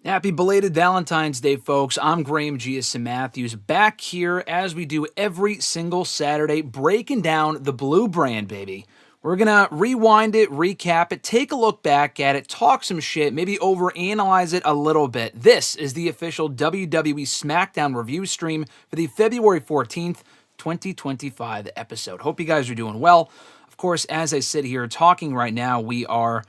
Happy belated Valentine's Day, folks. I'm Graham Giason Matthews, back here as we do every single Saturday, breaking down the blue brand, baby. We're going to rewind it, recap it, take a look back at it, talk some shit, maybe overanalyze it a little bit. This is the official WWE SmackDown review stream for the February 14th, 2025 episode. Hope you guys are doing well. Of course, as I sit here talking right now, we are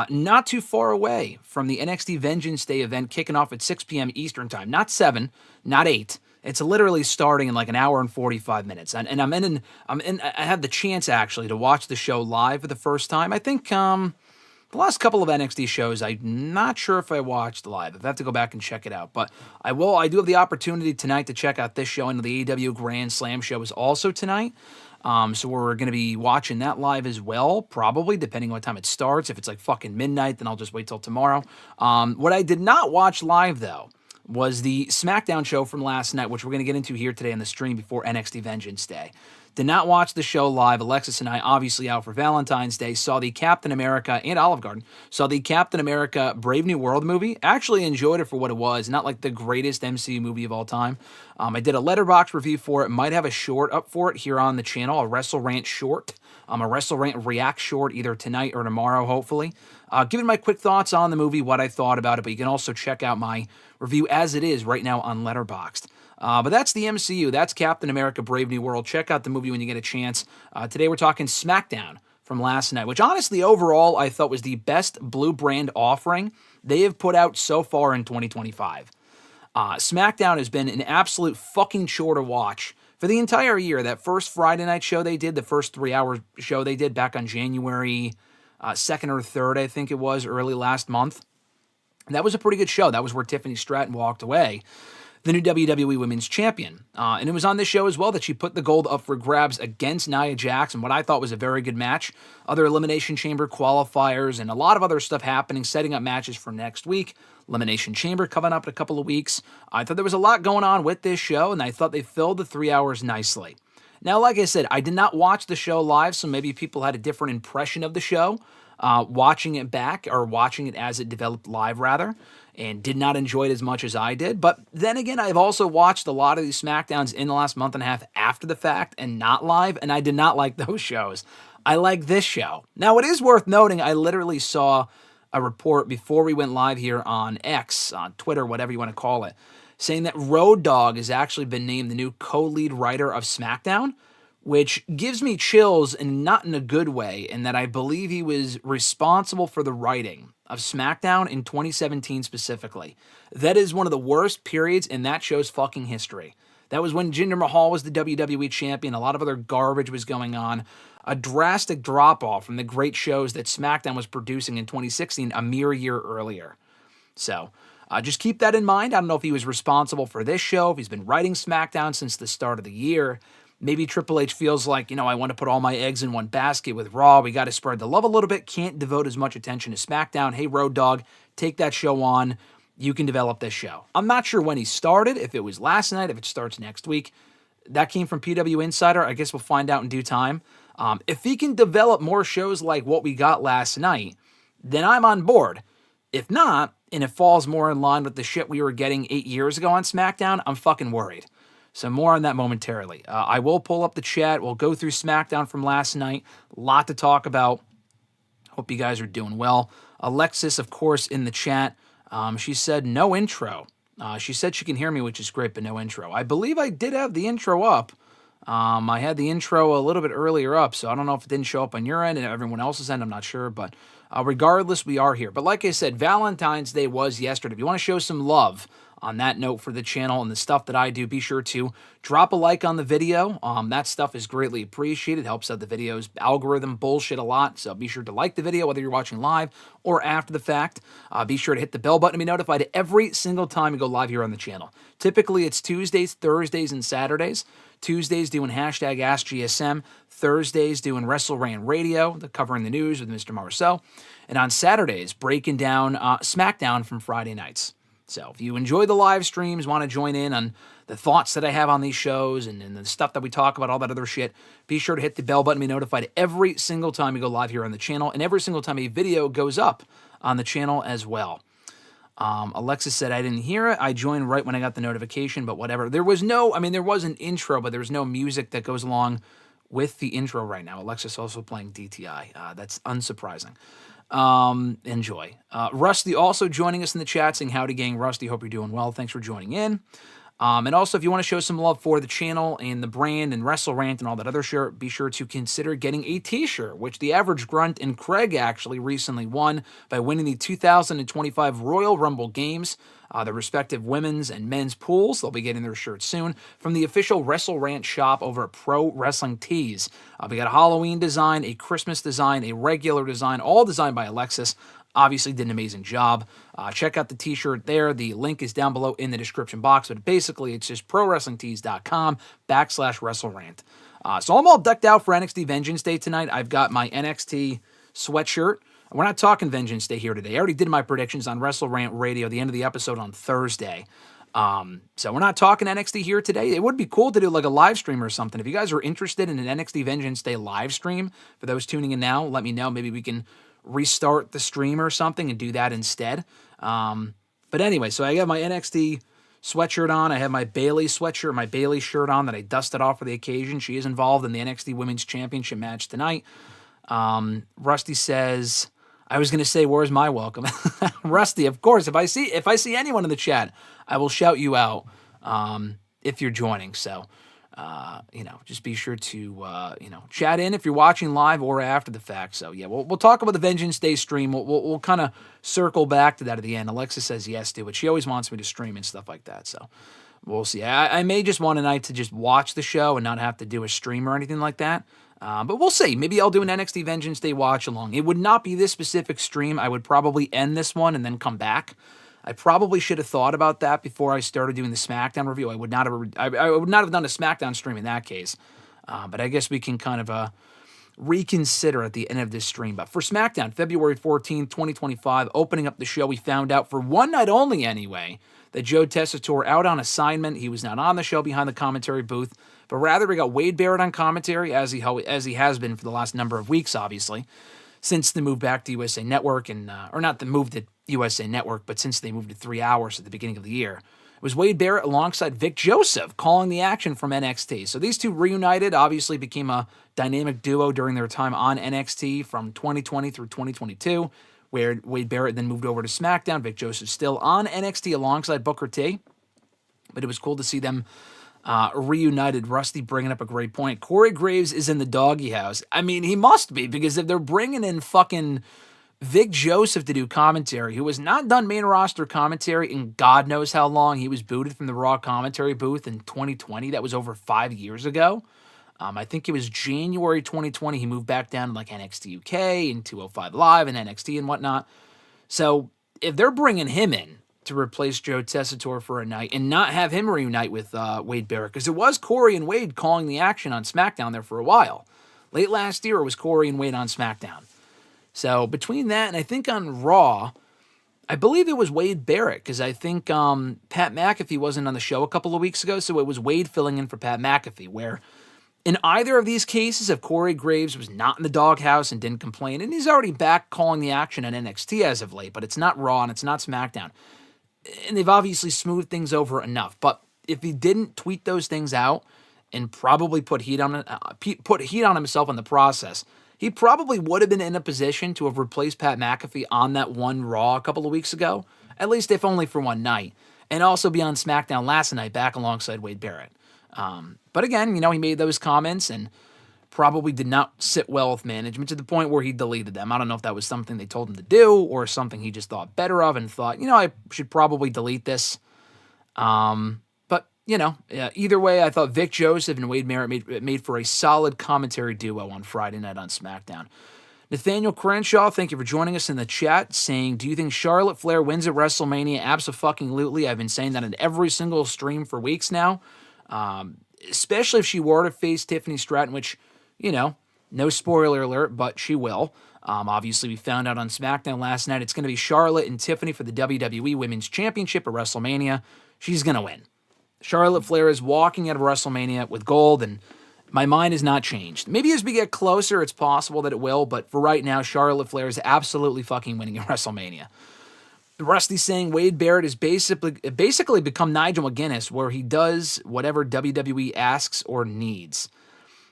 not too far away from the NXT Vengeance Day event kicking off at 6 p.m. Eastern Time. Not 7, not 8. It's literally starting in like an hour and 45 minutes. And I had the chance actually to watch the show live for the first time. I think the last couple of NXT shows, I'm not sure if I watched live. I have to go back and check it out. But I will. I do have the opportunity tonight to check out this show. And the AEW Grand Slam show is also tonight. So we're going to be watching that live as well, probably, depending on what time it starts. If it's like fucking midnight, then I'll just wait till tomorrow. What I did not watch live, though, was the SmackDown show from last night, which we're going to get into here today on the stream before NXT Vengeance Day. Did not watch the show live. Alexis and I, obviously out for Valentine's Day, saw the Captain America and Olive Garden, saw the Captain America Brave New World movie. Actually enjoyed it for what it was. Not like the greatest MCU movie of all time. I did a letterbox review for it. Might have a short up for it here on the channel, a WrestleRant short. A WrestleRant React short either tonight or tomorrow, hopefully. Giving my quick thoughts on the movie, what I thought about it, but you can also check out my review as it is right now on Letterboxd. But that's the MCU. That's Captain America Brave New World. Check out the movie when you get a chance. Today we're talking SmackDown from last night, which honestly, overall, I thought was the best blue brand offering they have put out so far in 2025. SmackDown has been an absolute fucking chore to watch for the entire year. That first Friday night show they did, the first 3-hour show they did back on January 2nd or 3rd, I think it was, early last month. That was a pretty good show. That was where Tiffany Stratton walked away, the new WWE Women's Champion. And it was on this show as well that she put the gold up for grabs against Nia Jax in what I thought was a very good match. Other Elimination Chamber qualifiers and a lot of other stuff happening, setting up matches for next week. Elimination Chamber coming up in a couple of weeks. I thought there was a lot going on with this show, and I thought they filled the 3 hours nicely. Now, like I said, I did not watch the show live, so maybe people had a different impression of the show watching it back, or watching it as it developed live, rather, and did not enjoy it as much as I did. But then again, I've also watched a lot of these SmackDowns in the last month and a half after the fact and not live, and I did not like those shows. I like this show. Now, it is worth noting, I literally saw a report before we went live here on X, on Twitter, whatever you want to call it, saying that Road Dogg has actually been named the new co-lead writer of SmackDown, which gives me chills, and not in a good way, in that I believe he was responsible for the writing of SmackDown in 2017 specifically. That is one of the worst periods in that show's fucking history. That was when Jinder Mahal was the WWE champion. A lot of other garbage was going on. A drastic drop-off from the great shows that SmackDown was producing in 2016, a mere year earlier. So, just keep that in mind. I don't know if he was responsible for this show, if he's been writing SmackDown since the start of the year. Maybe Triple H feels like, I want to put all my eggs in one basket with Raw. We got to spread the love a little bit. Can't devote as much attention to SmackDown. Hey, Road Dogg, take that show on. You can develop this show. I'm not sure when he started, if it was last night, if it starts next week. That came from PW Insider. I guess we'll find out in due time. If he can develop more shows like what we got last night, then I'm on board. If not, and it falls more in line with the shit we were getting 8 years ago on SmackDown, I'm fucking worried. So more on that momentarily. I will pull up the chat. We'll go through SmackDown from last night. A lot to talk about. Hope you guys are doing well. Alexis, of course, in the chat. She said no intro. She said she can hear me, which is great, but no intro. I believe I did have the intro up. I had the intro a little bit earlier up, so I don't know if it didn't show up on your end and everyone else's end. I'm not sure, but regardless, we are here. But like I said, Valentine's Day was yesterday. If you want to show some love on that note for the channel and the stuff that I do, be sure to drop a like on the video. That stuff is greatly appreciated. Helps out the video's algorithm bullshit a lot. So be sure to like the video, whether you're watching live or after the fact. Be sure to hit the bell button to be notified every single time we go live here on the channel. Typically, it's Tuesdays, Thursdays, and Saturdays. Tuesdays doing hashtag AskGSM. Thursdays doing WrestleRant Radio, covering the news with Mr. Marceau. And on Saturdays, breaking down SmackDown from Friday nights. So if you enjoy the live streams, want to join in on the thoughts that I have on these shows and the stuff that we talk about, all that other shit, be sure to hit the bell button to be notified every single time we go live here on the channel and every single time a video goes up on the channel as well. Alexis said, I didn't hear it. I joined right when I got the notification, but whatever. There was an intro, but there was no music that goes along with the intro right now. Alexis also playing DTI. That's unsurprising. Enjoy. Rusty also joining us in the chat saying, howdy gang. Rusty, hope you're doing well. Thanks for joining in. And also, if you want to show some love for the channel and the brand and WrestleRant and all that other shit, be sure to consider getting a t-shirt, which the Average Grunt and Craig actually recently won by winning the 2025 Royal Rumble Games, the respective women's and men's pools. They'll be getting their shirts soon from the official WrestleRant shop over at Pro Wrestling Tees. We got a Halloween design, a Christmas design, a regular design, all designed by Alexis. Obviously did an amazing job. Check out the t-shirt there. The link is down below in the description box, but basically it's just prowrestlingtees.com/WrestleRant. So I'm all decked out for NXT Vengeance Day tonight. I've got my NXT sweatshirt. We're not talking Vengeance Day here today. I already did my predictions on WrestleRant Radio, the end of the episode on Thursday. So we're not talking NXT here today. It would be cool to do like a live stream or something. If you guys are interested in an NXT Vengeance Day live stream, for those tuning in now, let me know. Maybe we can restart the stream or something and do that instead. But anyway, so I got my NXT sweatshirt on. I have my Bayley sweatshirt, my Bayley shirt on that I dusted off for the occasion. She is involved in the NXT Women's Championship match tonight. Rusty says, I was going to say, where's my welcome? Rusty, of course, if I see anyone in the chat, I will shout you out if you're joining. So, just be sure to, chat in if you're watching live or after the fact. So, yeah, we'll talk about the Vengeance Day stream. We'll kind of circle back to that at the end. Alexa says yes to it. She always wants me to stream and stuff like that. So, we'll see. I may just want tonight to just watch the show and not have to do a stream or anything like that. But we'll see. Maybe I'll do an NXT Vengeance Day watch along. It would not be this specific stream. I would probably end this one and then come back. I probably should have thought about that before I started doing the SmackDown review. I would not have done a SmackDown stream in that case. But I guess we can kind of reconsider at the end of this stream. But for SmackDown, February 14th, 2025, opening up the show, we found out for one night only anyway that Joe Tessitore out on assignment. He was not on the show behind the commentary booth, but rather we got Wade Barrett on commentary as he has been for the last number of weeks, obviously, since the move back to USA Network or not the move to USA Network, but since they moved to 3 hours at the beginning of the year. It was Wade Barrett alongside Vic Joseph calling the action from NXT. So these two reunited, obviously became a dynamic duo during their time on NXT from 2020 through 2022, where Wade Barrett then moved over to SmackDown. Vic Joseph still on NXT alongside Booker T. But it was cool to see them reunited. Rusty bringing up a great point. Corey Graves is in the doggy house. I mean, he must be, because if they're bringing in fucking Vic Joseph to do commentary, who has not done main roster commentary in God knows how long. He was booted from the Raw commentary booth in 2020. That was over 5 years ago. I think it was January 2020. He moved back down to like NXT UK and 205 Live and NXT and whatnot. So if they're bringing him in to replace Joe Tessitore for a night and not have him reunite with Wade Barrett, because it was Corey and Wade calling the action on SmackDown there for a while. Late last year, it was Corey and Wade on SmackDown. So between that and I think on Raw, I believe it was Wade Barrett, because I think Pat McAfee wasn't on the show a couple of weeks ago, so it was Wade filling in for Pat McAfee, where in either of these cases, if Corey Graves was not in the doghouse and didn't complain, and he's already back calling the action at NXT as of late, but it's not Raw and it's not SmackDown, and they've obviously smoothed things over enough, but if he didn't tweet those things out and probably put heat on himself in the process, he probably would have been in a position to have replaced Pat McAfee on that one Raw a couple of weeks ago, at least if only for one night, and also be on SmackDown last night back alongside Wade Barrett. But again, he made those comments and probably did not sit well with management to the point where he deleted them. I don't know if that was something they told him to do or something he just thought better of and thought, I should probably delete this. Either way, I thought Vic Joseph and Wade Barrett made for a solid commentary duo on Friday night on SmackDown. Nathaniel Crenshaw, thank you for joining us in the chat, saying, do you think Charlotte Flair wins at WrestleMania? Abso-fucking-lutely. I've been saying that in every single stream for weeks now, especially if she were to face Tiffany Stratton, which, no spoiler alert, but she will. Obviously, we found out on SmackDown last night it's going to be Charlotte and Tiffany for the WWE Women's Championship at WrestleMania. She's going to win. Charlotte Flair is walking out of WrestleMania with gold, and my mind has not changed. Maybe as we get closer, it's possible that it will, but for right now, Charlotte Flair is absolutely fucking winning at WrestleMania. Rusty saying Wade Barrett is basically become Nigel McGuinness, where he does whatever WWE asks or needs.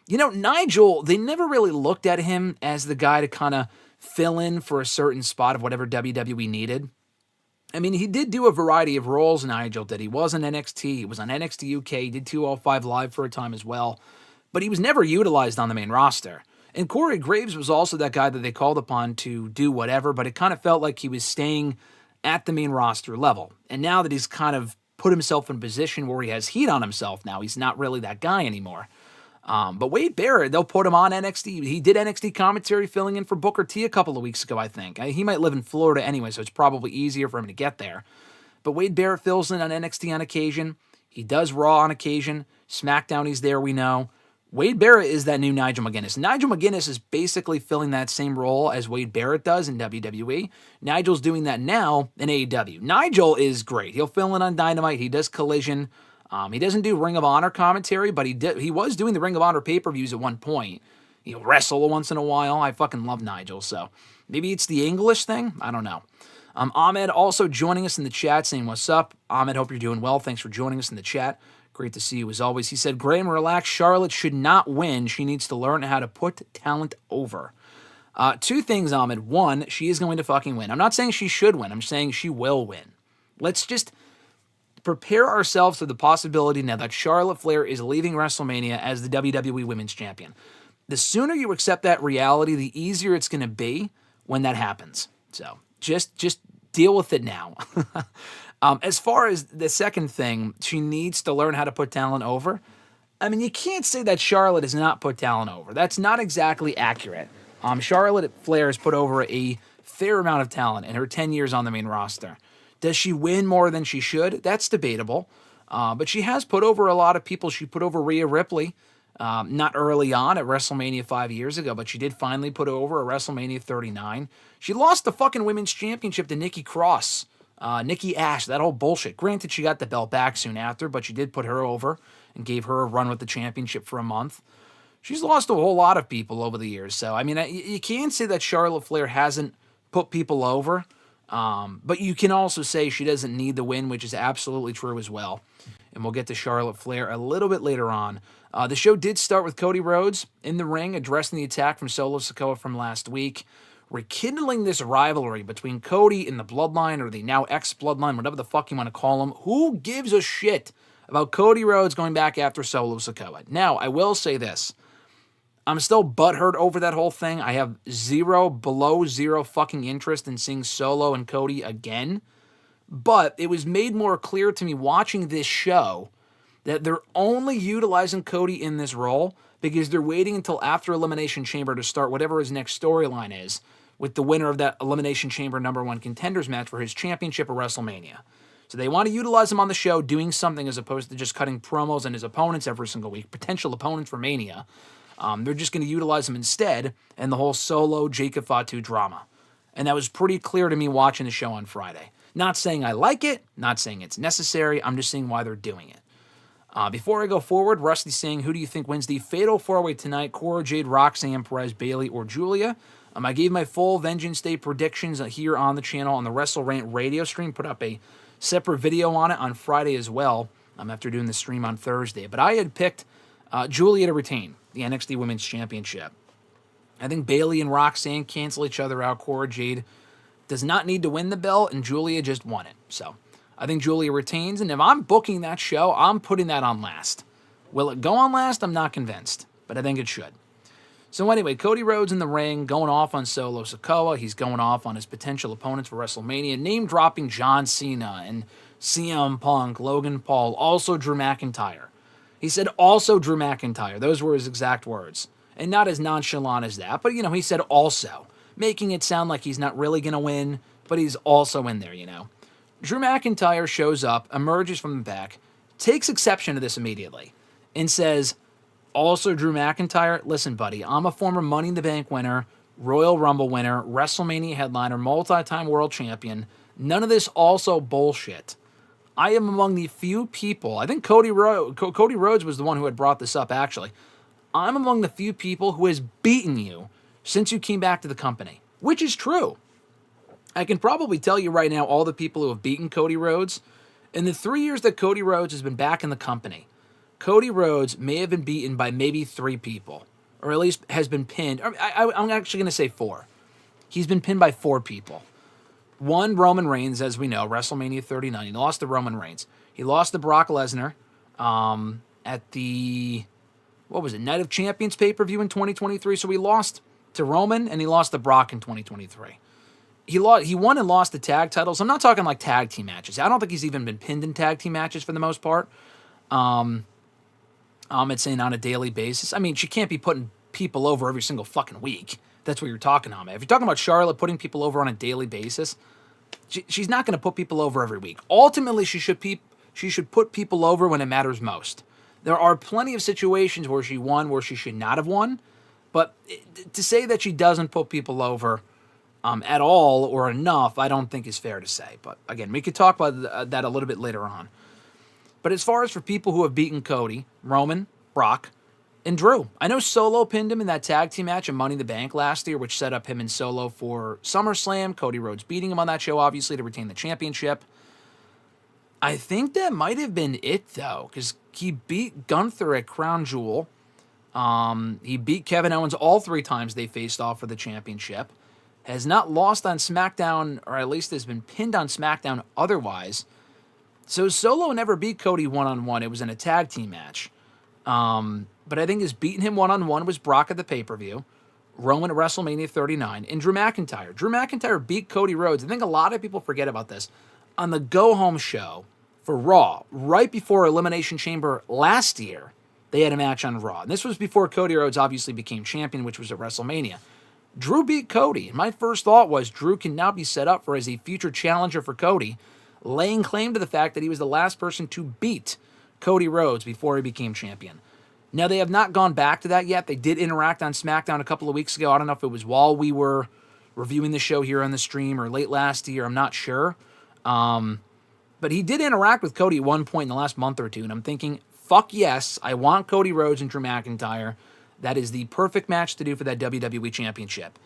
You know, Nigel, they never really looked at him as the guy to kind of fill in for a certain spot of whatever WWE needed. I mean, he did do a variety of roles, Nigel did. He was on NXT, he was on NXT UK, he did 205 Live for a time as well, but he was never utilized on the main roster. And Corey Graves was also that guy that they called upon to do whatever, but it kind of felt like he was staying at the main roster level. And now that he's kind of put himself in a position where he has heat on himself now, he's not really that guy anymore. But Wade Barrett, they'll put him on NXT. He did NXT commentary filling in for Booker T a couple of weeks ago, I think. He might live in Florida anyway, so it's probably easier for him to get there. But Wade Barrett fills in on NXT on occasion. He does Raw on occasion. SmackDown, he's there, we know. Wade Barrett is that new Nigel McGuinness. Nigel McGuinness is basically filling that same role as Wade Barrett does in WWE. Nigel's doing that now in AEW. Nigel is great. He'll fill in on Dynamite. He does Collision. He doesn't do Ring of Honor commentary, but he was doing the Ring of Honor pay-per-views at one point. He'll wrestle once in a while. I fucking love Nigel, so maybe it's the English thing? I don't know. Ahmed also joining us in the chat saying, what's up? Ahmed, hope you're doing well. Thanks for joining us in the chat. Great to see you as always. He said, Graham, relax. Charlotte should not win. She needs to learn how to put talent over. Two things, Ahmed. One, she is going to fucking win. I'm not saying she should win. I'm saying she will win. Let's just prepare ourselves for the possibility now that Charlotte Flair is leaving WrestleMania as the WWE Women's Champion. The sooner you accept that reality, the easier it's going to be when that happens. So just deal with it now. As far as the second thing, she needs to learn how to put talent over. I mean, you can't say that Charlotte has not put talent over. That's not exactly accurate. Charlotte Flair has put over a fair amount of talent in her 10 years on the main roster. Does she win more than she should? That's debatable. But she has put over a lot of people. She put over Rhea Ripley, not early on at WrestleMania 5 years ago, but she did finally put over at WrestleMania 39. She lost the fucking Women's Championship to Nikki Cross. Nikki Ash, that whole bullshit. Granted, she got the belt back soon after, but she did put her over and gave her a run with the championship for a month. She's lost a whole lot of people over the years. So, I mean, you can't say that Charlotte Flair hasn't put people over, but you can also say she doesn't need the win, which is absolutely true as well. And we'll get to Charlotte Flair a little bit later on. The show did start with Cody Rhodes in the ring, addressing the attack from Solo Sikoa from last week, rekindling this rivalry between Cody and the Bloodline, or the now ex-Bloodline, whatever the fuck you want to call them. Who gives a shit about Cody Rhodes going back after Solo Sikoa? Now, I will say this. I'm still butthurt over that whole thing. I have below zero fucking interest in seeing Solo and Cody again. But it was made more clear to me watching this show that they're only utilizing Cody in this role because they're waiting until after Elimination Chamber to start whatever his next storyline is, with the winner of that Elimination Chamber #1 contenders match for his championship at WrestleMania. So they want to utilize him on the show doing something as opposed to just cutting promos on his opponents every single week, potential opponents for Mania. They're just going to utilize him instead in the whole Solo Jacob Fatu drama. And that was pretty clear to me watching the show on Friday. Not saying I like it, not saying it's necessary, I'm just saying why they're doing it. Before I go forward, Rusty's saying, who do you think wins the Fatal 4-Way tonight? Cora Jade, Roxanne Perez, Bayley, or Julia? I gave my full Vengeance Day predictions here on the channel on the WrestleRant radio stream. Put up a separate video on it on Friday as well, after doing the stream on Thursday. But I had picked Julia to retain the NXT Women's Championship. I think Bayley and Roxanne cancel each other out. Cora Jade does not need to win the belt, and Julia just won it. So I think Julia retains, and if I'm booking that show, I'm putting that on last. Will it go on last? I'm not convinced, but I think it should. So anyway, Cody Rhodes in the ring, going off on Solo Sikoa. He's going off on his potential opponents for WrestleMania, name-dropping John Cena and CM Punk, Logan Paul, also Drew McIntyre. He said also Drew McIntyre. Those were his exact words. And not as nonchalant as that, but, he said also, making it sound like he's not really going to win, but he's also in there, Drew McIntyre shows up, emerges from the back, takes exception to this immediately, and says, also Drew McIntyre, listen, buddy, I'm a former Money in the Bank winner, Royal Rumble winner, WrestleMania headliner, multi-time world champion. None of this also bullshit. I am among the few people, I think Cody Rhodes was the one who had brought this up, actually. I'm among the few people who has beaten you since you came back to the company, which is true. I can probably tell you right now all the people who have beaten Cody Rhodes. In the 3 years that Cody Rhodes has been back in the company, Cody Rhodes may have been beaten by maybe 3 people, or at least has been pinned. I'm actually going to say 4. He's been pinned by 4 people. 1, Roman Reigns, as we know, WrestleMania 39. He lost to Roman Reigns. He lost to Brock Lesnar at the, Night of Champions pay-per-view in 2023. So he lost to Roman, and he lost to Brock in 2023. He won and lost the tag titles. I'm not talking like tag team matches. I don't think he's even been pinned in tag team matches for the most part. It's saying on a daily basis. I mean, she can't be putting people over every single fucking week. That's what you're talking about. If you're talking about Charlotte putting people over on a daily basis, she's not going to put people over every week. Ultimately, she should put people over when it matters most. There are plenty of situations where she won where she should not have won, but to say that she doesn't put people over at all or enough, I don't think is fair to say. But again, we could talk about that a little bit later on. But as far as for people who have beaten Cody, Roman, Brock, and Drew, I know Solo pinned him in that tag team match at Money in the Bank last year, which set up him and Solo for SummerSlam. Cody Rhodes beating him on that show, obviously, to retain the championship. I think that might have been it, though, because he beat Gunther at Crown Jewel. He beat Kevin Owens all 3 times they faced off for the championship. Has not lost on SmackDown, or at least has been pinned on SmackDown otherwise. So Solo never beat Cody one-on-one. It was in a tag team match. But I think his beating him one-on-one was Brock at the pay-per-view, Roman at WrestleMania 39, and Drew McIntyre. Drew McIntyre beat Cody Rhodes. I think a lot of people forget about this. On the go-home show for Raw, right before Elimination Chamber last year, they had a match on Raw. And this was before Cody Rhodes obviously became champion, which was at WrestleMania. Drew beat Cody. My first thought was Drew can now be set up for as a future challenger for Cody, laying claim to the fact that he was the last person to beat Cody Rhodes before he became champion. Now, they have not gone back to that yet. They did interact on SmackDown a couple of weeks ago. I don't know if it was while we were reviewing the show here on the stream or late last year. I'm not sure. But he did interact with Cody at one point in the last month or two, and I'm thinking, fuck yes, I want Cody Rhodes and Drew McIntyre. That is the perfect match to do for that WWE Championship.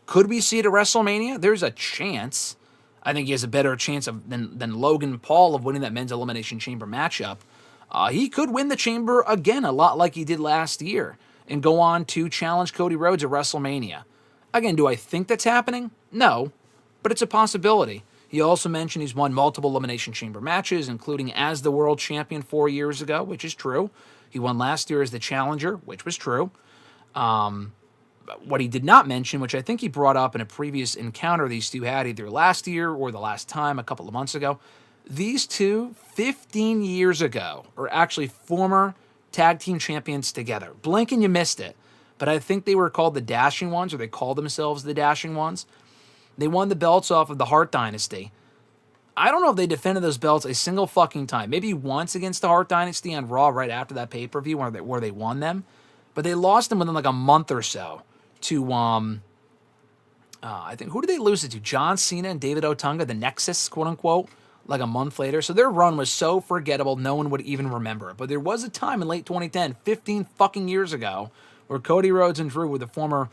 Could we see it at WrestleMania? There's a chance. I think he has a better chance than Logan Paul of winning that men's Elimination Chamber matchup. He could win the Chamber again, a lot like he did last year, and go on to challenge Cody Rhodes at WrestleMania. Again, do I think that's happening? No, but it's a possibility. He also mentioned he's won multiple Elimination Chamber matches, including as the world champion 4 years ago, which is true. He won last year as the challenger, which was true. What he did not mention, which I think he brought up in a previous encounter these two had either last year or the last time a couple of months ago, these two, 15 years ago, are actually former tag team champions together. Blink and you missed it, but I think they were called the Dashing Ones, or they called themselves the Dashing Ones. They won the belts off of the Hart Dynasty. I don't know if they defended those belts a single fucking time. Maybe once against the Hart Dynasty on Raw right after that pay-per-view where they won them. But they lost them within like a month or so to, I think, who did they lose it to? John Cena and David Otunga, the Nexus, quote-unquote, like a month later. So their run was so forgettable, no one would even remember it. But there was a time in late 2010, 15 fucking years ago, where Cody Rhodes and Drew were the former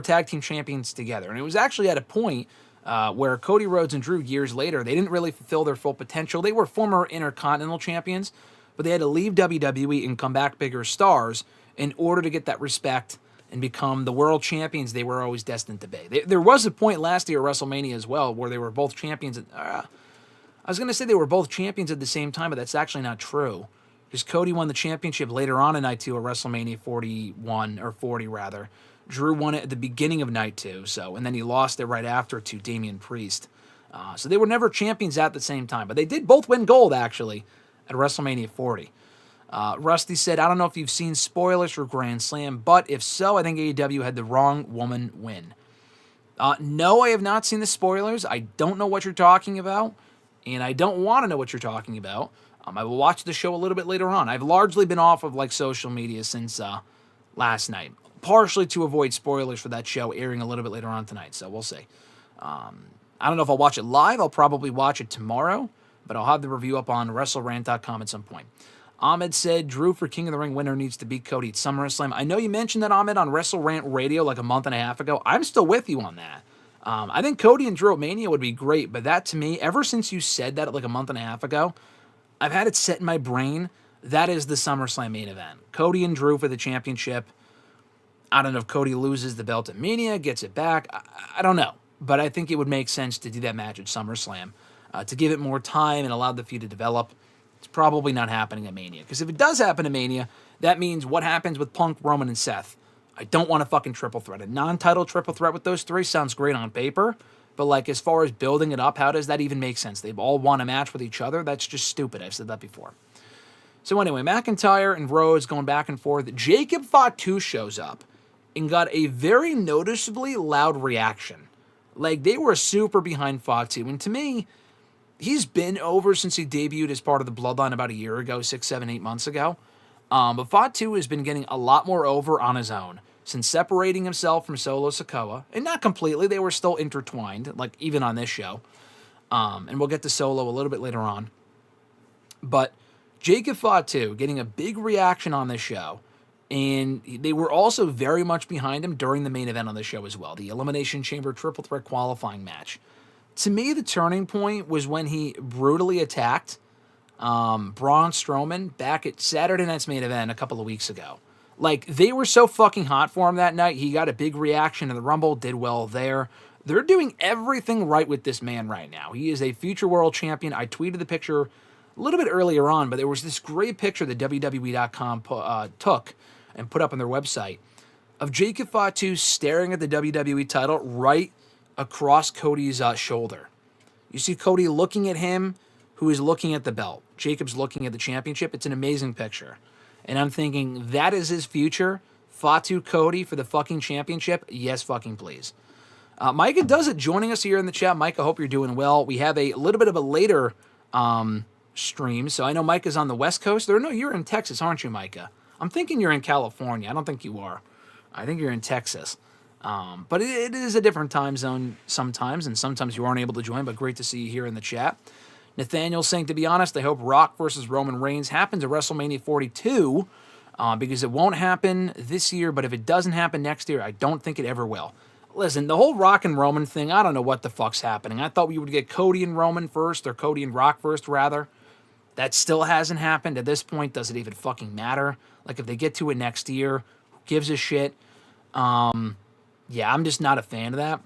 tag team champions together. And it was actually at a point where Cody Rhodes and Drew, years later, they didn't really fulfill their full potential. They were former Intercontinental champions, but they had to leave WWE and come back bigger stars in order to get that respect and become the world champions they were always destined to be. There was a point last year at WrestleMania as well where they were both champions. I was going to say they were both champions at the same time, but that's actually not true. Because Cody won the championship later on in Night 2 at WrestleMania 41, or 40 rather. Drew won it at the beginning of Night 2, and then he lost it right after to Damian Priest. So they were never champions at the same time, but they did both win gold, actually, at WrestleMania 40. Rusty said, I don't know if you've seen spoilers for Grand Slam, but if so, I think AEW had the wrong woman win. No, I have not seen the spoilers. I don't know what you're talking about, and I don't want to know what you're talking about. I will watch the show a little bit later on. I've largely been off of social media since last night, partially to avoid spoilers for that show airing a little bit later on tonight, so we'll see. I don't know if I'll watch it live. I'll probably watch it tomorrow, but I'll have the review up on WrestleRant.com at some point. Ahmed said, Drew for King of the Ring winner needs to beat Cody at SummerSlam. I know you mentioned that, Ahmed, on WrestleRant Radio like a month and a half ago. I'm still with you on that. I think Cody and Drew at Mania would be great, but that to me, ever since you said that like a month and a half ago, I've had it set in my brain that is the SummerSlam main event. Cody and Drew for the championship. I don't know if Cody loses the belt at Mania, gets it back. I don't know. But I think it would make sense to do that match at SummerSlam to give it more time and allow the feud to develop. It's probably not happening at Mania. Because if it does happen at Mania, that means what happens with Punk, Roman, and Seth. I don't want a fucking triple threat. A non-title triple threat with those three sounds great on paper. But like as far as building it up, how does that even make sense? They've all won a match with each other. That's just stupid. I've said that before. So anyway, McIntyre and Rhodes going back and forth. Jacob Fatu shows up and got a very noticeably loud reaction. Like, they were super behind Fatu. And to me, he's been over since he debuted as part of the Bloodline about a year ago, 6, 7, 8 months ago. But Fatu has been getting a lot more over on his own since separating himself from Solo Sikoa. And not completely, they were still intertwined, like even on this show. And we'll get to Solo a little bit later on. But Jacob Fatu getting a big reaction on this show. And they were also very much behind him during the main event on the show as well, the Elimination Chamber Triple Threat qualifying match. To me, the turning point was when he brutally attacked Braun Strowman back at Saturday Night's main event a couple of weeks ago. Like, they were so fucking hot for him that night. He got a big reaction in the Rumble, did well there. They're doing everything right with this man right now. He is a future world champion. I tweeted the picture a little bit earlier on, but there was this great picture that WWE.com took and put up on their website of Jacob Fatu staring at the WWE title right across Cody's shoulder. You see Cody looking at him, who is looking at the belt. Jacob's looking at the championship. It's an amazing picture. And I'm thinking, that is his future? Fatu Cody for the fucking championship? Yes, fucking please. Micah does it, joining us here in the chat. Micah, hope you're doing well. We have a little bit of a later stream, so I know Micah's on the West Coast. No, you're in Texas, aren't you, Micah? I'm thinking you're in California. I don't think you are. I think you're in Texas. But it is a different time zone sometimes, and sometimes you aren't able to join, but great to see you here in the chat. Nathaniel saying, to be honest, I hope Rock versus Roman Reigns happens at WrestleMania 42 because it won't happen this year, but if it doesn't happen next year, I don't think it ever will. Listen, the whole Rock and Roman thing, I don't know what the fuck's happening. I thought we would get Cody and Roman first, or Cody and Rock first, rather. That still hasn't happened. At this point, does it even fucking matter? Like, if they get to it next year, who gives a shit? Yeah, I'm just not a fan of that.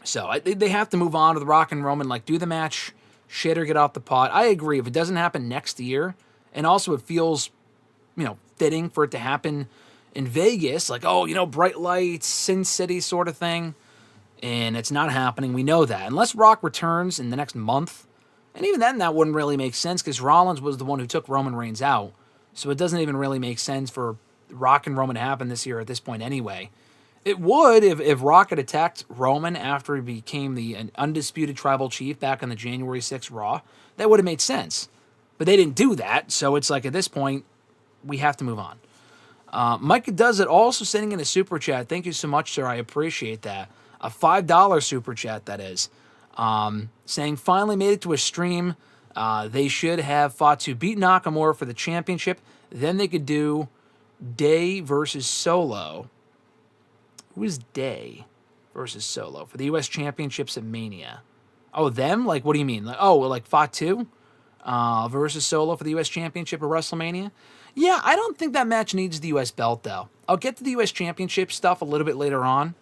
So they have to move on to the Rock and Roman, like, do the match, shit or get off the pot. I agree. If it doesn't happen next year, and also it feels, fitting for it to happen in Vegas, like, bright lights, Sin City sort of thing, and it's not happening. We know that. Unless Rock returns in the next month, and even then that wouldn't really make sense because Rollins was the one who took Roman Reigns out, so it doesn't even really make sense for Rock and Roman to happen this year at this point anyway. It would if Rock had attacked Roman after he became the undisputed tribal chief back on the January 6th Raw. That would have made sense. But they didn't do that, so it's like at this point, we have to move on. Micah does it, also sending in a super chat. Thank you so much, sir. I appreciate that. A $5 super chat, that is. Saying, finally made it to a stream. They should have Fatu beat Nakamura for the championship. Then they could do Day versus Solo. Who is Day versus Solo for the U.S. Championships at Mania? Oh, them? Like, what do you mean? Like Fatu versus Solo for the U.S. Championship at WrestleMania? Yeah, I don't think that match needs the U.S. belt, though. I'll get to the U.S. Championship stuff a little bit later on,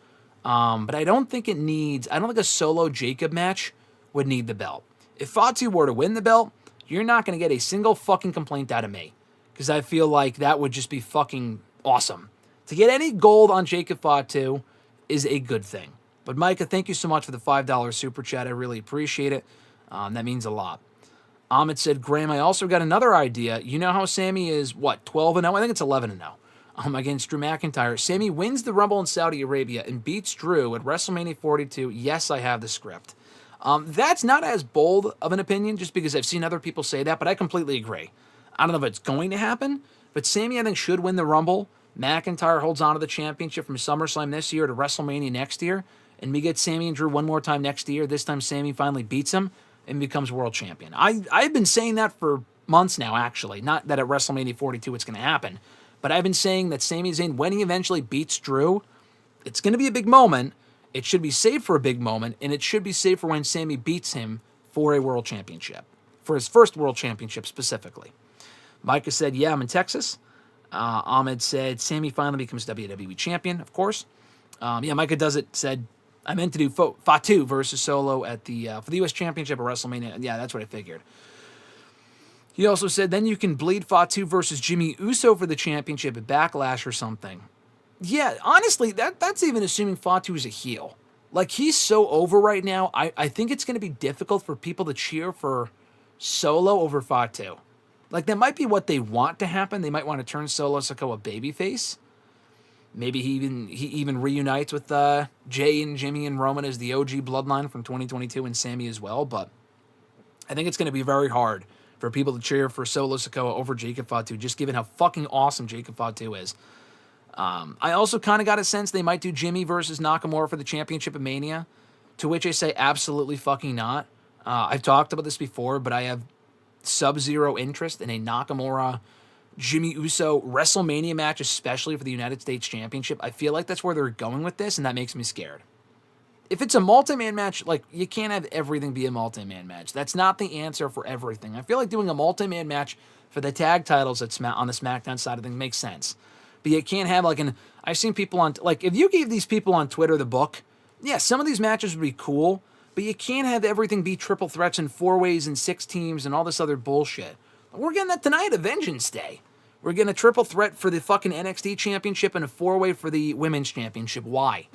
but I don't think a Solo Jacob match would need the belt. If Fatu were to win the belt, you're not going to get a single fucking complaint out of me, because I feel like that would just be fucking awesome. To get any gold on Jacob Fatu is a good thing. But Micah, thank you so much for the $5 super chat. I really appreciate it. That means a lot. Ahmed said, Graham, I also got another idea. You know how Sammy is, 12-0? I think it's 11-0 against Drew McIntyre. Sammy wins the Rumble in Saudi Arabia and beats Drew at WrestleMania 42. Yes, I have the script. That's not as bold of an opinion just because I've seen other people say that, but I completely agree. I don't know if it's going to happen, but Sammy, I think, should win the Rumble. McIntyre holds on to the championship from SummerSlam this year to WrestleMania next year, and we get Sammy and Drew one more time next year. This time Sammy finally beats him and becomes world champion. I've been saying that for months now, actually. Not that at WrestleMania 42 it's going to happen, but I've been saying that Sami Zayn, when he eventually beats Drew, it's going to be a big moment, It should be saved for a big moment, and it should be saved for when Sammy beats him for a world championship, for his first world championship specifically. Micah said, yeah, I'm in Texas. Ahmed said, Sammy finally becomes WWE champion, of course. Yeah, Micah does it, said, I meant to do Fatu versus Solo at the for the U.S. Championship at WrestleMania. Yeah, that's what I figured. He also said, then you can bleed Fatu versus Jimmy Uso for the championship at Backlash or something. Yeah, honestly, that's even assuming Fatu is a heel. Like, he's so over right now, I think it's going to be difficult for people to cheer for Solo over Fatu. Like, that might be what they want to happen. They might want to turn Solo Sikoa babyface. Maybe he even reunites with Jay and Jimmy and Roman as the OG bloodline from 2022 and Sammy as well. But I think it's going to be very hard for people to cheer for Solo Sikoa over Jacob Fatu, just given how fucking awesome Jacob Fatu is. I also kind of got a sense they might do Jimmy versus Nakamura for the championship of Mania, to which I say absolutely fucking not. I've talked about this before, but I have sub-zero interest in a Nakamura Jimmy Uso WrestleMania match, especially for the United States Championship. I feel like that's where they're going with this, and that makes me scared. If it's a multi-man match, like, you can't have everything be a multi-man match. That's not the answer for everything. I feel like doing a multi-man match for the tag titles on the SmackDown side of things makes sense. But you can't have, like, I've seen people on, like, if you gave these people on Twitter the book, yeah, some of these matches would be cool, but you can't have everything be triple threats and 4-ways and 6 teams and all this other bullshit. We're getting that tonight at Vengeance Day. We're getting a triple threat for the fucking NXT Championship and a 4-way for the Women's Championship. Why?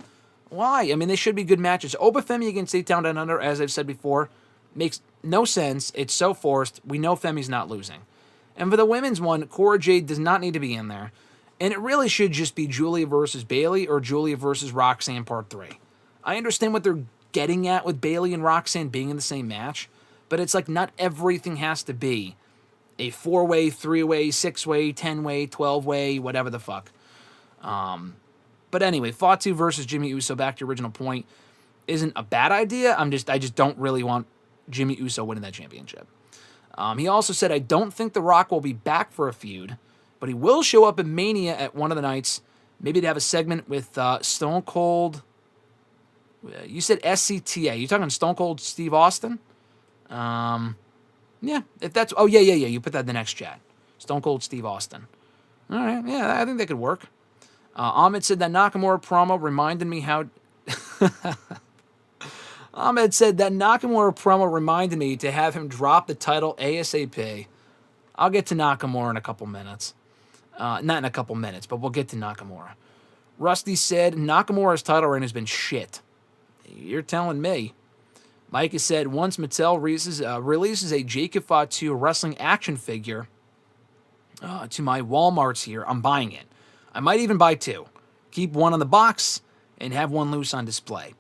Why? I mean, they should be good matches. Oba Femi against A-Town Down Under, as I've said before, makes no sense. It's so forced. We know Femi's not losing. And for the women's one, Cora Jade does not need to be in there. And it really should just be Julia versus Bayley or Julia versus Roxanne Part 3. I understand what they're getting at with Bayley and Roxanne being in the same match, but it's like not everything has to be a 4-way, 3-way, 6-way, 10-way, 12-way, whatever the fuck. But anyway, Fatu versus Jimmy Uso, back to your original point, isn't a bad idea. I just don't really want Jimmy Uso winning that championship. He also said, I don't think The Rock will be back for a feud, but he will show up at Mania at one of the nights. Maybe to have a segment with Stone Cold. You said SCTA. You talking Stone Cold Steve Austin? Yeah, if that's... Oh, yeah. You put that in the next chat. Stone Cold Steve Austin. All right, yeah, I think that could work. Ahmed said that Nakamura promo reminded me how... Ahmed said that Nakamura promo reminded me to have him drop the title ASAP. I'll get to Nakamura in a couple minutes. Not in a couple minutes, but we'll get to Nakamura. Rusty said Nakamura's title reign has been shit. You're telling me. Micah said once Mattel releases a Jacob Fatu wrestling action figure to my Walmarts here, I'm buying it. I might even buy 2. Keep one on the box and have one loose on display.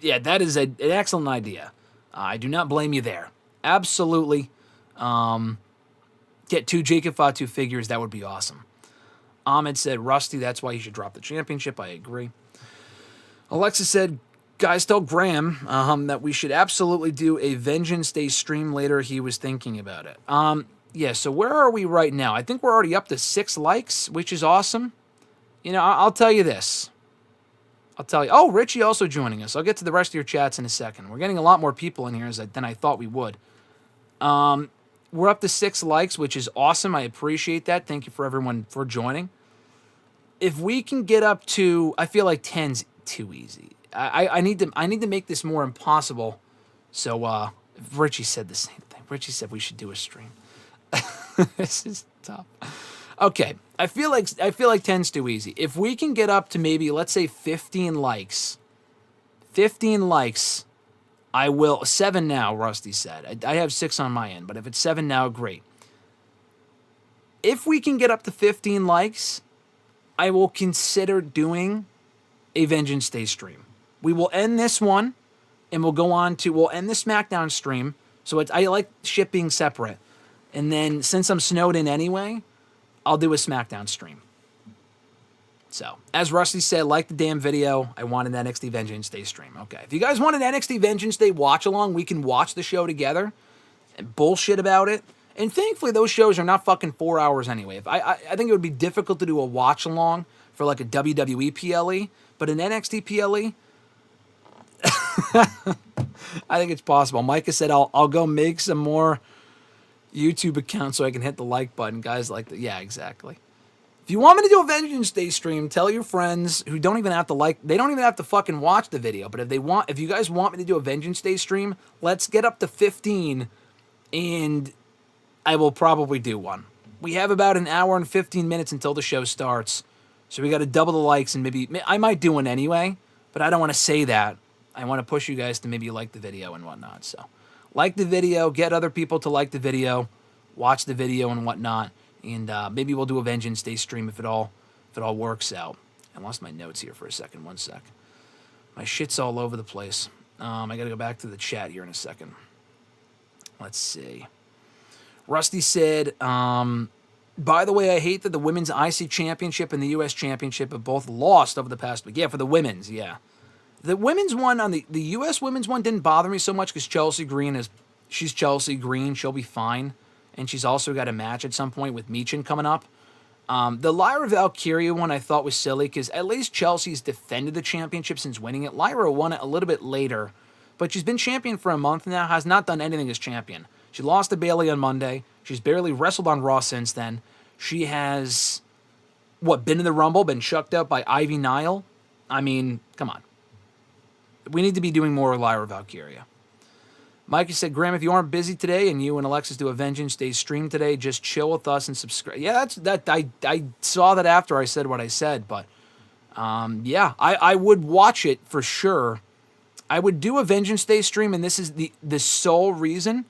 Yeah, that is an excellent idea. I do not blame you there. Absolutely. Get 2 Jacob Fatu figures. That would be awesome. Ahmed said, Rusty, that's why he should drop the championship. I agree. Alexa said, guys, tell Graham that we should absolutely do a Vengeance Day stream later. He was thinking about it. Yeah, so where are we right now? I think we're already up to 6 likes, which is awesome. You know, I'll tell you this. Oh, Richie also joining us. I'll get to the rest of your chats in a second. We're getting a lot more people in here than I thought we would. We're up to 6 likes, which is awesome. I appreciate that. Thank you for everyone for joining. If we can get up to, I feel like 10's too easy. I need to make this more impossible. So Richie said the same thing. Richie said we should do a stream. This is tough. Okay, I feel like 10's too easy. If we can get up to maybe, let's say 15 likes, I will. 7 now, Rusty said. I have 6 on my end, but if it's 7 now, great. If we can get up to 15 likes, I will consider doing a Vengeance Day stream. We will end this one, and we'll end the SmackDown stream. So I like shit being separate. And then, since I'm snowed in anyway, I'll do a SmackDown stream. So, as Rusty said, like the damn video, I want an NXT Vengeance Day stream. Okay, if you guys want an NXT Vengeance Day watch-along, we can watch the show together and bullshit about it. And thankfully, those shows are not fucking 4 hours anyway. I think it would be difficult to do a watch-along for like a WWE PLE, but an NXT PLE, I think it's possible. Micah said, I'll go make some more YouTube accounts so I can hit the like button. Guys like that. Yeah, exactly. If you want me to do a Vengeance Day stream, tell your friends who don't even have to like, they don't even have to fucking watch the video. But if you guys want me to do a Vengeance Day stream, let's get up to 15 and I will probably do one. We have about an hour and 15 minutes until the show starts. So we got to double the likes and maybe, I might do one anyway, but I don't want to say that. I want to push you guys to maybe like the video and whatnot. So like the video, get other people to like the video, watch the video and whatnot. And maybe we'll do a Vengeance Day stream if it all works out. I lost my notes here for a second. One sec. My shit's all over the place. I got to go back to the chat here in a second. Let's see. Rusty said, by the way, I hate that the Women's IC Championship and the U.S. Championship have both lost over the past week. Yeah, for the women's, yeah. The women's one, on the U.S. women's one didn't bother me so much because she's Chelsea Green. She'll be fine. And she's also got a match at some point with Michin coming up. The Lyra Valkyria one I thought was silly because at least Chelsea's defended the championship since winning it. Lyra won it a little bit later, but she's been champion for a month now, has not done anything as champion. She lost to Bayley on Monday. She's barely wrestled on Raw since then. She has, been in the Rumble, been chucked out by Ivy Nile? I mean, come on. We need to be doing more Lyra Valkyria. Mikey said, Graham, if you aren't busy today and you and Alexis do a Vengeance Day stream today, just chill with us and subscribe. Yeah, I saw that after I said what I said, but yeah, I would watch it for sure. I would do a Vengeance Day stream, and this is the sole reason.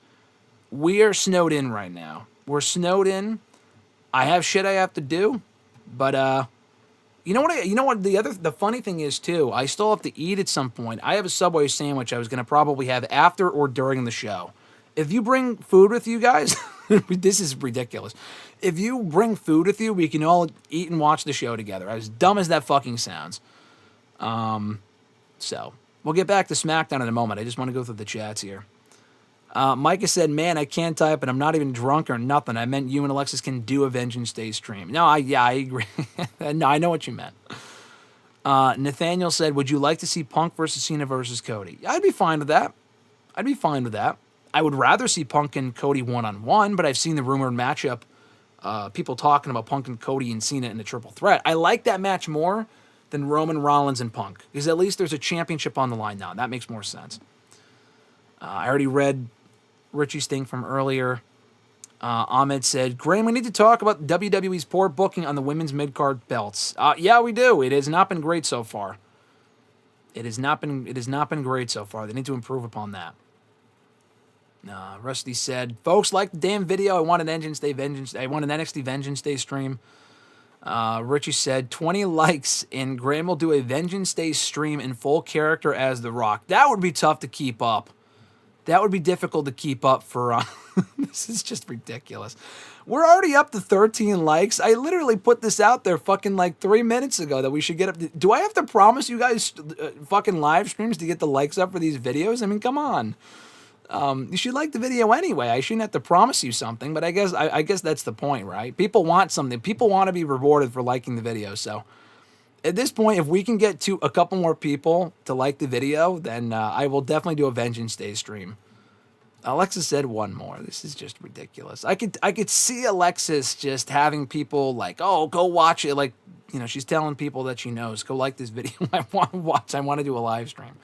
We are snowed in right now. We're snowed in. I have shit I have to do, but you know what? The funny thing is too. I still have to eat at some point. I have a Subway sandwich I was gonna probably have after or during the show. If you bring food with you guys, this is ridiculous. If you bring food with you, we can all eat and watch the show together. As dumb as that fucking sounds. So we'll get back to SmackDown in a moment. I just want to go through the chats here. Micah said, man, I can't type and I'm not even drunk or nothing. I meant you and Alexis can do a Vengeance Day stream. No, I agree. No, I know what you meant. Nathaniel said, would you like to see Punk versus Cena versus Cody? I'd be fine with that. I would rather see Punk and Cody one-on-one, but I've seen the rumored matchup, people talking about Punk and Cody and Cena in a triple threat. I like that match more than Roman Rollins and Punk, because at least there's a championship on the line now. That makes more sense. I already read Richie's thing from earlier. Ahmed said, Graham, we need to talk about WWE's poor booking on the women's mid-card belts. Yeah, we do. It has not been great so far. It has not been great so far. They need to improve upon that. Rusty said, folks, like the damn video. I want an NXT Vengeance Day stream. Richie said, 20 likes and Graham will do a Vengeance Day stream in full character as The Rock. That would be tough to keep up. That would be difficult to keep up for, this is just ridiculous. We're already up to 13 likes. I literally put this out there fucking like 3 minutes ago that we should get up to, do I have to promise you guys fucking live streams to get the likes up for these videos? I mean, come on. You should like the video anyway. I shouldn't have to promise you something, but I guess that's the point, right? People want something. People want to be rewarded for liking the video, so at this point, if we can get to a couple more people to like the video, then I will definitely do a Vengeance Day stream. Alexis said one more. This is just ridiculous. I could see Alexis just having people like, oh, go watch it. Like, you know, she's telling people that she knows, go like this video. I want to watch. I want to do a live stream.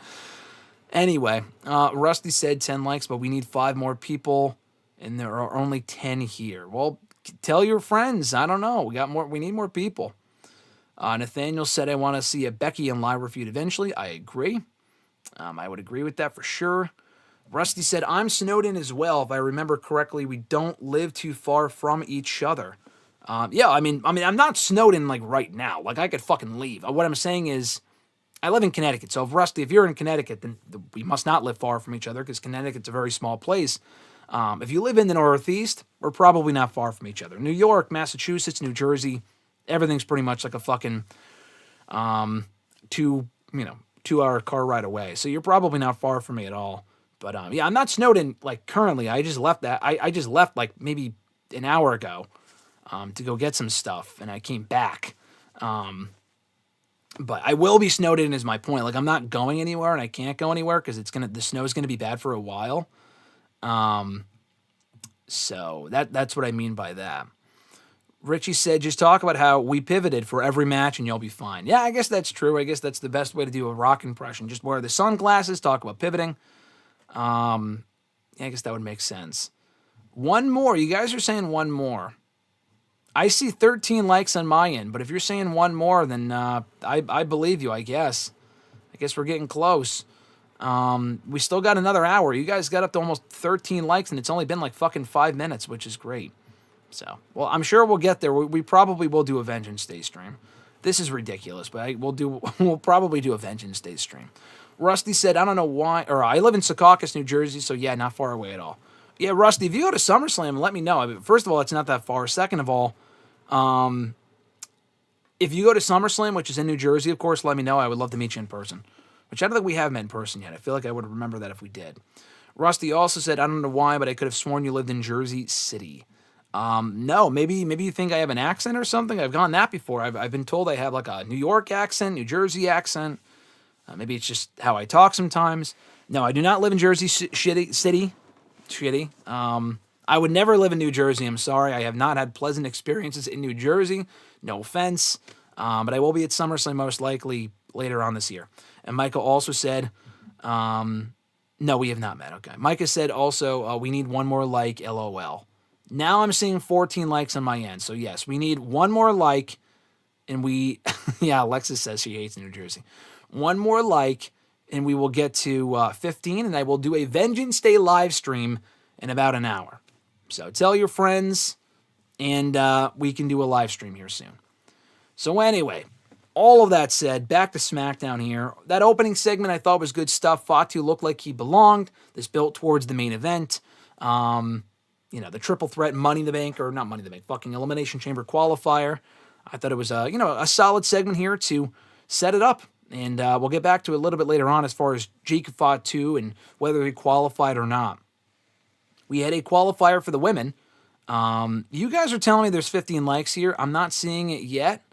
Anyway, Rusty said 10 likes, but we need 5 more people, and there are only 10 here. Well, tell your friends. I don't know. We need more people. Nathaniel said, I want to see a Becky and Lyra feud eventually. I agree. I would agree with that for sure. Rusty said, I'm snowed in as well. If I remember correctly, we don't live too far from each other. Yeah, I mean, I'm not snowed in like right now. Like I could fucking leave. What I'm saying is, I live in Connecticut. So if Rusty, if you're in Connecticut, then we must not live far from each other because Connecticut's a very small place. If you live in the Northeast, we're probably not far from each other. New York, Massachusetts, New Jersey, everything's pretty much like a fucking 2-hour car ride away. So you're probably not far from me at all. But yeah, I'm not snowed in like currently. I just left that. I just left like maybe an hour ago to go get some stuff, and I came back. But I will be snowed in is my point. Like, I'm not going anywhere, and I can't go anywhere because the snow is gonna be bad for a while. So that's what I mean by that. Richie said, just talk about how we pivoted for every match and you'll be fine. Yeah, I guess that's true. I guess that's the best way to do a Rock impression. Just wear the sunglasses, talk about pivoting. Yeah, I guess that would make sense. One more. You guys are saying one more. I see 13 likes on my end, but if you're saying one more, then I believe you, I guess. I guess we're getting close. We still got another hour. You guys got up to almost 13 likes, and it's only been like fucking 5 minutes, which is great. So, well, I'm sure we'll get there. We probably will do a Vengeance Day stream. This is ridiculous, but we'll probably do a Vengeance Day stream. Rusty said, I don't know why, or I live in Secaucus, New Jersey, so yeah, not far away at all. Yeah, Rusty, if you go to SummerSlam, let me know. I mean, first of all, it's not that far. Second of all, if you go to SummerSlam, which is in New Jersey, of course, let me know. I would love to meet you in person, which I don't think we have met in person yet. I feel like I would remember that if we did. Rusty also said, I don't know why, but I could have sworn you lived in Jersey City. No, maybe you think I have an accent or something. I've gone that before. I've been told I have like a New York accent, New Jersey accent. Maybe it's just how I talk sometimes. No, I do not live in Jersey City. Shitty. I would never live in New Jersey. I'm sorry. I have not had pleasant experiences in New Jersey. No offense. But I will be at SummerSlam most likely later on this year. And Michael also said, no, we have not met. Okay. Micah said also, we need one more like, LOL. Now I'm seeing 14 likes on my end. So yes, we need one more like, and yeah, Alexis says she hates New Jersey. One more like, and we will get to 15, and I will do a Vengeance Day live stream in about an hour. So tell your friends, and we can do a live stream here soon. So anyway, all of that said, back to SmackDown here. That opening segment I thought was good stuff. Fatu looked like he belonged. This built towards the main event. The triple threat Money in the Bank, or not Money in the Bank, fucking Elimination Chamber qualifier. I thought it was a solid segment here to set it up. And we'll get back to it a little bit later on as far as Jake Fatu and whether he qualified or not. We had a qualifier for the women. You guys are telling me there's 15 likes here. I'm not seeing it yet.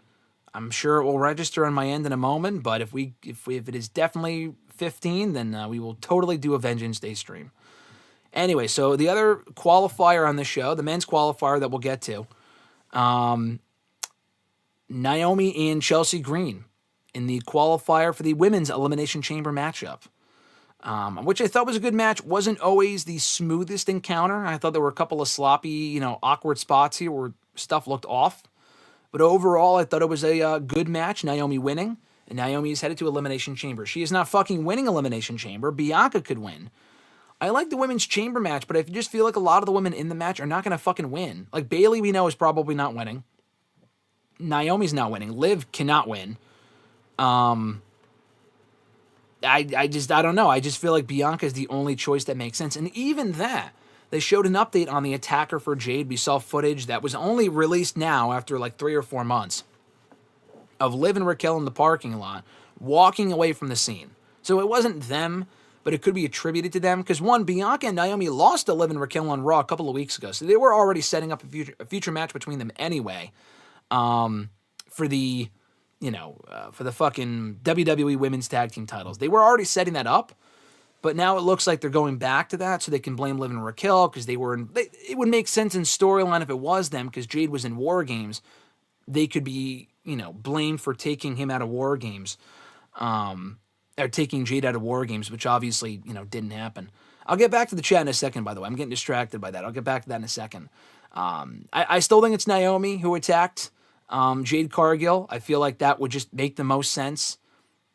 I'm sure it will register on my end in a moment, but if it is definitely 15, then we will totally do a Vengeance Day stream. Anyway, so the other qualifier on the show, the men's qualifier that we'll get to, Naomi and Chelsea Green in the qualifier for the women's Elimination Chamber matchup, which I thought was a good match. Wasn't always the smoothest encounter. I thought there were a couple of sloppy, awkward spots here where stuff looked off. But overall, I thought it was a good match, Naomi winning, and Naomi is headed to Elimination Chamber. She is not fucking winning Elimination Chamber. Bianca could win. I like the women's chamber match, but I just feel like a lot of the women in the match are not going to fucking win. Like, Bayley, we know, is probably not winning. Naomi's not winning. Liv cannot win. I don't know. I just feel like Bianca is the only choice that makes sense. And even that, they showed an update on the attacker for Jade. We saw footage that was only released now after like 3 or 4 months of Liv and Raquel in the parking lot walking away from the scene. So it wasn't them, but it could be attributed to them. Because one, Bianca and Naomi lost to Liv and Raquel on Raw a couple of weeks ago. So they were already setting up a future match between them anyway. For the fucking WWE Women's Tag Team titles. They were already setting that up, but now it looks like they're going back to that so they can blame Liv and Raquel because it would make sense in storyline if it was them because Jade was in War Games. They could be, blamed for taking him out of War Games, or taking Jade out of War Games, which obviously, didn't happen. I'll get back to the chat in a second, by the way. I'm getting distracted by that. I'll get back to that in a second. I still think it's Naomi who attacked Jade Cargill. I feel like that would just make the most sense.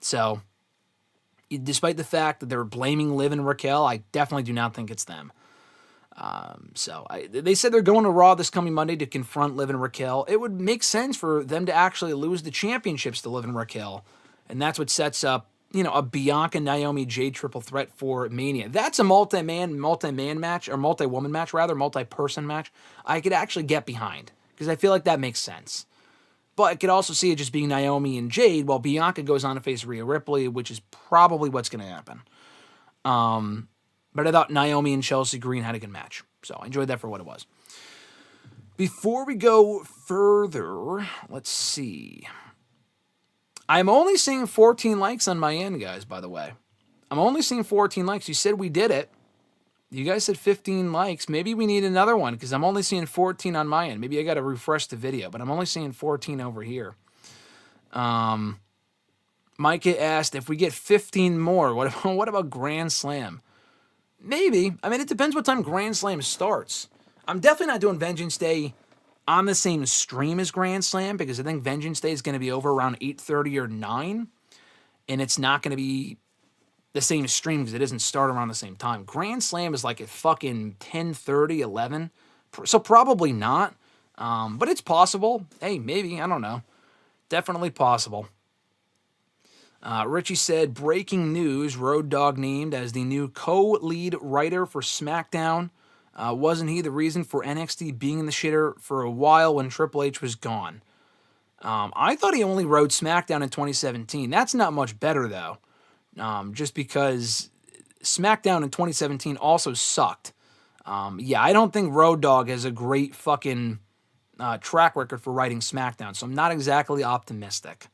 So, despite the fact that they're blaming Liv and Raquel, I definitely do not think it's them. They said they're going to Raw this coming Monday to confront Liv and Raquel. It would make sense for them to actually lose the championships to Liv and Raquel. And that's what sets up, a Bianca, Naomi, Jade triple threat for Mania. That's a multi-man match, or multi-woman match, rather, multi-person match I could actually get behind. Because I feel like that makes sense. But I could also see it just being Naomi and Jade while Bianca goes on to face Rhea Ripley, which is probably what's going to happen. But I thought Naomi and Chelsea Green had a good match. So I enjoyed that for what it was. Before we go further, let's see. I'm only seeing 14 likes on my end, guys, by the way. I'm only seeing 14 likes. You said we did it. You guys said 15 likes. Maybe we need another one because I'm only seeing 14 on my end. Maybe I got to refresh the video, but I'm only seeing 14 over here. Micah asked if we get 15 more, what about Grand Slam? Maybe. I mean, it depends what time Grand Slam starts. I'm definitely not doing Vengeance Day on the same stream as Grand Slam because I think Vengeance Day is going to be over around 8:30 or 9, and it's not going to be the same stream because it doesn't start around the same time. Grand Slam is like at fucking 10:30, 11, so probably not, but it's possible. Hey, maybe, I don't know. Definitely possible. Richie said, breaking news, Road Dogg named as the new co-lead writer for SmackDown. Wasn't he the reason for NXT being in the shitter for a while when Triple H was gone? I thought he only wrote SmackDown in 2017. That's not much better, though. Just because SmackDown in 2017 also sucked. Yeah, I don't think Road Dogg has a great fucking track record for writing SmackDown, so I'm not exactly optimistic.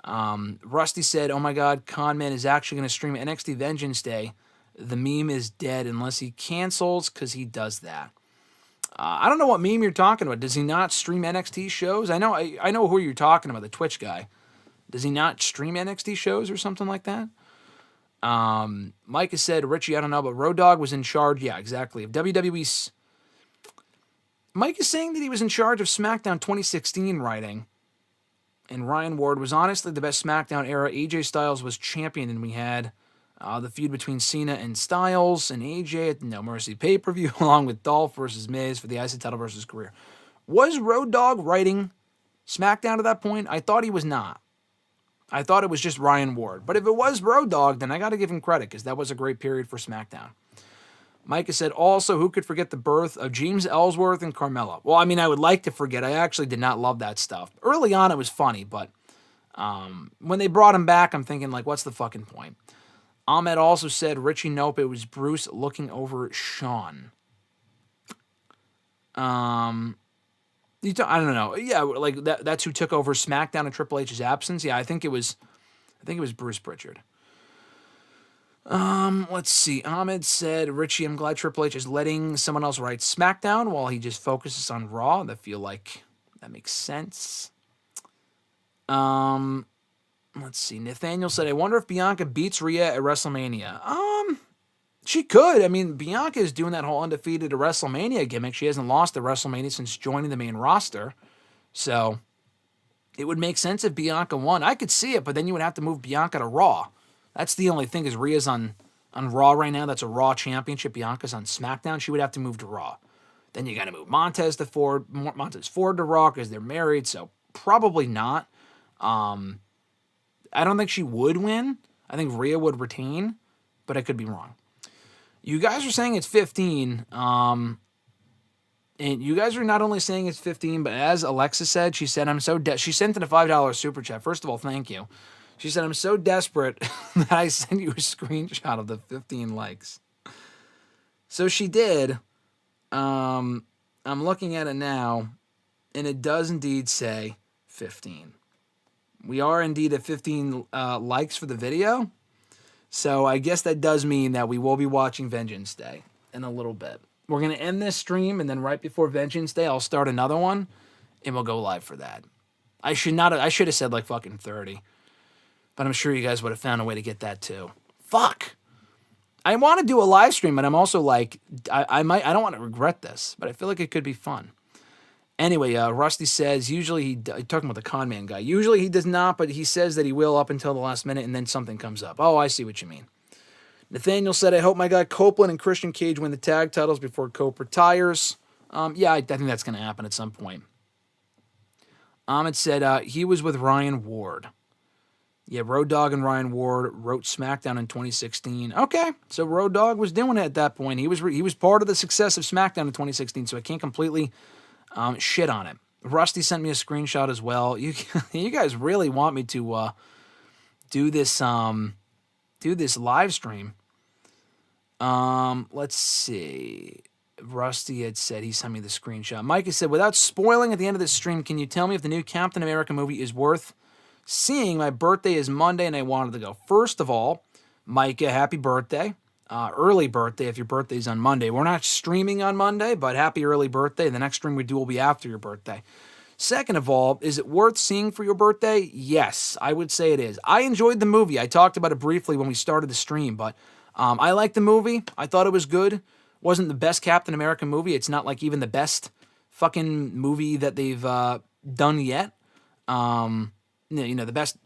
Rusty said, oh my god, Conman is actually going to stream NXT Vengeance Day. The meme is dead unless he cancels, because he does that. I don't know what meme you're talking about. Does he not stream NXT shows? I know who you're talking about, the Twitch guy. Does he not stream NXT shows or something like that? Micah said, Richie, I don't know, but Road Dogg was in charge. Yeah, exactly. Of WWE's... Mike is saying that he was in charge of SmackDown 2016 writing. And Ryan Ward was honestly the best SmackDown era. AJ Styles was champion, and we had the feud between Cena and Styles and AJ at the No Mercy pay-per-view, along with Dolph versus Miz for the IC title versus career. Was Road Dogg writing SmackDown at that point? I thought he was not. I thought it was just Ryan Ward. But if it was Road Dogg, then I got to give him credit, because that was a great period for SmackDown. Micah said, also, who could forget the birth of James Ellsworth and Carmella? Well, I mean, I would like to forget. I actually did not love that stuff. Early on, it was funny, but when they brought him back, I'm thinking, like, what's the fucking point? Ahmed also said, Richie, nope, it was Bruce looking over Sean. I don't know. Yeah, like, that's who took over SmackDown in Triple H's absence? Yeah, I think it was Bruce Pritchard. Let's see. Ahmed said, Richie, I'm glad Triple H is letting someone else write SmackDown while he just focuses on Raw. I feel like that makes sense. Let's see. Nathaniel said, I wonder if Bianca beats Rhea at WrestleMania. She could. I mean, Bianca is doing that whole undefeated at WrestleMania gimmick. She hasn't lost at WrestleMania since joining the main roster. So it would make sense if Bianca won. I could see it, but then you would have to move Bianca to Raw. That's the only thing, is Rhea's on Raw right now. That's a Raw championship. Bianca's on SmackDown. She would have to move to Raw. Then you got to move Montez Ford to Raw because they're married, so probably not. I don't think she would win. I think Rhea would retain, but I could be wrong. You guys are saying it's 15, and you guys are not only saying it's 15, but as Alexa said, she said, she sent in a $5 super chat. First of all, thank you. She said, I'm so desperate that I sent you a screenshot of the 15 likes. So she did. I'm looking at it now, and it does indeed say 15. We are indeed at 15 likes for the video. So I guess that does mean that we will be watching Vengeance Day in a little bit. We're going to end this stream, and then right before Vengeance Day, I'll start another one, and we'll go live for that. I should have said like fucking 30. But I'm sure you guys would have found a way to get that too. Fuck. I want to do a live stream, but I'm also like, I don't want to regret this, but I feel like it could be fun. Anyway, Rusty says, usually talking about the con man guy, usually he does not, but he says that he will up until the last minute, and then something comes up. Oh, I see what you mean. Nathaniel said, I hope my guy Copeland and Christian Cage win the tag titles before Cope retires. Yeah, I think that's going to happen at some point. Ahmed said he was with Ryan Ward. Yeah, Road Dogg and Ryan Ward wrote SmackDown in 2016. Okay, so Road Dogg was doing it at that point. He was part of the success of SmackDown in 2016, so I can't completely shit on it. Rusty sent me a screenshot as well. You guys really want me to do this live stream. Let's see. Rusty had said he sent me the screenshot. Mike has said, without spoiling at the end of this stream, can you tell me if the new Captain America movie is worth seeing my birthday is Monday and I wanted to go. First of all, Micah, happy birthday. Early birthday if your birthday's on Monday. We're not streaming on Monday, but happy early birthday. The next stream we do will be after your birthday. Second of all, is it worth seeing for your birthday? Yes, I would say it is. I enjoyed the movie. I talked about it briefly when we started the stream, but I liked the movie. I thought it was good. Wasn't the best Captain America movie. It's not like even the best fucking movie that they've done yet. The best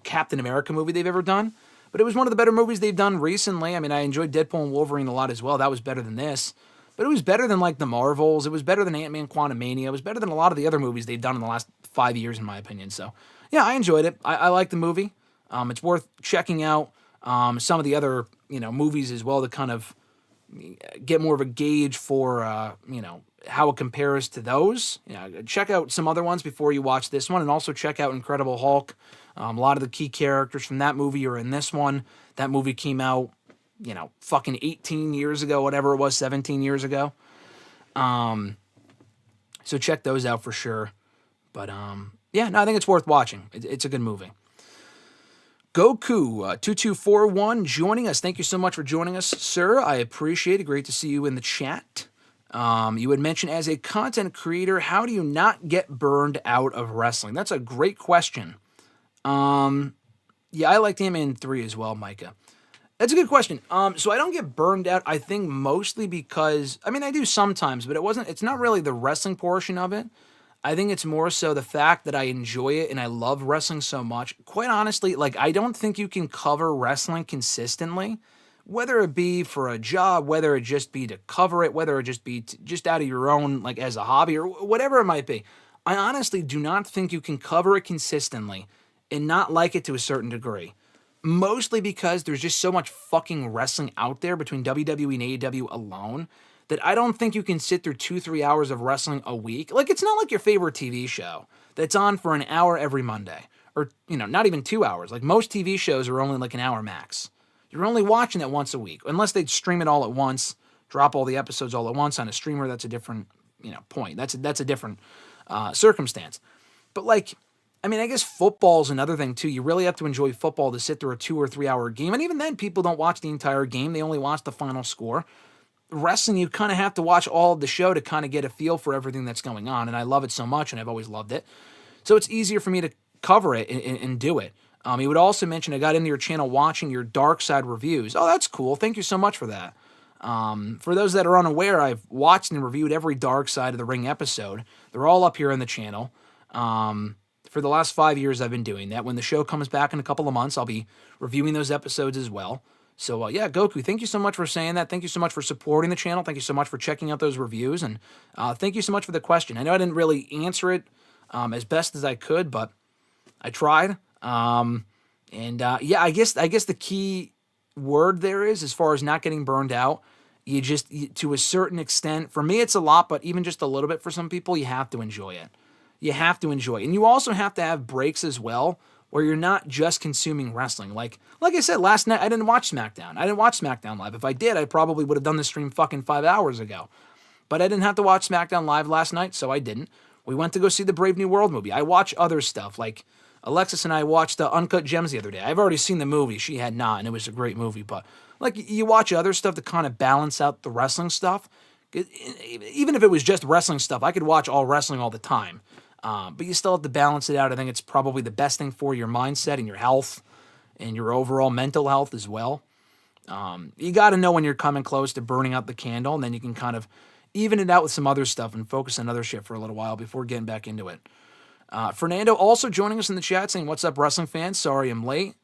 Captain America movie they've ever done. But it was one of the better movies they've done recently. I mean, I enjoyed Deadpool and Wolverine a lot as well. That was better than this. But it was better than, like, the Marvels. It was better than Ant-Man Quantumania. It was better than a lot of the other movies they've done in the last 5 years, in my opinion. So, yeah, I enjoyed it. I like the movie. It's worth checking out some of the other, movies as well to kind of get more of a gauge for, how it compares to those. Check out some other ones before you watch this one, and also check out Incredible Hulk. A lot of the key characters from that movie are in this one. That movie came out, fucking 18 years ago, whatever it was, 17 years ago. So check those out for sure. But, I think it's worth watching. It's a good movie. Goku2241 joining us. Thank you so much for joining us, sir. I appreciate it. Great to see you in the chat. You had mentioned, as a content creator, how do you not get burned out of wrestling? That's a great question. I liked Ant-Man 3 as well, Micah. That's a good question. So I don't get burned out, I think, mostly because, I do sometimes, but it's not really the wrestling portion of it. I think it's more so the fact that I enjoy it and I love wrestling so much. Quite honestly, I don't think you can cover wrestling consistently, whether it be for a job, whether it just be to cover it, whether it just be just out of your own, as a hobby or whatever it might be. I honestly do not think you can cover it consistently and not like it to a certain degree. Mostly because there's just so much fucking wrestling out there between WWE and AEW alone that I don't think you can sit through 2-3 hours of wrestling a week. It's not like your favorite TV show that's on for an hour every Monday. Or, not even 2 hours. Most TV shows are only an hour max. You're only watching it once a week. Unless they stream it all at once, drop all the episodes all at once on a streamer, that's a different, point. That's a different circumstance. But I guess football's another thing too. You really have to enjoy football to sit through a 2 or 3 hour game. And even then, people don't watch the entire game. They only watch the final score. Wrestling, you kind of have to watch all of the show to kind of get a feel for everything that's going on. And I love it so much, and I've always loved it. So it's easier for me to cover it and do it. You would also mention I got into your channel watching your Dark Side reviews. Oh, that's cool. Thank you so much for that. For those that are unaware, I've watched and reviewed every Dark Side of the Ring episode. They're all up here on the channel. For the last 5 years, I've been doing that. When the show comes back in a couple of months, I'll be reviewing those episodes as well. So, Goku, thank you so much for saying that. Thank you so much for supporting the channel. Thank you so much for checking out those reviews. And thank you so much for the question. I know I didn't really answer it as best as I could, but I tried. I guess the key word there is, as far as not getting burned out, to a certain extent, for me it's a lot, but even just a little bit for some people, you have to enjoy it. You have to enjoy it. And you also have to have breaks as well, where you're not just consuming wrestling. Like I said, last night, I didn't watch SmackDown. I didn't watch SmackDown Live. If I did, I probably would have done the stream fucking 5 hours ago. But I didn't have to watch SmackDown Live last night, so I didn't. We went to go see the Brave New World movie. I watch other stuff, like Alexis and I watched Uncut Gems the other day. I've already seen the movie. She had not, and it was a great movie. But you watch other stuff to kind of balance out the wrestling stuff. Even if it was just wrestling stuff, I could watch all wrestling all the time. But you still have to balance it out. I think it's probably the best thing for your mindset and your health and your overall mental health as well. You got to know when you're coming close to burning out the candle, and then you can kind of even it out with some other stuff and focus on other shit for a little while before getting back into it. Fernando also joining us in the chat saying, "What's up, wrestling fans? Sorry I'm late."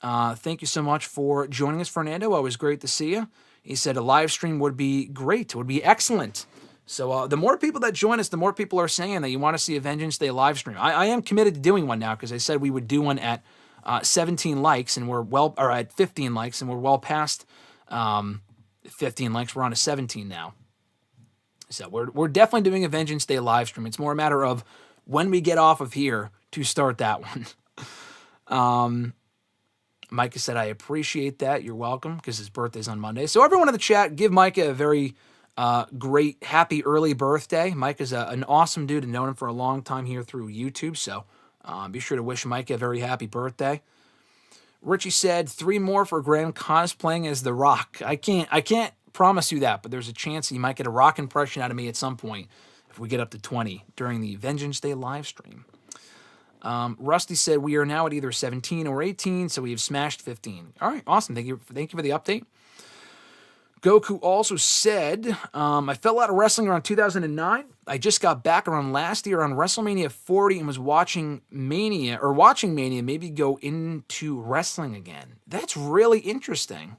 Thank you so much for joining us, Fernando. It was great to see you. He said a live stream would be great. It would be excellent. So the more people that join us, the more people are saying that you want to see a Vengeance Day live stream. I am committed to doing one now because I said we would do one at 17 likes, and at 15 likes, and we're well past 15 likes. We're on to 17 now. So we're definitely doing a Vengeance Day live stream. It's more a matter of when we get off of here to start that one. Micah said, I appreciate that. You're welcome, because his birthday's on Monday. So everyone in the chat, give Micah a very great, happy early birthday. Micah's an awesome dude. I've known him for a long time here through YouTube. So Be sure to wish Mike a very happy birthday. Richie said 3 more for Graham cosplaying as The Rock. I can't promise you that, but there's a chance he might get a Rock impression out of me at some point if we get up to 20 during the Vengeance Day live stream. Rusty said we are now at either 17 or 18, so we have smashed 15. All right, awesome. Thank you for the update. Goku also said, I fell out of wrestling around 2009. I just got back around last year on WrestleMania 40 and was watching Mania maybe go into wrestling again. That's really interesting.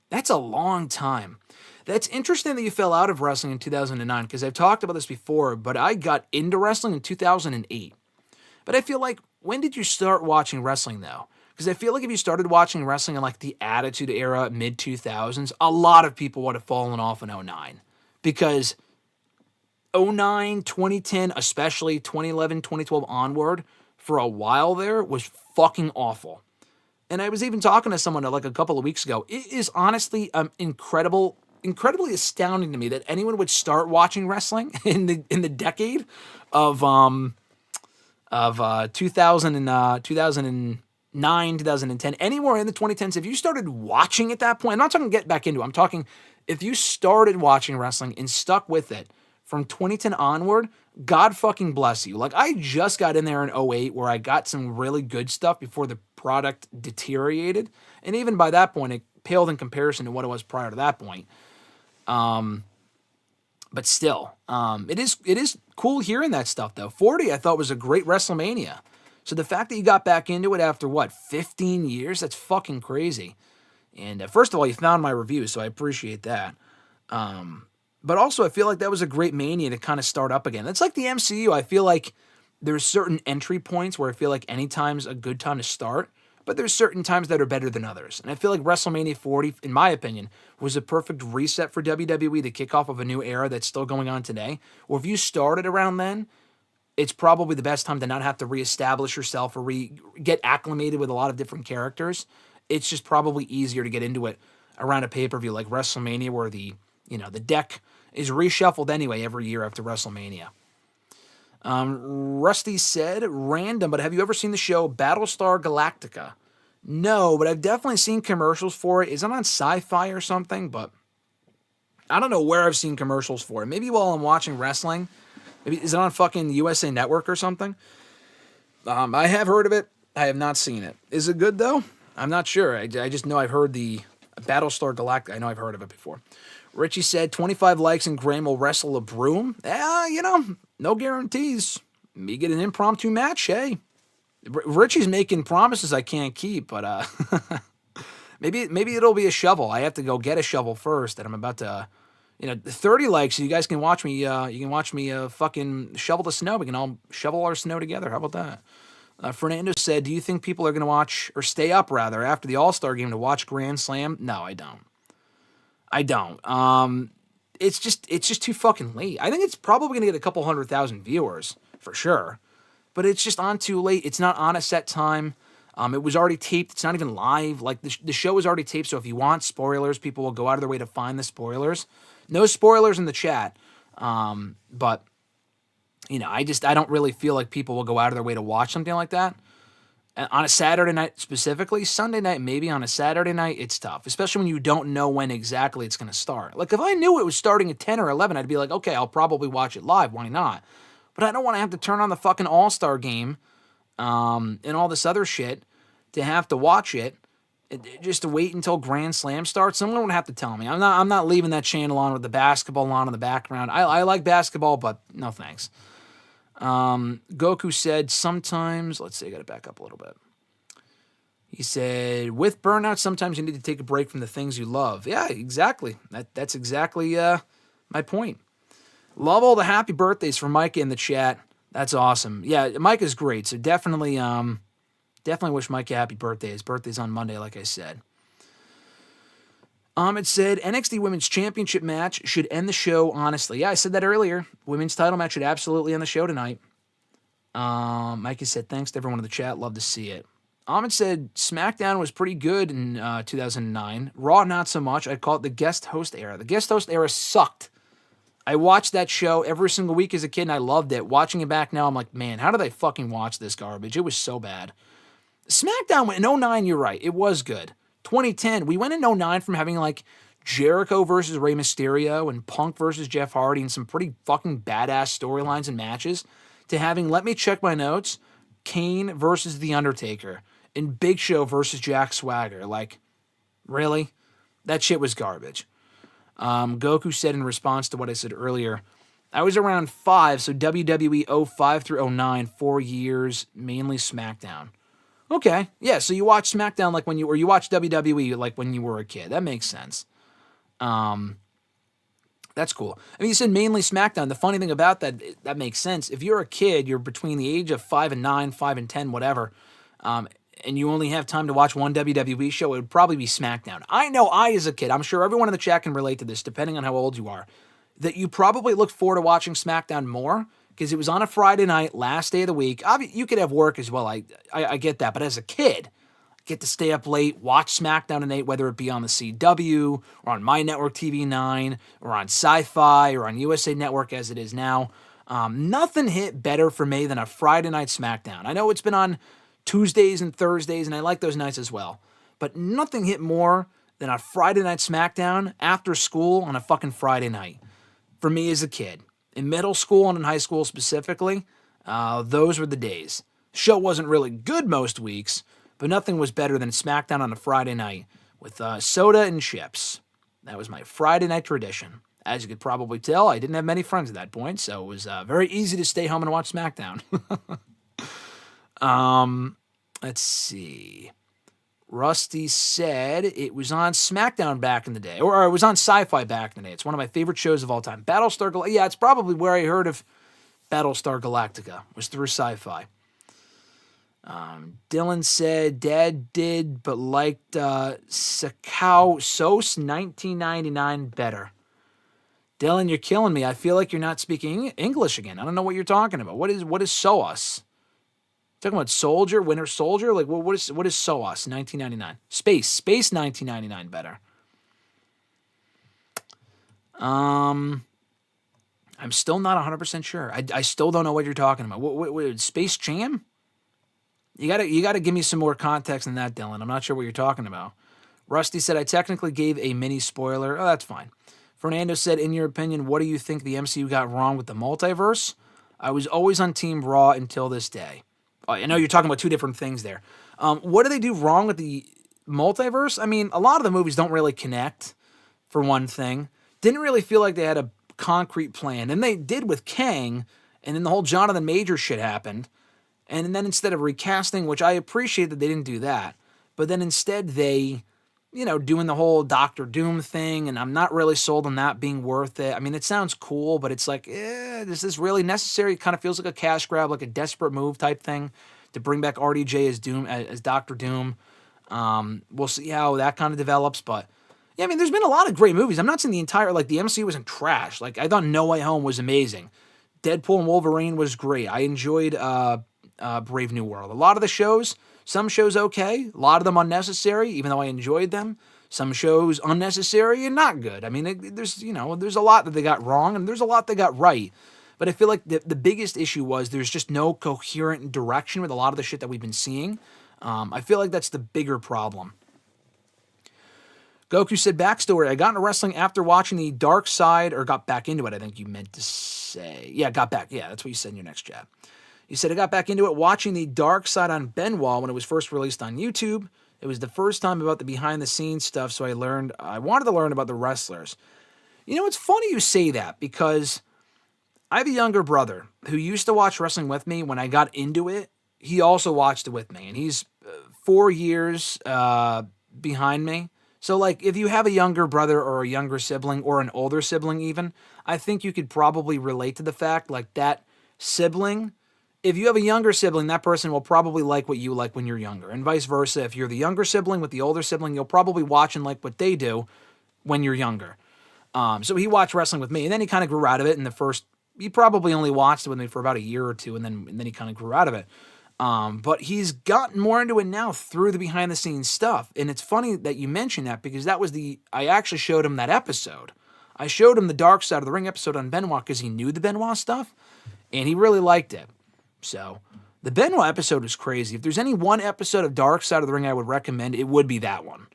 That's a long time. That's interesting that you fell out of wrestling in 2009 because I've talked about this before, but I got into wrestling in 2008. But I feel like, when did you start watching wrestling though? Because I feel like if you started watching wrestling in like the Attitude Era, mid-2000s, a lot of people would have fallen off in 2009. Because 2009, 2010, especially 2011, 2012 onward, for a while there, was fucking awful. And I was even talking to someone like a couple of weeks ago. It is honestly incredibly astounding to me that anyone would start watching wrestling in the decade of 2009, 2010, anywhere in the 2010s. If you started watching at that point, I'm not talking get back into it. I'm talking if you started watching wrestling and stuck with it from 2010 onward, God fucking bless you. Like, I just got in there in 2008 where I got some really good stuff before the product deteriorated. And even by that point, it paled in comparison to what it was prior to that point. But still, it is cool hearing that stuff, though. 40, I thought, was a great WrestleMania. So the fact that you got back into it after, 15 years? That's fucking crazy. And first of all, you found my review, so I appreciate that. But also, I feel like that was a great Mania to kind of start up again. It's like the MCU. I feel like there's certain entry points where I feel like any time's a good time to start, but there's certain times that are better than others. And I feel like WrestleMania 40, in my opinion, was a perfect reset for WWE to kick off of a new era that's still going on today. Or if you started around then, it's probably the best time to not have to reestablish yourself or get acclimated with a lot of different characters. It's just probably easier to get into it around a pay-per-view like WrestleMania, where the deck is reshuffled anyway every year after WrestleMania. Rusty said, random, but have you ever seen the show Battlestar Galactica? No, but I've definitely seen commercials for it. Is it on Sci-Fi or something? But I don't know where I've seen commercials for it. Maybe while I'm watching wrestling. Maybe is it on fucking USA Network or something? I have heard of it. I have not seen it. Is it good though? I'm not sure. I just know I've heard the Battlestar Galactica. I know I've heard of it before. Richie said 25 likes and Graham will wrestle a broom. No guarantees. Me get an impromptu match, hey. Richie's making promises I can't keep, but maybe it'll be a shovel. I have to go get a shovel first, and I'm about to, 30 likes. So you guys can watch me. You can watch me fucking shovel the snow. We can all shovel our snow together. How about that? Fernando said, "Do you think people are going to watch or stay up rather after the All-Star game to watch Grand Slam?" No, I don't. It's just too fucking late. I think it's probably going to get a couple 100,000 viewers for sure, but it's just on too late. It's not on a set time. It was already taped. It's not even live. Like the show was already taped. So if you want spoilers, people will go out of their way to find the spoilers. No spoilers in the chat. But I don't really feel like people will go out of their way to watch something like that. On a Saturday night specifically, Sunday night maybe. On a Saturday night, it's tough, especially when you don't know when exactly it's going to start. Like, if I knew it was starting at 10 or 11, I'd be like, okay, I'll probably watch it live. Why not? But I don't want to have to turn on the fucking All-Star game and all this other shit to have to watch it just to wait until Grand Slam starts. Someone would have to tell me. I'm not leaving that channel on with the basketball on in the background. I like basketball, but no thanks. Goku said sometimes, let's see, I got to back up a little bit. He said, with burnout, sometimes you need to take a break from the things you love. Yeah, exactly. That's exactly my point. Love all the happy birthdays from Micah in the chat. That's awesome. Yeah, Micah's great. So definitely wish Micah happy birthday. His birthday's on Monday, like I said. It said, NXT Women's Championship match should end the show, honestly. Yeah, I said that earlier. Women's title match should absolutely end the show tonight. Micah said, thanks to everyone in the chat. Love to see it. Ahmed said, SmackDown was pretty good in 2009. Raw, not so much. I'd call it the guest host era. The guest host era sucked. I watched that show every single week as a kid, and I loved it. Watching it back now, I'm like, man, how did I fucking watch this garbage? It was so bad. SmackDown in 09, you're right. It was good. 2010, we went in 09 from having like Jericho versus Rey Mysterio and Punk versus Jeff Hardy and some pretty fucking badass storylines and matches to having, let me check my notes, Kane versus The Undertaker and Big Show versus Jack Swagger. Like, really? That shit was garbage. Goku said in response to what I said earlier, I was around 5, so WWE 05 through 09, 4 years, mainly SmackDown. Okay, yeah, so you watched SmackDown like when you, or you watched WWE like when you were a kid. That makes sense. That's cool. I mean, you said mainly SmackDown. The funny thing about that, that makes sense. If you're a kid, you're between the age of 5 and 9, 5 and 10, whatever, and you only have time to watch one WWE show, it would probably be SmackDown. I know I, as a kid, I'm sure everyone in the chat can relate to this, depending on how old you are, that you probably look forward to watching SmackDown more because it was on a Friday night, last day of the week. You could have work as well. I get that. But as a kid, get to stay up late, watch SmackDown at 8, whether it be on the CW or on My Network TV 9 or on Sci-Fi or on USA Network as it is now. Nothing hit better for me than a Friday night SmackDown. I know it's been on Tuesdays and Thursdays, and I like those nights as well. But nothing hit more than a Friday night SmackDown after school on a fucking Friday night. For me as a kid. In middle school and in high school specifically, those were the days. The show wasn't really good most weeks, but nothing was better than SmackDown on a Friday night with soda and chips. That was my Friday night tradition. As you could probably tell, I didn't have many friends at that point, so it was very easy to stay home and watch SmackDown. Let's see. Rusty said it was on SmackDown back in the day, or it was on Sci-Fi back in the day. It's one of my favorite shows of all time. Battlestar Galactica. Yeah, it's probably where I heard of Battlestar Galactica, was through Sci-Fi. Dylan said Dad did, but liked Sakau Sos 1999 better. Dylan, you're killing me. I feel like you're not speaking English again. I don't know what you're talking about. What is SOAS? Talking about Soldier, Winter Soldier? Like, what is SOAS 1999? Space 1999 better. I'm still not 100% sure. I still don't know what you're talking about. What Space Jam? You gotta give me some more context than that, Dylan. I'm not sure what you're talking about. Rusty said, I technically gave a mini spoiler. Oh, that's fine. Fernando said, in your opinion, what do you think the MCU got wrong with the multiverse? I was always on Team Raw until this day. I know you're talking about two different things there. What do they do wrong with the multiverse? I mean, a lot of the movies don't really connect, for one thing. Didn't really feel like they had a concrete plan. And they did with Kang, and then the whole Jonathan Majors shit happened. And then instead of recasting, which I appreciate that they didn't do that, but then instead they, doing the whole Doctor Doom thing, and I'm not really sold on that being worth it. I mean, it sounds cool, but it's like, is this really necessary? It kind of feels like a cash grab, like a desperate move type thing to bring back RDJ as Doom, as Doctor Doom. We'll see how that kind of develops, but yeah, I mean, there's been a lot of great movies. I'm not saying the MCU wasn't trash. Like, I thought No Way Home was amazing. Deadpool and Wolverine was great. I enjoyed Brave New World. A lot of the shows, some shows okay, a lot of them unnecessary, even though I enjoyed them. Some shows unnecessary and not good. I mean, there's a lot that they got wrong, and there's a lot they got right. But I feel like the biggest issue was there's just no coherent direction with a lot of the shit that we've been seeing. I feel like that's the bigger problem. Goku said, backstory, I got into wrestling after watching the Dark Side, or got back into it, I think you meant to say. Yeah, got back. Yeah, that's what you said in your next chat. You said, I got back into it watching the Dark Side on Benoit when it was first released on YouTube. It was the first time about the behind-the-scenes stuff, so I wanted to learn about the wrestlers. It's funny you say that, because I have a younger brother who used to watch wrestling with me. When I got into it, he also watched it with me, and he's 4 years behind me. So, like, if you have a younger brother or a younger sibling or an older sibling even, I think you could probably relate to the fact, like, that sibling, if you have a younger sibling, that person will probably like what you like when you're younger, and vice versa. If you're the younger sibling with the older sibling, you'll probably watch and like what they do when you're younger. So he watched wrestling with me, and then he kind of grew out of it. He probably only watched it with me for about a year or two, and then he kind of grew out of it. But he's gotten more into it now through the behind-the-scenes stuff. And it's funny that you mention that, because I actually showed him that episode. I showed him the Dark Side of the Ring episode on Benoit because he knew the Benoit stuff, and he really liked it. So the Benoit episode was crazy. If there's any one episode of Dark Side of the Ring I would recommend, it would be that one.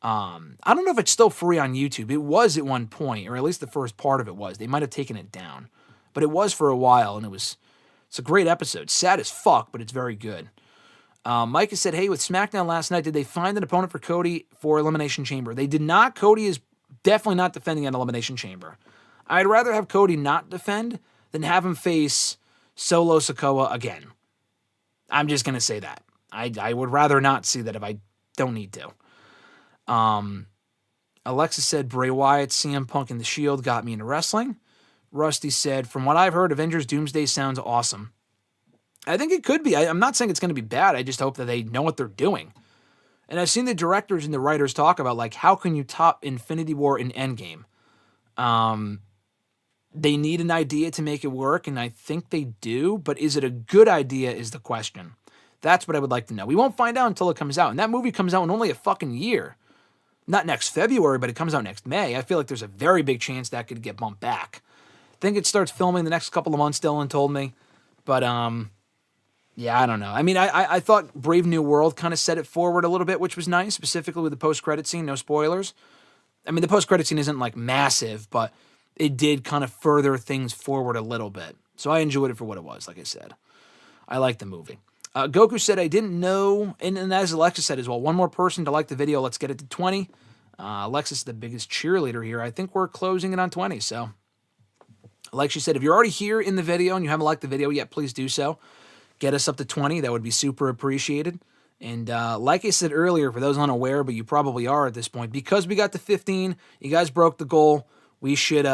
I don't know if it's still free on YouTube. It was at one point, or at least the first part of it was. They might have taken it down, but it was for a while, and it's a great episode. Sad as fuck, but it's very good. Mike has said, hey, with SmackDown last night, did they find an opponent for Cody for Elimination Chamber? They did not. Cody is definitely not defending an Elimination Chamber. I'd rather have Cody not defend than have him face Solo Sikoa again. I'm just going to say that. I would rather not see that if I don't need to. Alexis said, Bray Wyatt, CM Punk, and The Shield got me into wrestling. Rusty said, from what I've heard, Avengers Doomsday sounds awesome. I think it could be. I'm not saying it's going to be bad. I just hope that they know what they're doing. And I've seen the directors and the writers talk about, like, how can you top Infinity War and Endgame? They need an idea to make it work, and I think they do, but is it a good idea is the question. That's what I would like to know. We won't find out until it comes out, and that movie comes out in only a fucking year. Not next February, but it comes out next May. I feel like there's a very big chance that could get bumped back. I think it starts filming the next couple of months, Dylan told me. But, yeah, I don't know. I mean, I thought Brave New World kind of set it forward a little bit, which was nice, specifically with the post-credit scene, no spoilers. I mean, the post-credit scene isn't, like, massive, but it did kind of further things forward a little bit. So I enjoyed it for what it was, like I said. I liked the movie. Goku said, I didn't know, and as Alexis said as well, one more person to like the video, let's get it to 20. Alexis is the biggest cheerleader here. I think we're closing it on 20, so. Like she said, if you're already here in the video and you haven't liked the video yet, please do so. Get us up to 20. That would be super appreciated. And like I said earlier, for those unaware, but you probably are at this point, because we got to 15, you guys broke the goal, we should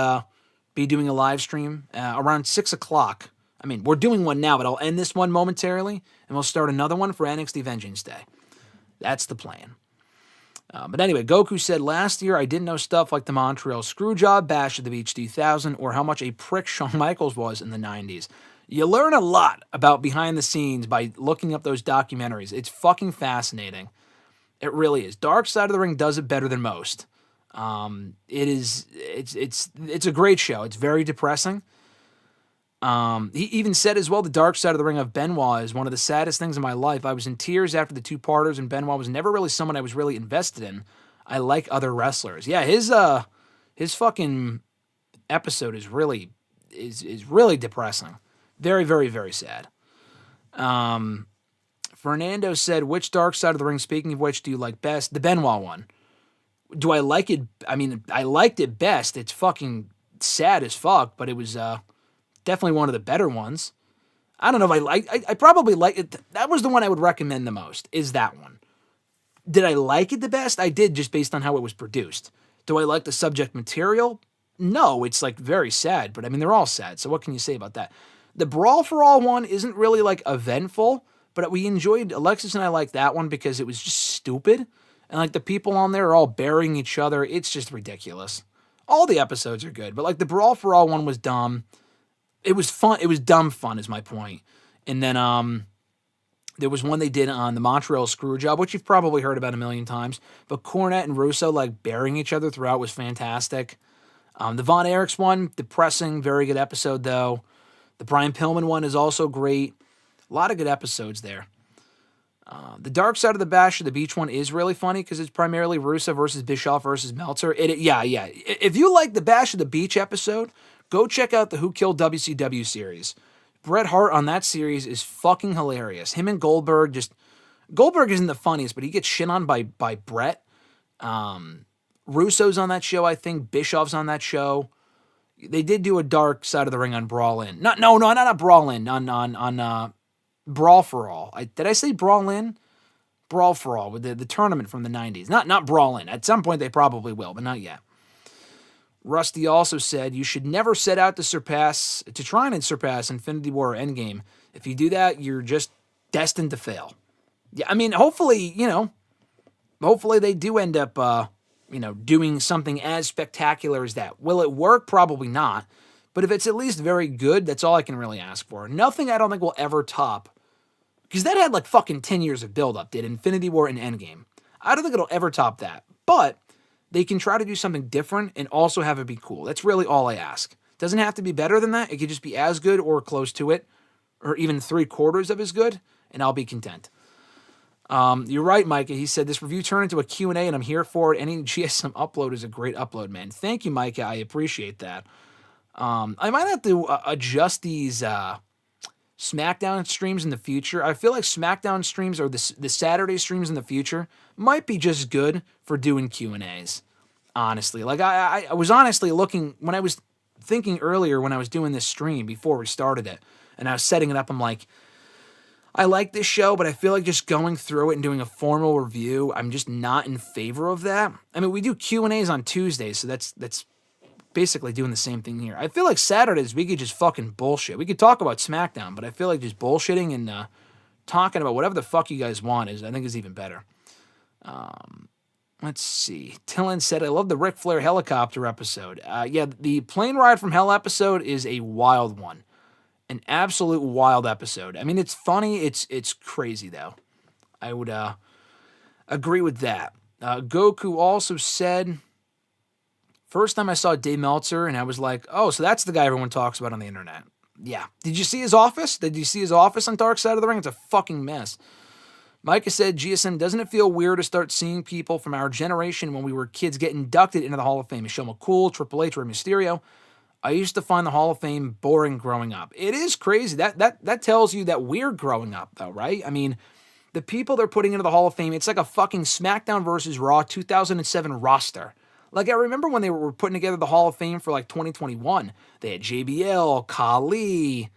be doing a live stream around 6 o'clock. I mean, we're doing one now, but I'll end this one momentarily, and we'll start another one for NXT Vengeance Day. That's the plan. But anyway, Goku said, last year I didn't know stuff like the Montreal Screwjob, Bash at the Beach 2000, or how much a prick Shawn Michaels was in the 90s. You learn a lot about behind the scenes by looking up those documentaries. It's fucking fascinating. It really is. Dark Side of the Ring does it better than most. It's a great show. It's very depressing. He even said as well, the Dark Side of the Ring of Benoit is one of the saddest things in my life. I was in tears after the two-parters, and Benoit was never really someone I was really invested in. I like other wrestlers. Yeah, his fucking episode is really depressing. Very, very, very sad. Fernando said, which Dark Side of the Ring, speaking of which, do you like best? The Benoit one. Do I like it? I mean, I liked it best. It's fucking sad as fuck, but it was, definitely one of the better ones. I don't know if I probably like it. That was the one I would recommend the most, is that one. Did I like it the best? I did, just based on how it was produced. Do I like the subject material? No, it's like very sad, but I mean, they're all sad, so what can you say about that? The Brawl for All one isn't really like eventful, but we enjoyed, Alexis and I liked that one because it was just stupid. And like the people on there are all burying each other. It's just ridiculous. All the episodes are good, but like the Brawl for All one was dumb. It was fun. It was dumb fun is my point. And then there was one they did on the Montreal Screwjob, which you've probably heard about a million times. But Cornette and Russo like burying each other throughout was fantastic. The Von Erichs one, depressing, very good episode though. The Brian Pillman one is also great. A lot of good episodes there. The Dark Side of the Bash of the Beach one is really funny because it's primarily Russo versus Bischoff versus Meltzer. Yeah. If you like the Bash of the Beach episode, go check out the Who Killed WCW series. Bret Hart on that series is fucking hilarious. Him and Goldberg Goldberg isn't the funniest, but he gets shit on by Bret. Russo's on that show, I think. Bischoff's on that show. They did do a Dark Side of the Ring on Brawl In. Not Brawl In. On Brawl for All. Did I say Brawl In? Brawl for All with the tournament from the 90s. Not Brawl In. At some point they probably will, but not yet. Rusty also said, you should never set out to try and surpass Infinity War or Endgame. If you do that, you're just destined to fail. Yeah, I mean, hopefully they do end up, doing something as spectacular as that. Will it work? Probably not. But if it's at least very good, that's all I can really ask for. Nothing I don't think will ever top. Because that had like fucking 10 years of build-up, did Infinity War and Endgame. I don't think it'll ever top that. But they can try to do something different and also have it be cool. That's really all I ask. Doesn't have to be better than that. It could just be as good or close to it, or even 3/4 of as good, and I'll be content. You're right, Micah. He said, this review turned into a Q&A, and I'm here for it. Any GSM upload is a great upload, man. Thank you, Micah. I appreciate that. I might have to adjust these SmackDown streams in the future. I feel like SmackDown streams or the Saturday streams in the future might be just good for doing Q&As, honestly. Like, I was honestly looking, when I was thinking earlier when I was doing this stream before we started it, and I was setting it up, I'm like, I like this show, but I feel like just going through it and doing a formal review, I'm just not in favor of that. I mean, we do Q&As on Tuesdays, so that's basically doing the same thing here. I feel like Saturdays, we could just fucking bullshit. We could talk about SmackDown, but I feel like just bullshitting and talking about whatever the fuck you guys want I think is even better. Let's see. Tillin said, I love the Ric Flair helicopter episode. Yeah, the plane ride from hell episode is a wild one. An absolute wild episode. I mean, it's funny. It's crazy, though. I would agree with that. Goku also said, first time I saw Dave Meltzer, and I was like, oh, so that's the guy everyone talks about on the internet. Yeah. Did you see his office? Did you see his office on Dark Side of the Ring? It's a fucking mess. Micah said, GSM, doesn't it feel weird to start seeing people from our generation when we were kids get inducted into the Hall of Fame? Michelle McCool, Triple H, Rey Mysterio. I used to find the Hall of Fame boring growing up. It is crazy. That tells you that we're growing up, though, right? I mean, the people they're putting into the Hall of Fame, it's like a fucking SmackDown versus Raw 2007 roster. Like, I remember when they were putting together the Hall of Fame for, like, 2021. They had JBL, Khali,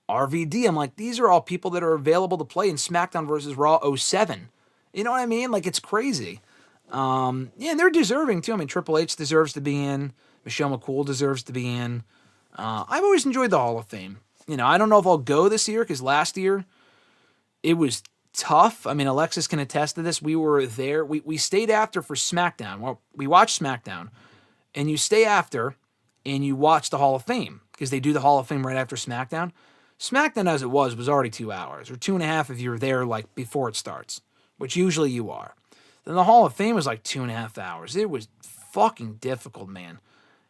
RVD. I'm like, these are all people that are available to play in SmackDown versus Raw 07. You know what I mean? Like, it's crazy. Yeah, and they're deserving, too. I mean, Triple H deserves to be in. Michelle McCool deserves to be in. I've always enjoyed the Hall of Fame. You know, I don't know if I'll go this year, because last year it was tough. I mean, Alexis can attest to this. We were there. We stayed after for SmackDown. Well, we watched SmackDown, and you stay after, and you watch the Hall of Fame, because they do the Hall of Fame right after SmackDown. SmackDown, as it was already 2 hours, or 2.5 if you're there, like, before it starts, which usually you are. Then the Hall of Fame was like 2.5 hours. It was fucking difficult, man.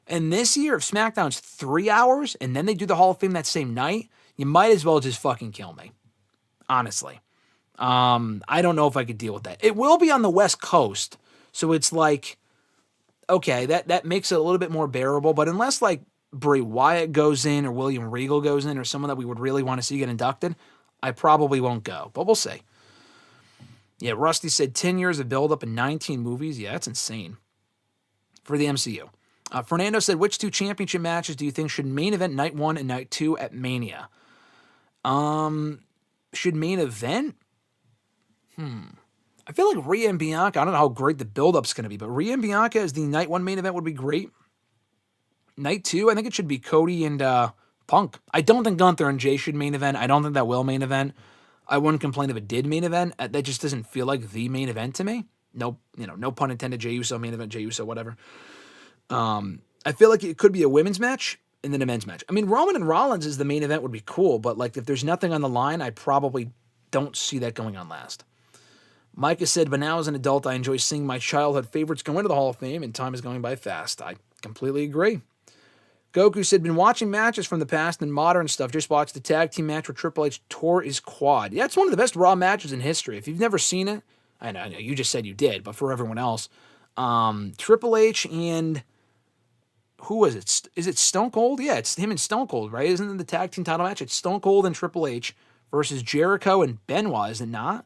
And this year, if SmackDown's 3 hours, and then they do the Hall of Fame that same night, you might as well just fucking kill me. Honestly. I don't know if I could deal with that. It will be on the West Coast, so it's like, okay, that makes it a little bit more bearable, but unless, like, Bray Wyatt goes in, or William Regal goes in, or someone that we would really want to see get inducted, I probably won't go, but we'll see. Yeah, Rusty said 10 years of build-up and 19 movies. Yeah, that's insane for the MCU. Fernando said, which 2 championship matches do you think should main event night 1 and night 2 at Mania? Should main event? I feel like Rhea and Bianca, I don't know how great the build-up's going to be, but Rhea and Bianca as the night 1 main event would be great. Night 2, I think it should be Cody and Punk. I don't think Gunther and Jay should main event. I don't think that will main event. I wouldn't complain if it did main event. That just doesn't feel like the main event to me. No, no pun intended, Jey Uso main event, Jey Uso, whatever. I feel like it could be a women's match and then a men's match. I mean, Roman and Rollins as the main event would be cool, but like if there's nothing on the line, I probably don't see that going on last. Micah said, but now as an adult, I enjoy seeing my childhood favorites go into the Hall of Fame, and time is going by fast. I completely agree. Goku said, been watching matches from the past and modern stuff. Just watched the tag team match where Triple H tore his quad. Yeah, it's one of the best Raw matches in history. If you've never seen it, I know you just said you did, but for everyone else, Triple H and who was it? Is it Stone Cold? Yeah, it's him and Stone Cold, right? Isn't it the tag team title match? It's Stone Cold and Triple H versus Jericho and Benoit, is it not?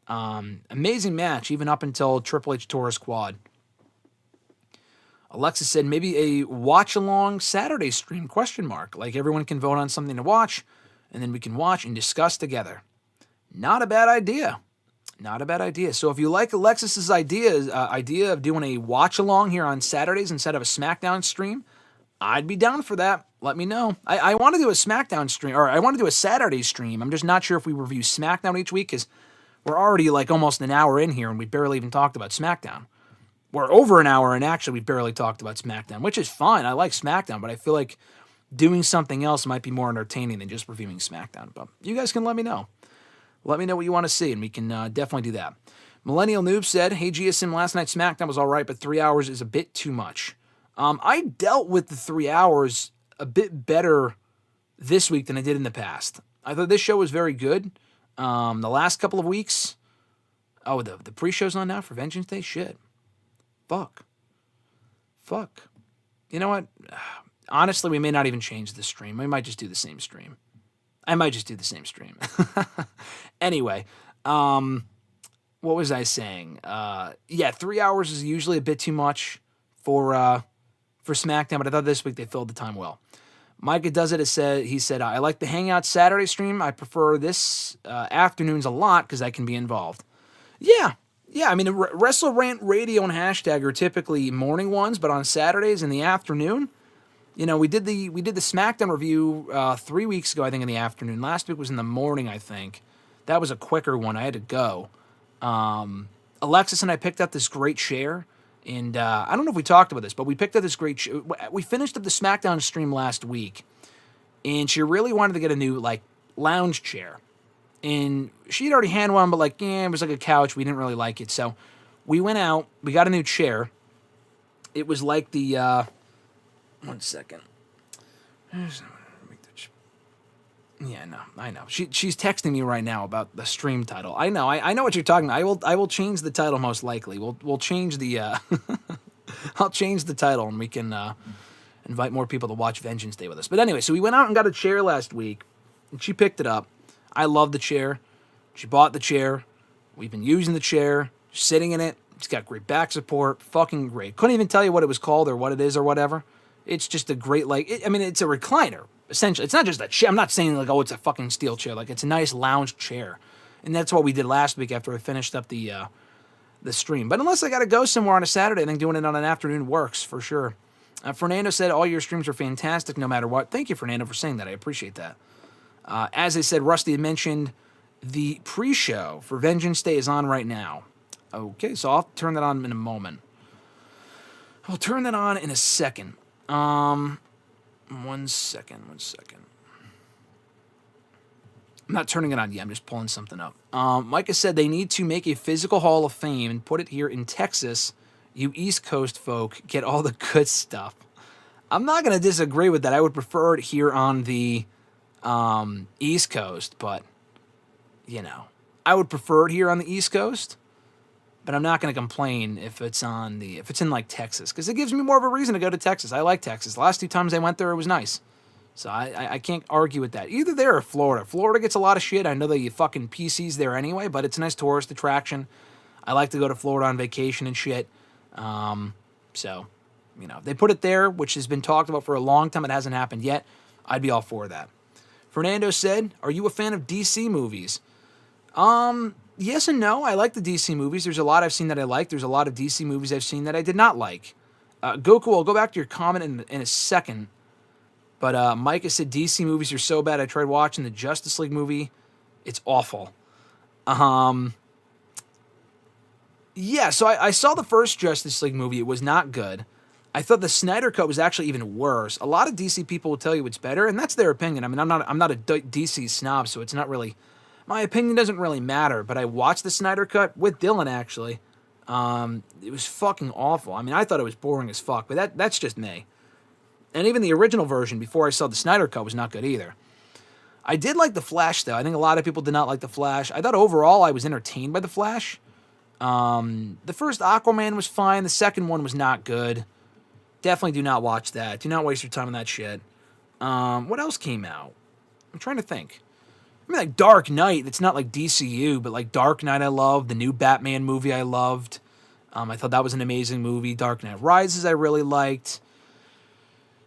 Amazing match, even up until Triple H tore his quad. Alexis said, maybe a watch-along Saturday stream, ? Like everyone can vote on something to watch, and then we can watch and discuss together. Not a bad idea. Not a bad idea. So if you like Alexis's idea of doing a watch-along here on Saturdays instead of a SmackDown stream, I'd be down for that. Let me know. I want to do a SmackDown stream, or I want to do a Saturday stream. I'm just not sure if we review SmackDown each week, because we're already like almost an hour in here, and we barely even talked about SmackDown. We're over an hour, and actually we barely talked about SmackDown, which is fine. I like SmackDown, but I feel like doing something else might be more entertaining than just reviewing SmackDown. But you guys can let me know. Let me know what you want to see, and we can definitely do that. Millennial Noob said, hey, GSM, last night's SmackDown was all right, but 3 hours is a bit too much. I dealt with the 3 hours a bit better this week than I did in the past. I thought this show was very good. The last couple of weeks, the pre-show's on now for Vengeance Day? Shit. Fuck. You know what? Honestly, we may not even change the stream. We might just do the same stream. I might just do the same stream. Anyway, what was I saying? 3 hours is usually a bit too much for SmackDown, but I thought this week they filled the time well. Micah does it. He said, I like the Hangout Saturday stream. I prefer this afternoons a lot because I can be involved. Yeah. I mean, WrestleRant Radio and hashtag are typically morning ones, but on Saturdays in the afternoon, we did the SmackDown review 3 weeks ago, I think, in the afternoon. Last week was in the morning, I think. That was a quicker one. I had to go. Alexis and I picked up this great chair, and I don't know if we talked about this, but we picked up this great chair. We finished up the SmackDown stream last week, and she really wanted to get a new, lounge chair. And she had already had one, but it was like a couch. We didn't really like it. So we went out. We got a new chair. It was like the... 1 second. Yeah, no, I know. She's texting me right now about the stream title. I know what you're talking about. I will change the title most likely. We'll change the... I'll change the title, and we can invite more people to watch Vengeance Day with us. But anyway, so we went out and got a chair last week, and she picked it up. I love the chair. She bought the chair. We've been using the chair, sitting in it. It's got great back support. Fucking great. Couldn't even tell you what it was called or what it is or whatever. It's just a great, it's a recliner, essentially. It's not just a chair. I'm not saying, it's a fucking steel chair. It's a nice lounge chair. And that's what we did last week after I finished up the stream. But unless I got to go somewhere on a Saturday, I think doing it on an afternoon works for sure. Fernando said, all your streams are fantastic no matter what. Thank you, Fernando, for saying that. I appreciate that. As I said, Rusty had mentioned the pre-show for Vengeance Day is on right now. Okay, so I'll turn that on in a moment. I'll turn that on in a second. 1 second. I'm not turning it on yet. I'm just pulling something up. Micah said they need to make a physical Hall of Fame and put it here in Texas. You East Coast folk get all the good stuff. I'm not going to disagree with that. I would prefer it here on the East Coast, but I would prefer it here on the East Coast, but I'm not going to complain if it's in Texas, because it gives me more of a reason to go to Texas. I like Texas. The last 2 times I went there, it was nice. So I can't argue with that. Either there or Florida. Florida gets a lot of shit. I know that you fucking PCs there anyway, but it's a nice tourist attraction. I like to go to Florida on vacation and shit. So, they put it there, which has been talked about for a long time. It hasn't happened yet. I'd be all for that. Fernando said, are you a fan of DC movies? Yes and no. I like the DC movies. There's a lot I've seen that I like. There's a lot of DC movies I've seen that I did not like. Goku, I'll go back to your comment in a second. But Micah said DC movies are so bad. I tried watching the Justice League movie. It's awful. Yeah, so I saw the first Justice League movie. It was not good. I thought the Snyder Cut was actually even worse. A lot of DC people will tell you it's better, and that's their opinion. I mean, I'm not a DC snob, so it's not really... My opinion doesn't really matter, but I watched the Snyder Cut with Dylan, actually. It was fucking awful. I mean, I thought it was boring as fuck, but that's just me. And even the original version, before I saw the Snyder Cut, was not good either. I did like The Flash, though. I think a lot of people did not like The Flash. I thought overall I was entertained by The Flash. The first Aquaman was fine. The second one was not good. Definitely do not watch that. Do not waste your time on that shit. What else came out? I'm trying to think. I mean, Dark Knight, it's not like DCU, but Dark Knight I loved. The new Batman movie I loved. I thought that was an amazing movie. Dark Knight Rises I really liked.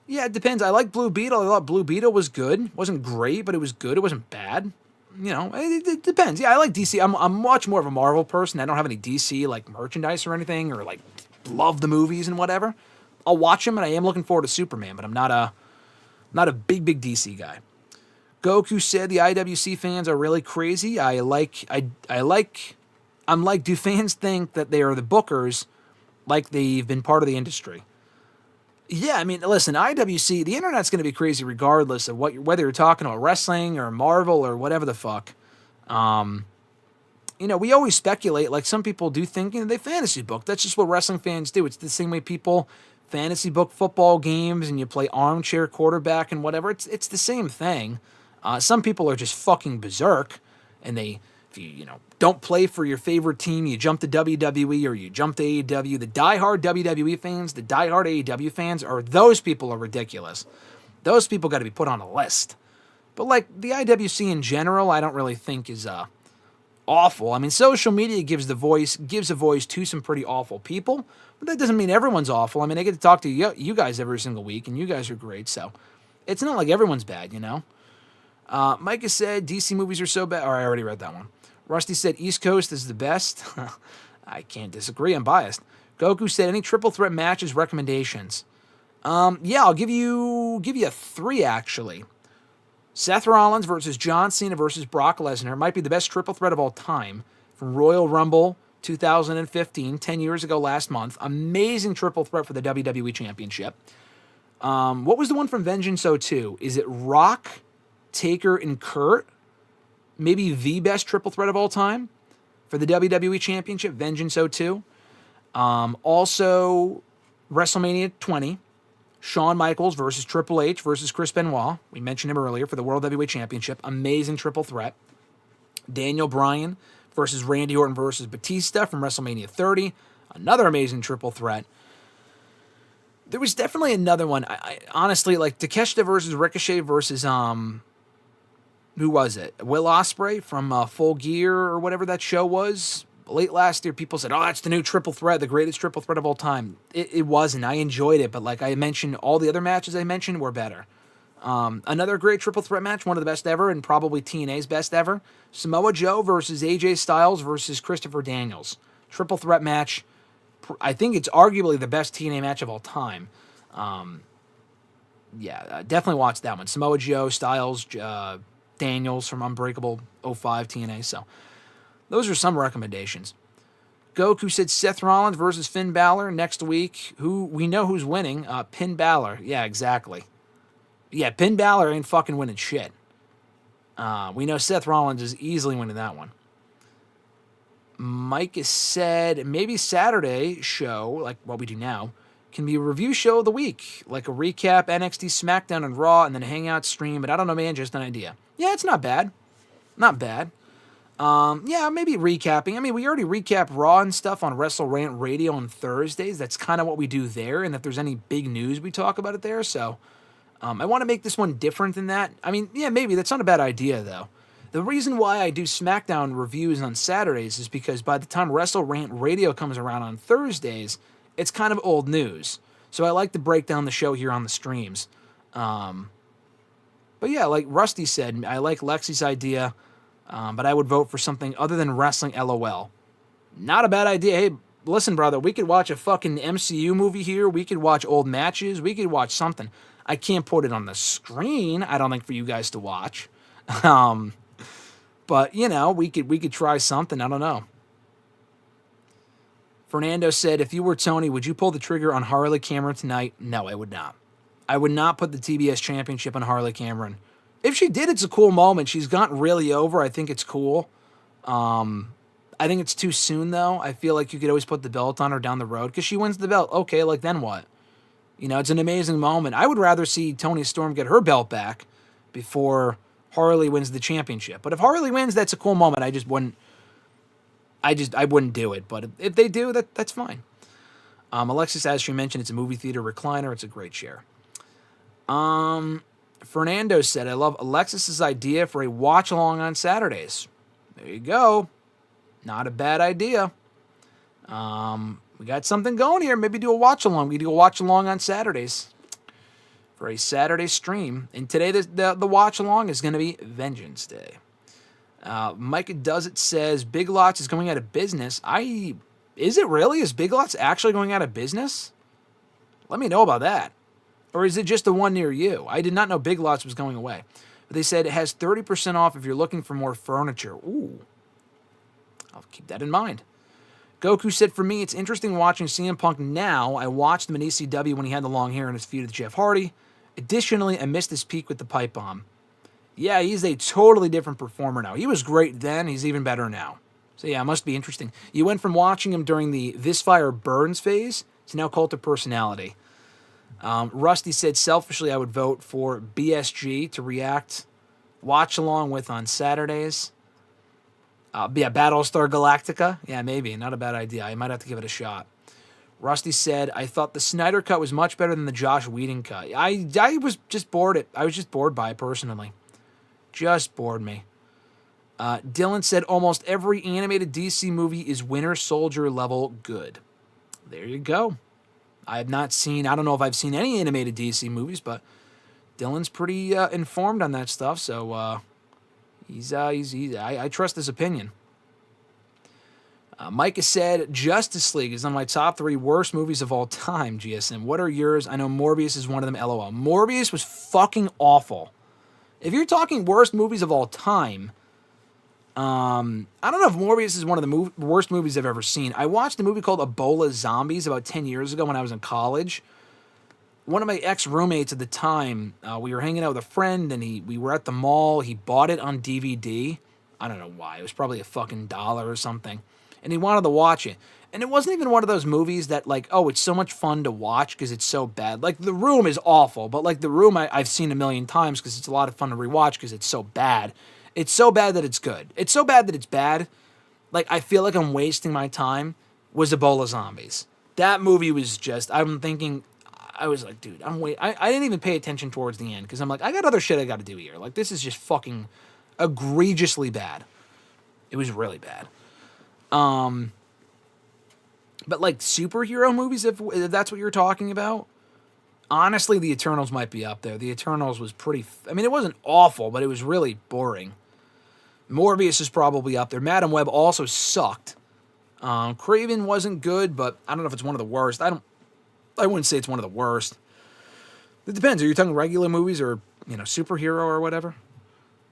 Yeah, it depends. I like Blue Beetle. I thought Blue Beetle was good. It wasn't great, but it was good. It wasn't bad. It depends. Yeah, I like DC. I'm much more of a Marvel person. I don't have any DC merchandise or anything, or love the movies and whatever. I'll watch them, and I am looking forward to Superman, but I'm not a big DC guy. Goku said the IWC fans are really crazy. I'm like, do fans think that they are the bookers like they've been part of the industry? Yeah, I mean, listen, IWC, the internet's going to be crazy regardless of whether you're talking about wrestling or Marvel or whatever the fuck. we always speculate. Like, some people do think, they fantasy book. That's just what wrestling fans do. It's the same way people fantasy book football games and you play armchair quarterback and whatever. It's the same thing. Some people are just fucking berserk, and if you don't play for your favorite team, you jump to WWE or you jump to AEW. The diehard WWE fans, the diehard AEW fans, those people are ridiculous. Those people got to be put on a list. But like the IWC in general, I don't really think is awful. I mean, social media gives a voice to some pretty awful people, but that doesn't mean everyone's awful. I mean, I get to talk to you guys every single week, and you guys are great, so it's not like everyone's bad, Micah said DC movies are so bad. I already read that one. Rusty said East Coast is the best. I can't disagree. I'm biased. Goku said any triple threat matches recommendations. Yeah, I'll give you 3 actually. Seth Rollins versus John Cena versus Brock Lesnar might be the best triple threat of all time from Royal Rumble 2015, 10 years ago last month. Amazing triple threat for the WWE Championship. What was the one from Vengeance 02? Is it Rock, Taker, and Kurt? Maybe the best triple threat of all time for the WWE Championship, Vengeance 02. Also, WrestleMania 20. Shawn Michaels versus Triple H versus Chris Benoit. We mentioned him earlier for the World Heavyweight Championship. Amazing triple threat. Daniel Bryan versus Randy Orton versus Batista from WrestleMania 30. Another amazing triple threat. There was definitely another one. I honestly, like Takeshita versus Ricochet versus, who was it? Will Ospreay from Full Gear or whatever that show was. Late last year, people said, that's the new triple threat, the greatest triple threat of all time. It wasn't. I enjoyed it, but like I mentioned, all the other matches I mentioned were better. Another great triple threat match, one of the best ever, and probably TNA's best ever. Samoa Joe versus AJ Styles versus Christopher Daniels. Triple threat match. I think it's arguably the best TNA match of all time. Definitely watch that one. Samoa Joe, Styles, Daniels from Unbreakable 05 TNA, so... those are some recommendations. Goku said Seth Rollins versus Finn Balor next week. We know who's winning. Finn Balor. Yeah, exactly. Yeah, Finn Balor ain't fucking winning shit. We know Seth Rollins is easily winning that one. Mike has said maybe Saturday show, like what we do now, can be a review show of the week. Like a recap, NXT, SmackDown, and Raw, and then a hangout stream. But I don't know, man, just an idea. Yeah, it's not bad. Not bad. Maybe recapping. I mean, we already recap Raw and stuff on WrestleRant Radio on Thursdays. That's kind of what we do there, and if there's any big news, we talk about it there, so I want to make this one different than that. I mean, yeah, maybe. That's not a bad idea, though. The reason why I do SmackDown reviews on Saturdays is because by the time WrestleRant Radio comes around on Thursdays, it's kind of old news. So I like to break down the show here on the streams. But yeah, like Rusty said, I like Lexi's idea. But I would vote for something other than wrestling, LOL. Not a bad idea. Hey, listen, brother, we could watch a fucking MCU movie here. We could watch old matches. We could watch something. I can't put it on the screen, I don't think, for you guys to watch. But, we could try something. I don't know. Fernando said, if you were Tony, would you pull the trigger on Harley Cameron tonight? No, I would not. I would not put the TBS championship on Harley Cameron. If she did, it's a cool moment. She's gotten really over. I think it's cool. I think it's too soon, though. I feel like you could always put the belt on her down the road because she wins the belt. Okay, like then what? It's an amazing moment. I would rather see Toni Storm get her belt back before Harley wins the championship. But if Harley wins, that's a cool moment. I wouldn't do it. But if they do, that's fine. Alexis, as she mentioned, it's a movie theater recliner. It's a great chair. Fernando said, I love Alexis's idea for a watch-along on Saturdays. There you go. Not a bad idea. We got something going here. Maybe do a watch-along. We do a watch-along on Saturdays for a Saturday stream. And today, the watch-along is going to be Vengeance Day. Micah Does It says, Big Lots is going out of business. Is it really? Is Big Lots actually going out of business? Let me know about that. Or is it just the one near you? I did not know Big Lots was going away. But they said it has 30% off if you're looking for more furniture. Ooh. I'll keep that in mind. Goku said, for me, it's interesting watching CM Punk now. I watched him in ECW when he had the long hair and his feud with Jeff Hardy. Additionally, I missed his peak with the pipe bomb. Yeah, he's a totally different performer now. He was great then. He's even better now. So yeah, it must be interesting. You went from watching him during the This Fire Burns phase to now Cult of Personality. Rusty said, selfishly, I would vote for BSG to watch along with on Saturdays. Yeah, Battlestar Galactica. Yeah, maybe. Not a bad idea. I might have to give it a shot. Rusty said, I thought the Snyder cut was much better than the Josh Whedon cut. I was just bored. I was just bored by it personally. Just bored me. Dylan said, almost every animated DC movie is Winter Soldier level good. There you go. I have not seen, I don't know if I've seen any animated DC movies, but Dylan's pretty informed on that stuff, so I trust his opinion. Micah said, Justice League is on my top 3 worst movies of all time, GSM. What are yours? I know Morbius is one of them, LOL. Morbius was fucking awful. If you're talking worst movies of all time, I don't know if Morbius is one of the worst movies I've ever seen. I watched a movie called Ebola Zombies about 10 years ago when I was in college. One of my ex-roommates at the time, we were hanging out with a friend, and we were at the mall. He bought it on DVD. I don't know why. It was probably a fucking $1 or something. And he wanted to watch it. And it wasn't even one of those movies that, like, oh, it's so much fun to watch because it's so bad. Like, The Room is awful, but, like, The Room I've seen a million times because it's a lot of fun to rewatch because it's so bad. It's so bad that it's good. It's so bad that it's bad. Like, I feel like I'm wasting my time. Was Ebola Zombies. That movie was just, I'm thinking, I was like, dude, I didn't even pay attention towards the end because I'm like, I got other shit I got to do here. Like, this is just fucking egregiously bad. It was really bad. But like superhero movies, if that's what you're talking about, honestly, The Eternals might be up there. The Eternals was pretty, I mean, it wasn't awful, but it was really boring. Morbius is probably up there. Madam Web also sucked. Craven wasn't good, but I don't know if it's one of the worst. I wouldn't say it's one of the worst. It depends. Are you talking regular movies or, superhero or whatever?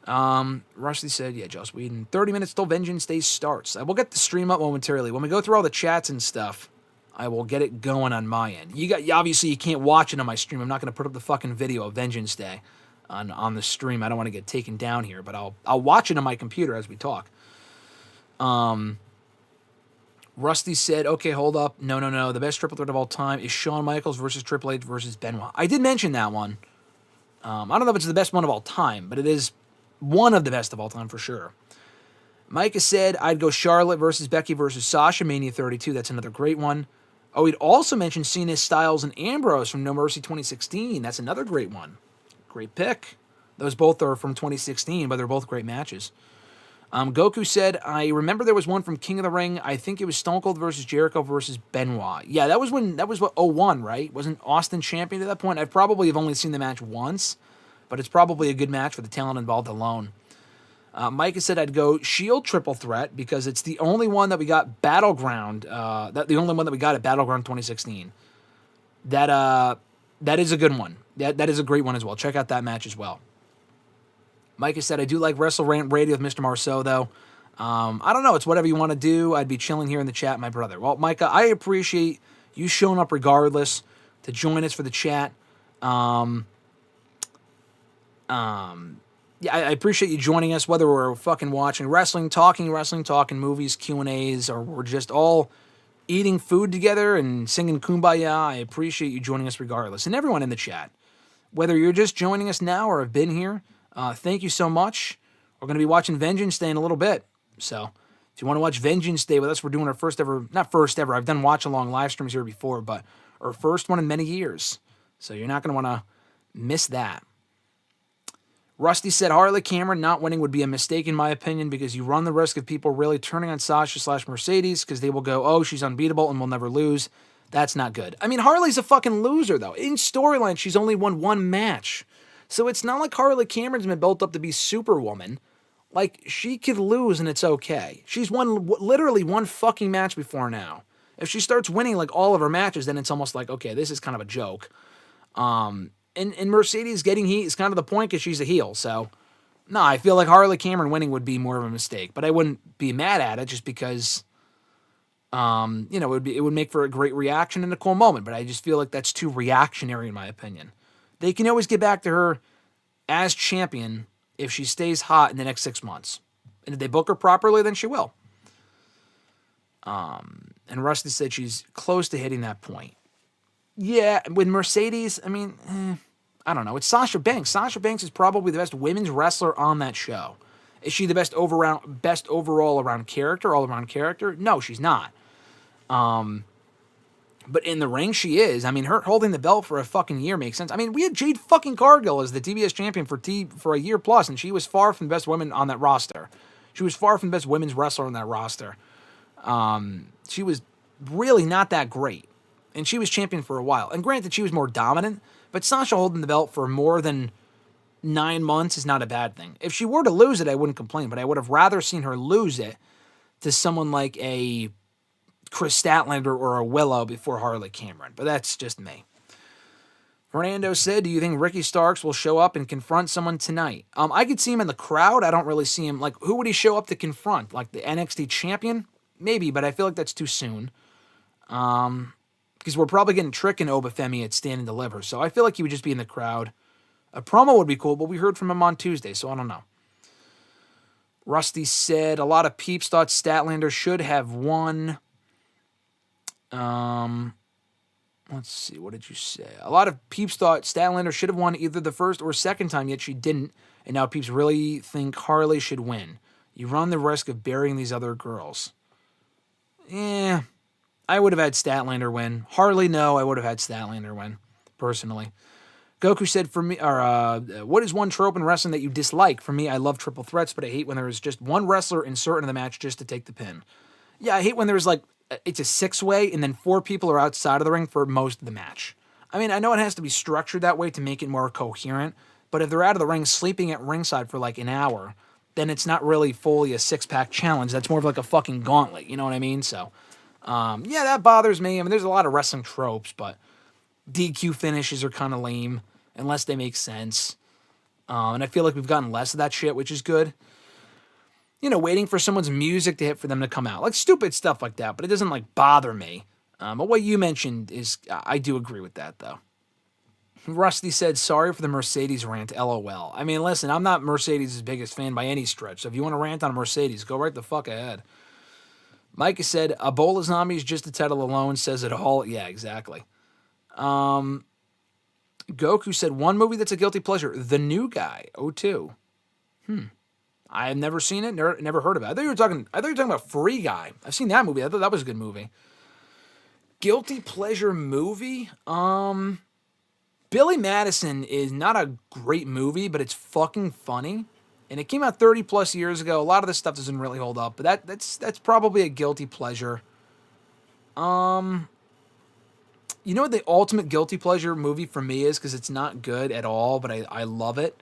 Rusty said, yeah, Joss Whedon. 30 minutes till Vengeance Day starts. I will get the stream up momentarily. When we go through all the chats and stuff, I will get it going on my end. Obviously, you can't watch it on my stream. I'm not going to put up the fucking video of Vengeance Day on the stream. I don't want to get taken down here, but I'll watch it on my computer as we talk. Rusty said, okay, hold up. No. The best triple threat of all time is Shawn Michaels versus Triple H versus Benoit. I did mention that one. I don't know if it's the best one of all time, but it is one of the best of all time for sure. Micah said, I'd go Charlotte versus Becky versus Sasha, Mania 32. That's another great one. Oh, he'd also mentioned Cena, Styles, and Ambrose from No Mercy 2016. That's another great one. Great pick. Those both are from 2016, but they're both great matches. Goku said, I remember there was one from King of the Ring. I think it was Stone Cold versus Jericho versus Benoit. Yeah, that was what, 01, right? Wasn't Austin champion at that point? I probably have only seen the match once, but it's probably a good match for the talent involved alone. Micah said I'd go Shield triple threat because it's the only one that we got Battleground. The only one that we got at Battleground 2016. That is a good one. That is a great one as well. Check out that match as well. Micah said I do like WrestleRant Radio with Mr. Marceau though. I don't know. It's whatever you want to do. I'd be chilling here in the chat, my brother. Well, Micah, I appreciate you showing up regardless to join us for the chat. Yeah, I appreciate you joining us, whether we're fucking watching wrestling, talking movies, Q&As, or we're just all eating food together and singing Kumbaya. I appreciate you joining us regardless. And everyone in the chat, whether you're just joining us now or have been here, thank you so much. We're going to be watching Vengeance Day in a little bit. So if you want to watch Vengeance Day with us, we're doing our not first ever, I've done watch-along live streams here before, but our first one in many years. So you're not going to want to miss that. Rusty said Harley Cameron not winning would be a mistake in my opinion because you run the risk of people really turning on Sasha/Mercedes because they will go, oh, she's unbeatable and will never lose. That's not good. I mean, Harley's a fucking loser, though. In storyline, she's only won one match. So it's not like Harley Cameron's been built up to be Superwoman. Like, she could lose and it's okay. She's won literally one fucking match before now. If she starts winning, like, all of her matches, then it's almost like, okay, this is kind of a joke. And Mercedes getting heat is kind of the point because she's a heel. So, no, I feel like Harley Cameron winning would be more of a mistake. But I wouldn't be mad at it just because, it would make for a great reaction and a cool moment. But I just feel like that's too reactionary in my opinion. They can always get back to her as champion if she stays hot in the next 6 months. And if they book her properly, then she will. And Rusty said she's close to hitting that point. Yeah, with Mercedes, I mean, I don't know. It's Sasha Banks. Sasha Banks is probably the best women's wrestler on that show. Is she the best overall around character, all around character? No, she's not. But in the ring, she is. I mean, her holding the belt for a fucking year makes sense. I mean, we had Jade fucking Cargill as the TBS champion for a year plus, and she was far from the best woman on that roster. She was far from the best women's wrestler on that roster. She was really not that great. And she was champion for a while. And granted, she was more dominant, but Sasha holding the belt for more than 9 months is not a bad thing. If she were to lose it, I wouldn't complain, but I would have rather seen her lose it to someone like a Chris Statlander or a Willow before Harley Cameron. But that's just me. Fernando said, do you think Ricky Starks will show up and confront someone tonight? I could see him in the crowd. I don't really see him. Like, who would he show up to confront? Like the NXT champion? Maybe, but I feel like that's too soon. Because we're probably getting Trick and Oba Femi at Stand and Deliver. So I feel like he would just be in the crowd. A promo would be cool, but we heard from him on Tuesday, so I don't know. Rusty said, a lot of peeps thought Statlander should have won. Let's see, what did you say? A lot of peeps thought Statlander should have won either the first or second time, yet she didn't. And now peeps really think Harley should win. You run the risk of burying these other girls. Yeah, I would have had Statlander win. Harley, no, I would have had Statlander win, personally. Goku said, for me, what is one trope in wrestling that you dislike? For me, I love triple threats, but I hate when there is just one wrestler inserted in the match just to take the pin. Yeah, I hate when there's like, it's a six-way and then 4 people are outside of the ring for most of the match. I mean, I know it has to be structured that way to make it more coherent, but if they're out of the ring sleeping at ringside for like an hour, then it's not really fully a six-pack challenge. That's more of like a fucking gauntlet, you know what I mean? So, yeah, that bothers me. I mean, there's a lot of wrestling tropes, but DQ finishes are kind of lame unless they make sense. And I feel like we've gotten less of that shit, which is good. You know, waiting for someone's music to hit for them to come out. Like stupid stuff like that, but it doesn't like bother me. But what you mentioned is, I do agree with that though. Rusty said, sorry for the Mercedes rant, LOL. I mean, listen, I'm not Mercedes' biggest fan by any stretch, so if you want to rant on Mercedes, go right the fuck ahead. Micah said, Ebola zombies, just the title alone says it all. Yeah, exactly. Goku said, one movie that's a guilty pleasure, The New Guy, 02. I have never seen it, never heard of it. I thought you were talking about Free Guy. I've seen that movie. I thought that was a good movie. Guilty pleasure movie? Billy Madison is not a great movie, but it's fucking funny. And it came out 30 plus years ago. A lot of this stuff doesn't really hold up, but that's probably a guilty pleasure. You know what the ultimate guilty pleasure movie for me is? Because it's not good at all, but I love it.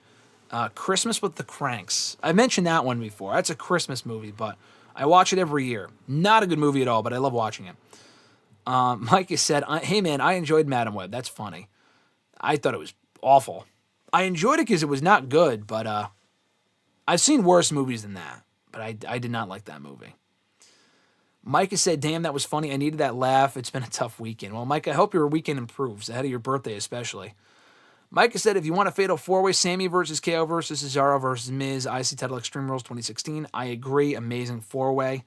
Christmas with the Cranks. I mentioned that one before. That's a Christmas movie, but I watch it every year. Not a good movie at all, but I love watching it. Mike has said, hey man, I enjoyed Madam Web. That's funny. I thought it was awful. I enjoyed it because it was not good, but I've seen worse movies than that. But I did not like that movie. Micah said, damn, that was funny. I needed that laugh. It's been a tough weekend. Well, Mike, I hope your weekend improves, ahead of your birthday especially. Micah said, if you want a fatal four-way, Sammy versus KO versus Cesaro versus Miz, IC title Extreme Rules 2016. I agree. Amazing four-way.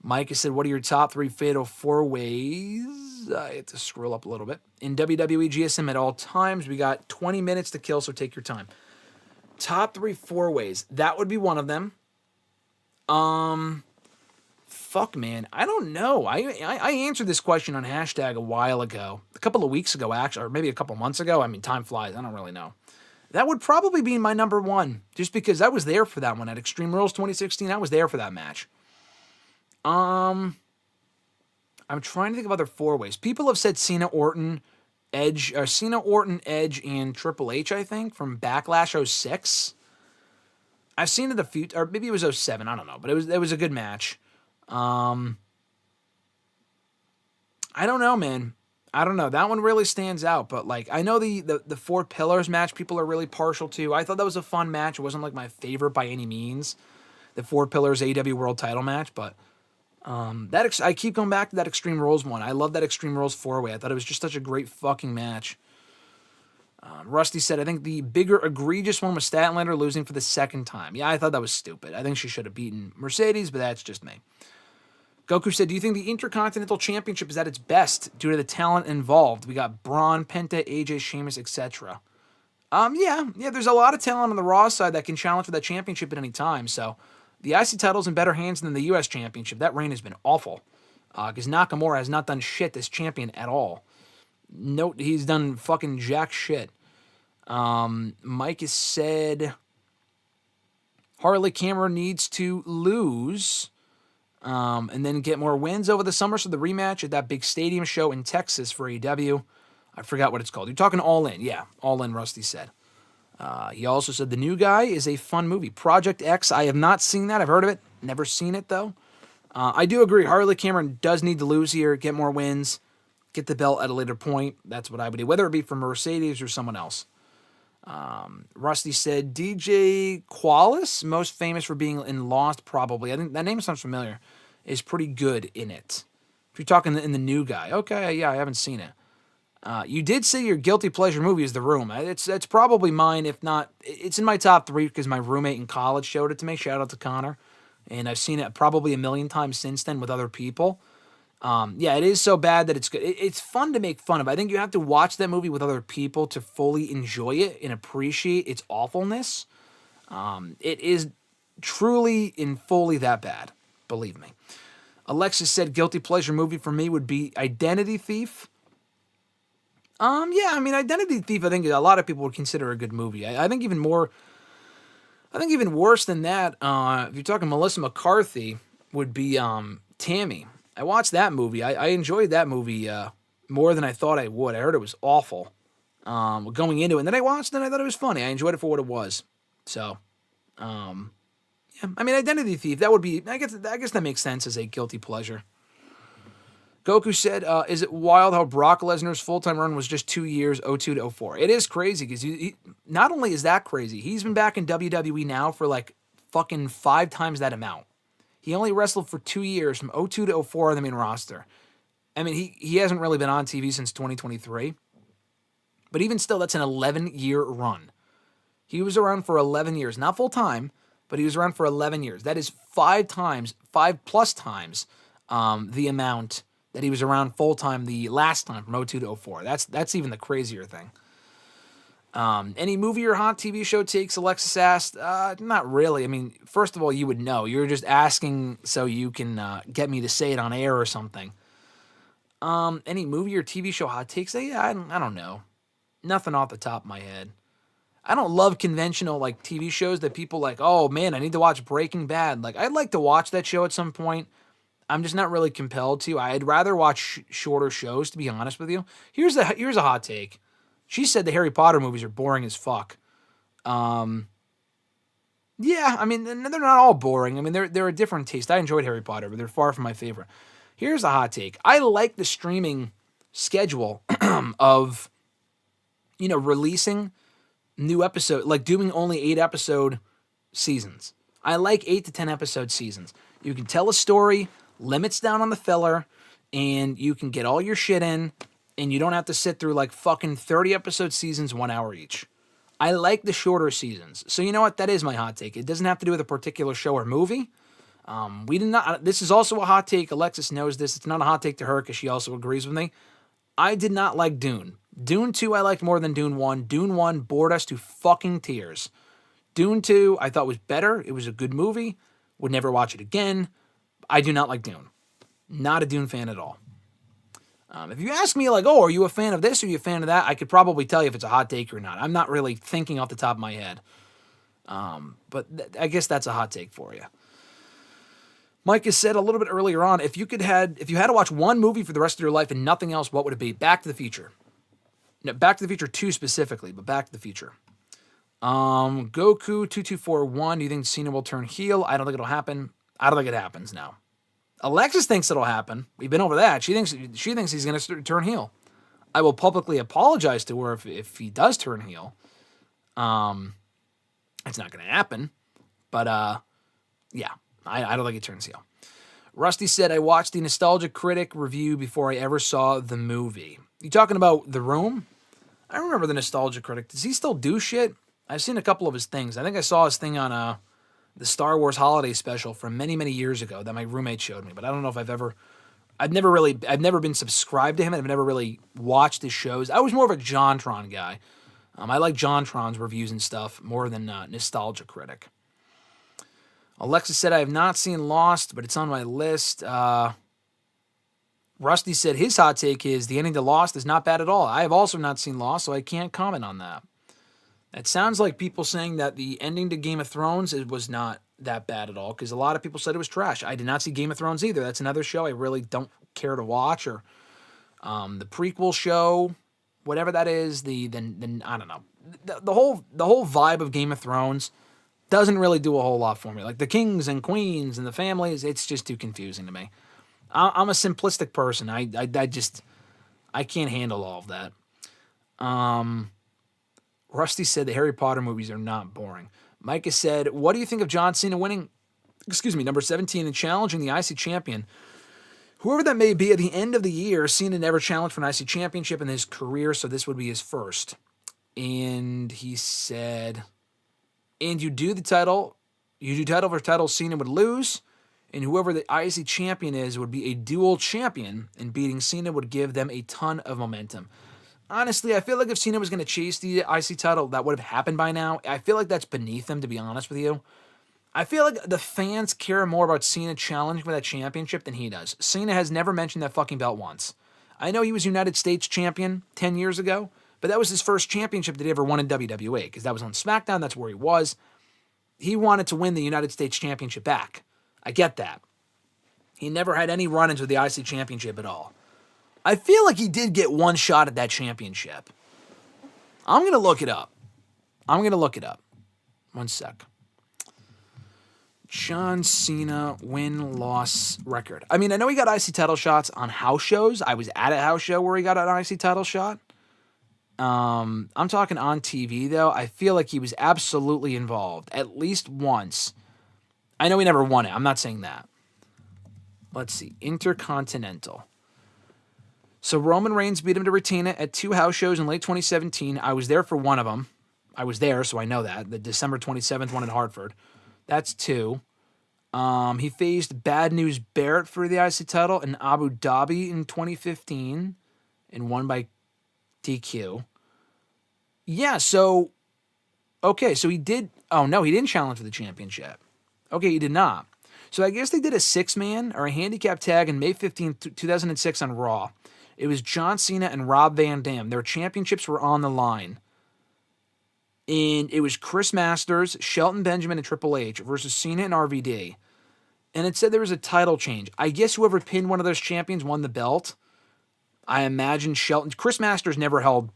Micah said, what are your top 3 fatal four-ways? I have to scroll up a little bit. In WWE GSM at all times, we got 20 minutes to kill, so take your time. Top 3 four-ways. That would be one of them. Fuck, man. I don't know. I answered this question on hashtag a while ago. A couple of weeks ago, actually, or maybe a couple months ago. I mean, time flies. I don't really know. That would probably be my number 1, just because I was there for that one. At Extreme Rules 2016, I was there for that match. I'm trying to think of other four-ways. People have said Cena, Orton, Edge, and Triple H, I think, from Backlash 06. I've seen it a few, or maybe it was 07, I don't know, but it was a good match. I don't know, man. I don't know. That one really stands out, but like I know the 4 Pillars match people are really partial to. I thought that was a fun match. It wasn't like my favorite by any means. The 4 Pillars AEW World Title match, but I keep going back to that Extreme Rules one. I love that Extreme Rules 4-way. I thought it was just such a great fucking match. Rusty said, I think the bigger egregious one was Statlander losing for the second time. Yeah, I thought that was stupid. I think she should have beaten Mercedes, but that's just me. Goku said, do you think the Intercontinental Championship is at its best due to the talent involved? We got Braun, Penta, AJ, Sheamus, etc. Yeah, there's a lot of talent on the Raw side that can challenge for that championship at any time. So the IC title's in better hands than the US Championship. That reign has been awful. Because Nakamura has not done shit as champion at all. Note, he's done fucking jack shit. Mike has said Harley Cameron needs to lose and then get more wins over the summer. So the rematch at that big stadium show in Texas for AEW. I forgot what it's called. You're talking All In. Yeah, All In, Rusty said. He also said The New Guy is a fun movie. Project X, I have not seen that. I've heard of it. Never seen it, though. I do agree. Harley Cameron does need to lose here, get more wins, get the belt at a later point. That's what I would do, whether it be for Mercedes or someone else. Rusty said DJ Qualis, most famous for being in Lost, probably. I think that name sounds familiar. Is pretty good in it. If you're talking in the New Guy, okay, yeah, I haven't seen it. You did say your guilty pleasure movie is The Room. It's probably mine, if not, it's in my top 3 because my roommate in college showed it to me. Shout out to Connor. And I've seen it probably a million times since then with other people. Yeah, it is so bad that it's good. It's fun to make fun of. I think you have to watch that movie with other people to fully enjoy it and appreciate its awfulness. It is truly and fully that bad. Believe me. Alexis said guilty pleasure movie for me would be Identity Thief. Yeah, I mean, Identity Thief, I think a lot of people would consider a good movie. I think even worse than that, if you're talking Melissa McCarthy, would be Tammy. I watched that movie. I enjoyed that movie more than I thought I would. I heard it was awful going into it. And then I watched it and I thought it was funny. I enjoyed it for what it was. So, yeah. I mean, Identity Thief, that would be, I guess that makes sense as a guilty pleasure. Goku said, is it wild how Brock Lesnar's full-time run was just 2 years, 02 to 04? It is crazy because he not only is that crazy, he's been back in WWE now for like fucking 5 times that amount. He only wrestled for 2 years from 02 to 04 on the main roster. I mean, he hasn't really been on TV since 2023. But even still, that's an 11-year run. He was around for 11 years. Not full-time, but he was around for 11 years. That is 5 plus times the amount that he was around full-time the last time from 02 to 04. That's even the crazier thing. Any movie or hot TV show takes, Alexis asked? Not really. I mean, first of all, you would know. You're just asking so you can get me to say it on air or something. Any movie or TV show hot takes? I don't know. Nothing off the top of my head. I don't love conventional like TV shows that people like, oh man, I need to watch Breaking Bad. Like, I'd like to watch that show at some point. I'm just not really compelled to. I'd rather watch shorter shows, to be honest with you. Here's a hot take. She said the Harry Potter movies are boring as fuck. Yeah, I mean, they're not all boring. I mean, they're a different taste. I enjoyed Harry Potter, but they're far from my favorite. Here's a hot take. I like the streaming schedule of, releasing new episodes, like doing only 8-episode seasons. I like 8 to 10 episode seasons. You can tell a story, limits down on the filler, and you can get all your shit in, and you don't have to sit through like fucking 30 episode seasons, 1 hour each. I like the shorter seasons. So you know what? That is my hot take. It doesn't have to do with a particular show or movie. This is also a hot take. Alexis knows this. It's not a hot take to her because she also agrees with me. I did not like Dune. Dune 2 I liked more than Dune 1. Dune 1 bored us to fucking tears. Dune 2 I thought was better. It was a good movie. Would never watch it again. I do not like Dune. Not a Dune fan at all. If you ask me like, oh, are you a fan of this or are you a fan of that? I could probably tell you if it's a hot take or not. I'm not really thinking off the top of my head. But I guess that's a hot take for you. Mike has said a little bit earlier on, if you had to watch one movie for the rest of your life and nothing else, what would it be? Back to the Future. No, Back to the Future 2 specifically, but Back to the Future. Goku2241, do you think Cena will turn heel? I don't think it'll happen. I don't think it happens now. Alexis thinks it'll happen. We've been over that. She thinks he's going to turn heel. I will publicly apologize to her if he does turn heel. It's not going to happen. But, yeah, I don't think he turns heel. Rusty said, I watched the Nostalgia Critic review before I ever saw the movie. You talking about The Room? I remember the Nostalgia Critic. Does he still do shit? I've seen a couple of his things. I think I saw his thing on the Star Wars holiday special from many, many years ago that my roommate showed me, but I don't know if I've never been subscribed to him, and I've never really watched his shows. I was more of a JonTron guy. I like JonTron's reviews and stuff more than Nostalgia Critic. Alexa said, I have not seen Lost, but it's on my list. Rusty said his hot take is the ending to Lost is not bad at all. I have also not seen Lost, so I can't comment on that. It sounds like people saying that the ending to Game of Thrones was not that bad at all, because a lot of people said it was trash. I did not see Game of Thrones either. That's another show I really don't care to watch, or the prequel show, whatever that is. I don't know. The whole vibe of Game of Thrones doesn't really do a whole lot for me. Like the kings and queens and the families, it's just too confusing to me. I'm a simplistic person. I can't handle all of that. Rusty said the Harry Potter movies are not boring. Micah said, what do you think of John Cena winning, number 17 and challenging the IC champion? Whoever that may be, at the end of the year, Cena never challenged for an IC championship in his career, so this would be his first. And he said, and you do title for title, Cena would lose, and whoever the IC champion is would be a dual champion, and beating Cena would give them a ton of momentum. Honestly, I feel like if Cena was going to chase the IC title, that would have happened by now. I feel like that's beneath him, to be honest with you. I feel like the fans care more about Cena challenging for that championship than he does. Cena has never mentioned that fucking belt once. I know he was United States champion 10 years ago, but that was his first championship that he ever won in WWE, because that was on SmackDown, that's where he was. He wanted to win the United States championship back. I get that. He never had any run-ins with the IC championship at all. I feel like he did get one shot at that championship. I'm going to look it up. One sec. John Cena win-loss record. I mean, I know he got IC title shots on house shows. I was at a house show where he got an IC title shot. I'm talking on TV, though. I feel like he was absolutely involved, at least once. I know he never won it. I'm not saying that. Let's see. Intercontinental. So Roman Reigns beat him to retain it at 2 house shows in late 2017. I was there for one of them. I was there, so I know that. The December 27th one in Hartford. That's 2. He faced Bad News Barrett for the IC title in Abu Dhabi in 2015 and won by DQ. Yeah, so... Okay, so he did... Oh, no, he didn't challenge for the championship. Okay, he did not. So I guess they did a 6-man or a handicap tag on May 15th, 2006 on Raw. It was John Cena and Rob Van Dam. Their championships were on the line. And it was Chris Masters, Shelton Benjamin, and Triple H versus Cena and RVD. And it said there was a title change. I guess whoever pinned one of those champions won the belt. I imagine Shelton... Chris Masters never held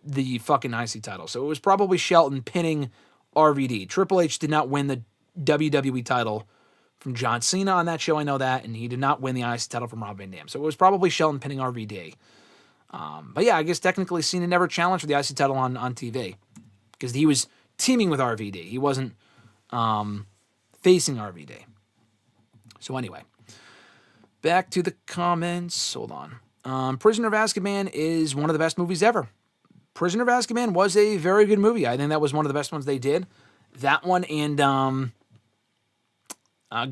the fucking IC title. So it was probably Shelton pinning RVD. Triple H did not win the WWE title from John Cena on that show, I know that, and he did not win the IC title from Rob Van Dam. So it was probably Shelton pinning RVD. But yeah, I guess technically Cena never challenged for the IC title on TV because he was teaming with RVD. He wasn't facing RVD. So anyway, back to the comments. Hold on. Prisoner of Azkaban is one of the best movies ever. Prisoner of Azkaban was a very good movie. I think that was one of the best ones they did. That one and...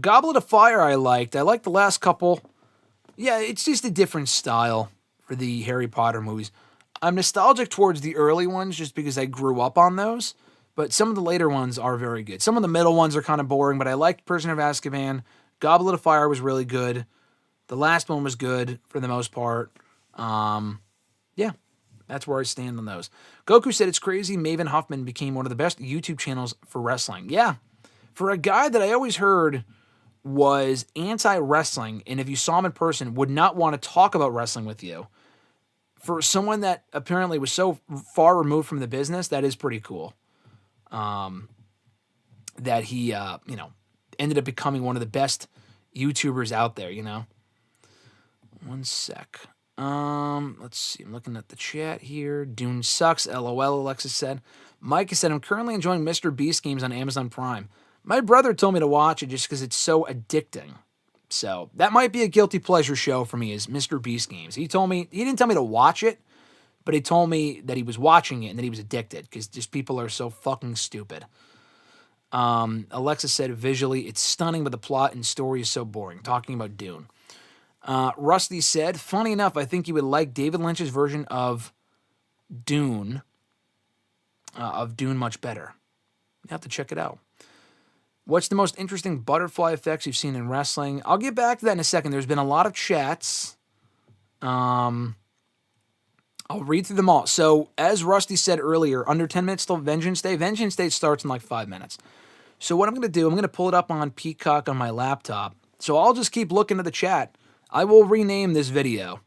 Goblet of Fire I liked. I liked the last couple. Yeah, it's just a different style for the Harry Potter movies. I'm nostalgic towards the early ones just because I grew up on those, but some of the later ones are very good. Some of the middle ones are kind of boring, but I liked Prisoner of Azkaban. Goblet of Fire was really good. The last one was good for the most part. Yeah, that's where I stand on those. Goku said it's crazy Maven Huffman became one of the best YouTube channels for wrestling. Yeah. For a guy that I always heard was anti-wrestling, and if you saw him in person, would not want to talk about wrestling with you. For someone that apparently was so far removed from the business, that is pretty cool. That he, ended up becoming one of the best YouTubers out there, One sec. Let's see. I'm looking at the chat here. Dune sucks. LOL, Alexis said. Mike said, I'm currently enjoying Mr. Beast games on Amazon Prime. My brother told me to watch it just because it's so addicting. So that might be a guilty pleasure show for me is Mr. Beast games. He didn't tell me to watch it, but he told me that he was watching it and that he was addicted because just people are so fucking stupid. Alexa said, visually, it's stunning, but the plot and story is so boring. Talking about Dune. Rusty said, funny enough, I think you would like David Lynch's version of Dune much better. You have to check it out. What's the most interesting butterfly effects you've seen in wrestling? I'll get back to that in a second. There's been a lot of chats. I'll read through them all. So, as Rusty said earlier, under 10 minutes till Vengeance Day. Vengeance Day starts in like 5 minutes. So what I'm going to do, I'm going to pull it up on Peacock on my laptop. So I'll just keep looking at the chat. I will rename this video.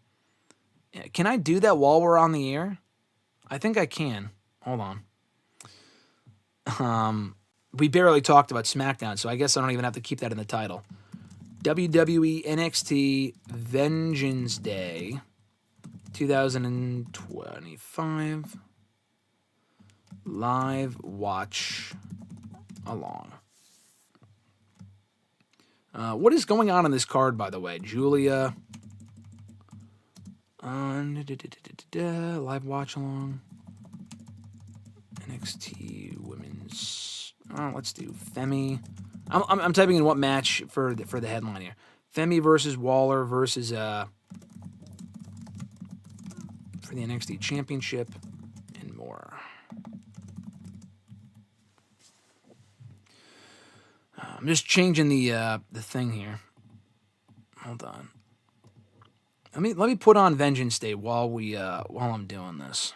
Can I do that while we're on the air? I think I can. Hold on. We barely talked about SmackDown, so I guess I don't even have to keep that in the title. WWE NXT Vengeance Day 2025 live watch along. What is going on in this card, by the way? Julia. Live watch along. NXT Women's. Let's do Femi. I'm typing in what match for the headline here. Femi versus Waller versus for the NXT Championship and more. I'm just changing the thing here. Hold on. Let me put on Vengeance Day while I'm doing this.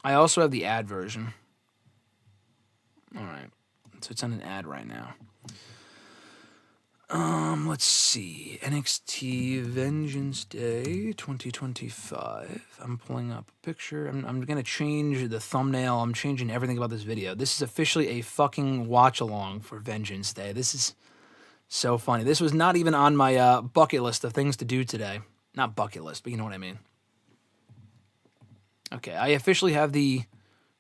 I also have the ad version. All right, so it's on an ad right now. Let's see. NXT Vengeance Day 2025. I'm pulling up a picture. I'm going to change the thumbnail. I'm changing everything about this video. This is officially a fucking watch-along for Vengeance Day. This is so funny. This was not even on my bucket list of things to do today. Not bucket list, but you know what I mean. Okay, I officially have the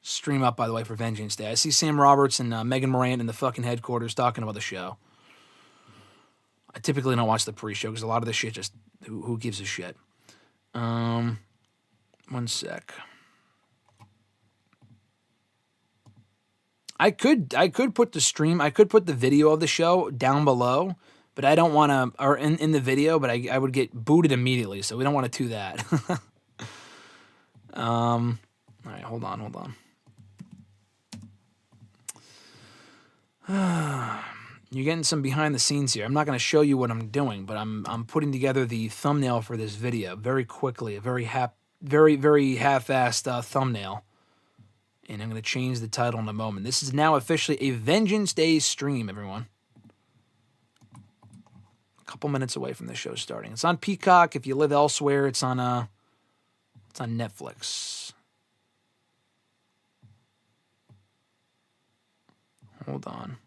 stream up, by the way, for Vengeance Day. I see Sam Roberts and Megan Morant in the fucking headquarters talking about the show. I typically don't watch the pre-show because a lot of the shit just, who gives a shit? 1 sec. I could put the stream, I could put the video of the show down below, but I don't want to, or in the video, but I would get booted immediately, so we don't want to do that. All right, hold on. You're getting some behind the scenes here. I'm not going to show you what I'm doing, but I'm putting together the thumbnail for this video very quickly. A very half-assed thumbnail, and I'm going to change the title in a moment. This is now officially a Vengeance Day stream, everyone. A couple minutes away from the show starting. It's on Peacock. If you live elsewhere, it's on Netflix. Hold on.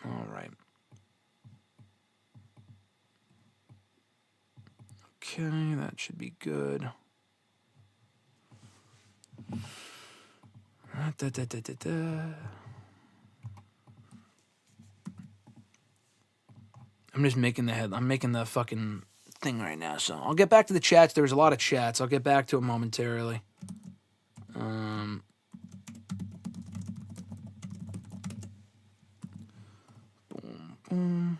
All right. Okay, that should be good. I'm just making I'm making the fucking thing right now, so I'll get back to the chats. There was a lot of chats. I'll get back to it momentarily. Boom.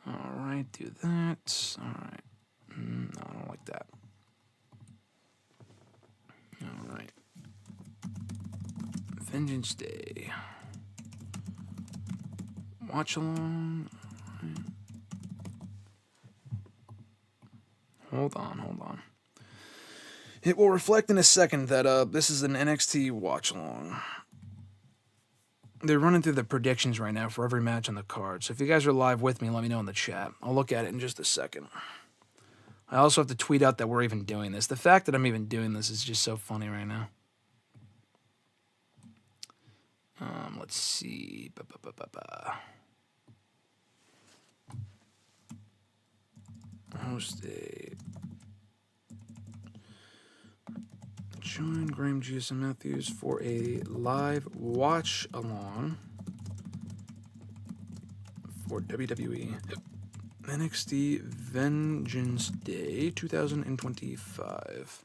All right, do that. All right. No, I don't like that. All right. Vengeance Day. Watch along. Hold on. It will reflect in a second that this is an NXT watch along. They're running through the predictions right now for every match on the card. So if you guys are live with me, let me know in the chat. I'll look at it in just a second. I also have to tweet out that we're even doing this. The fact that I'm even doing this is just so funny right now. Let's see. Host a join Graham, GS, and Matthews for a live watch along for WWE NXT Vengeance Day 2025.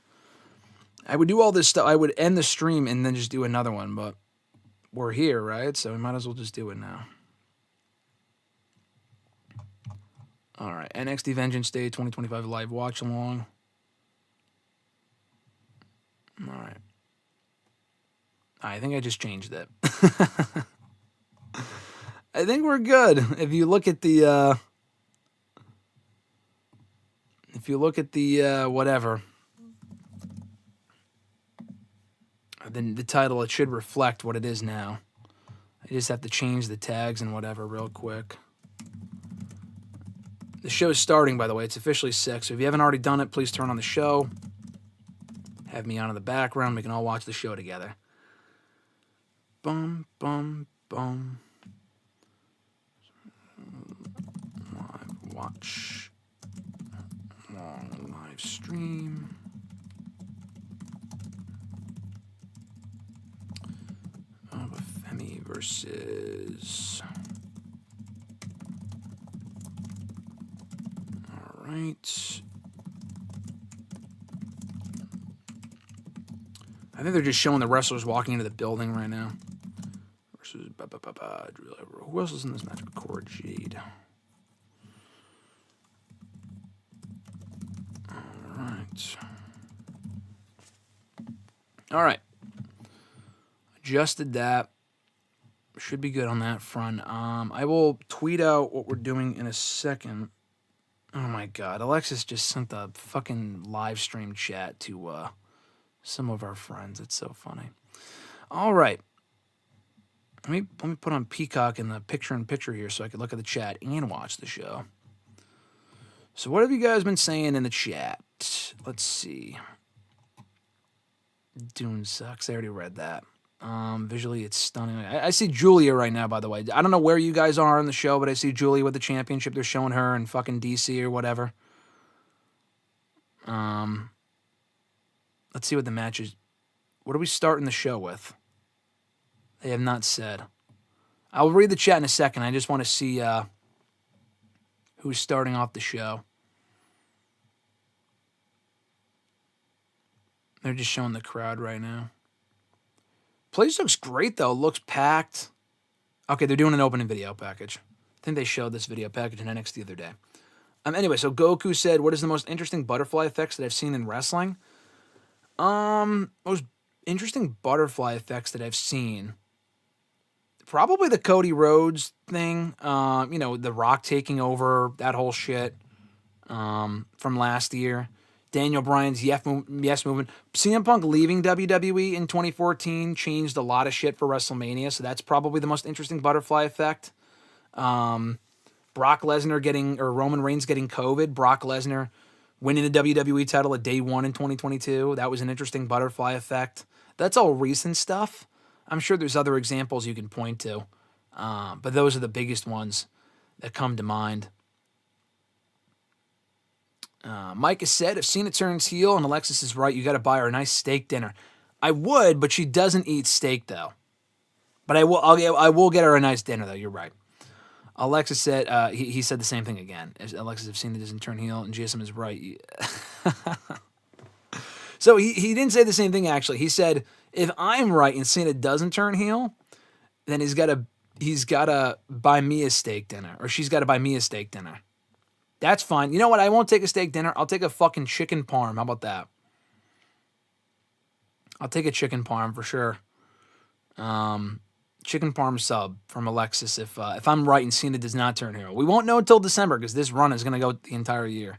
I would do all this stuff. I would end the stream and then just do another one, but we're here, right? So we might as well just do it now. All right, NXT Vengeance Day 2025 live watch along. All right. I think I just changed that. I think we're good. If you look at the whatever, then the title, it should reflect what it is now. I just have to change the tags and whatever real quick. The show's starting, by the way. It's officially 6. So if you haven't already done it, please turn on the show. Have me on in the background. We can all watch the show together. Bum, bum, bum. Live watch. Long live stream. Femi versus... All right. I think they're just showing the wrestlers walking into the building right now. Versus who else is in this match? Cora Jade. All right. Adjusted that. Should be good on that front. I will tweet out what we're doing in a second. Oh my God. Alexis just sent the fucking live stream chat to some of our friends. It's so funny. All right. Let me put on Peacock in the picture-in-picture here so I can look at the chat and watch the show. So what have you guys been saying in the chat? Let's see. Dune sucks. I already read that. Visually, it's stunning. I see Julia right now, by the way. I don't know where you guys are on the show, but I see Julia with the championship. They're showing her in fucking DC or whatever. Let's see what the match is. What are we starting the show with? They have not said. I'll read the chat in a second. I just want to see who's starting off the show. They're just showing the crowd right now. Place looks great, though. Looks packed. Okay, they're doing an opening video package. I think they showed this video package in NXT the other day. Anyway, so Goku said, what is the most interesting butterfly effects that I've seen in wrestling? Most interesting butterfly effects that I've seen. Probably the Cody Rhodes thing. The Rock taking over, that whole shit from last year. Daniel Bryan's yes movement. CM Punk leaving WWE in 2014 changed a lot of shit for WrestleMania, so that's probably the most interesting butterfly effect. Brock Lesnar Roman Reigns getting COVID. Brock Lesnar winning the WWE title at day 1 in 2022. That was an interesting butterfly effect. That's all recent stuff. I'm sure there's other examples you can point to, but those are the biggest ones that come to mind. Mike has said, if Cena turns heel and Alexis is right, you got to buy her a nice steak dinner. I would, but she doesn't eat steak though. But I will get her a nice dinner though. You're right. Alexis said he said the same thing again. Alexis, if Cena doesn't turn heel and GSM is right. So he didn't say the same thing actually. He said if I'm right and Cena doesn't turn heel, then he's got to buy me a steak dinner, or she's got to buy me a steak dinner. That's fine. You know what? I won't take a steak dinner. I'll take a fucking chicken parm. How about that? I'll take a chicken parm for sure. Chicken parm sub from Alexis if I'm right and Cena does not turn heel. We won't know until December because this run is going to go the entire year.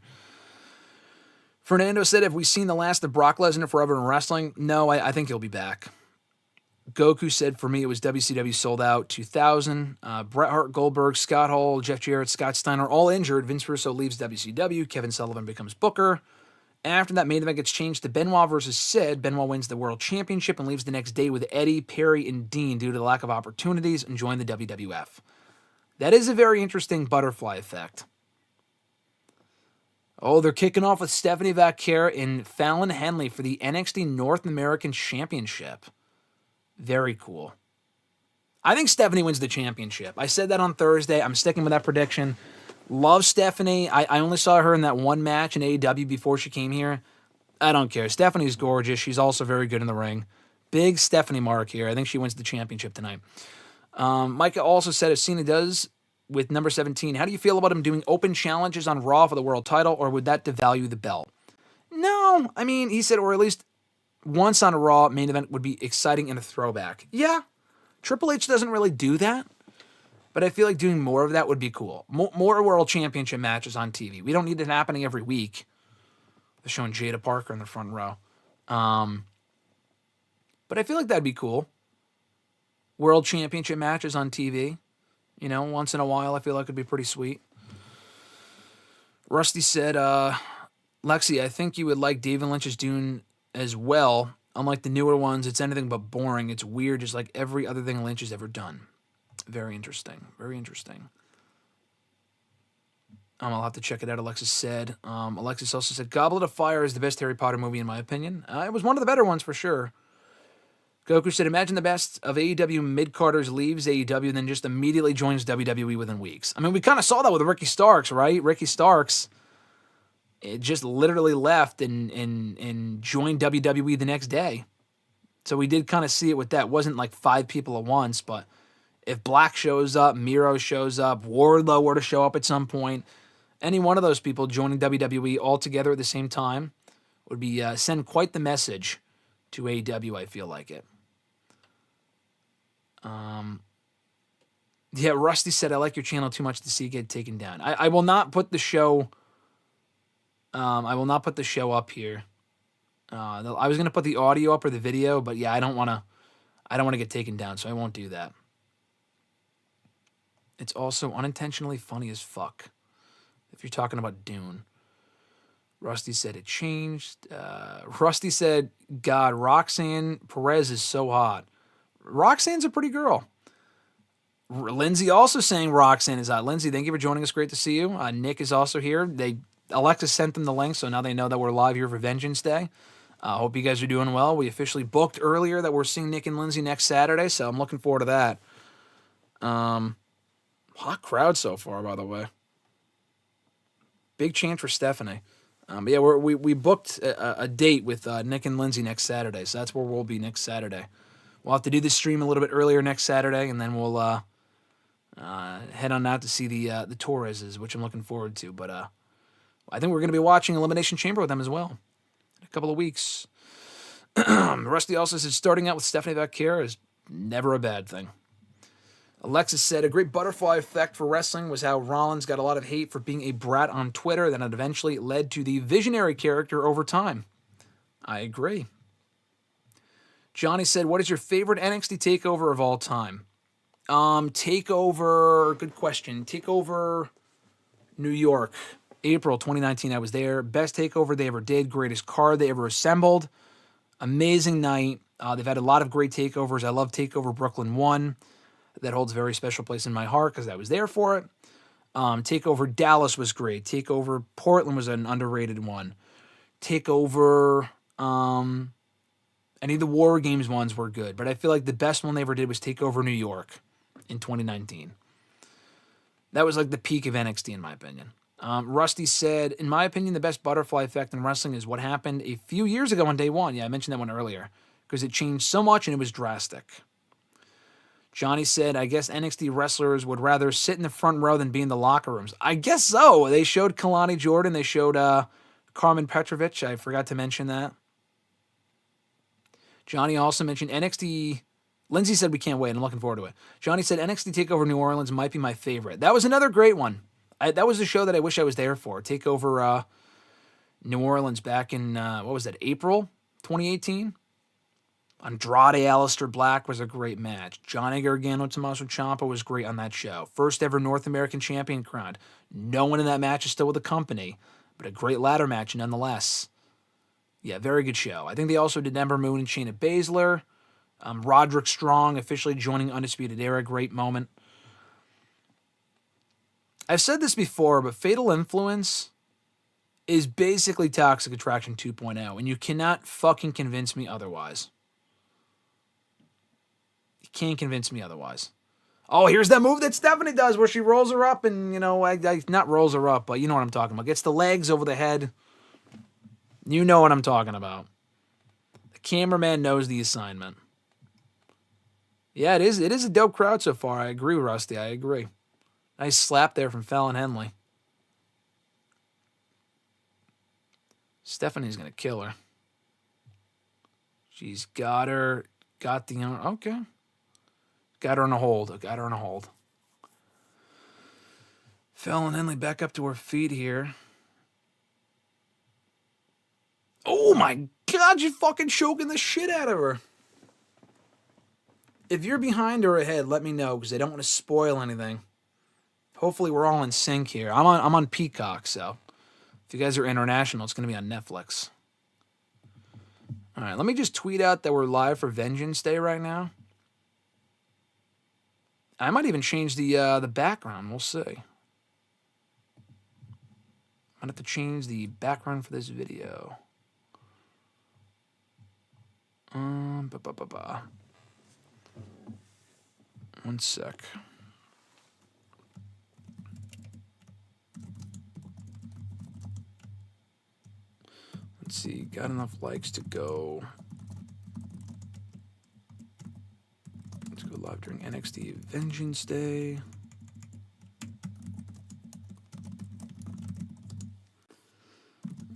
Fernando said, have we seen the last of Brock Lesnar forever in wrestling? No, I think he'll be back. Goku said, for me, it was WCW Sold Out 2000. Bret Hart, Goldberg, Scott Hall, Jeff Jarrett, Scott Steiner, all injured. Vince Russo leaves WCW. Kevin Sullivan becomes Booker. After that, main event gets changed to Benoit versus Sid. Benoit wins the World Championship and leaves the next day with Eddie, Perry, and Dean due to the lack of opportunities and join the WWF. That is a very interesting butterfly effect. Oh, they're kicking off with Stephanie Vaquer and Fallon Henley for the NXT North American Championship. Very cool. I think Stephanie wins the championship. I said that on Thursday. I'm sticking with that prediction. Love Stephanie. I only saw her in that one match in AEW before she came here. I don't care. Stephanie's gorgeous. She's also very good in the ring. Big Stephanie mark here. I think she wins the championship tonight. Micah also said, if Cena does with number 17, how do you feel about him doing open challenges on Raw for the world title, or would that devalue the belt? No. I mean, he said, or at least once on a Raw main event would be exciting and a throwback. Yeah. Triple H doesn't really do that. But I feel like doing more of that would be cool. More World Championship matches on TV. We don't need it happening every week. They're showing Jada Parker in the front row. But I feel like that'd be cool. World Championship matches on TV. You know, once in a while, I feel like it'd be pretty sweet. Rusty said, Lexi, I think you would like David Lynch's Dune as well. Unlike the newer ones, it's anything but boring. It's weird, just like every other thing Lynch has ever done. Very interesting. Very interesting. I'll have to check it out, Alexis said. Alexis also said, Goblet of Fire is the best Harry Potter movie in my opinion. It was one of the better ones for sure. Goku said, imagine the best of AEW mid-carders leaves AEW and then just immediately joins WWE within weeks. I mean, we kind of saw that with Ricky Starks, right? Ricky Starks just literally left and joined WWE the next day. So we did kind of see it with that. It wasn't like 5 people at once, but if Black shows up, Miro shows up, Wardlow were to show up at some point, any one of those people joining WWE all together at the same time would be send quite the message to AEW, I feel like it. Yeah, Rusty said, I like your channel too much to see it get taken down. I will not put the show up here. I was going to put the audio up or the video, but yeah, I don't want to get taken down, so I won't do that. It's also unintentionally funny as fuck. If you're talking about Dune. Rusty said it changed. Rusty said, God, Roxanne Perez is so hot. Roxanne's a pretty girl. Lindsay also saying Roxanne is hot. Lindsay, thank you for joining us. Great to see you. Nick is also here. Alexis sent them the link, so now they know that we're live here for Vengeance Day. Hope you guys are doing well. We officially booked earlier that we're seeing Nick and Lindsay next Saturday, so I'm looking forward to that. Hot crowd so far, by the way. Big chance for Stephanie. But yeah, we booked a date with Nick and Lindsay next Saturday, so that's where we'll be next Saturday. We'll have to do this stream a little bit earlier next Saturday, and then we'll head on out to see the Torreses, which I'm looking forward to. But I think we're going to be watching Elimination Chamber with them as well in a couple of weeks. Rusty also said starting out with Stephanie Vaquer is never a bad thing. Alexis said, a great butterfly effect for wrestling was how Rollins got a lot of hate for being a brat on Twitter, then it eventually led to the visionary character over time. I agree. Johnny said, what is your favorite NXT takeover of all time? Takeover, good question. Takeover New York, April 2019, I was there. Best takeover they ever did, greatest card they ever assembled. Amazing night. They've had a lot of great takeovers. I love Takeover Brooklyn 1. That holds a very special place in my heart because I was there for it. Takeover Dallas was great. Takeover Portland was an underrated one. Takeover any of the War Games ones were good, but I feel like the best one they ever did was Takeover New York in 2019. That was like the peak of NXT in my opinion. Rusty said, in my opinion, the best butterfly effect in wrestling is what happened a few years ago on day one. Yeah, I mentioned that one earlier because it changed so much and it was drastic. Johnny said, I guess NXT wrestlers would rather sit in the front row than be in the locker rooms. I guess so. They showed Kalani Jordan. They showed Carmen Petrovic. I forgot to mention that. Johnny also mentioned NXT. Lindsay said we can't wait. I'm looking forward to it. Johnny said NXT TakeOver New Orleans might be my favorite. That was another great one. That was a show that I wish I was there for. TakeOver New Orleans back in, April 2018? Andrade Aleister Black was a great match. Johnny Gargano, Tommaso Ciampa was great on that show. First ever North American champion crowned. No one in that match is still with the company, but a great ladder match nonetheless. Yeah, very good show. I think they also did Ember Moon and Shayna Baszler. Roderick Strong officially joining Undisputed Era. Great moment. I've said this before, but Fatal Influence is basically Toxic Attraction 2.0, and you cannot fucking convince me otherwise. Can't convince me otherwise. Oh, here's that move that Stephanie does where she rolls her up and, you know, not rolls her up, but you know what I'm talking about. Gets the legs over the head. You know what I'm talking about. The cameraman knows the assignment. Yeah, it is. It is a dope crowd so far. I agree, Rusty. I agree. Nice slap there from Fallon Henley. Stephanie's going to kill her. She's got her. Got the... Okay. Got her on a hold. Got her on a hold. Fallon Henley back up to her feet here. Oh my God, you're fucking choking the shit out of her. If you're behind or ahead, let me know because I don't want to spoil anything. Hopefully we're all in sync here. I'm on Peacock, so if you guys are international, it's going to be on Netflix. All right, let me just tweet out that we're live for Vengeance Day right now. I might even change the background. We'll see. I might have to change the background for this video. One sec. Let's see. Got enough likes to go. Let's go live during NXT Vengeance Day.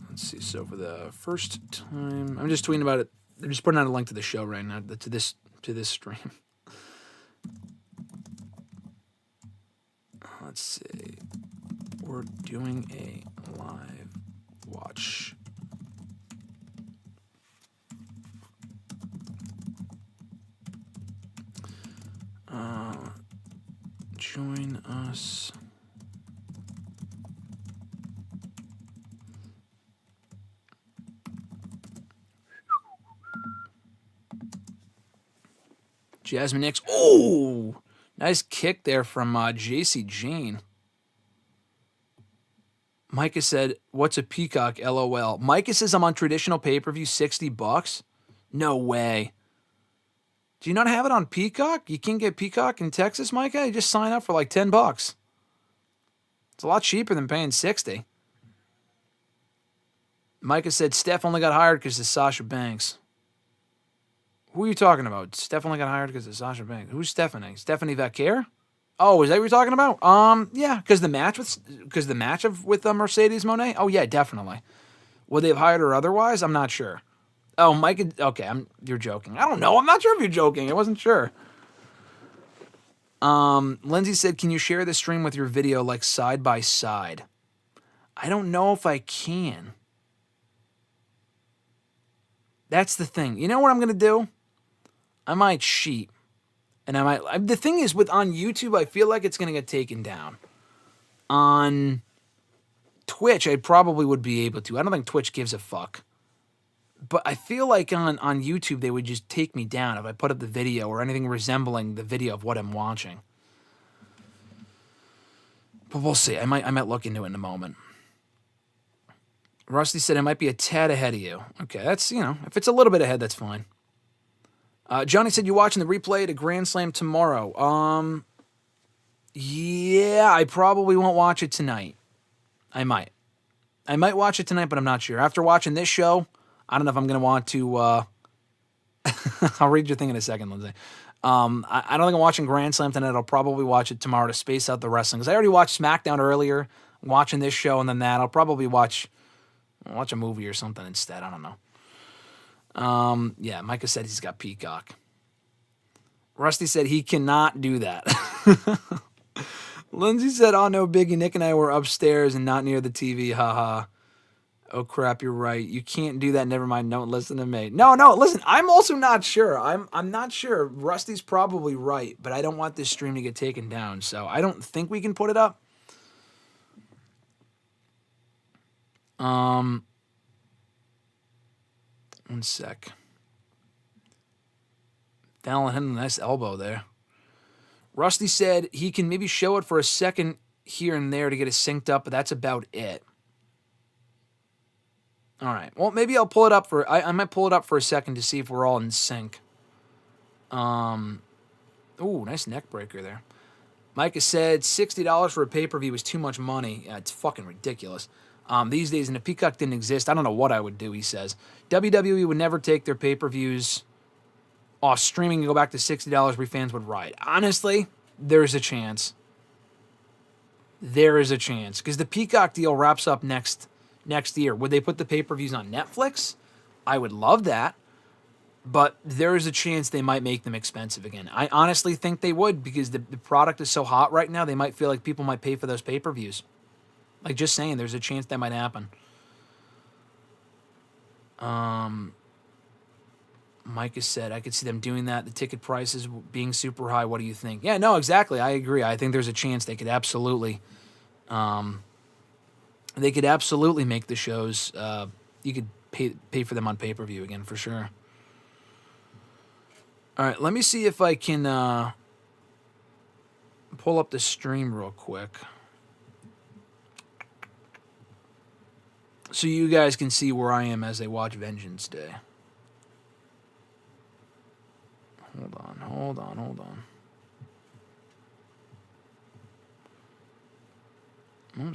Let's see. So for the first time, I'm just tweeting about it. I'm just putting out a link to the show right now, to this stream. Let's see. We're doing a live watch. Join us. Jasmine Nix. Oh, nice kick there from JC Jane. Micah said, "What's a Peacock? LOL." Micah says, "I'm on traditional pay-per-view, $60. No way. Do you not have it on Peacock? You can't get Peacock in Texas, Micah? You just sign up for like $10. It's a lot cheaper than paying $60. Micah said, "Steph only got hired because of Sasha Banks." Who are you talking about? Steph only got hired because of Sasha Banks. Who's Stephanie? Stephanie Vaquer? Oh, is that what you're talking about? Yeah, because the match with Mercedes Moné. Oh yeah, definitely. Would they have hired her otherwise? I'm not sure. Oh, Mike. Okay, you're joking. I don't know. I'm not sure if you're joking. I wasn't sure. Lindsay said, "Can you share the stream with your video like side by side?" I don't know if I can. That's the thing. You know what I'm gonna do? I might cheat. And the thing is, on YouTube, I feel like it's going to get taken down. On Twitch, I probably would be able to. I don't think Twitch gives a fuck. But I feel like on YouTube, they would just take me down if I put up the video or anything resembling the video of what I'm watching. But we'll see. I might look into it in a moment. Rusty said, "I might be a tad ahead of you." Okay, that's, if it's a little bit ahead, that's fine. Johnny said, "You watching the replay at a Grand Slam tomorrow?" Yeah, I probably won't watch it tonight. I might watch it tonight, but I'm not sure. After watching this show, I don't know if I'm going to want to, I'll read your thing in a second, Lindsay. I don't think I'm watching Grand Slam tonight. I'll probably watch it tomorrow to space out the wrestling. Because I already watched SmackDown earlier, I'm watching this show and then that. I'll probably watch a movie or something instead. I don't know. Yeah, Micah said he's got Peacock. Rusty said he cannot do that. Lindsay said, "Oh, no biggie. Nick and I were upstairs and not near the TV. Haha. Oh, crap, you're right. You can't do that. Never mind. Don't listen to me." No, listen. I'm also not sure. I'm not sure. Rusty's probably right, but I don't want this stream to get taken down, so I don't think we can put it up. One sec. Fallon had a nice elbow there. Rusty said he can maybe show it for a second here and there to get it synced up, but that's about it. All right. Well, maybe I'll pull it up I might pull it up for a second to see if we're all in sync. Ooh, nice neck breaker there. Micah said $60 for a pay-per-view is too much money. Yeah, it's fucking ridiculous. These days, and if Peacock didn't exist, I don't know what I would do, he says. WWE would never take their pay-per-views off streaming and go back to $60 where fans would riot. Honestly, there's a chance. There is a chance. Because the Peacock deal wraps up next year. Would they put the pay-per-views on Netflix? I would love that. But there is a chance they might make them expensive again. I honestly think they would because the product is so hot right now, they might feel like people might pay for those pay-per-views. Like, just saying, there's a chance that might happen. Mike has said, I could see them doing that. The ticket prices being super high. What do you think? Yeah, no, exactly. I agree. I think there's a chance they could absolutely make the shows. You could pay for them on pay-per-view again, for sure. All right, let me see if I can pull up the stream real quick. So you guys can see where I am as I watch Vengeance Day. Hold on.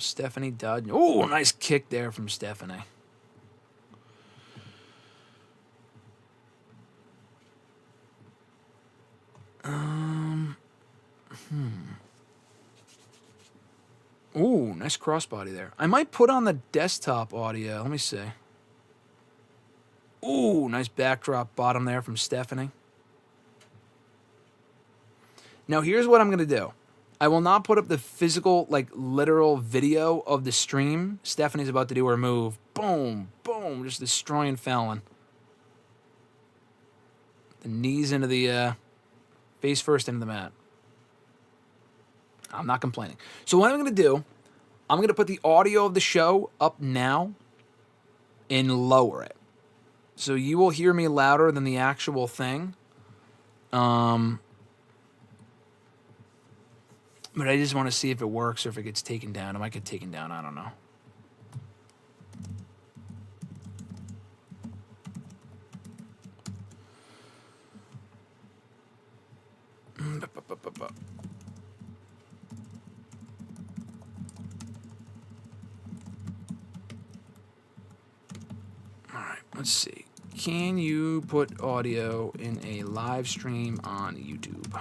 Stephanie Dodd. Oh, nice kick there from Stephanie. Ooh, nice crossbody there. I might put on the desktop audio. Let me see. Ooh, nice backdrop bottom there from Stephanie. Now, here's what I'm going to do. I will not put up the physical, like, literal video of the stream. Stephanie's about to do her move. Boom, boom, just destroying Fallon. The knees into the, face first into the mat. I'm not complaining. So what I'm going to do, I'm going to put the audio of the show up now and lower it. So you will hear me louder than the actual thing. But I just want to see if it works or if it gets taken down. It might get taken down. I don't know. All right, let's see. Can you put audio in a live stream on YouTube?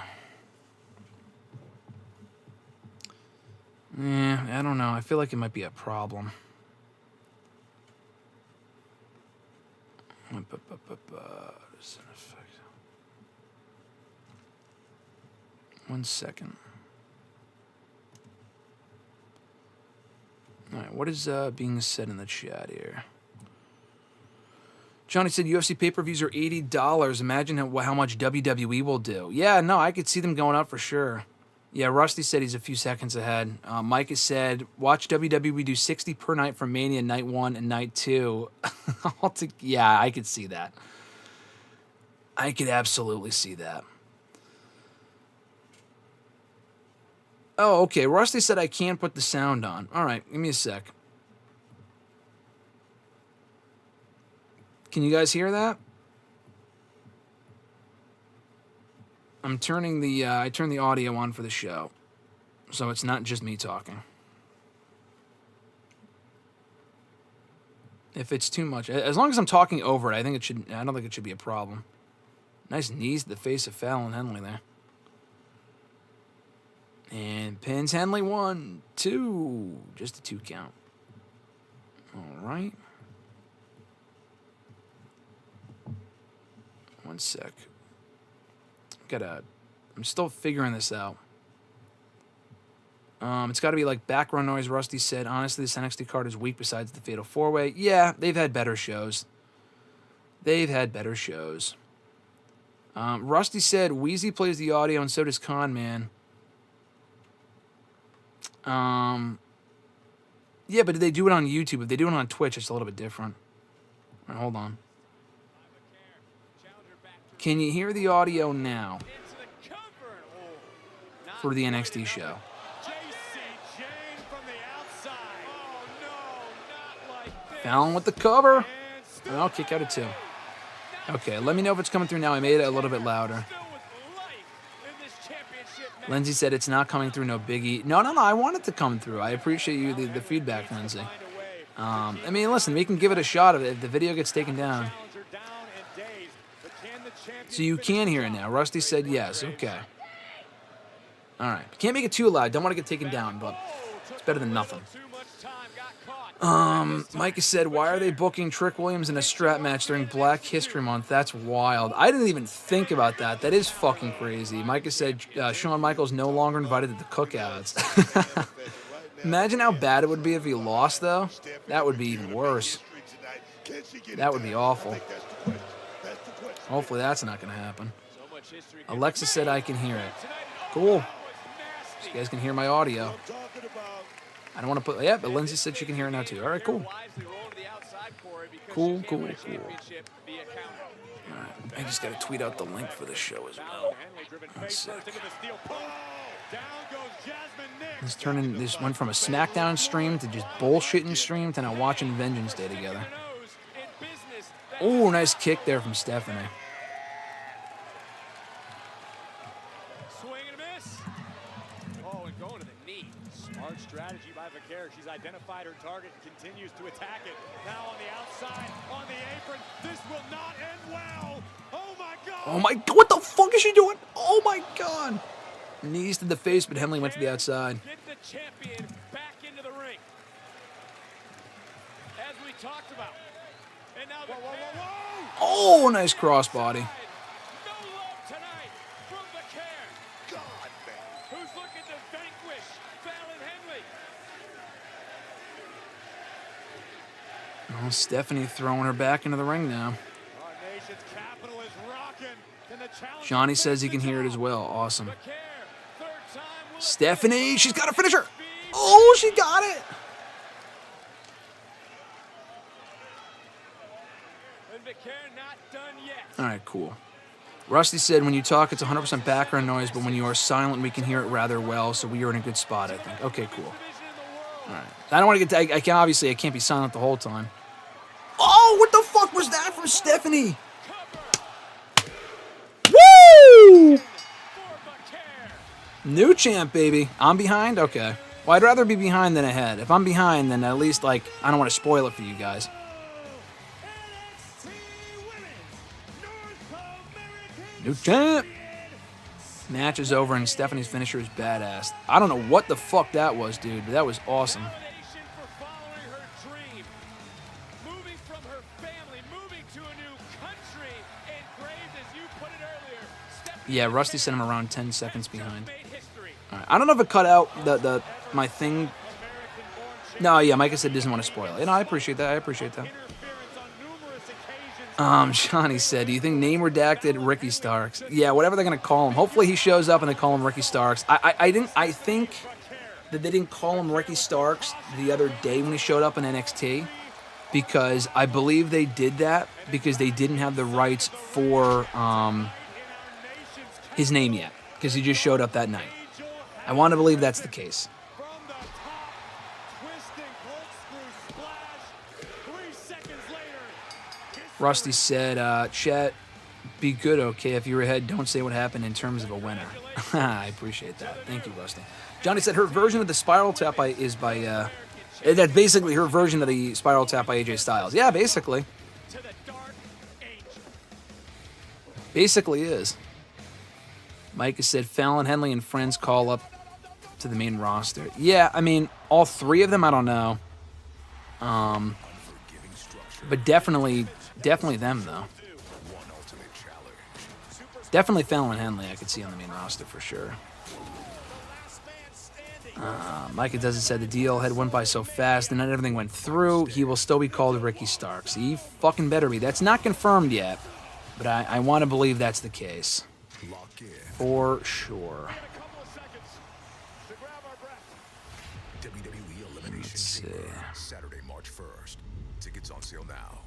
Yeah, I don't know. I feel like it might be a problem. One second. All right, what is being said in the chat here? Johnny said UFC pay-per-views are $80. Imagine how much WWE will do. Yeah, no, I could see them going up for sure. Yeah, Rusty said he's a few seconds ahead. Mike has said, watch WWE do 60 per night for Mania night 1 and night 2. Yeah, I could see that. I could absolutely see that. Oh, okay. Rusty said I can't put the sound on. All right, give me a sec. Can you guys hear that? I'm turning the I turned the audio on for the show, so it's not just me talking. If it's too much, as long as I'm talking over it, I don't think it should be a problem. Nice knees to the face of Fallon Henley there, and pins Henley 1, 2, just a 2 count. All right. One sec. I'm still figuring this out. It's got to be like background noise. Rusty said, honestly, this NXT card is weak besides the Fatal 4-Way. Yeah, they've had better shows. Rusty said, Wheezy plays the audio and so does Con Man. Yeah, but they do it on YouTube. If they do it on Twitch, it's a little bit different. All right, hold on. Can you hear the audio now for the NXT show? Fallon with the cover. I'll kick out at 2. Okay, let me know if it's coming through now. I made it a little bit louder. Lindsay said it's not coming through, no biggie. No, I want it to come through. I appreciate you, the feedback, Lindsay. I mean, listen, we can give it a shot if the video gets taken down. So you can hear it now. Rusty said yes. Okay. All right. Can't make it too loud. Don't want to get taken down, but it's better than nothing. Micah said, why are they booking Trick Williams in a strap match during Black History Month? That's wild. I didn't even think about that. That is fucking crazy. Micah said, Shawn Michaels no longer invited to the cookouts. Imagine how bad it would be if he lost, though. That would be even worse. That would be awful. Hopefully that's not going to happen. Alexa said I can hear it. Cool. So you guys can hear my audio. I don't want to put... Yeah, but Lindsay said she can hear it now, too. All right, cool. Cool. All right, I just got to tweet out the link for the show as well. That's sick. This went from a SmackDown stream to just bullshitting stream to now watching Vengeance Day together. Oh, nice kick there from Stephanie. Strategy by Vaquer. She's identified her target and continues to attack it. Now on the outside, on the apron. This will not end well. Oh my God. Oh my God. What the fuck is she doing? Oh my God. Knees to the face, but Henley went to the outside. Get the champion back into the ring. As we talked about. And now whoa. Oh, nice crossbody. Oh, Stephanie throwing her back into the ring now. Johnny says he can hear it as well. Awesome. Stephanie, she's got a finisher. Oh, she got it. All right, cool. Rusty said, when you talk, it's 100% background noise, but when you are silent, we can hear it rather well, so we are in a good spot, I think. Okay, cool. All right. I don't want to get... I can't be silent the whole time. Oh, what the fuck was that from Stephanie? Woo! New champ, baby. I'm behind? Okay. Well, I'd rather be behind than ahead. If I'm behind, then at least, I don't want to spoil it for you guys. New champ. Match is over, and Stephanie's finisher is badass. I don't know what the fuck that was, dude, but that was awesome. Yeah, Rusty sent him around 10 seconds behind. All right. I don't know if it cut out my thing. No, yeah, Micah said doesn't want to spoil it. I appreciate that. Johnny said, do you think name redacted Ricky Starks? Yeah, whatever they're going to call him. Hopefully he shows up and they call him Ricky Starks. I think that they didn't call him Ricky Starks the other day when he showed up in NXT, because I believe they did that because they didn't have the rights for his name yet, because he just showed up that night. I want to believe that's the case. Rusty said, Chet, be good, okay? If you're ahead, don't say what happened in terms of a winner. I appreciate that. Thank you, Rusty. Johnny said her version of the spiral tap is by, that's basically her version of the spiral tap by AJ Styles. Yeah, basically. Basically is. Micah said, Fallon, Henley, and friends call up to the main roster. Yeah, I mean, all three of them, I don't know. But definitely them, though. Definitely Fallon and Henley I could see on the main roster for sure. Micah doesn't said the deal had went by so fast and not everything went through. He will still be called Ricky Starks. He fucking better be. That's not confirmed yet, but I want to believe that's the case. For sure. Let's see. Saturday, March 1st. Tickets on sale now.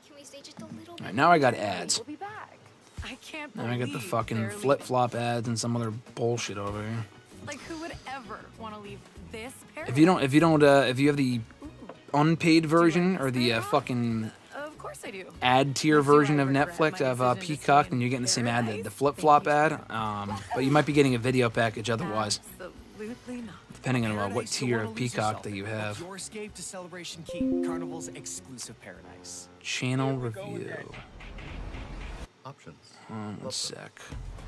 Can we stay just a little bit? All right, now I got ads. We'll be back. I can't Now believe I got the fucking they're flip-flop ads and some other bullshit over here. Like, who would ever want to leave this pair? If you have the unpaid version or the fucking course I do. ad tier Let's see why version I of regret Netflix my of decision to Peacock, stay and you're in getting the same ad, the paradise. flip-flop Thank ad. you. But you might be getting a video package otherwise, Absolutely not. depending on what Paradise tier you'll of wanna lose Peacock yourself that in. you Book have. your escape to Celebration Key, Carnival's exclusive paradise. Channel review. Options. One sec.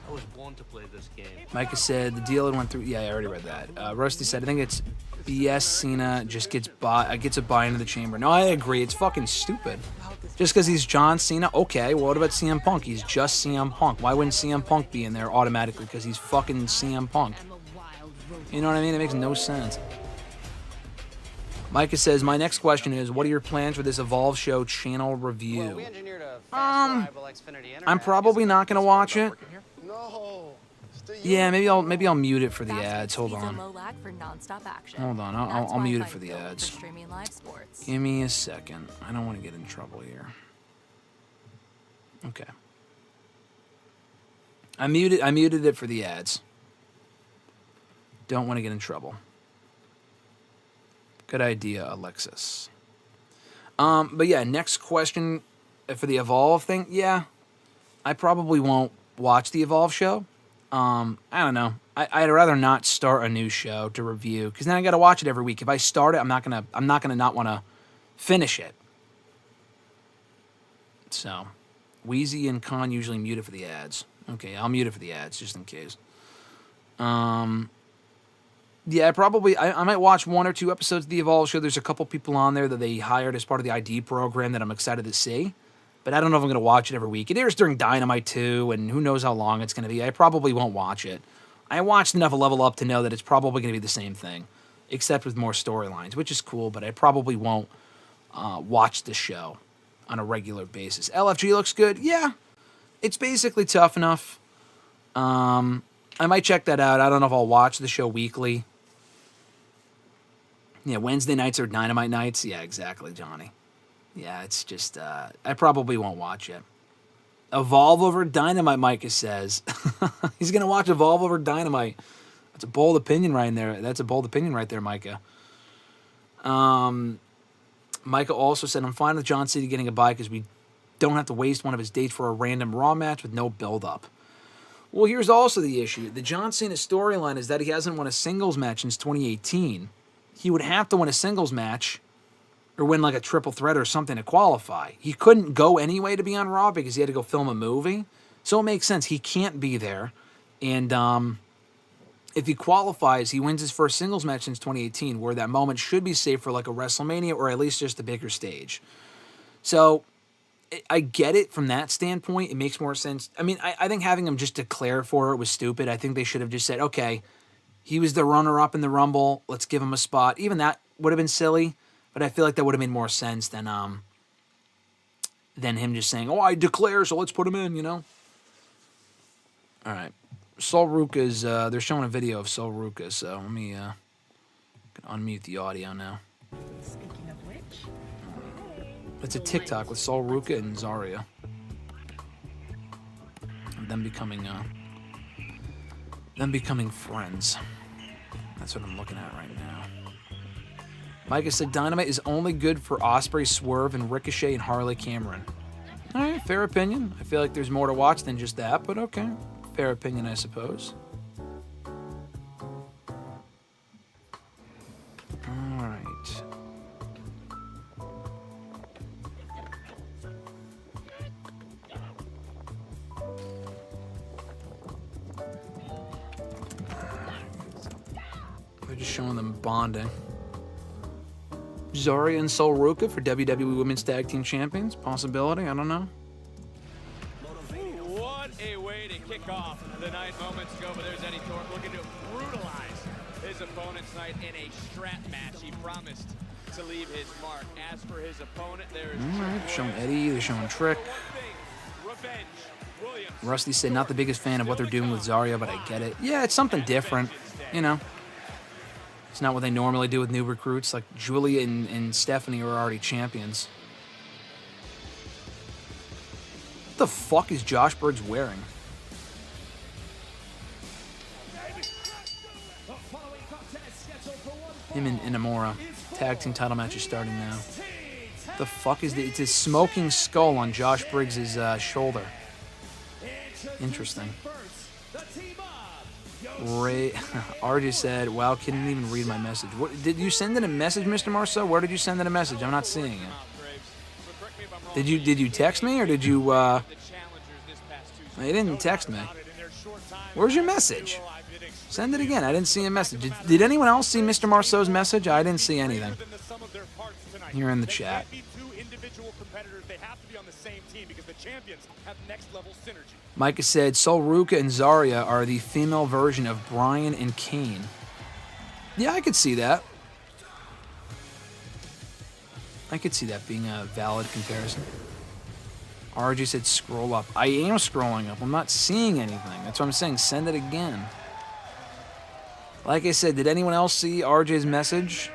I was born to play this game. Micah said the deal had went through. Yeah, I already read that. Rusty said I think it's BS. Cena just gets a buy into the chamber. No, I agree. It's fucking stupid. Just because he's John Cena, okay. Well, what about CM Punk? He's just CM Punk. Why wouldn't CM Punk be in there automatically? Because he's fucking CM Punk. You know what I mean? It makes no sense. Micah says, my next question is, what are your plans for this Evolve Show channel review? I'm probably not going to watch it. No. Yeah, maybe I'll mute it for the ads. Hold on. Hold on, I'll mute it for the ads. Give me a second. I don't want to get in trouble here. Okay. I muted it for the ads. Don't want to get in trouble. Good idea, Alexis. But yeah, next question for the Evolve thing. Yeah, I probably won't watch the Evolve show. I don't know. I'd rather not start a new show to review because then I got to watch it every week. If I start it, I'm not gonna not want to finish it. So, Wheezy and Khan usually mute it for the ads. Okay, I'll mute it for the ads just in case. Yeah, I might watch 1 or 2 episodes of the Evolve show. There's a couple people on there that they hired as part of the ID program that I'm excited to see. But I don't know if I'm going to watch it every week. It airs during Dynamite too, and who knows how long it's going to be. I probably won't watch it. I watched enough of Level Up to know that it's probably going to be the same thing, except with more storylines, which is cool, but I probably won't watch the show on a regular basis. LFG looks good. Yeah, it's basically tough enough. I might check that out. I don't know if I'll watch the show weekly. Yeah, Wednesday nights are Dynamite nights. Yeah, exactly, Johnny. Yeah, it's just, I probably won't watch it. Evolve over Dynamite, Micah says. He's going to watch Evolve over Dynamite. That's a bold opinion right there. That's a bold opinion right there, Micah. Micah also said, I'm fine with John Cena getting a bye because we don't have to waste one of his dates for a random Raw match with no build-up. Well, here's also the issue. The John Cena storyline is that he hasn't won a singles match since 2018. He would have to win a singles match or win like a triple threat or something to qualify. He couldn't go anyway to be on Raw because he had to go film a movie. So it makes sense. He can't be there. And if he qualifies, he wins his first singles match since 2018, where that moment should be saved for like a WrestleMania or at least just a bigger stage. So I get it from that standpoint. It makes more sense. I mean, I think having him just declare for it was stupid. I think they should have just said, okay, he was the runner-up in the Rumble. Let's give him a spot. Even that would have been silly, but I feel like that would have made more sense than him just saying, oh, I declare, so let's put him in, you know? All right. Sol Ruka's, they're showing a video of Sol Ruka, so let me unmute the audio now. Speaking of which, It's a TikTok with Sol Ruka and Zarya. And them becoming friends. That's what I'm looking at right now. Micah said Dynamite is only good for Ospreay, Swerve, and Ricochet and Harley Cameron. All right, fair opinion. I feel like there's more to watch than just that, but okay. Fair opinion, I suppose. All right. They're just showing them bonding. Zarya and Sol Ruka for WWE Women's Tag Team Champions. Possibility, I don't know. What a way to kick off the night moments ago, but there's Eddie Thorpe looking to brutalize his opponent tonight in a strap match. He promised to leave his mark. As for his opponent, there is All right, showing Eddie, they're showing Trick. Revenge. Williams. Rusty said, not the biggest fan of what they're doing with Zarya, but I get it. Yeah, it's something different, you know. It's not what they normally do with new recruits. Like Julia and Stephanie are already champions. What the fuck is Josh Bird's wearing? Him and Inamura. Tag team title match is starting now. The fuck is it's a smoking skull on Josh Briggs' shoulder. Interesting. Ray, RJ said, wow, couldn't even read my message. What, did you send in a message, Mr. Marceau? Where did you send in a message? I'm not seeing it. Did you text me or did you, You didn't text me. Where's your message? Send it again. I didn't see a message. Did anyone else see Mr. Marceau's message? I didn't see anything. Here in the chat. Micah said, Sol Ruka and Zarya are the female version of Bryan and Kane. Yeah, I could see that. I could see that being a valid comparison. RJ said scroll up. I am scrolling up. I'm not seeing anything. That's what I'm saying. Send it again. Like I said, did anyone else see RJ's message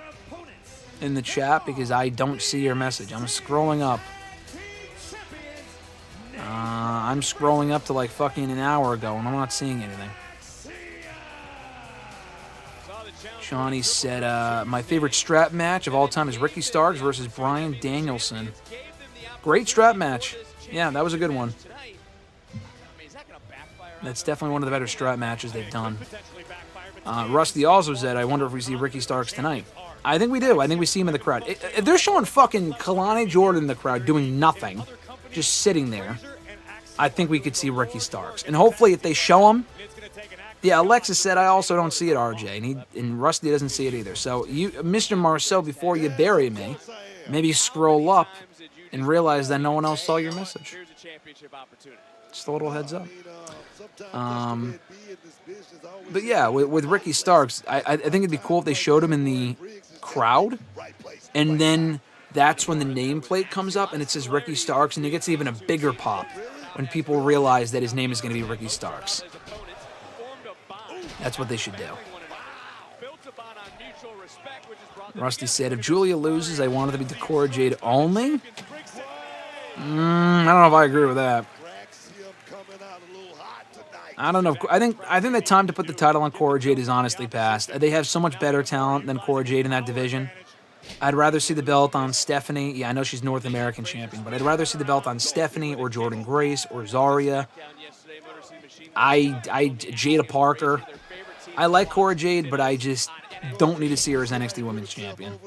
in the chat? Because I don't see your message. I'm scrolling up. I'm scrolling up to like fucking an hour ago and I'm not seeing anything. Shawnee said, my favorite strap match of all time is Ricky Starks versus Bryan Danielson. Great strap match. Yeah, that was a good one. That's definitely one of the better strap matches they've done. Rusty also said, I wonder if we see Ricky Starks tonight. I think we do. I think we see him in the crowd. If they're showing fucking Kalani Jordan in the crowd doing nothing, just sitting there, I think we could see Ricky Starks. And hopefully if they show him, yeah, Alexis said, I also don't see it, RJ. And Rusty doesn't see it either. So, you, Mr. Marceau, before you bury me, maybe scroll up and realize that no one else saw your message. Just a little heads up. But yeah, with Ricky Starks, I think it'd be cool if they showed him in the crowd, and then that's when the nameplate comes up and it says Ricky Starks, and he gets even a bigger pop when people realize that his name is going to be Ricky Starks. That's what they should do. Rusty said, if Julia loses, I want it to be Decora Jade only. I don't know if I agree with that. I don't know. I think the time to put the title on Cora Jade is honestly past. They have so much better talent than Cora Jade in that division. I'd rather see the belt on Stephanie. Yeah, I know she's North American champion, but I'd rather see the belt on Stephanie or Jordan Grace or Zarya. Jada Parker. I like Cora Jade, but I just don't need to see her as NXT Women's Champion.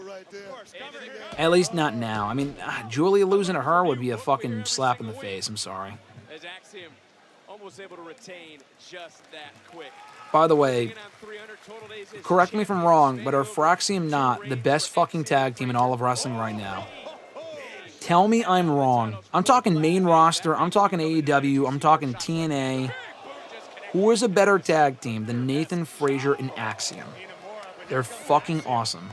At least not now. I mean, Julia losing to her would be a fucking slap in the face. I'm sorry. By the way, correct me if I'm wrong, but are Froxium not the best fucking tag team in all of wrestling right now? Tell me I'm wrong. I'm talking main roster. I'm talking AEW. I'm talking TNA. Who is a better tag team than Nathan Frazier and Axiom? They're fucking awesome.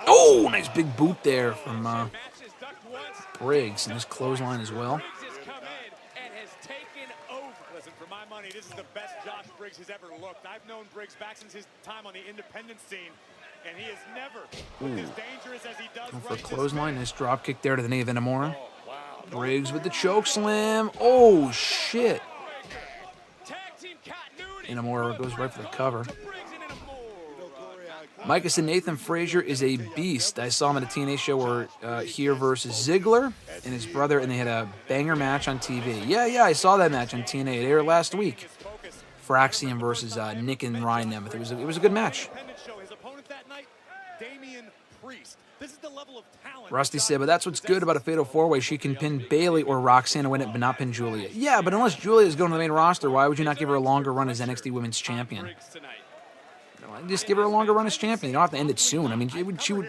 Oh, nice big boot there from Briggs, and his clothesline as well. Listen, for my money, this is the best Josh Briggs has ever looked. I've known Briggs back since his time on the independent scene, and he has never looked as dangerous as he does for a clothesline, nice drop kick there to the knee of Inamura. Briggs with the choke slam. Oh, shit. Inamura goes right for the cover. Micah said Nathan Frazier is a beast. I saw him at a TNA show where here versus Ziggler and his brother, and they had a banger match on TV. Yeah, I saw that match on TNA. It aired last week. Fraxium versus Nick and Ryan Nemeth. It was a good match. Rusty said, but that's what's good about a Fatal 4-Way. She can pin Bayley or Roxanne to win it, but not pin Julia. Yeah, but unless Julia is going to the main roster, why would you not give her a longer run as NXT Women's Champion? Just give her a longer run as champion. You don't have to end it soon. I mean,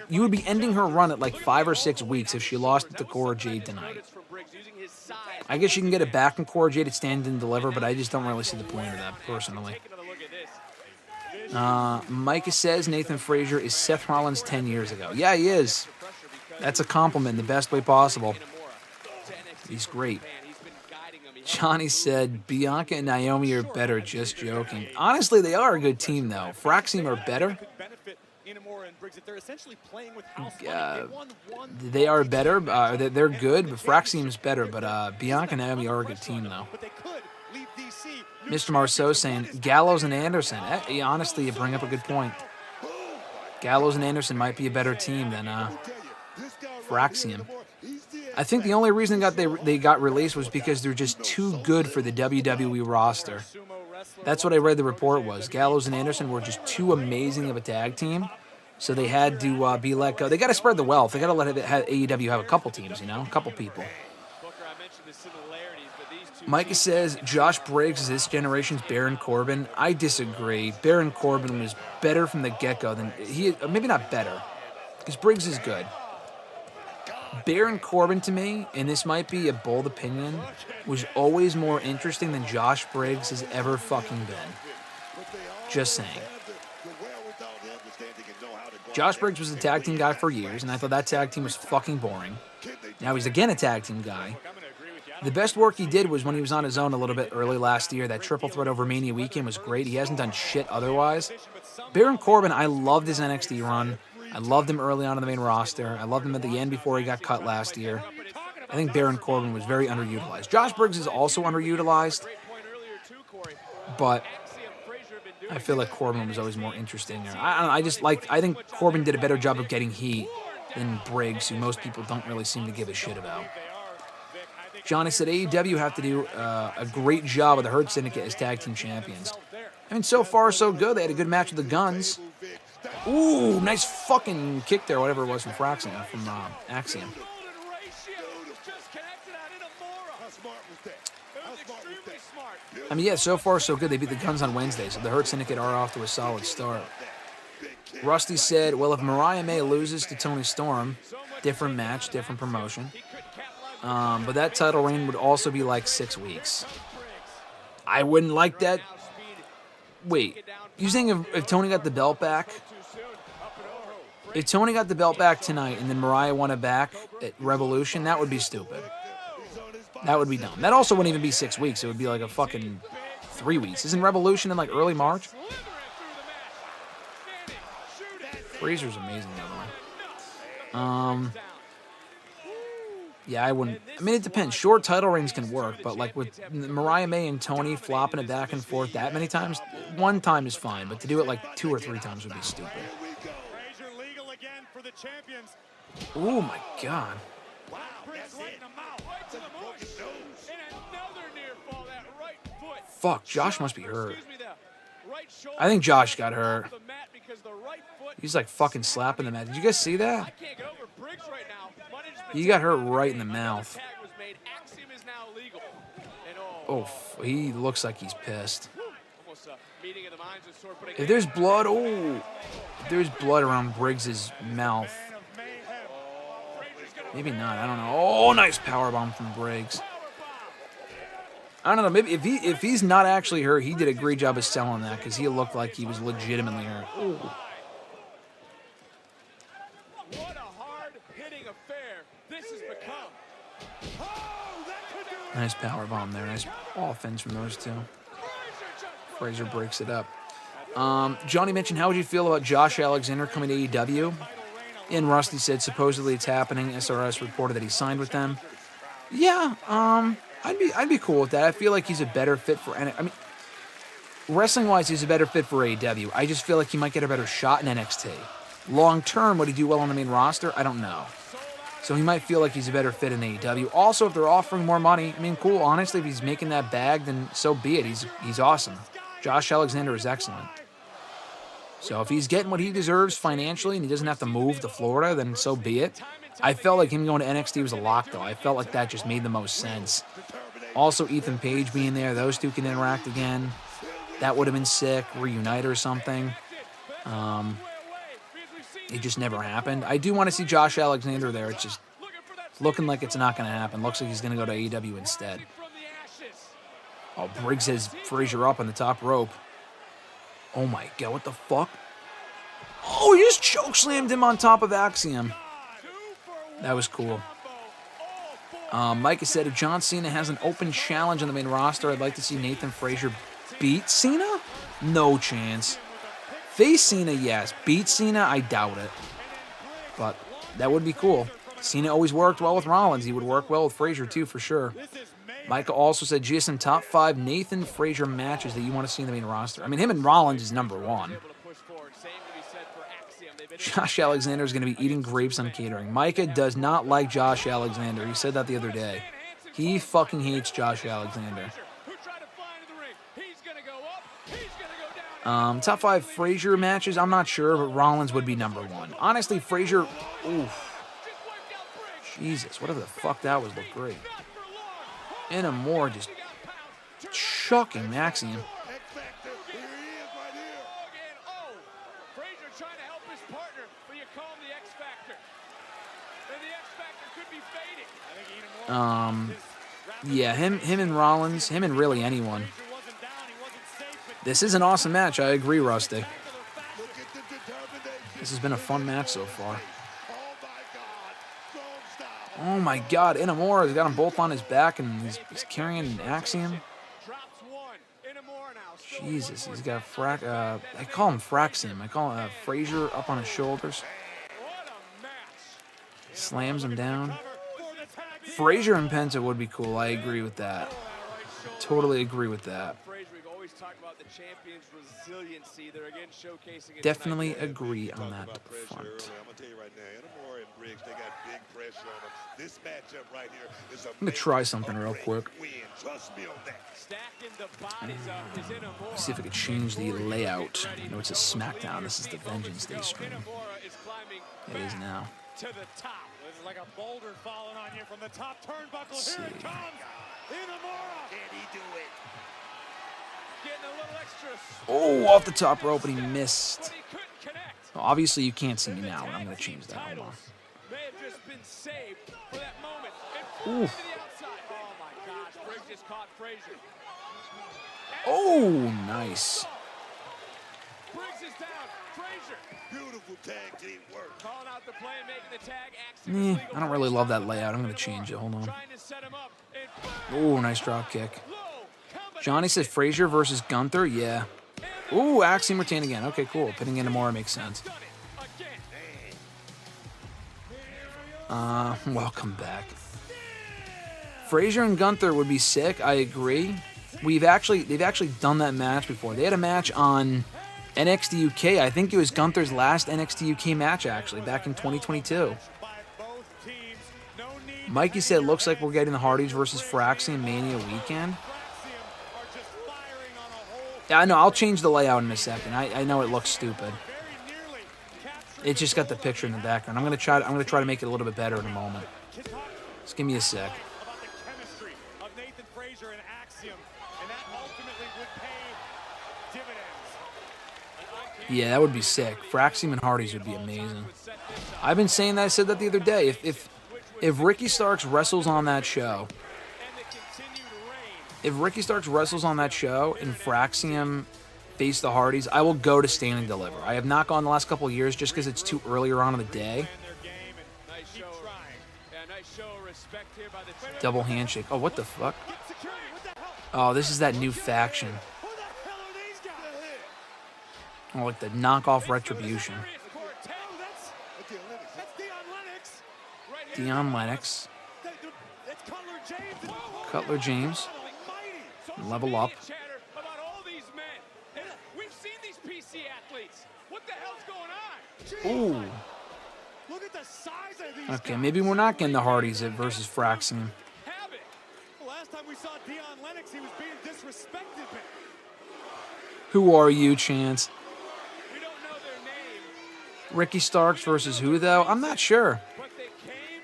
you would be ending her run at like 5 or 6 weeks if she lost to Cora Jade tonight. I guess you can get it back from Cora Jade at Stand and Deliver, but I just don't really see the point of that, personally. Micah says Nathan Frazier is Seth Rollins 10 years ago. Yeah, he is. That's a compliment in the best way possible. He's great. Johnny said, Bianca and Naomi are better, just joking. Honestly, they are a good team, though. Fraxium are better. They are better. They're good, but Fraxium's better. But Bianca and Naomi are a good team, though. Mr. Marceau saying, Gallows and Anderson. Honestly, you bring up a good point. Gallows and Anderson might be a better team than for Axiom. I think the only reason they got released was because they're just too good for the WWE roster. That's what I read the report was. Gallows and Anderson were just too amazing of a tag team, so they had to be let go. They got to spread the wealth. They got to let AEW have a couple teams, a couple people. Micah says Josh Briggs is this generation's Baron Corbin. I disagree. Baron Corbin was better from the get-go than maybe not better, because Briggs is good. Baron Corbin to me, and this might be a bold opinion, was always more interesting than Josh Briggs has ever fucking been. Just saying. Josh Briggs was a tag team guy for years, and I thought that tag team was fucking boring. Now he's again a tag team guy. The best work he did was when he was on his own a little bit early last year. That triple threat over Mania weekend was great. He hasn't done shit otherwise. Baron Corbin, I loved his NXT run. I loved him early on in the main roster. I loved him at the end before he got cut last year. I think Baron Corbin was very underutilized. Josh Briggs is also underutilized, but I feel like Corbin was always more interesting. I think Corbin did a better job of getting heat than Briggs, who most people don't really seem to give a shit about. Johnny said AEW have to do a great job with the Hurt Syndicate as tag team champions. I mean, so far so good. They had a good match with the Guns. Ooh, nice fucking kick there, whatever it was from Axiom. I mean, yeah, so far so good. They beat the Guns on Wednesday, so the Hurt Syndicate are off to a solid start. Rusty said, well, if Mariah May loses to Toni Storm, different match, different promotion. But that title reign would also be like 6 weeks. I wouldn't like that. Wait, you saying if Toni got the belt back? If Toni got the belt back tonight and then Mariah won it back at Revolution, that would be stupid. That would be dumb. That also wouldn't even be 6 weeks. It would be like a fucking 3 weeks. Isn't Revolution in like early March? Fraser's amazing, by the way. Yeah, I wouldn't. I mean, it depends. Short title reigns can work, but like with Mariah May and Toni flopping it back and forth that many times, one time is fine, but to do it like 2 or 3 times would be stupid. Oh my God. Fuck, Josh must be hurt. I think Josh got hurt. He's like fucking slapping the mat. Did you guys see that? He got hurt right in the mouth. Oh, he looks like he's pissed. If there's blood, if there's blood around Briggs's mouth. Maybe not, I don't know. Oh, nice powerbomb from Briggs. I don't know, maybe if he's not actually hurt, he did a great job of selling that because he looked like he was legitimately hurt. Ooh. What a hard-hitting affair this has become. Nice powerbomb there. Nice offense from those two. Fraser breaks it up. Johnny mentioned, how would you feel about Josh Alexander coming to AEW? And Rusty said supposedly it's happening. SRS reported that he signed with them. Yeah, I'd be cool with that. I feel like he's a better fit for. I mean, wrestling-wise, he's a better fit for AEW. I just feel like he might get a better shot in NXT. Long term, would he do well on the main roster? I don't know. So he might feel like he's a better fit in AEW. Also, if they're offering more money, I mean, cool. Honestly, if he's making that bag, then so be it. He's awesome. Josh Alexander is excellent. So if he's getting what he deserves financially and he doesn't have to move to Florida, then so be it. I felt like him going to NXT was a lock, though. I felt like that just made the most sense. Also, Ethan Page being there, those two can interact again. That would have been sick. Reunite or something. It just never happened. I do want to see Josh Alexander there. It's just looking like it's not going to happen. Looks like he's going to go to AEW instead. Oh, Briggs has Fraser up on the top rope. Oh my God, what the fuck? Oh, he just chokeslammed him on top of Axiom. That was cool. Micah said, if John Cena has an open challenge on the main roster, I'd like to see Nathan Frazier beat Cena? No chance. Face Cena, yes. Beat Cena, I doubt it. But that would be cool. Cena always worked well with Rollins. He would work well with Frazier, too, for sure. Micah also said, GSM top 5 Nathan Frazier matches that you want to see in the main roster. I mean, him and Rollins is number 1. Josh Alexander is going to be eating grapes on catering. Micah does not like Josh Alexander. He said that the other day. He fucking hates Josh Alexander. Top 5 Frazier matches, I'm not sure, but Rollins would be number 1. Honestly, Frazier, oof. Jesus, whatever the fuck that was looked great. And more just chucking Maxium. Yeah, him and Rollins, him and really anyone. This is an awesome match. I agree, Rusty. This has been a fun match so far. Oh my God, Inamura's got them both on his back and he's carrying an Axiom. Jesus, he's got I call him Fraxium. I call him Frazier up on his shoulders. Slams him down. Frazier and Penta would be cool. I agree with that. Totally agree with that. Definitely agree on that front. I'm going to try something real quick. Let's see if I can change the layout. I know it's a SmackDown. This is the Vengeance Day stream. It is now. To the top. It's like a boulder falling on you from the top turnbuckle. Here it comes. Inamura. Can he do it? Getting a little extra. Oh, off the top rope, but he missed. Well, obviously, you can't see me now, and I'm going to change that. Hold on. May have just been saved for that moment. And to the outside. Oh my gosh, Briggs just caught Frazier. Oh, nice. Briggs is down. Frazier. Beautiful tag team work. Calling out the play and making the tag. I don't really love that layout. I'm going to change it. Hold on. Oh, nice drop kick. Johnny says Frazier versus Gunther. Yeah. Ooh, Axiom retained again. Okay, cool. Pitting Inamura makes sense. Welcome back. Frazier and Gunther would be sick. I agree. They've actually done that match before. They had a match on NXT UK. I think it was Gunther's last NXT UK match, actually, back in 2022. Mikey said, looks like we're getting the Hardys versus Fraxium Mania weekend. Yeah, I know. I'll change the layout in a second. I know it looks stupid. It just got the picture in the background. I'm gonna try to make it a little bit better in a moment. Just give me a sec. Yeah, that would be sick. Fraxium and Hardys would be amazing. I've been saying that. I said that the other day. If Ricky Starks wrestles on that show, and Fraxium face the Hardys, I will go to Stand and Deliver. I have not gone the last couple of years just because it's too earlier on in the day. Double handshake. Oh, what the fuck? Oh, this is that new faction. Oh, like the knockoff Retribution. Dion Lennox. Cutler James. Level up. Ooh. Okay, maybe we're not getting the Hardys versus Fraxium. Last time we saw Dion Lennox, he was being disrespected. Who are you, Chance? We don't know their name. Ricky Starks versus who, though? I'm not sure.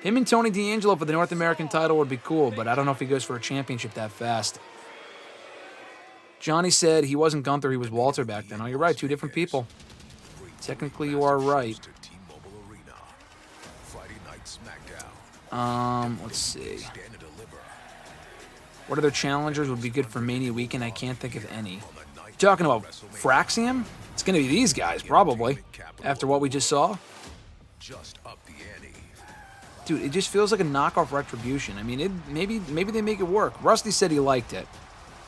Him and Tony D'Angelo for the North American title would be cool, but I don't know if he goes for a championship that fast. Johnny said he wasn't Gunther, he was Walter back then. Oh, you're right, two different people. Technically, you are right. Let's see. What other challengers would be good for Mania weekend? I can't think of any. You talking about Fraxium? It's going to be these guys, probably, after what we just saw. Dude, it just feels like a knockoff Retribution. I mean, maybe they make it work. Rusty said he liked it.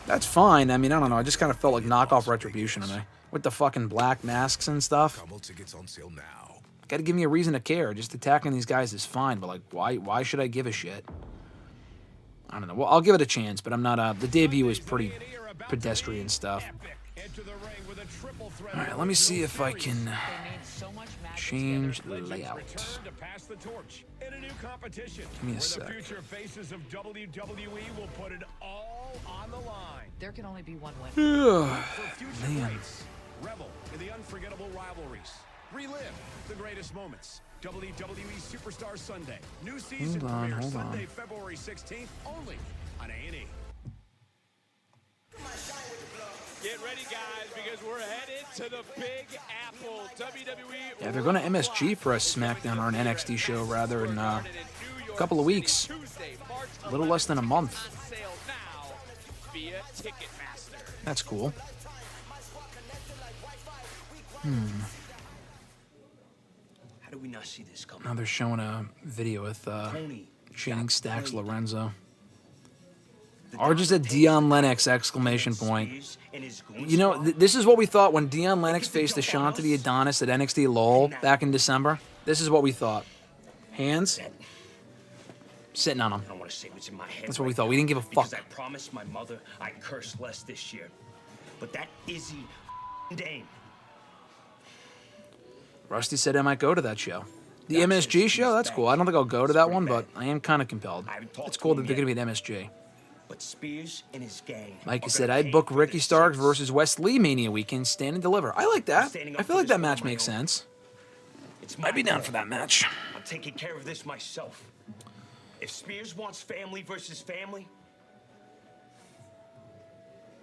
That's fine. I mean, I don't know. I just kind of felt like knockoff Retribution to me. With the fucking black masks and stuff. Got to give me a reason to care. Just attacking these guys is fine, but like, why should I give a shit? I don't know. Well, I'll give it a chance, but I'm not. The debut is pretty pedestrian stuff. All right, let me see if I can change the layout. Give me a sec. The future faces of WWE will put it all on the line. There can only be one winner. For future Man. greats, revel in the unforgettable rivalries. Relive the greatest moments. WWE Superstar Sunday. New season premiere Sunday, February 16th, only on A&E. Get ready, guys, because we're headed to the Big Apple. WWE. Yeah, they're going to MSG for a SmackDown or an NXT show rather in a couple of weeks. A little less than a month. That's cool. How do we not see this coming? Now they're showing a video with Channing Stacks Lorenzo. Or just a Dion Lennox exclamation point. You know, this is what we thought when Dion Lennox faced Ashante the Adonis at NXT LOL back in December. This is what we thought. Hands sitting on him. I don't want to say what's in my head. That's what we thought. We didn't give a fuck. Because I promised my mother I'd curse less this year. But that Izzy Dame. Rusty said I might go to that show. The MSG show? That's cool. I don't think I'll go to that one, but I am kind of compelled. It's cool that they're going to be at MSG. But Spears and his gang. Mikey said, I'd book Ricky Starks versus Wes Lee Mania weekend, stand and deliver. I like that. I feel like that match makes sense. I'd be down for that match. I'm taking care of this myself. If Spears wants family versus family,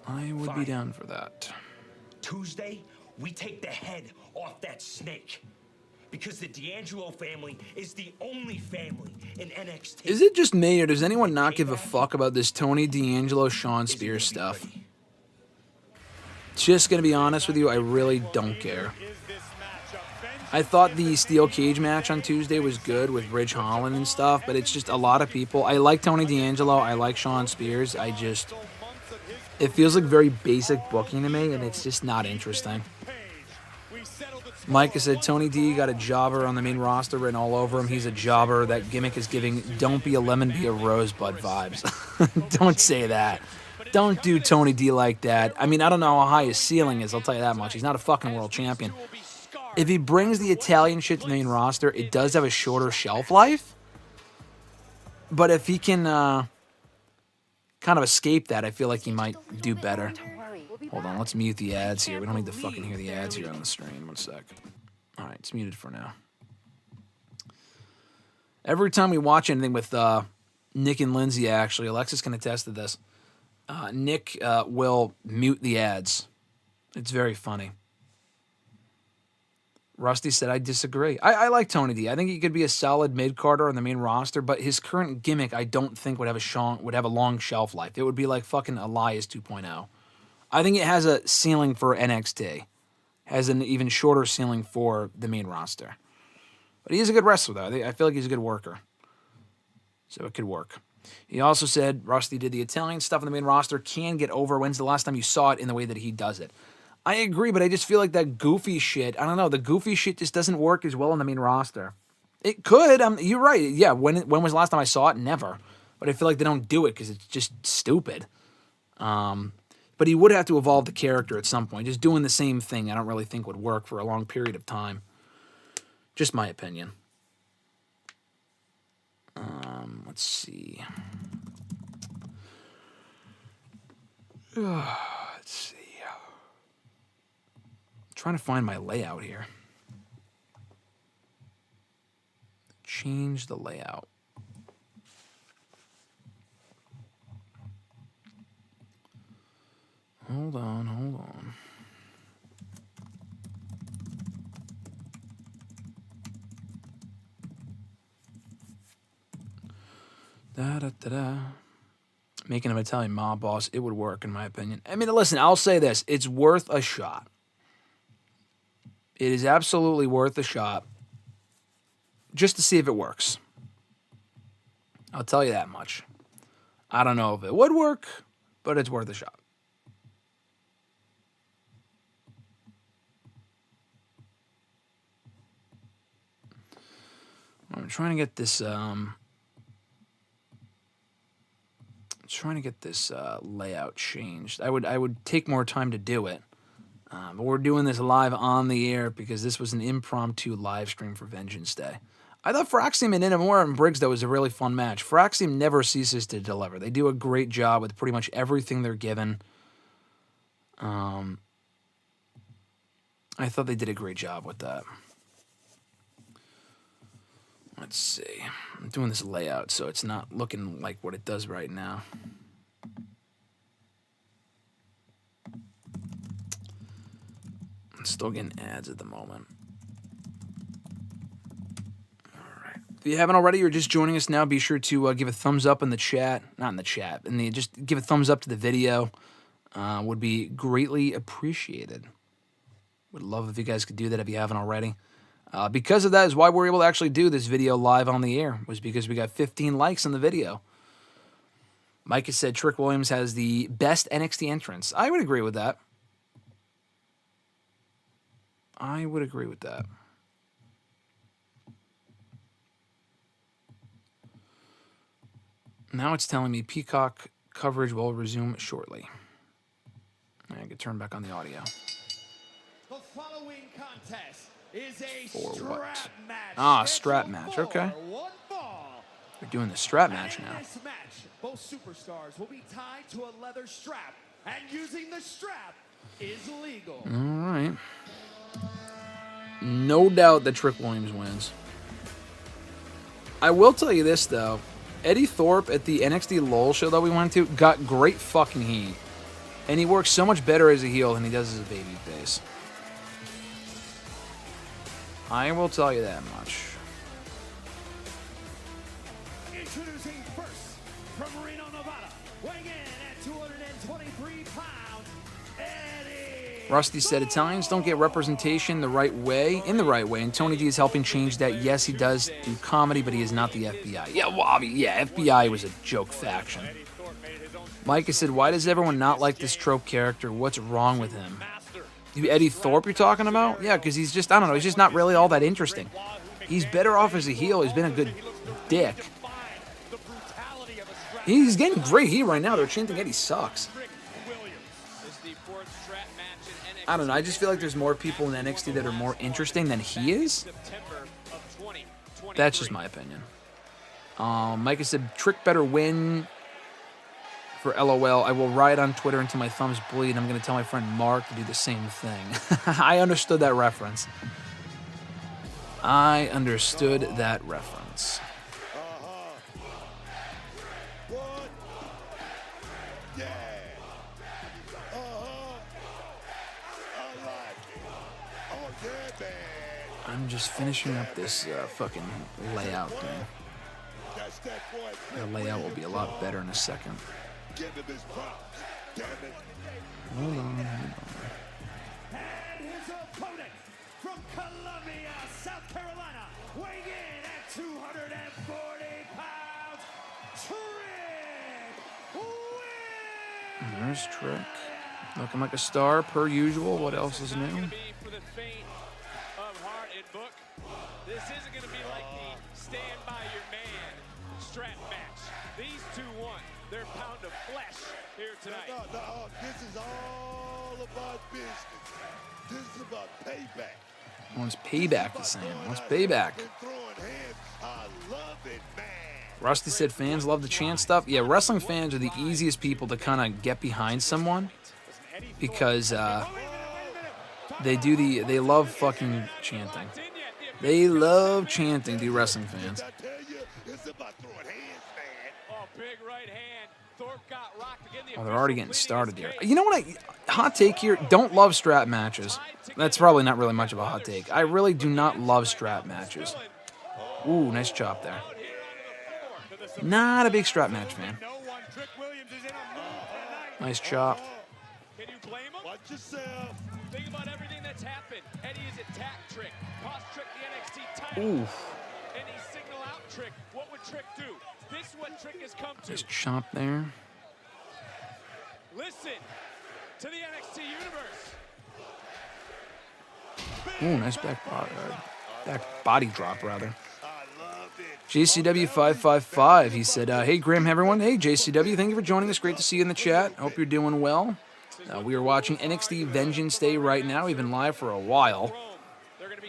I would be down for that. Tuesday, we take the head off that snake. Because the D'Angelo family is the only family in NXT. Is it just me, or does anyone not give a fuck about this Tony D'Angelo, Sean Spears stuff? Just gonna be honest with you, I really don't care. I thought the steel cage match on Tuesday was good with Ridge Holland and stuff, but it's just a lot of people. I like Tony D'Angelo, I like Sean Spears, it feels like very basic booking to me, and it's just not interesting. Mike has said Tony D got a jobber on the main roster written all over him. He's a jobber. That gimmick is giving don't be a lemon, be a rosebud vibes. Don't say that. Don't do Tony D like that. I mean, I don't know how high his ceiling is, I'll tell you that much. He's not a fucking world champion. If he brings the Italian shit to the main roster, it does have a shorter shelf life. But if he can kind of escape that, I feel like he might do better. Hold on, let's mute the ads here. We don't need to fucking hear the ads here on the stream. 1 sec. All right, it's muted for now. Every time we watch anything with Nick and Lindsay, actually, Alexis can attest to this. Nick will mute the ads. It's very funny. Rusty said, I disagree. I like Tony D. I think he could be a solid mid-carder on the main roster, but his current gimmick, I don't think would have a long shelf life. It would be like fucking Elias 2.0. I think it has a ceiling for NXT. Has an even shorter ceiling for the main roster. But he is a good wrestler, though. I feel like he's a good worker. So it could work. He also said Rusty did the Italian stuff on the main roster, can get over. When's the last time you saw it in the way that he does it? I agree, but I just feel like that goofy shit, I don't know, the goofy shit just doesn't work as well on the main roster. It could. You're right. Yeah, when was the last time I saw it? Never. But I feel like they don't do it because it's just stupid. But he would have to evolve the character at some point. Just doing the same thing I don't really think would work for a long period of time. Just my opinion. Let's see. Let's see. I'm trying to find my layout here. Change the layout. Hold on. Da-da-da-da. Making an Italian mob boss, it would work, in my opinion. I mean, listen, I'll say this. It's worth a shot. It is absolutely worth a shot. Just to see if it works. I'll tell you that much. I don't know if it would work, but it's worth a shot. I'm trying to get this layout changed. I would take more time to do it, But we're doing this live on the air because this was an impromptu live stream for Vengeance Day. I thought Fraxium and Inamura and Briggs, though, was a really fun match. Fraxium never ceases to deliver. They do a great job with pretty much everything they're given. I thought they did a great job with that. Let's see. I'm doing this layout, so it's not looking like what it does right now. I'm still getting ads at the moment. If you haven't already, or just joining us now, be sure to give a thumbs up in the chat. Not in the chat. Just give a thumbs up to the video. Would be greatly appreciated. Would love if you guys could do that if you haven't already. Because of that is why we're able to actually do this video live on the air. Was because we got 15 likes on the video. Mike has said Trick Williams has the best NXT entrance. I would agree with that. I would agree with that. Now it's telling me Peacock coverage will resume shortly. I can turn back on the audio. The following contest is a For strap what? match. Ah, strap match. Okay. One fall. We're doing the strap match now. In this match, both superstars will be tied to a leather strap, and using the strap is legal. All right. No doubt that Trick Williams wins. I will tell you this, though. Eddie Thorpe at the NXT LOL show that we went to got great fucking heat. And he works so much better as a heel than he does as a babyface. I will tell you that much. Introducing first, from Reno, Nevada, weighing in at 223 pounds, Eddie. Rusty said Italians don't get representation in the right way, and Tony D is helping change that. Yes, he does do comedy, but he is not the FBI. Yeah, well, FBI was a joke faction. Micah said, why does everyone not like this trope character? What's wrong with him? Eddie Thorpe you're talking about? Yeah, because he's just, I don't know, he's just not really all that interesting. He's better off as a heel. He's been a good dick. He's getting great heat right now. They're chanting Eddie sucks. I don't know. I just feel like there's more people in NXT that are more interesting than he is. That's just my opinion. Micah said, Trick better win for LOL. I will riot on Twitter until my thumbs bleed. I'm going to tell my friend Mark to do the same thing. I understood that reference. I understood that reference. I'm just finishing up this fucking layout thing. The layout will be a lot better in a second. Hold on. And his opponent from Columbia, South Carolina, weighing in at 240 pounds, Trick Williams. There's Trick. Looking like a star per usual. What else is new? This isn't going to be like the stand by your man strap match. These two won their pound of flesh here tonight. No, this is all about business. This is about payback. What's payback, he's saying. What's payback? I love it, man. Rusty said fans love the chant stuff. Yeah, wrestling fans are the easiest people to kind of get behind someone because they love fucking chanting. They love chanting, the wrestling fans. Oh, they're already getting started here. You know what? Hot take here, don't love strap matches. That's probably not really much of a hot take. I really do not love strap matches. Ooh, nice chop there. Not a big strap match fan. Nice chop. Can you blame him? Watch yourself. Think about everything that's happened. Eddie is attacked Trick, cost Trick the NXT title. Oof. And he signal out Trick. What would Trick do? This is what Trick has come to. Nice chop there. Listen to the NXT universe. Ooh, nice back body drop, rather. JCW 555, he said, hey, Graham, everyone. Hey, JCW, thank you for joining us. Great to see you in the chat. Hope you're doing well. We are watching NXT Vengeance Day right now. We've been live for a while.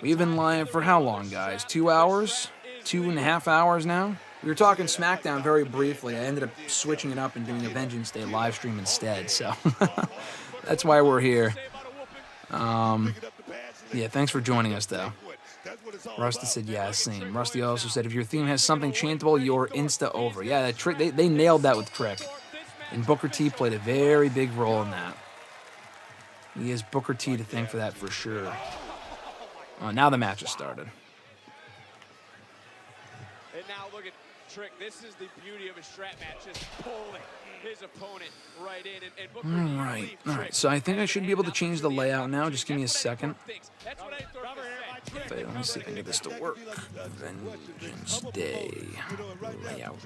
We've been live for how long, guys? 2 hours? 2.5 hours now? We were talking SmackDown very briefly. I ended up switching it up and doing a Vengeance Day live stream instead, so that's why we're here. Yeah, thanks for joining us, though. Rusty said, yeah, same. Rusty also said, if your theme has something chantable, you're insta over. Yeah, that Trick, they nailed that with Trick. And Booker T played a very big role in that. He has Booker T to thank for that for sure. Now the match has started. And now look at Trick. This is the beauty of a strap match, just pulling his opponent right in. And Booker All right. So I think I should be able to change the layout now. Just give me a second. Let me see if I can get this to work. Vengeance Day layout.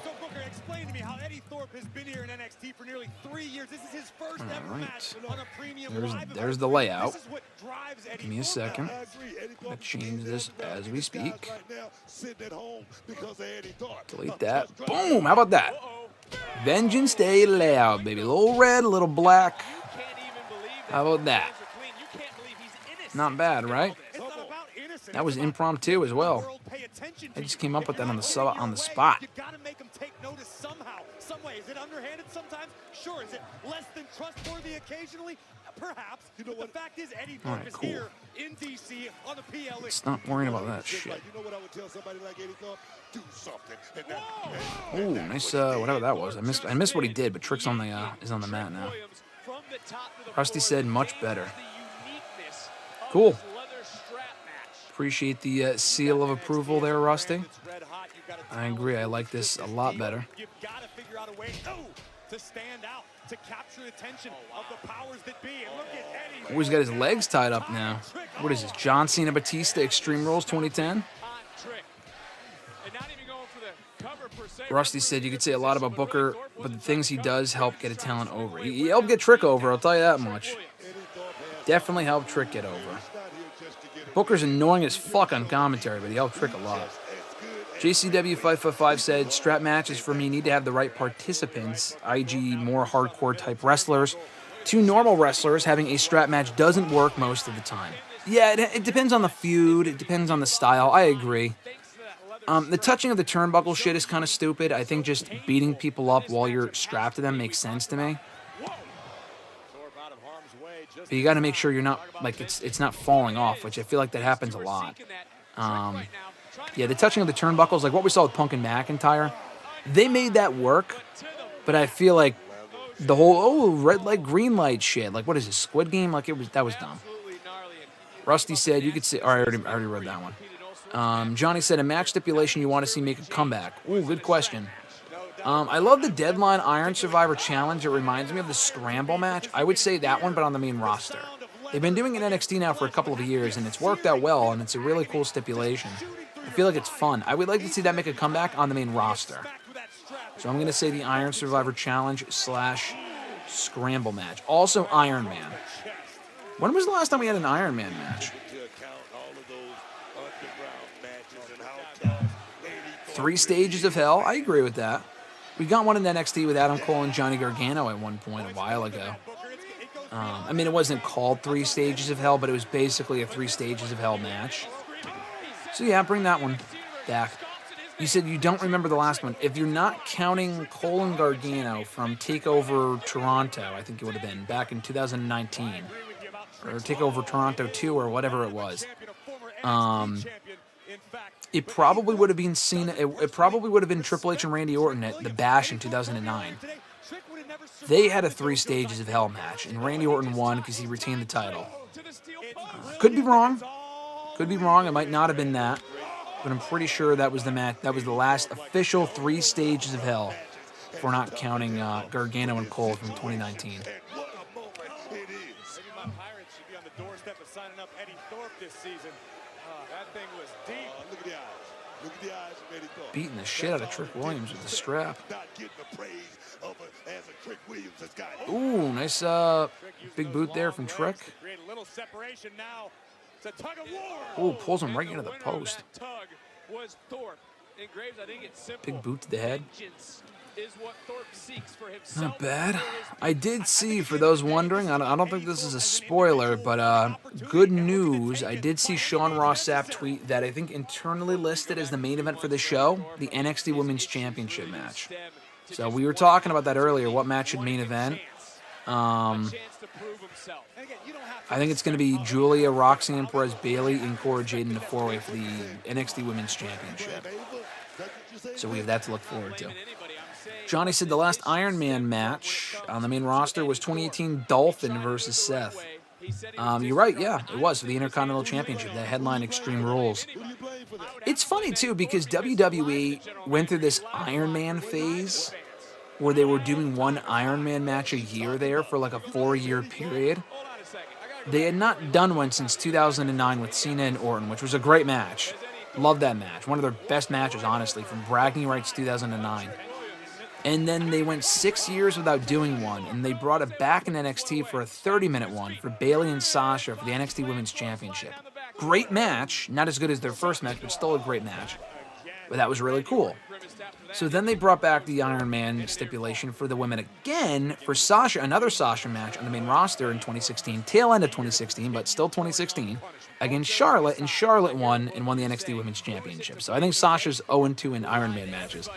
So Booker, explain to me how Eddie Thorpe has been here in NXT for nearly 3 years. This is his first ever match on a premium live. There's the layout. This is what drives Eddie Give me a second. I'm going to change this as we speak. Delete that. Boom! How about that? Vengeance Day layout, baby. A little red, a little black. How about that? Not bad, right? That was impromptu as well. I just came up with that on the spot. You gotta make them take notice somehow, some way. Is it underhanded sometimes? Sure. Is it less than trustworthy occasionally? Perhaps. You know what? The fact is, Eddie Thorpe is here in DC on the PLE. Stop worrying about that shit. You know what I would tell somebody like Eddie Thorpe? Do something. Ooh, nice. Whatever that was. I missed what he did, but Trick's on the is on the mat now. Rusty said much better. Cool. Appreciate the seal of approval there, Rusty. I agree. I like this a lot better. You've got to figure out a way to stand out, to capture the attention of the powers that be. And look at Eddie. Oh, he's got his legs tied up now. What is this? John Cena Batista Extreme Rules 2010? Rusty said you could say a lot about Booker, but the things he does help get a talent over. He helped get Trick over, I'll tell you that much. Definitely helped Trick get over. Booker's annoying as fuck on commentary, but he helped Trick a lot. JCW555 said, strap matches for me need to have the right participants, i.e. more hardcore type wrestlers. 2 normal wrestlers having a strap match doesn't work most of the time. Yeah, it depends on the feud, it depends on the style, I agree. The touching of the turnbuckle shit is kind of stupid. I think just beating people up while you're strapped to them makes sense to me. But you got to make sure you're not, like, it's not falling off, which I feel like that happens a lot. Yeah, the touching of the turnbuckles, like what we saw with Punk and McIntyre, they made that work, but I feel like the whole, red light, green light shit, like what is this, Squid Game? Like that was dumb. Rusty said, you could say, I already read that one. Johnny said, a match stipulation you want to see make a comeback. Ooh, good question. I love the Deadline Iron Survivor Challenge. It reminds me of the Scramble match. I would say that one, but on the main roster. They've been doing it in NXT now for a couple of years, and it's worked out well, and it's a really cool stipulation. I feel like it's fun. I would like to see that make a comeback on the main roster. So I'm going to say the Iron Survivor Challenge / Scramble match. Also Iron Man. When was the last time we had an Iron Man match? 3 stages of hell. I agree with that. We got one in NXT with Adam Cole and Johnny Gargano at one point a while ago. I mean, it wasn't called 3 stages of hell, but it was basically a 3 stages of hell match. So yeah, bring that one back. You said you don't remember the last one. If you're not counting Cole and Gargano from TakeOver Toronto, I think it would have been, back in 2019. Or TakeOver Toronto 2 or whatever it was. It probably would have been Cena. It probably would have been Triple H and Randy Orton at the Bash in 2009. They had a 3 stages of hell match, and Randy Orton won because he retained the title. Could be wrong. Could be wrong. It might not have been that, but I'm pretty sure that was the match. That was the last official 3 stages of hell, if we're not counting Gargano and Cole from 2019. Maybe my Pirates should be on the doorstep of signing up Eddie Thorpe this season. That thing was deep. Look at the eyes. Look at the eyes of Eddie Thorpe. Beating the shit out of Trick Williams with the strap. Not getting the praise of as a Trick Williams has got. Ooh, nice big boot there from Trick. Create a little separation now. It's a tug of war. Ooh, pulls him right into the post. was Thorpe. In Graves, I think it's simple. Big boot to the head. Vengeance is what Thorpe seeks for himself. Not bad. I did see, for those wondering, I don't think this is a spoiler, but good news. I did see Sean Ross Sapp tweet that I think internally listed as the main event for the show, the NXT Women's Championship match. So we were talking about that earlier, what match should main event. I think it's going to be Julia, Roxanne Perez, Bayley, and Cora Jade in the four-way for the NXT Women's Championship. So we have that to look forward to. Johnny said the last Iron Man match on the main roster was 2018 Dolphin versus Seth. You're right, yeah, it was for the Intercontinental Championship, that headline Extreme Rules. It's funny, too, because WWE went through this Iron Man phase where they were doing one Iron Man match a year there for like a 4-year period. They had not done one since 2009 with Cena and Orton, which was a great match. Loved that match. One of their best matches, honestly, from Bragging Rights 2009. And then they went 6 years without doing one, and they brought it back in NXT for a 30-minute one for Bayley and Sasha for the NXT Women's Championship. Great match. Not as good as their first match, but still a great match. But that was really cool. So then they brought back the Iron Man stipulation for the women again for Sasha, another Sasha match on the main roster in 2016, tail end of 2016, but still 2016, against Charlotte, and Charlotte won the NXT Women's Championship. So I think Sasha's 0-2 in Iron Man matches.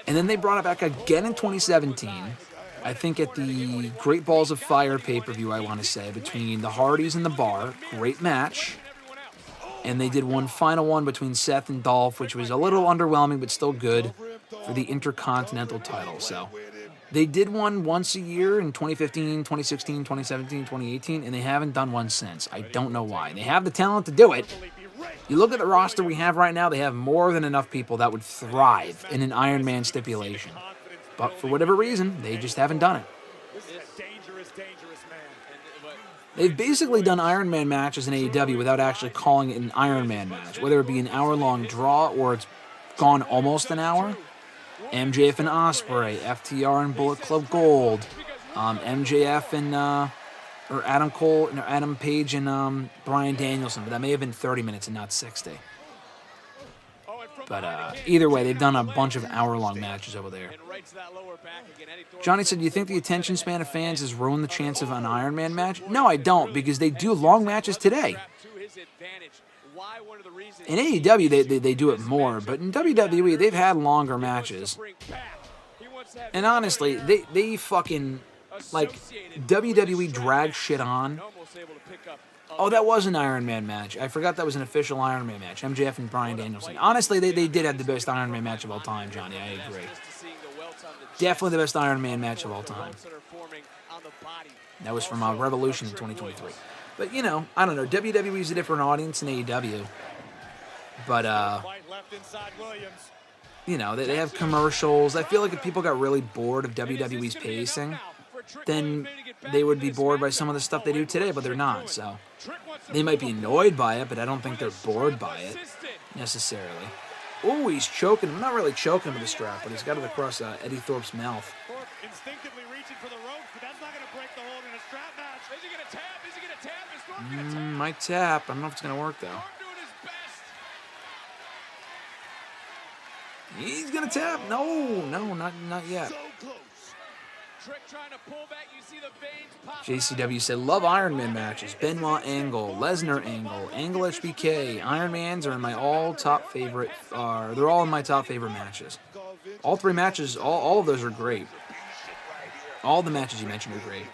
And then they brought it back again in 2017, I think at the Great Balls of Fire pay-per-view, I want to say, between the Hardys and the Bar. Great match. And they did one final one between Seth and Dolph, which was a little underwhelming, but still good, for the Intercontinental title. So they did one once a year in 2015, 2016, 2017, 2018, and they haven't done one since. I don't know why. They have the talent to do it. You look at the roster we have right now, they have more than enough people that would thrive in an Iron Man stipulation. But for whatever reason, they just haven't done it. They've basically done Iron Man matches in AEW without actually calling it an Iron Man match, whether it be an hour-long draw or it's gone almost an hour. MJF and Ospreay, FTR and Bullet Club Gold, MJF and or Adam Cole, no, Adam Page and Bryan Danielson, but that may have been 30 minutes and not 60. But either way, they've done a bunch of hour-long matches over there. Johnny said, do you think the attention span of fans has ruined the chance of an Iron Man match? No, I don't, because they do long matches today. In AEW, they do it more, but in WWE, they've had longer matches. And honestly, they fucking, like, WWE drag shit on. Oh, that was an Iron Man match. I forgot that was an official Iron Man match. MJF and Bryan Danielson. Honestly, they did have the best Iron Man match of all time, Johnny. I agree. Definitely the best Iron Man match of all time. That was from Revolution in 2023. But, you know, I don't know. WWE's a different audience than AEW. But, you know, they have commercials. I feel like if people got really bored of WWE's pacing, then they would be bored by some of the stuff they do today, but they're not. So they might be annoyed by it, but I don't think they're bored by it necessarily. Oh, he's choking. I'm not really choking him with the strap, but he's got it across Eddie Thorpe's mouth. Instinctively reaching for the ropes, but that's not going to break the hold in a strap match. Is he going to tap? Is he going to tap? Is Thorpe going to tap? Might tap. I don't know if it's going to work, though. He's going to tap. No, not yet. JCW said, love Iron Man matches. Benoit Angle, Lesnar Angle HBK. Iron Mans are in my top favorite. They're all in my top favorite matches. All three matches, all of those are great. All the matches you mentioned are great.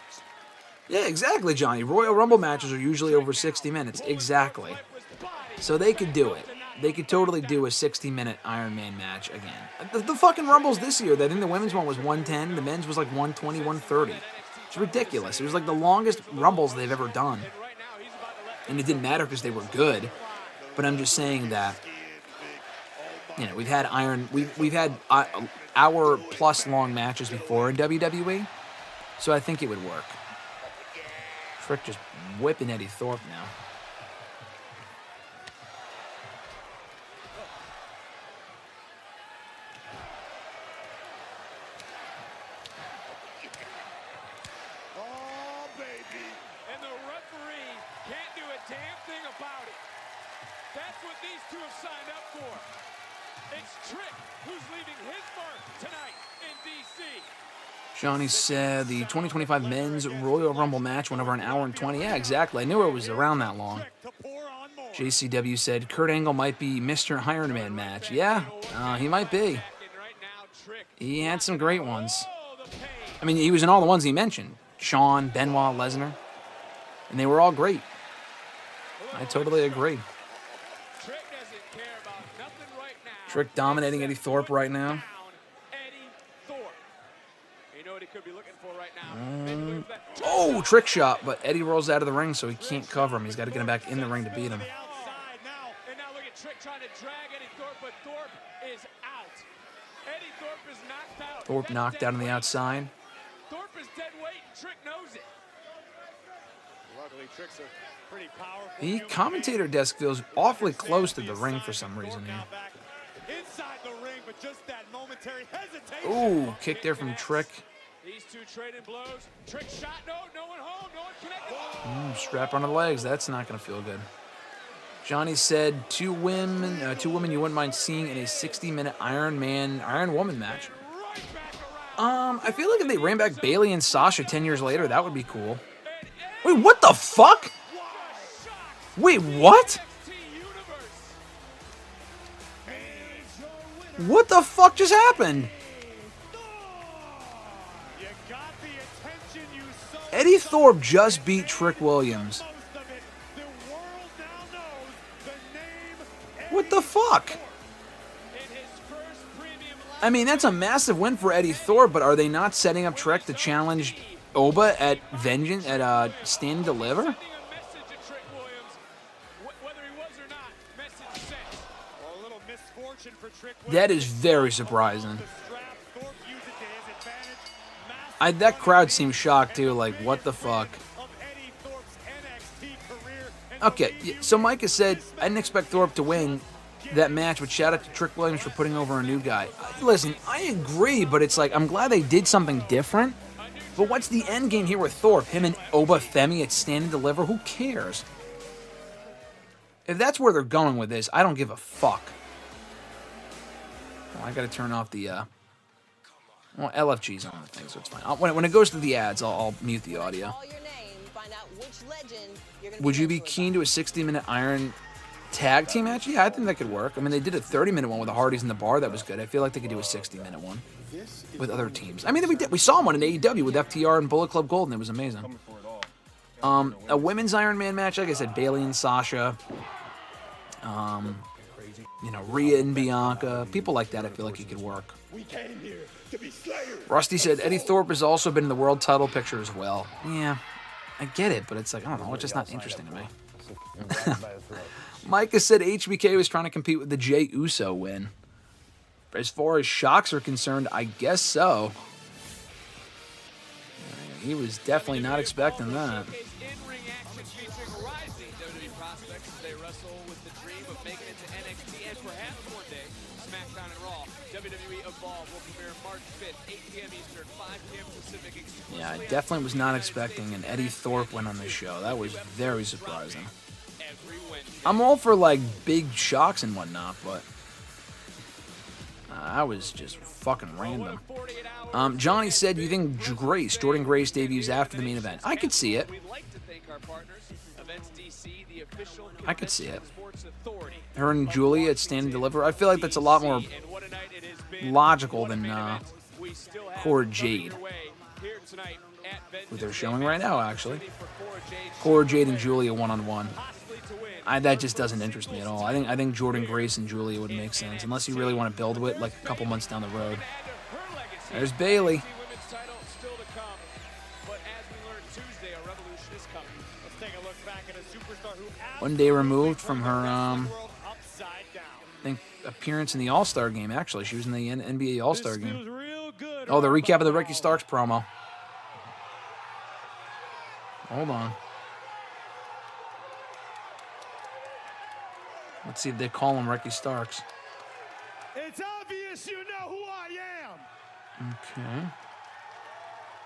Yeah, exactly, Johnny. Royal Rumble matches are usually over 60 minutes. Exactly. So they could do it. They could totally do a 60-minute Iron Man match again. The fucking Rumbles this year, I think the women's one was 110, the men's was like 120, 130. It's ridiculous. It was like the longest Rumbles they've ever done. And it didn't matter because they were good. But I'm just saying that, you know, we've had hour-plus long matches before in WWE, so I think it would work. Trick just whipping Eddie Thorpe now. these two have signed up for. It's Trick who's leaving his mark tonight in DC. Johnny said the 2025 men's Royal Rumble match went over an hour and 20. Yeah, exactly. I knew it was around that long. JCW said Kurt Angle might be Mr. Iron Man match. Yeah, he might be. He had some great ones. I mean, he was in all the ones he mentioned. Shawn, Benoit, Lesnar. And they were all great. I totally agree. Trick dominating Eddie Thorpe right now. Oh, trick shot, but Eddie rolls out of the ring, so he can't cover him. He's got to get him back in the ring to beat him. And now look at Trick trying to drag Eddie Thorpe, but Thorpe is out. Eddie Thorpe is knocked out. Thorpe knocked out on the outside. Thorpe is dead weight, and Trick knows it. Luckily, Trick's a pretty powerful. The commentator desk feels awfully close to the ring for some reason here. Inside the ring, but just that momentary hesitation. Ooh, kick there from Trick. These two trading blows. Trick shot, no one home, no one connected. Strap on the legs, that's not going to feel good. Johnny said two women you wouldn't mind seeing in a 60-minute Iron Woman match. I feel like if they ran back Bayley and Sasha 10 years later, that would be cool. Wait, what the fuck? Wait, what? What the fuck just happened? Eddie Thorpe just beat Trick Williams. What the fuck? I mean, that's a massive win for Eddie Thorpe, but are they not setting up Trick to challenge Oba at Vengeance, at Stand and Deliver? That is very surprising. That crowd seemed shocked too, like, what the fuck? Okay, so Micah said, I didn't expect Thorpe to win that match, but shout out to Trick Williams for putting over a new guy. Listen, I agree, but it's like, I'm glad they did something different. But what's the end game here with Thorpe? Him and Oba Femi at Stand and Deliver? Who cares? If that's where they're going with this, I don't give a fuck. Well, I gotta turn off the, well, LFG's on the thing, so it's fine. When it goes to the ads, I'll mute the audio. Would you be keen to a 60-minute Iron tag team match? Yeah, I think that could work. I mean, they did a 30-minute one with the Hardys in the bar. That was good. I feel like they could do a 60-minute one with other teams. I mean, we saw one in AEW with FTR and Bullet Club Gold, and it was amazing. A women's Iron Man match, like I said, Bayley and Sasha. You know, Rhea and Bianca. People like that, I feel like it could work. We came here to be slayers. Rusty said Eddie Thorpe has also been in the world title picture as well. Yeah, I get it, but it's like, I don't know, it's just not interesting to me. Micah said HBK was trying to compete with the Jey Uso win. As far as shocks are concerned, I guess so. He was definitely not expecting that. WWE Evolve will premiere March 5th, 8 p.m. Eastern, 5 p.m. Pacific. Yeah, I definitely was not expecting an Eddie Thorpe win on this show. That was very surprising. I'm all for, like, big shocks and whatnot, but that was just fucking random. Johnny said, you think Jordan Grace debuts after the main event? I could see it. I could see it. Her and Julia at Stand and Deliver. I feel like that's a lot more logical than Cora Jade, who they're showing right now, actually. Cora Jade and Julia one-on-one. That just doesn't interest me at all. I think Jordan Grace and Julia would make sense, unless you really want to build with like a couple months down the road. There's Bayley. One day removed from her, I think, appearance in the All-Star game, actually. She was in the NBA All-Star game. Oh, the recap of the Ricky Starks promo. Hold on. Let's see if they call him Ricky Starks. It's obvious you know who I am. Okay.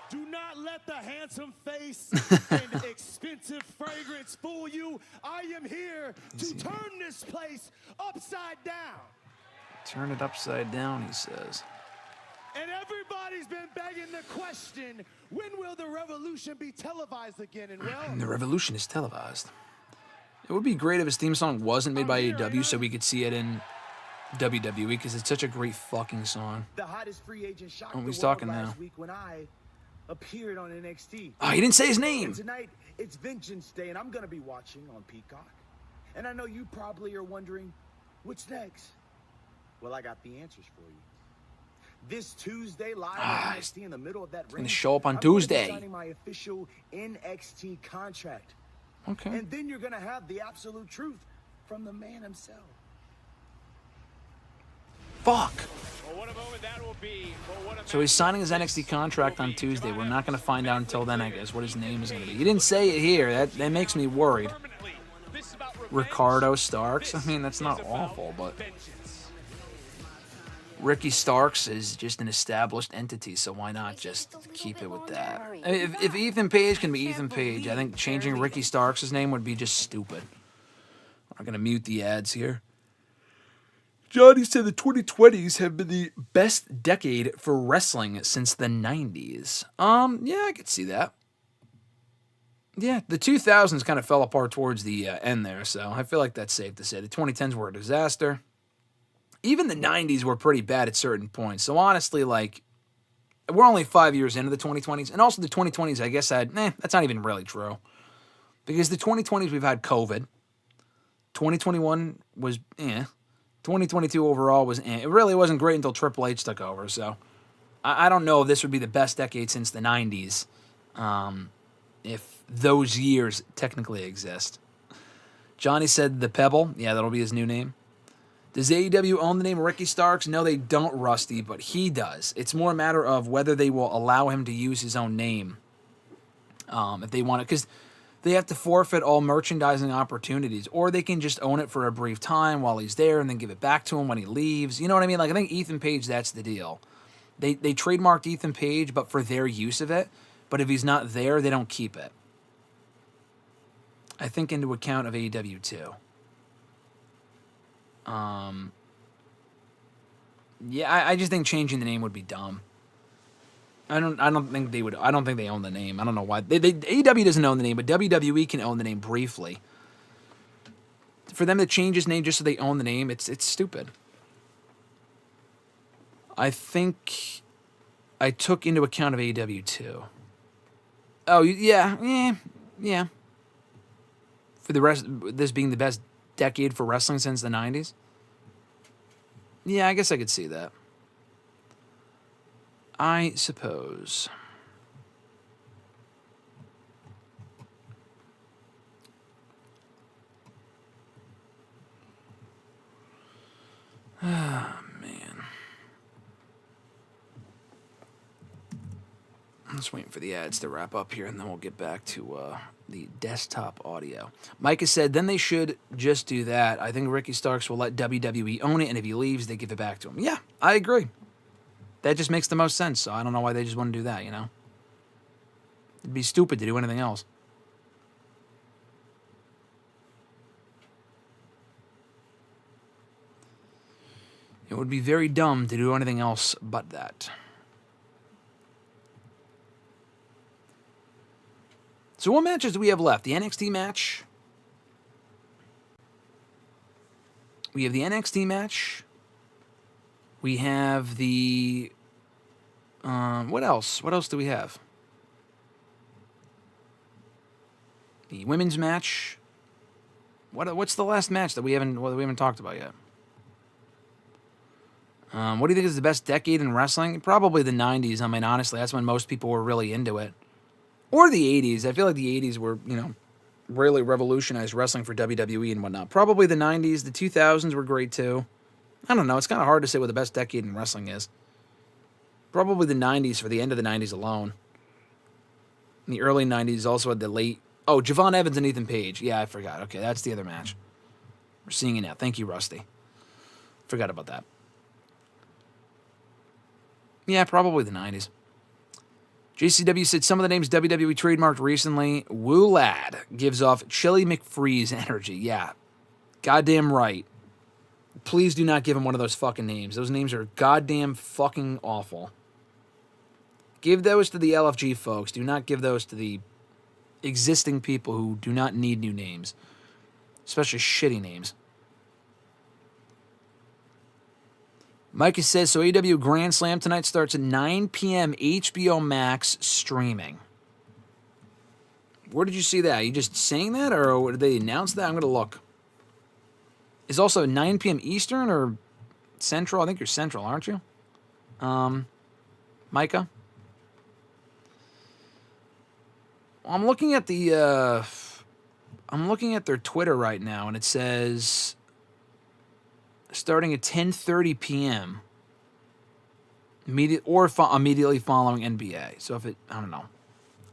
Do not let the handsome face and expensive fragrance fool you. I am here to turn this place upside down. Turn it upside down, he says. And everybody's been begging the question, when will the revolution be televised again? And well, The revolution is televised. It would be great if his theme song wasn't made by AEW so we could see it in WWE because it's such a great fucking song. The hottest free agent shocked Oh, he's the world talking now. last week when I appeared on NXT. Oh, he didn't say his name. And tonight, it's Vengeance Day, and I'm going to be watching on Peacock. And I know you probably are wondering, what's next? Well, I got the answers for you. This Tuesday, live on NXT in the middle of that ring, Gonna show up on I'm gonna be Tuesday. signing my official NXT contract. Okay. And then you're going to have the absolute truth from the man himself. Fuck. Well, what a moment that will be. So he's signing his NXT contract on Tuesday. We're not going to find out until then, I guess, what his name is going to be. He didn't say it here. That makes me worried. Ricardo Starks? I mean, that's not awful, but... Ricky Starks is just an established entity, so why not just keep it with that? If Ethan Page can be Ethan Page, I think changing Ricky Starks' name would be just stupid. I'm going to mute the ads here. Johnny said the 2020s have been the best decade for wrestling since the 90s. Yeah, I could see that. Yeah, the 2000s kind of fell apart towards the end there, so I feel like that's safe to say. The 2010s were a disaster. Even the 90s were pretty bad at certain points. So honestly, like, we're only 5 years into the 2020s. And also the 2020s, I guess, that's not even really true. Because the 2020s, we've had COVID. 2021 was, 2022 overall was, It really wasn't great until Triple H took over. So I don't know if this would be the best decade since the 90s. If those years technically exist. Johnny said the Pebble. Yeah, that'll be his new name. Does AEW own the name Ricky Starks? No, they don't, Rusty, but he does. It's more a matter of whether they will allow him to use his own name if they want it, because they have to forfeit all merchandising opportunities, or they can just own it for a brief time while he's there and then give it back to him when he leaves. You know what I mean? Like, I think Ethan Page, that's the deal. They trademarked Ethan Page, but for their use of it, but if he's not there, they don't keep it. I think into account of AEW too. Yeah, I just think changing the name would be dumb. I don't think they would. I don't think they own the name. I don't know why. AEW doesn't own the name, but WWE can own the name briefly. For them to change his name just so they own the name, it's stupid. I think I took into account of AEW too. Oh yeah. For the rest, this being the best decade for wrestling since the 90s? Yeah, I guess I could see that. I suppose. Ah, man. I'm just waiting for the ads to wrap up here, and then we'll get back to the desktop audio. Mike has said, then they should just do that. I think Ricky Starks will let WWE own it, and if he leaves, they give it back to him. Yeah, I agree. That just makes the most sense, so I don't know why they just want to do that, you know? It'd be stupid to do anything else. It would be very dumb to do anything else but that. So what matches do we have left? The NXT match. We have the NXT match. We have the... what else? What else do we have? The women's match. What's the last match that we haven't talked about yet? What do you think is the best decade in wrestling? Probably the 90s. I mean, honestly, that's when most people were really into it. Or the 80s. I feel like the 80s were, really revolutionized wrestling for WWE and whatnot. Probably the 90s. The 2000s were great too. I don't know. It's kind of hard to say what the best decade in wrestling is. Probably the 90s for the end of the 90s alone. In the early 90s also had the late... Oh, Javon Evans and Ethan Page. Yeah, I forgot. Okay, that's the other match. We're seeing it now. Thank you, Rusty. Forgot about that. Yeah, probably the 90s. JCW said some of the names WWE trademarked recently. Woo Lad gives off Chili McFreeze energy. Yeah, goddamn right. Please do not give him one of those fucking names. Those names are goddamn fucking awful. Give those to the LFG folks. Do not give those to the existing people who do not need new names, especially shitty names. Micah says, so AEW Grand Slam tonight starts at 9 p.m. HBO Max streaming. Where did you see that? Are you just saying that, or did they announce that? I'm going to look. It's also 9 p.m. Eastern or Central? I think you're Central, aren't you? Micah? I'm looking at the I'm looking at their Twitter right now, and it says starting at 10:30 p.m. immediately following NBA. So if it, I don't know.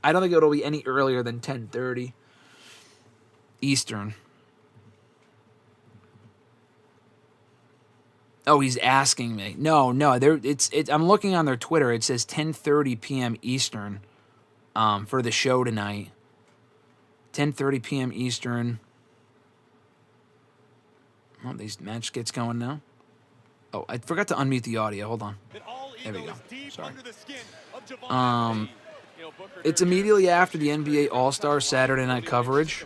I don't think it'll be any earlier than 10:30 Eastern. Oh, he's asking me. No, I'm looking on their Twitter. It says 10:30 p.m. Eastern for the show tonight. 10:30 p.m. Eastern. Oh, these match gets going now. Oh, I forgot to unmute the audio. Hold on. There we go. Sorry. It's immediately after the NBA All-Star Saturday night coverage.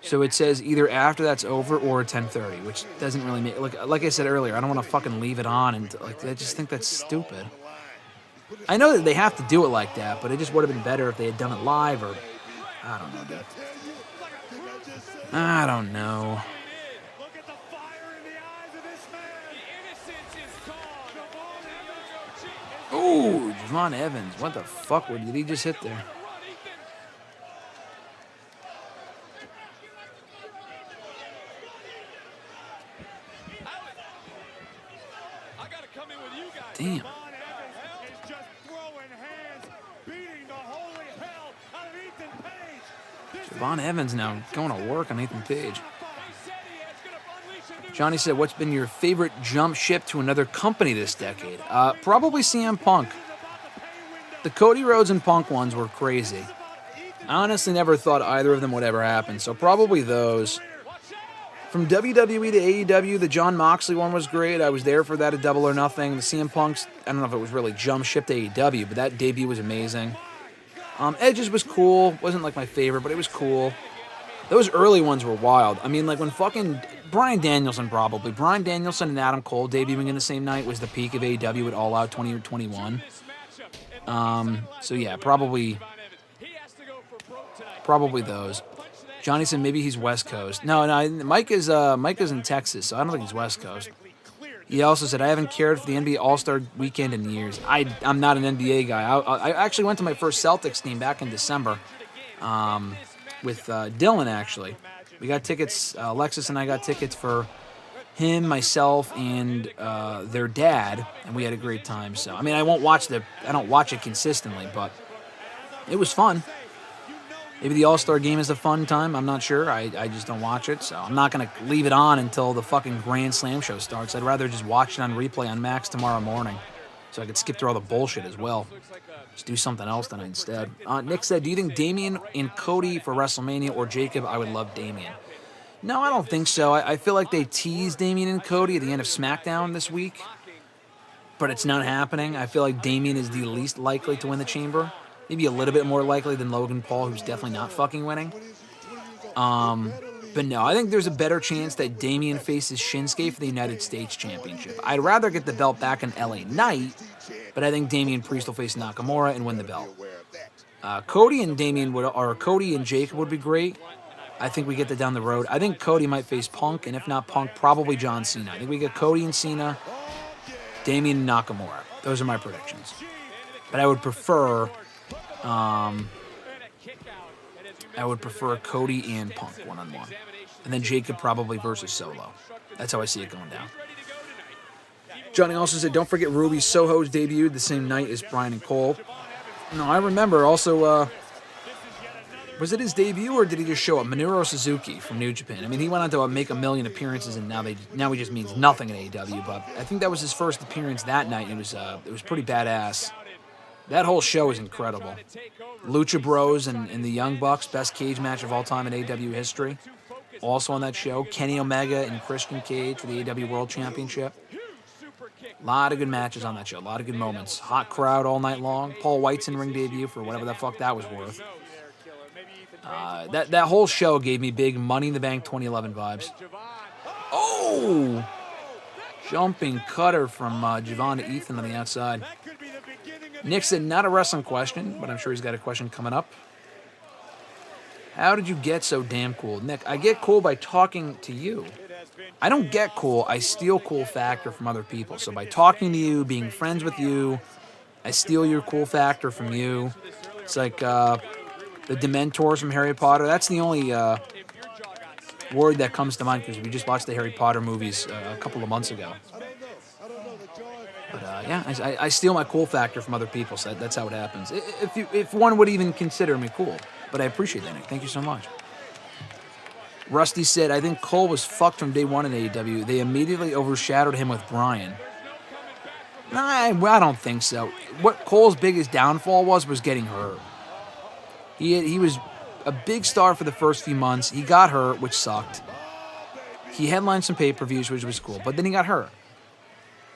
So it says either after that's over or 10:30, which doesn't really make like I said earlier, I don't want to fucking leave it on, and like I just think that's stupid. I know that they have to do it like that, but it just would have been better if they had done it live, or I don't know, dude. I don't know. Ooh, Javon Evans. What the fuck did he just hit there? Damn. Javon Evans now going to work on Ethan Page. Johnny said, what's been your favorite jump ship to another company this decade? Probably CM Punk. The Cody Rhodes and Punk ones were crazy. I honestly never thought either of them would ever happen, so probably those. From WWE to AEW, the Jon Moxley one was great. I was there for that at Double or Nothing. The CM Punk's, I don't know if it was really jump ship to AEW, but that debut was amazing. Edge's was cool. Wasn't like my favorite, but it was cool. Those early ones were wild. I mean, like when fucking Bryan Danielson and Adam Cole debuting in the same night was the peak of AEW at All Out 2021. So yeah, probably those. Johnny said maybe he's West Coast. No, Mike is in Texas, so I don't think he's West Coast. He also said, I haven't cared for the NBA All-Star Weekend in years. I'm not an NBA guy. I actually went to my first Celtics game back in December with Dylan, actually. We got tickets, Alexis and I got tickets for him, myself, and their dad, and we had a great time. So, I mean, I don't watch it consistently, but it was fun. Maybe the All-Star game is a fun time. I'm not sure. I just don't watch it, so I'm not going to leave it on until the fucking Grand Slam show starts. I'd rather just watch it on replay on Max tomorrow morning so I could skip through all the bullshit as well. Just do something else tonight instead. Nick said, do you think Damian and Cody for WrestleMania or Jacob? I would love Damian. No, I don't think so. I feel like they teased Damian and Cody at the end of SmackDown this week, but it's not happening. I feel like Damian is the least likely to win the Chamber. Maybe a little bit more likely than Logan Paul, who's definitely not fucking winning. But no, I think there's a better chance that Damian faces Shinsuke for the United States Championship. I'd rather get the belt back in LA Knight, but I think Damian Priest will face Nakamura and win the belt. Cody and Jacob would be great. I think we get that down the road. I think Cody might face Punk, and if not Punk, probably John Cena. I think we get Cody and Cena, Damian and Nakamura. Those are my predictions. But I would prefer Cody and Punk one-on-one. And then Jacob probably versus Solo. That's how I see it going down. Johnny also said, don't forget Ruby Soho's debuted the same night as Bryan and Cole. No, I remember also, was it his debut or did he just show up? Minoru Suzuki from New Japan. I mean, he went on to make 1 million appearances and now he just means nothing in AEW, but I think that was his first appearance that night. And it was pretty badass. That whole show is incredible. Lucha Bros and the Young Bucks, best cage match of all time in AEW history. Also on that show, Kenny Omega and Christian Cage for the AEW World Championship. A lot of good matches on that show. A lot of good moments. Hot crowd all night long. Paul White's in ring debut for whatever the fuck that was worth. That whole show gave me big Money in the Bank 2011 vibes. Oh! Jumping cutter from Javon to Ethan on the outside. Nick said, not a wrestling question, but I'm sure he's got a question coming up. How did you get so damn cool? Nick, I get cool by talking to you. I don't get cool, I steal cool factor from other people. So by talking to you, being friends with you, I steal your cool factor from you. It's like the Dementors from Harry Potter. That's the only word that comes to mind because we just watched the Harry Potter movies a couple of months ago. But yeah, I steal my cool factor from other people, so that's how it happens. If one would even consider me cool. But I appreciate that, Nick. Thank you so much. Rusty said, I think Cole was fucked from day one in AEW. They immediately overshadowed him with Bryan. Nah, I don't think so. What Cole's biggest downfall was getting hurt. He was a big star for the first few months. He got hurt, which sucked. He headlined some pay-per-views, which was cool. But then he got hurt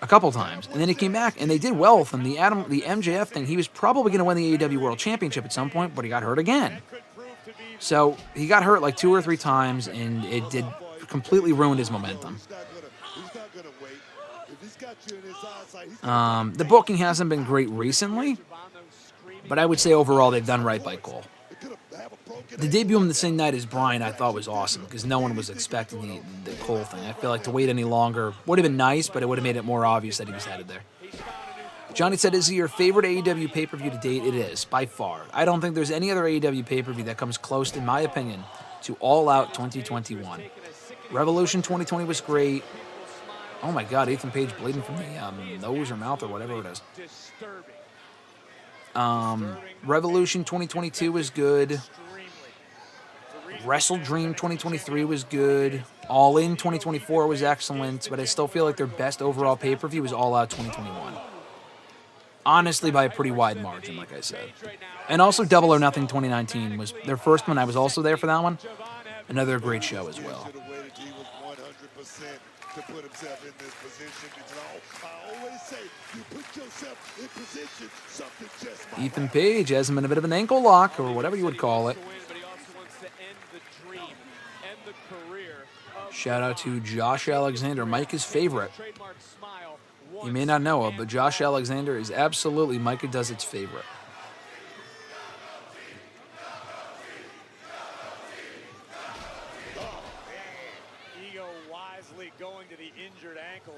a couple times. And then he came back, and they did well with him. The MJF thing, he was probably going to win the AEW World Championship at some point, but he got hurt again. So he got hurt like 2 or 3 times, and it did completely ruined his momentum. The booking hasn't been great recently, but I would say overall they've done right by Cole. The debut on the same night as Bryan I thought was awesome because no one was expecting the Cole thing. I feel like to wait any longer would have been nice, but it would have made it more obvious that he was headed there. Johnny said, is it your favorite AEW pay-per-view to date? It is, by far. I don't think there's any other AEW pay-per-view that comes close, in my opinion, to All Out 2021. Revolution 2020 was great. Oh my God, Ethan Page bleeding from the nose or mouth or whatever it is. Revolution 2022 was good. Wrestle Dream 2023 was good. All In 2024 was excellent, but I still feel like their best overall pay-per-view was All Out 2021. Honestly, by a pretty wide margin, like I said. And also Double or Nothing 2019 was their first one. I was also there for that one. Another great show as well. Ethan Page has him in a bit of an ankle lock, or whatever you would call it. Shout out to Josh Alexander, Micah's favorite. You may not know it, but Josh Alexander is absolutely Micah Does It's favorite. Ego wisely going to the injured ankle.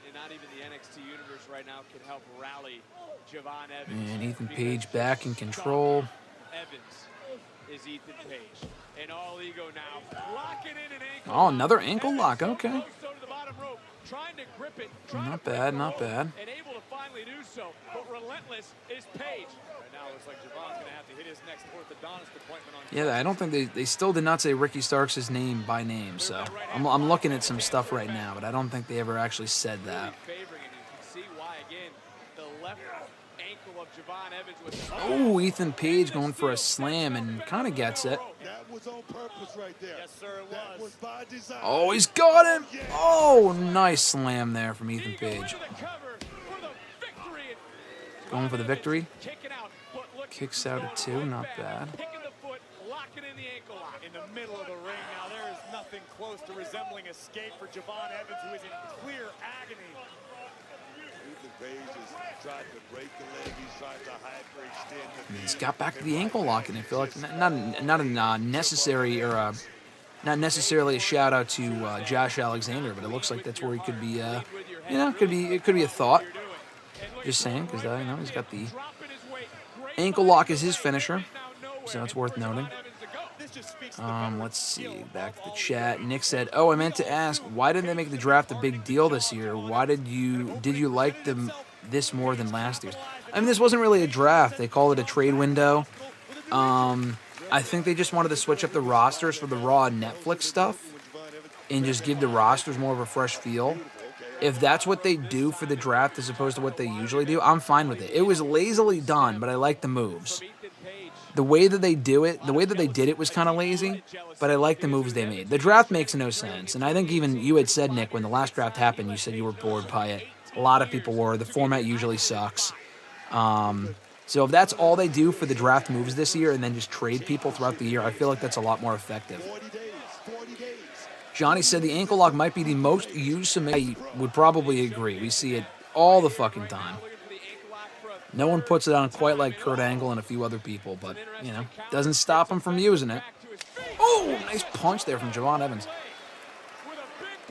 And not even the NXT universe right now can help rally Javon Evans. And Ethan Page back in control. Evans is Ethan Page. And all Ego now. Locking in an ankle. Oh, another ankle lock. Okay. Trying to grip it. Not bad, not bad. And able to finally do so. But relentless is Page. Right now it's like Javon's going to have to hit his next orthodontist appointment on. Yeah, I don't think they still did not say Ricky Starks' name by name, so I'm looking at some stuff right now, but I don't think they ever actually said that. Oh, Ethan Page going for a slam and kind of gets it. That was on purpose right there. Yes, sir, it was. That was by design. Oh, he's got him. Oh, nice slam there from Ethan Page. Going for the victory. Kicks out at 2, not bad. In the middle of the ring now, there is nothing close to resembling escape for Javon Evans, who is in clear agony. He's got back to the ankle lock, and I feel like not a necessary or not necessarily a shout out to Josh Alexander, but it looks like that's where he could be. It could be a thought. Just saying, because he's got the ankle lock as his finisher, so it's worth noting. Let's see. Back to the chat. Nick said, "Oh, I meant to ask, why didn't they make the draft a big deal this year? Why did you like them this more than last year's?" I mean, this wasn't really a draft. They called it a trade window. I think they just wanted to switch up the rosters for the Raw Netflix stuff and just give the rosters more of a fresh feel. If that's what they do for the draft as opposed to what they usually do, I'm fine with it. It was lazily done, but I like the moves. The way that they do it, the way that they did it was kind of lazy, but I like the moves they made. The draft makes no sense, and I think even you had said, Nick, when the last draft happened, you said you were bored by it. A lot of people were. The format usually sucks. So if that's all they do for the draft moves this year and then just trade people throughout the year, I feel like that's a lot more effective. Johnny said the ankle lock might be the most used submission. I would probably agree. We see it all the fucking time. No one puts it on quite like Kurt Angle and a few other people, but, you know, doesn't stop him from using it. Oh, nice punch there from Javon Evans.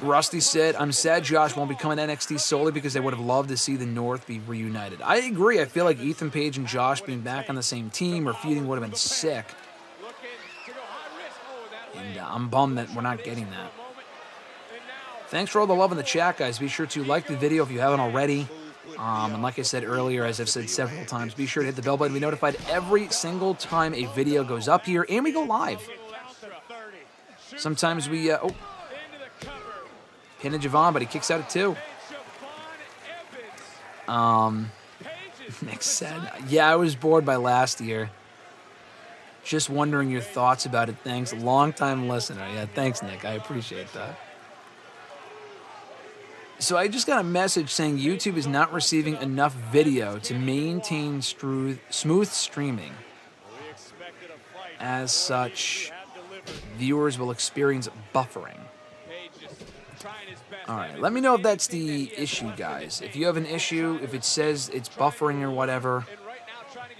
Rusty said, I'm sad Josh won't be coming to NXT solely because they would have loved to see the North be reunited. I agree. I feel like Ethan Page and Josh being back on the same team or feuding would have been sick. And I'm bummed that we're not getting that. Thanks for all the love in the chat, guys. Be sure to like the video if you haven't already. And like I said earlier, as I've said several times, be sure to hit the bell button to be notified every single time a video goes up here, and we go live. Sometimes we, pin Javon, but he kicks out at 2. Nick said, yeah, I was bored by last year. Just wondering your thoughts about it. Thanks. Long-time listener. Yeah, thanks, Nick. I appreciate that. So I just got a message saying YouTube is not receiving enough video to maintain smooth streaming. As such, viewers will experience buffering. All right, let me know if that's the issue, guys. If you have an issue, if it says it's buffering or whatever,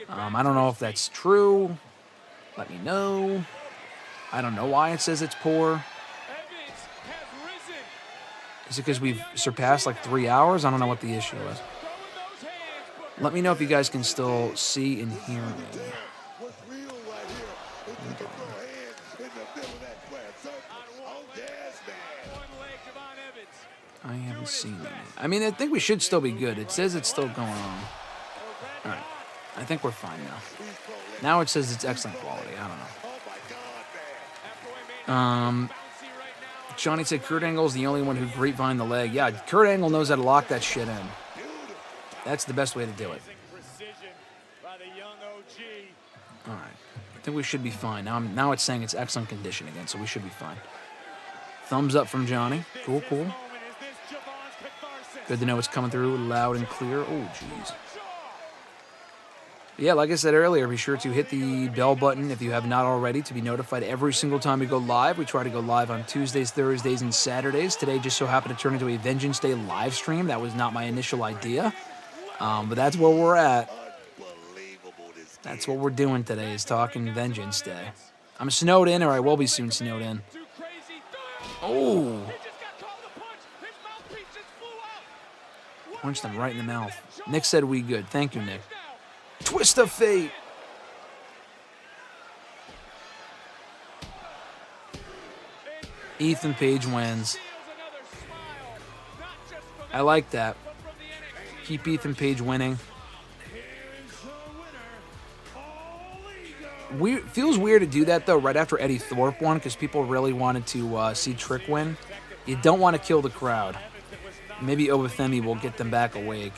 I don't know if that's true. Let me know. I don't know why it says it's poor. Is it because we've surpassed like 3 hours? I don't know what the issue is. Let me know if you guys can still see and hear me. I haven't seen it. I mean, I think we should still be good. It says it's still going on. All right. I think we're fine now. Now it says it's excellent quality. I don't know. Johnny said Kurt Angle's the only one who grapevined the leg. Yeah, Kurt Angle knows how to lock that shit in. That's the best way to do it. All right. I think we should be fine. Now it's saying it's excellent condition again, so we should be fine. Thumbs up from Johnny. Cool, cool. Good to know it's coming through loud and clear. Oh, jeez. Yeah, like I said earlier, be sure to hit the bell button if you have not already to be notified every single time we go live. We try to go live on Tuesdays, Thursdays, and Saturdays. Today just so happened to turn into a Vengeance Day live stream. That was not my initial idea, but that's where we're at. That's what we're doing today, is talking Vengeance Day. I'm snowed in, or I will be soon snowed in. Oh! Punched him right in the mouth. Nick said we good. Thank you, Nick. Twist of fate. Ethan Page wins. I like that. Keep Ethan Page winning. Feels weird to do that, though, right after Eddie Thorpe won, because people really wanted to see Trick win. You don't want to kill the crowd. Maybe Femi will get them back awake.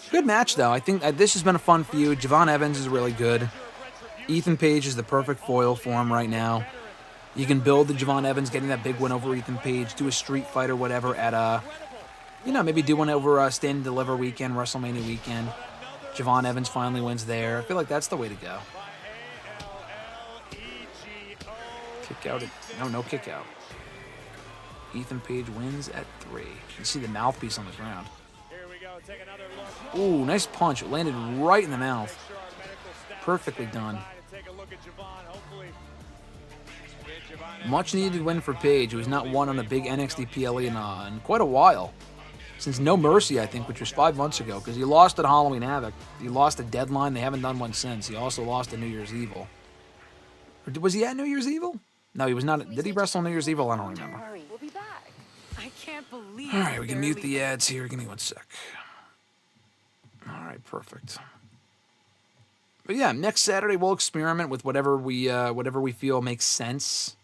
Good match, though. I think this has been a fun feud. Javon Evans is really good. Ethan Page is the perfect foil for him right now. You can build the Javon Evans getting that big win over Ethan Page, do a street fight or whatever at maybe do one over Stand and Deliver weekend, WrestleMania weekend. Javon Evans finally wins there. I feel like that's the way to go. Kick out. No kick out. Ethan Page wins at 3. You see the mouthpiece on the ground. Ooh, nice punch. It landed right in the mouth. Perfectly done. Much needed win for Page, who has not won on a big NXT PLE in quite a while. Since No Mercy, I think, which was 5 months ago, because he lost at Halloween Havoc. He lost a Deadline. They haven't done one since. He also lost at New Year's Evil. Or was he at New Year's Evil? No, he was not. Did he wrestle New Year's Evil? I don't remember. We'll be back. I can't believe. All right, we can mute the ads here. Give me 1 sec. All right, perfect. But yeah, next Saturday we'll experiment with whatever we feel makes sense.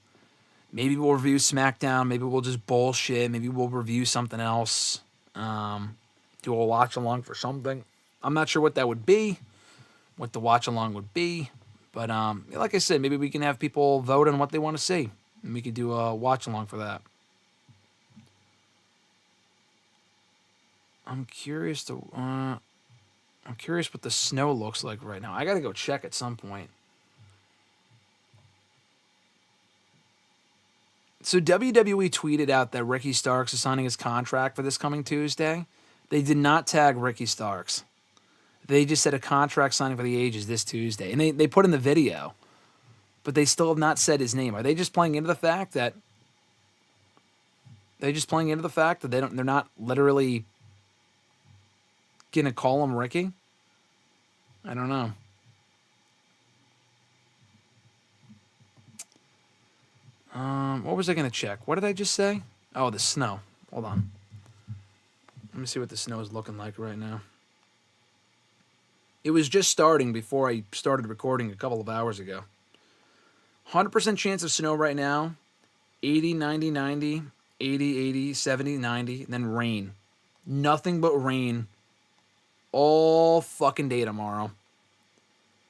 Maybe we'll review SmackDown. Maybe we'll just bullshit. Maybe we'll review something else. Do a watch along for something. I'm not sure what that would be, what the watch along would be. But like I said, maybe we can have people vote on what they want to see. And we could do a watch along for that. I'm curious what the snow looks like right now. I got to go check at some point. So WWE tweeted out that Ricky Starks is signing his contract for this coming Tuesday. They did not tag Ricky Starks. They just said a contract signing for the ages this Tuesday. And they put in the video. But they still have not said his name. Are they just playing into the fact that they're not literally gonna call him Ricky? I don't know. What was I gonna check? What did I just say? Oh, the snow. Hold on. Let me see what the snow is looking like right now. It was just starting before I started recording a couple of hours ago. 100% chance of snow right now. 80, 90, 90, 80, 80, 70, 90, and then rain. Nothing but rain all fucking day tomorrow.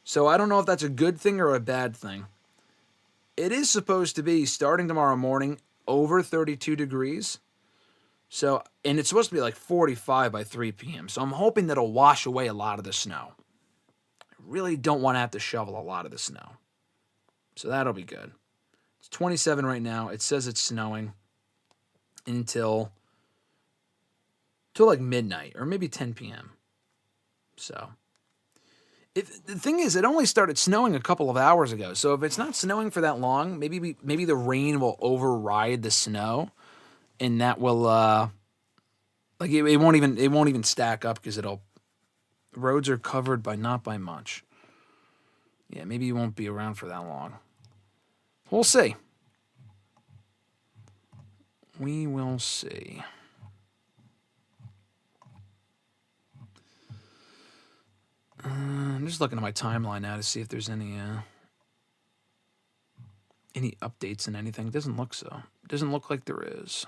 So I don't know if that's a good thing or a bad thing. It is supposed to be starting tomorrow morning over 32 degrees. So, and it's supposed to be like 45 by 3 p.m. So I'm hoping that'll wash away a lot of the snow. I really don't want to have to shovel a lot of the snow. So that'll be good. It's 27 right now. It says it's snowing until like midnight or maybe 10 p.m. So the thing is, it only started snowing a couple of hours ago. So if it's not snowing for that long, maybe the rain will override the snow, and that will it won't even stack up because roads are covered by not by much. Yeah, maybe it won't be around for that long. We'll see. We will see. I'm just looking at my timeline now to see if there's any updates and anything. It doesn't look so. It doesn't look like there is.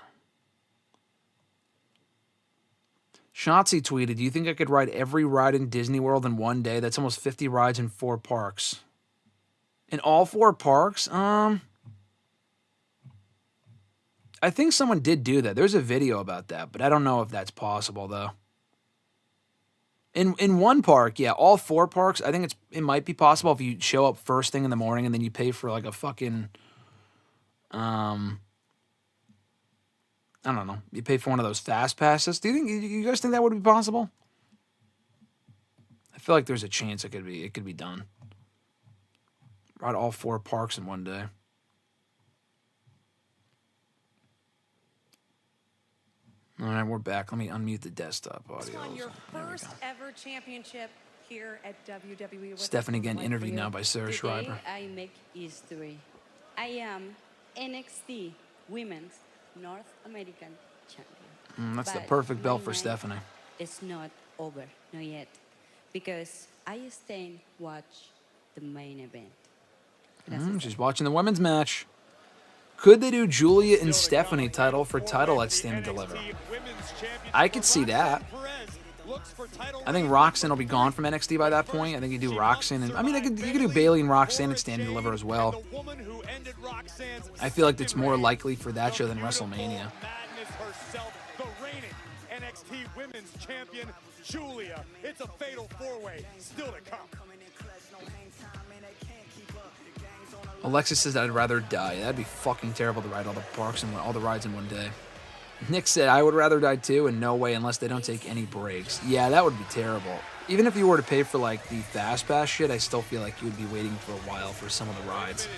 Shotzi tweeted, "Do you think I could ride every ride in Disney World in one day? That's almost 50 rides in 4 parks." In all 4 parks? I think someone did do that. There's a video about that, but I don't know if that's possible though. In one park, yeah, all 4 parks, I think it might be possible if you show up first thing in the morning and then you pay for like a fucking I don't know. You pay for one of those fast passes. Do you guys think that would be possible? I feel like there's a chance it could be done. Ride all 4 parks in one day. All right, we're back. Let me unmute the desktop audio. On your first ever championship here at WWE. Stephanie getting interviewed now by Sarah Schreiber. I make history. I am NXT Women's North American Champion. That's the perfect belt for Stephanie. It's not over, not yet, because I stay and watch the main event. She's watching the women's match. Could they do Julia and Stephanie title for title at Stand and Deliver? I could see that. I think Roxanne will be gone from NXT by that point. I think you do Roxanne, and you could do Bayley and Roxanne at Stand and Deliver as well. I feel like it's more likely for that show than WrestleMania. The reigning NXT Women's Champion, Julia. It's a fatal 4-way still to come. Alexis says I'd rather die. That'd be fucking terrible to ride all the parks and all the rides in one day. Nick said I would rather die too, and no way unless they don't take any breaks. Yeah, that would be terrible. Even if you were to pay for like the fast pass shit, I still feel like you would be waiting for a while for some of the rides.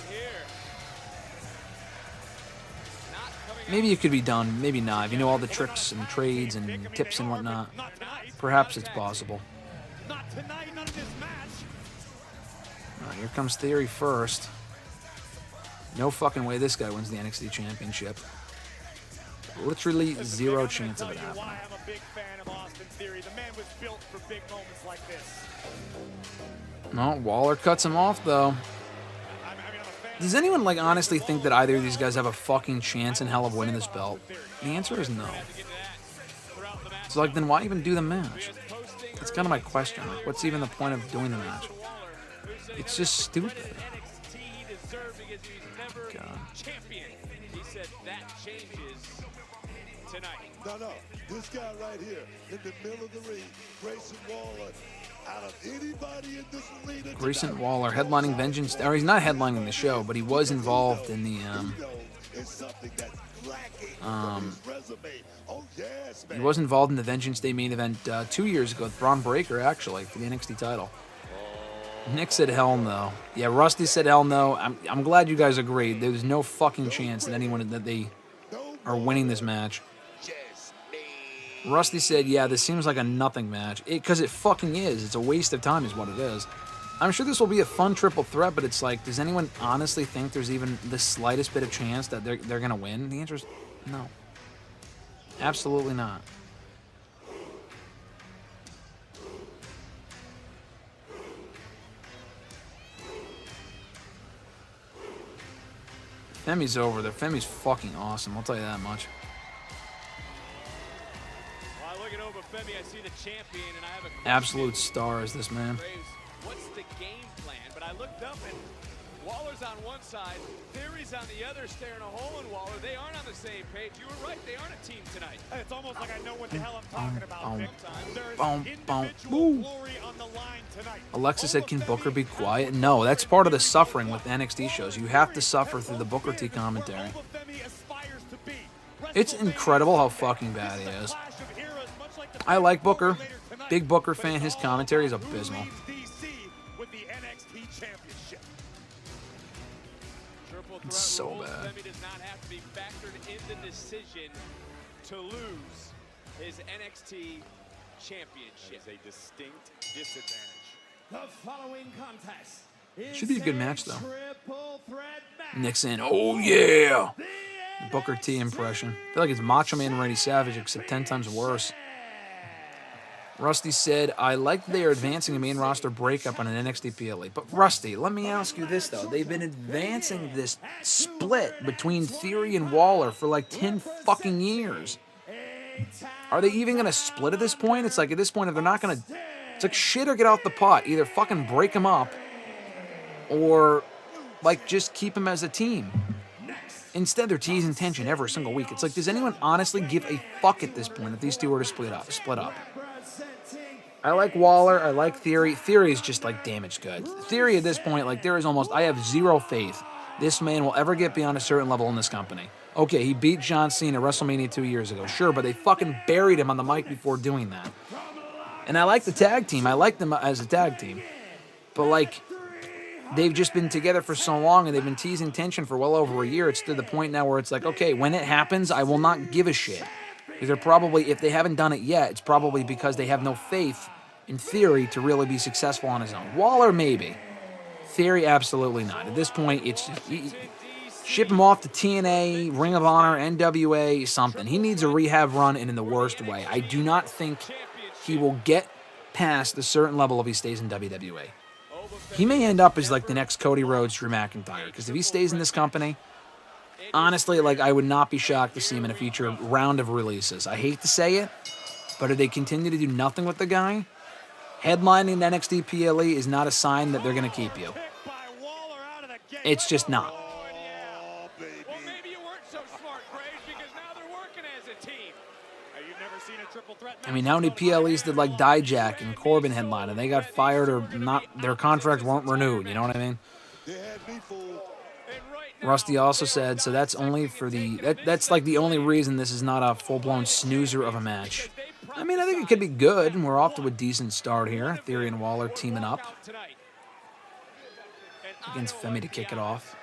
Maybe it could be done, maybe not. If you know all the tricks and trades and tips and whatnot, perhaps it's possible. Here comes Theory first. No fucking way this guy wins the NXT Championship. Literally zero chance of it happening. I'm a big fan of Austin Theory. The man was built for big moments like this. No, Waller cuts him off though. I'm a fan Does anyone, like, honestly think that either of these guys have a fucking chance in hell of winning this belt? The answer is no. So, like, then why even do the match? That's kind of my question. Like, what's even the point of doing the match? It's just stupid. God. He said that changes tonight. No, this guy right here in the middle of the ring, Grayson Waller. Out of anybody in this arena, Grayson Waller headlining Vengeance, or he's not headlining the show, but he was involved in the he was involved in the Vengeance Day main event 2 years ago with Braun Breaker, actually, for the NXT title. Nick said hell no. Yeah, Rusty said hell no. I'm glad you guys agreed. There's no fucking chance that anyone that they are winning this match. Rusty said, yeah, this seems like a nothing match. Because it fucking is. It's a waste of time is what it is. I'm sure this will be a fun triple threat, but it's like, does anyone honestly think there's even the slightest bit of chance that they're going to win? The answer is no. Absolutely not. Femi's over there. Femi's fucking awesome. I'll tell you that much. Well, I look at over Femi, I see the champion, and I have a question. Absolute star is this man. What's the game plan? But I looked up and Waller's on one side, Theory's on the other, staring a hole in Waller. They aren't on the same page. You were right. They aren't a team tonight. It's almost like I know what the hell I'm talking about. Glory on the line tonight. Alexa said, can Booker be quiet? No, that's part of the suffering with NXT shows. You have to suffer through the Booker T commentary. It's incredible how fucking bad he is. I like Booker. Big Booker fan. His commentary is abysmal. It's so bad. Femi does not have to be factored in the decision to lose his NXT championship. That is a distinct disadvantage. The following contest should be a good match, though. Nixon, oh yeah! Booker T impression. I feel like it's Macho Man Randy Savage, except 10 times worse. Rusty said, I like they are advancing a main roster breakup on an NXT PLE. But Rusty, let me ask you this, though. They've been advancing this split between Theory and Waller for like 10 fucking years. Are they even going to split at this point? It's like, at this point, if they're not going to... It's like shit or get out the pot. Either fucking break them up or, like, just keep them as a team. Instead, they're teasing tension every single week. It's like, does anyone honestly give a fuck at this point if these two were to split up? I like Waller. I like Theory. Theory is just, like, damaged goods. Theory at this point, like, there is almost... I have zero faith this man will ever get beyond a certain level in this company. Okay, he beat John Cena at WrestleMania 2 years ago. Sure, but they fucking buried him on the mic before doing that. And I like the tag team. I like them as a tag team. But, like, they've just been together for so long, and they've been teasing tension for well over a year. It's to the point now where it's like, okay, when it happens, I will not give a shit. Because they're probably, if they haven't done it yet, it's probably because they have no faith in Theory to really be successful on his own. Waller, maybe. Theory, absolutely not. At this point, it's just, ship him off to TNA, Ring of Honor, NWA, something. He needs a rehab run, and in the worst way. I do not think he will get past a certain level if he stays in WWE. He may end up as like the next Cody Rhodes, Drew McIntyre, because if he stays in this company, honestly, like, I would not be shocked to see him in a future round of releases. I hate to say it, but if they continue to do nothing with the guy, headlining NXT PLE is not a sign that they're going to keep you. It's just not. Well, maybe you weren't so smart, Graves, because now they're working as a team. You've never seen a triple threat match. I mean, how many PLEs did like Dijak and Corbin headline, and they got fired or not? Their contracts weren't renewed. You know what I mean? Rusty also said, so that's only for the that's like the only reason this is not a full-blown snoozer of a match. I mean, I think it could be good, and we're off to a decent start here. Theory and Waller teaming up against Femi to kick it off.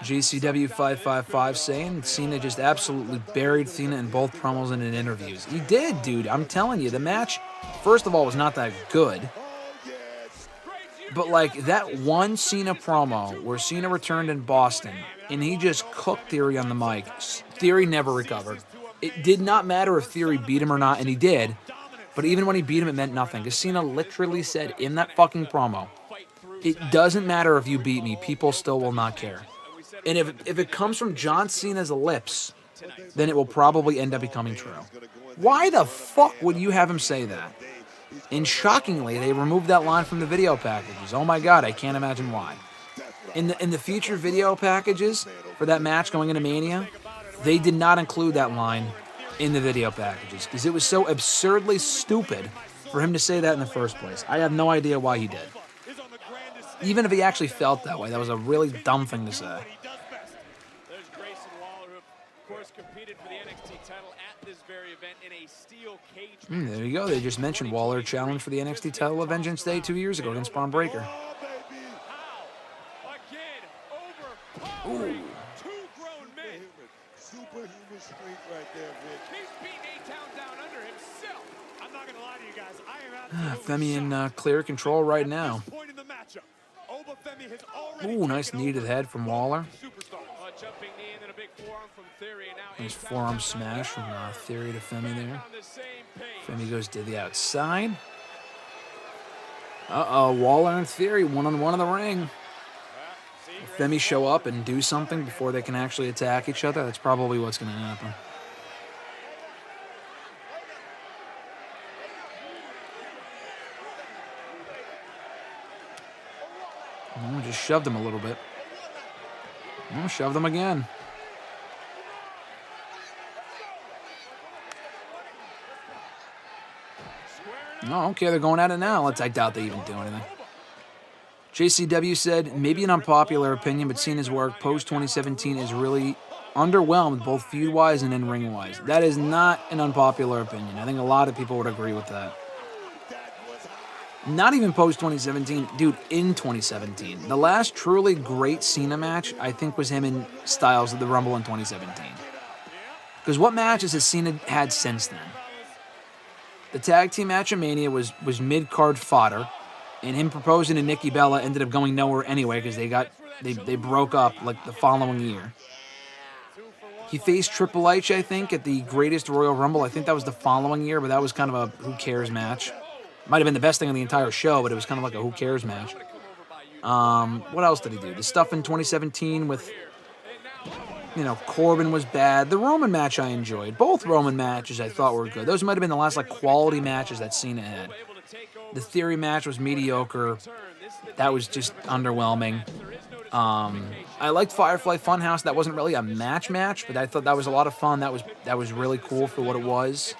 GCW 555 saying Cena just absolutely buried Cena in both promos and in interviews. He did, dude. I'm telling you, the match, first of all, was not that good. But, like, that one Cena promo where Cena returned in Boston and he just cooked Theory on the mic, Theory never recovered. It did not matter if Theory beat him or not, and he did. But even when he beat him, it meant nothing. Because Cena literally said in that fucking promo, it doesn't matter if you beat me, people still will not care. And if it comes from John Cena's lips, then it will probably end up becoming true. Why the fuck would you have him say that? And shockingly, they removed that line from the video packages. Oh my god, I can't imagine why. In the future video packages for that match going into Mania, they did not include that line in the video packages because it was so absurdly stupid for him to say that in the first place. I have no idea why he did. Even if he actually felt that way, that was a really dumb thing to say. There's Grayson Waller, who, of course, competed for the NXT title at this very event in a steel cage. There you go. They just mentioned Waller challenged for the NXT title at Vengeance Day 2 years ago against Braun Breaker. Again, two grown men. Superhuman strength right there, Vic. He's beating A-Town down under himself. I'm not going to lie to you guys. I am Femi in clear control right now. point in the matchup. Femi has already Ooh, nice knee to the head from Waller. jumping knee and then a big forearm from Theory. And now Nice forearm smash from Theory to Femi there. Femi goes to the outside. Uh-oh, Waller and Theory one-on-one in the ring. If Femi show up and do something before they can actually attack each other, that's probably what's going to happen. Oh, just shoved him a little bit. Oh, shoved him again. Oh, okay, they're going at it now. I doubt they even do anything. JCW said, maybe an unpopular opinion, but Cena's work post-2017 is really underwhelmed, both feud-wise and in-ring-wise. That is not an unpopular opinion. I think a lot of people would agree with that. Not even post-2017, dude, in 2017. The last truly great Cena match, I think, was him and Styles at the Rumble in 2017. Because what matches has Cena had since then? The tag team match at Mania was mid-card fodder, and him proposing to Nikki Bella ended up going nowhere anyway because they broke up like the following year. He faced Triple H, I think, at the Greatest Royal Rumble. I think that was the following year, but that was kind of a who cares match. Might have been the best thing on the entire show, but it was kind of like a who cares match. What else did he do? The stuff in 2017 with, Corbin was bad. The Roman match I enjoyed. Both Roman matches I thought were good. Those might have been the last quality matches that Cena had. The Theory match was mediocre. That was just underwhelming. I liked Firefly Funhouse. That wasn't really a match, but I thought that was a lot of fun. That was really cool for what it was.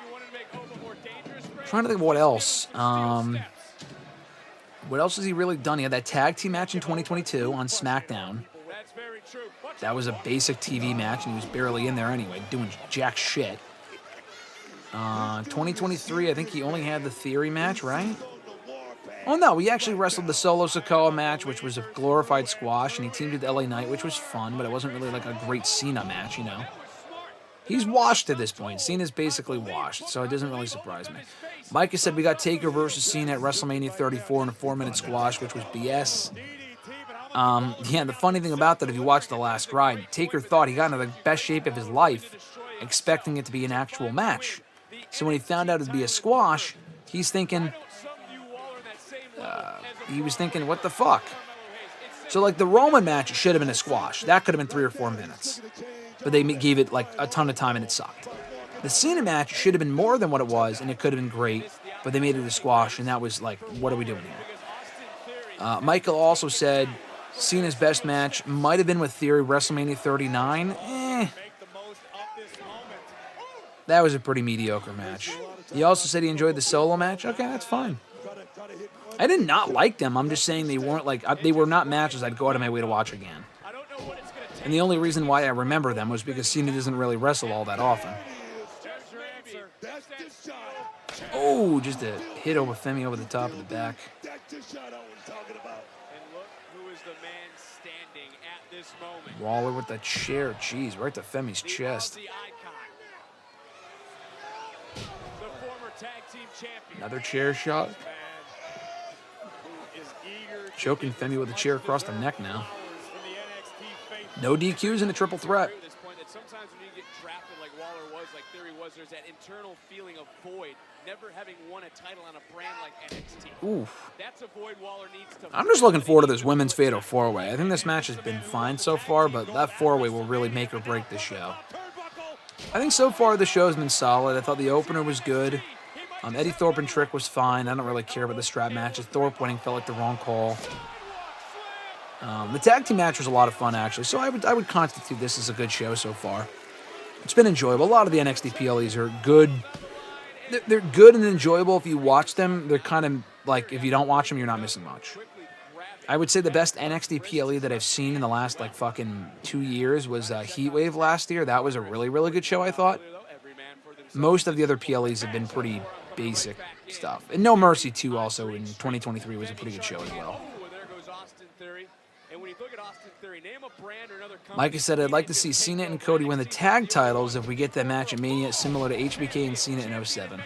I'm trying to think of what else. What else has he really done? He had that tag team match in 2022 on SmackDown. That was a basic TV match, and he was barely in there anyway, doing jack shit. 2023, I think he only had the Theory match, right? Oh, no, he actually wrestled the Solo Sikoa match, which was a glorified squash, and he teamed with LA Knight, which was fun, but it wasn't really like a great Cena match, He's washed at this point. Cena's basically washed, so it doesn't really surprise me. Micah said we got Taker versus Cena at WrestleMania 34 in a 4-minute squash, which was BS. The funny thing about that, if you watch The Last Ride, Taker thought he got into the best shape of his life, expecting it to be an actual match. So when he found out it'd be a squash, he's thinking, what the fuck? So the Roman match should have been a squash. That could have been 3 or 4 minutes. But they gave it a ton of time and it sucked. The Cena match should have been more than what it was, and it could have been great, but they made it a squash, and that was what are we doing here? Michael also said Cena's best match might have been with Theory WrestleMania 39. That was a pretty mediocre match. He also said he enjoyed the solo match. Okay, that's fine. I did not like them. I'm just saying they weren't they were not matches I'd go out of my way to watch again. And the only reason why I remember them was because Cena doesn't really wrestle all that often. Oh, just a hit over Femi over the top of the back. Waller with the chair. Jeez, right to Femi's chest. Another chair shot. Choking Femi with a chair across the neck now. No DQs in a triple threat. that sometimes when you get drafted like Waller was, like Theory was, there's that internal feeling of void, never having won a title on a brand like NXT. Oof. That's a void Waller needs to. I'm just looking forward to this women's fatal 4-way. I think this match has been fine so far, but that 4-way will really make or break the show. I think so far the show has been solid. I thought the opener was good. Eddie Thorpe and Trick was fine. I don't really care about the strap matches. Thorpe winning felt like the wrong call. The tag team match was a lot of fun, actually, so I would constitute this as a good show so far. It's been enjoyable. A lot of the NXT PLEs are good. They're good and enjoyable if you watch them. They're kind of like, if you don't watch them, you're not missing much. I would say the best NXT PLE that I've seen in the last, like, fucking 2 years was Heatwave last year. That was a really, really good show, I thought. Most of the other PLEs have been pretty basic stuff. And No Mercy 2 also in 2023 was a pretty good show as well. Like I said, I'd like to see Cena and Cody win the tag titles if we get that match at Mania similar to HBK and Cena in 07.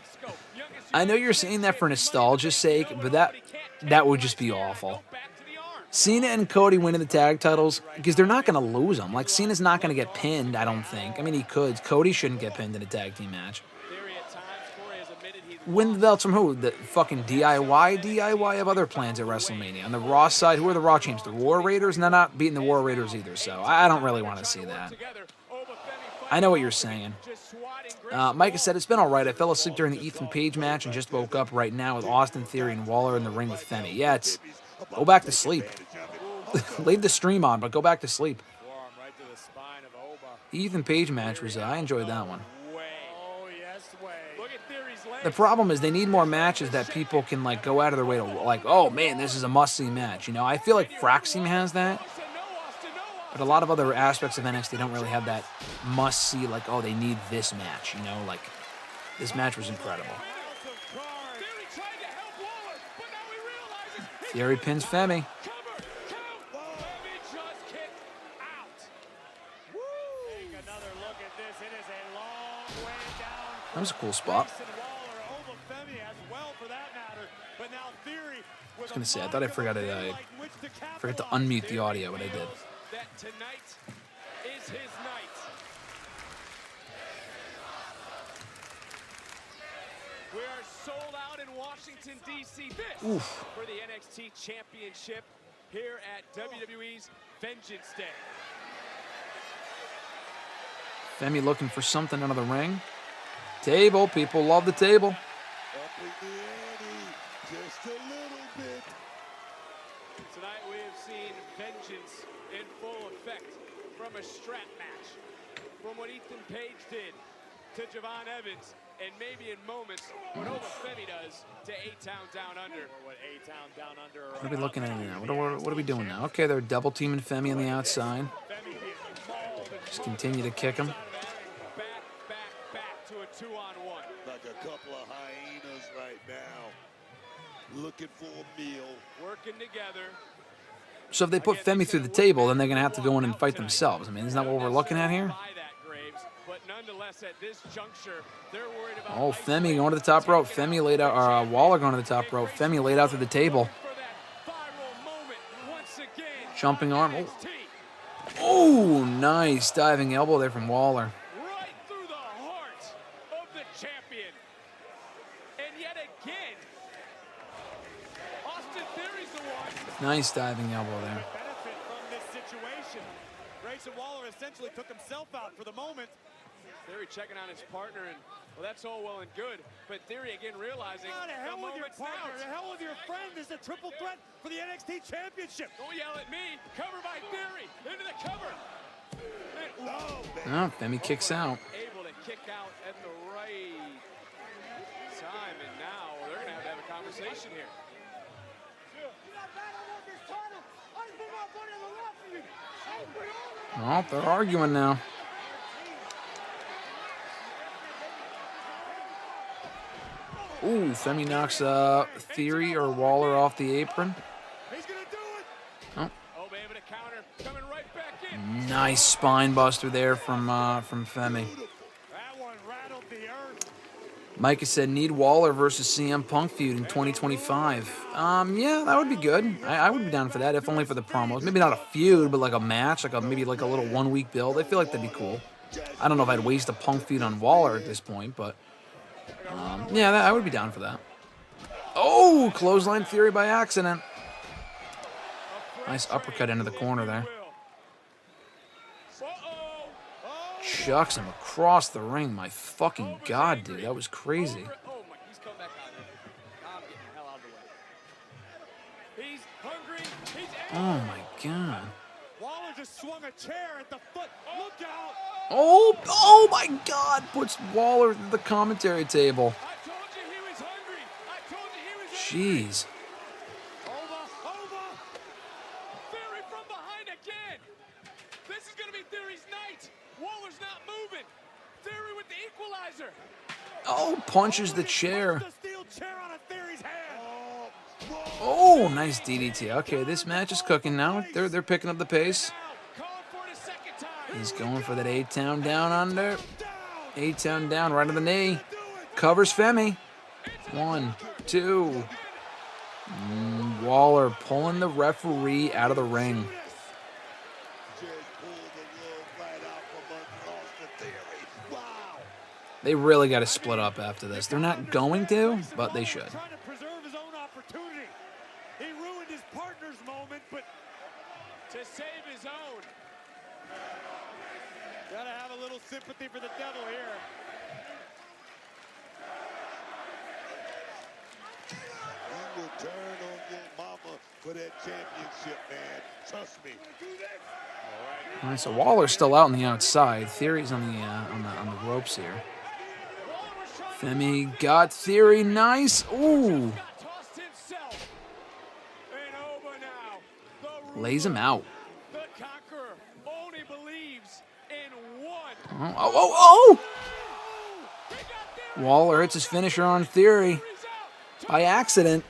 I know you're saying that for nostalgia's sake, but that would just be awful. Cena and Cody winning the tag titles, because they're not going to lose them. Like, Cena's not going to get pinned, I don't think. I mean, he could. Cody shouldn't get pinned in a tag team match. Win the belts from who? The fucking DIY? DIY have other plans at WrestleMania. On the Raw side, who are the Raw champs? The War Raiders? And they're not beating the War Raiders either, so I don't really want to see that. I know what you're saying. Micah said, it's been all right. I fell asleep during the Ethan Page match and just woke up right now with Austin Theory and Waller in the ring with Femi. Yeah, it's... Go back to sleep. Leave the stream on, but go back to sleep. The Ethan Page match was... I enjoyed that one. The problem is they need more matches that people can, like, go out of their way to, like, oh, man, this is a must-see match. You know, I feel like Fraxim has that. But a lot of other aspects of NXT don't really have that must-see, like, oh, they need this match. You know, like, this match was incredible. Theory pins Femi. That was a cool spot. I was going to say, I thought I forgot to unmute the audio, but I did. That tonight is his night. We are sold out in Washington, D.C. This for the NXT Championship here at WWE's Vengeance Day. Femi looking for something out of the ring. Table, people love the table. Just a little bit. Tonight we have seen vengeance in full effect from a strap match, from what Ethan Page did to Javon Evans, and maybe in moments what Oba Femi does to A-Town Down Under. What are we looking at now? What are we doing now? Okay, they're double teaming Femi on the outside. Just continue to kick him. Back to a 2-on-1. Like a couple of hyenas right now. Looking for a meal. Working together. So if they put Femi through the table, then they're going to have to go in and fight themselves. I mean, isn't that what we're looking at here? Oh, Femi going to the top rope. Femi laid out, or Waller going to the top rope. Femi laid out through the table. Jumping arm. Oh, nice diving elbow there from Waller. Right through the heart of the champion. And yet again, Austin Theory's the one. Nice diving elbow there. Benefit from this situation. Grayson Waller essentially took himself out for the moment. Theory checking on his partner, and well, that's all well and good. But Theory again realizing the hell with your partner, the hell with your friend. This is a triple threat for the NXT Championship. Don't yell at me. Cover by Theory into the cover. Oh, Femi kicks out. Able to kick out at the right time, and now they're gonna have a conversation here. Oh, they're arguing now. Ooh, Femi knocks Theory or Waller off the apron. He's gonna do it. Oh. Oba able to counter, coming right back in. Nice spine buster there from Femi. That one rattled the earth. Micah said, need Waller versus CM Punk feud in 2025. Yeah, that would be good. I would be down for that, if only for the promos. Maybe not a feud, but like a match, maybe like a little 1 week build. I feel like that'd be cool. I don't know if I'd waste a Punk feud on Waller at this point, but yeah, I would be down for that. Oh, clothesline Theory by accident. Nice uppercut into the corner there. Chucks him across the ring. My fucking God, dude. That was crazy. Oh, my God. Waller just swung a chair at the foot. Look out. Oh, my God. Puts Waller at the commentary table. I told you he was hungry. I told you he was Jeez. Over. Theory from behind again. This is going to be Theory's night. Waller's not moving. Theory with the equalizer. Oh, punches the chair. The steel chair on a Theory's hand. Oh, nice DDT. Okay, this match is cooking now. They're picking up the pace. He's going for that A-Town down under. A-Town down, right on the knee. Covers Femi. 1, 2. Waller pulling the referee out of the ring. They really got to split up after this. They're not going to, but they should. Trying to preserve his own opportunity. He ruined his partner's moment, but To save his own. gotta have a little sympathy for the devil here. He will turn on your mama for that championship, man. Trust me. All right, so Waller's still out on the outside. Theory's on the ropes here. Femi got Theory. Nice. Ooh. Lays him out. The conqueror only believes in one. Oh. Waller hits his finisher on Theory. By accident,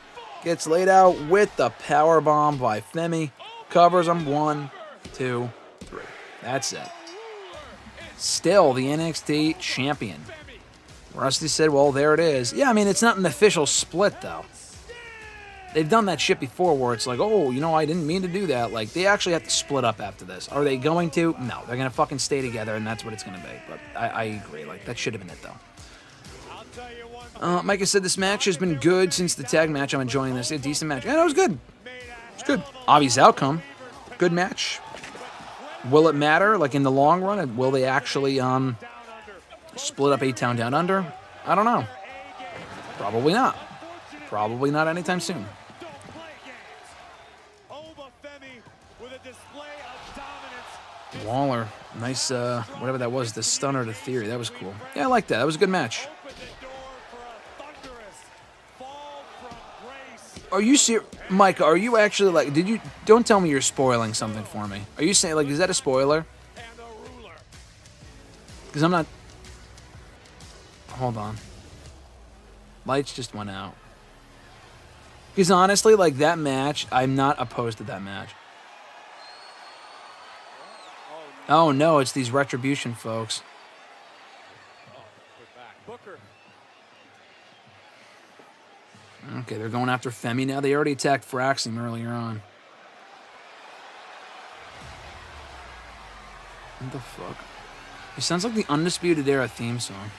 gets laid out with the powerbomb by Femi. Covers him. 1, 2, 3. That's it. Still the NXT champion. Rusty said, well, there it is. Yeah, I mean, it's not an official split, though. They've done that shit before where it's like, oh, you know, I didn't mean to do that. Like, they actually have to split up after this. Are they going to? No, they're going to fucking stay together, and that's what it's going to be. But I agree. Like, that should have been it, though. Micah said this match has been good since the tag match. I'm enjoying this. A decent match. Yeah, it was good. It's good. Obvious outcome. Good match. Will it matter? Like, in the long run, will they actually split up A-Town Down Under? I don't know. Probably not. Probably not anytime soon. Waller, nice, whatever that was, the stunner to Theory. That was cool. Yeah, I like that. That was a good match. Are you serious? Micah, are you actually, like, don't tell me you're spoiling something for me. Are you saying, like, is that a spoiler? Because I'm not... Hold on. Lights just went out. Because honestly, like, that match, I'm not opposed to that match. Oh, no, it's these Retribution folks. Okay, they're going after Femi now. They already attacked Fraxim earlier on. What the fuck? It sounds like the Undisputed Era theme song.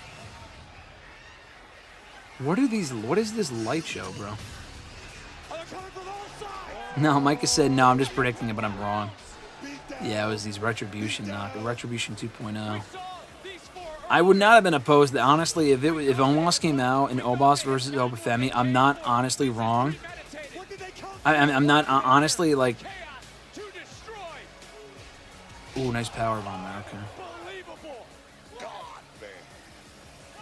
What is this light show, bro? No, Micah said, no, I'm just predicting it, but I'm wrong. Yeah, it was these Retribution Retribution 2.0. I would not have been opposed to, honestly, if Omos came out in Omos versus Obafemi, I'm not honestly wrong. I'm not honestly, like... Ooh, nice powerbomb there, okay.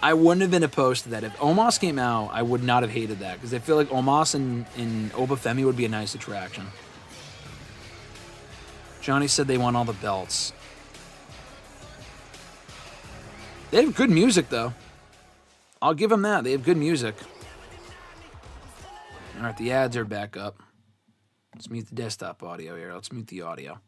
I wouldn't have been opposed to that. If Omos came out, I would not have hated that, because I feel like Omos and Obafemi would be a nice attraction. Johnny said they want all the belts. They have good music, though. I'll give them that. They have good music. All right, the ads are back up. Let's mute the desktop audio here. Let's mute the audio.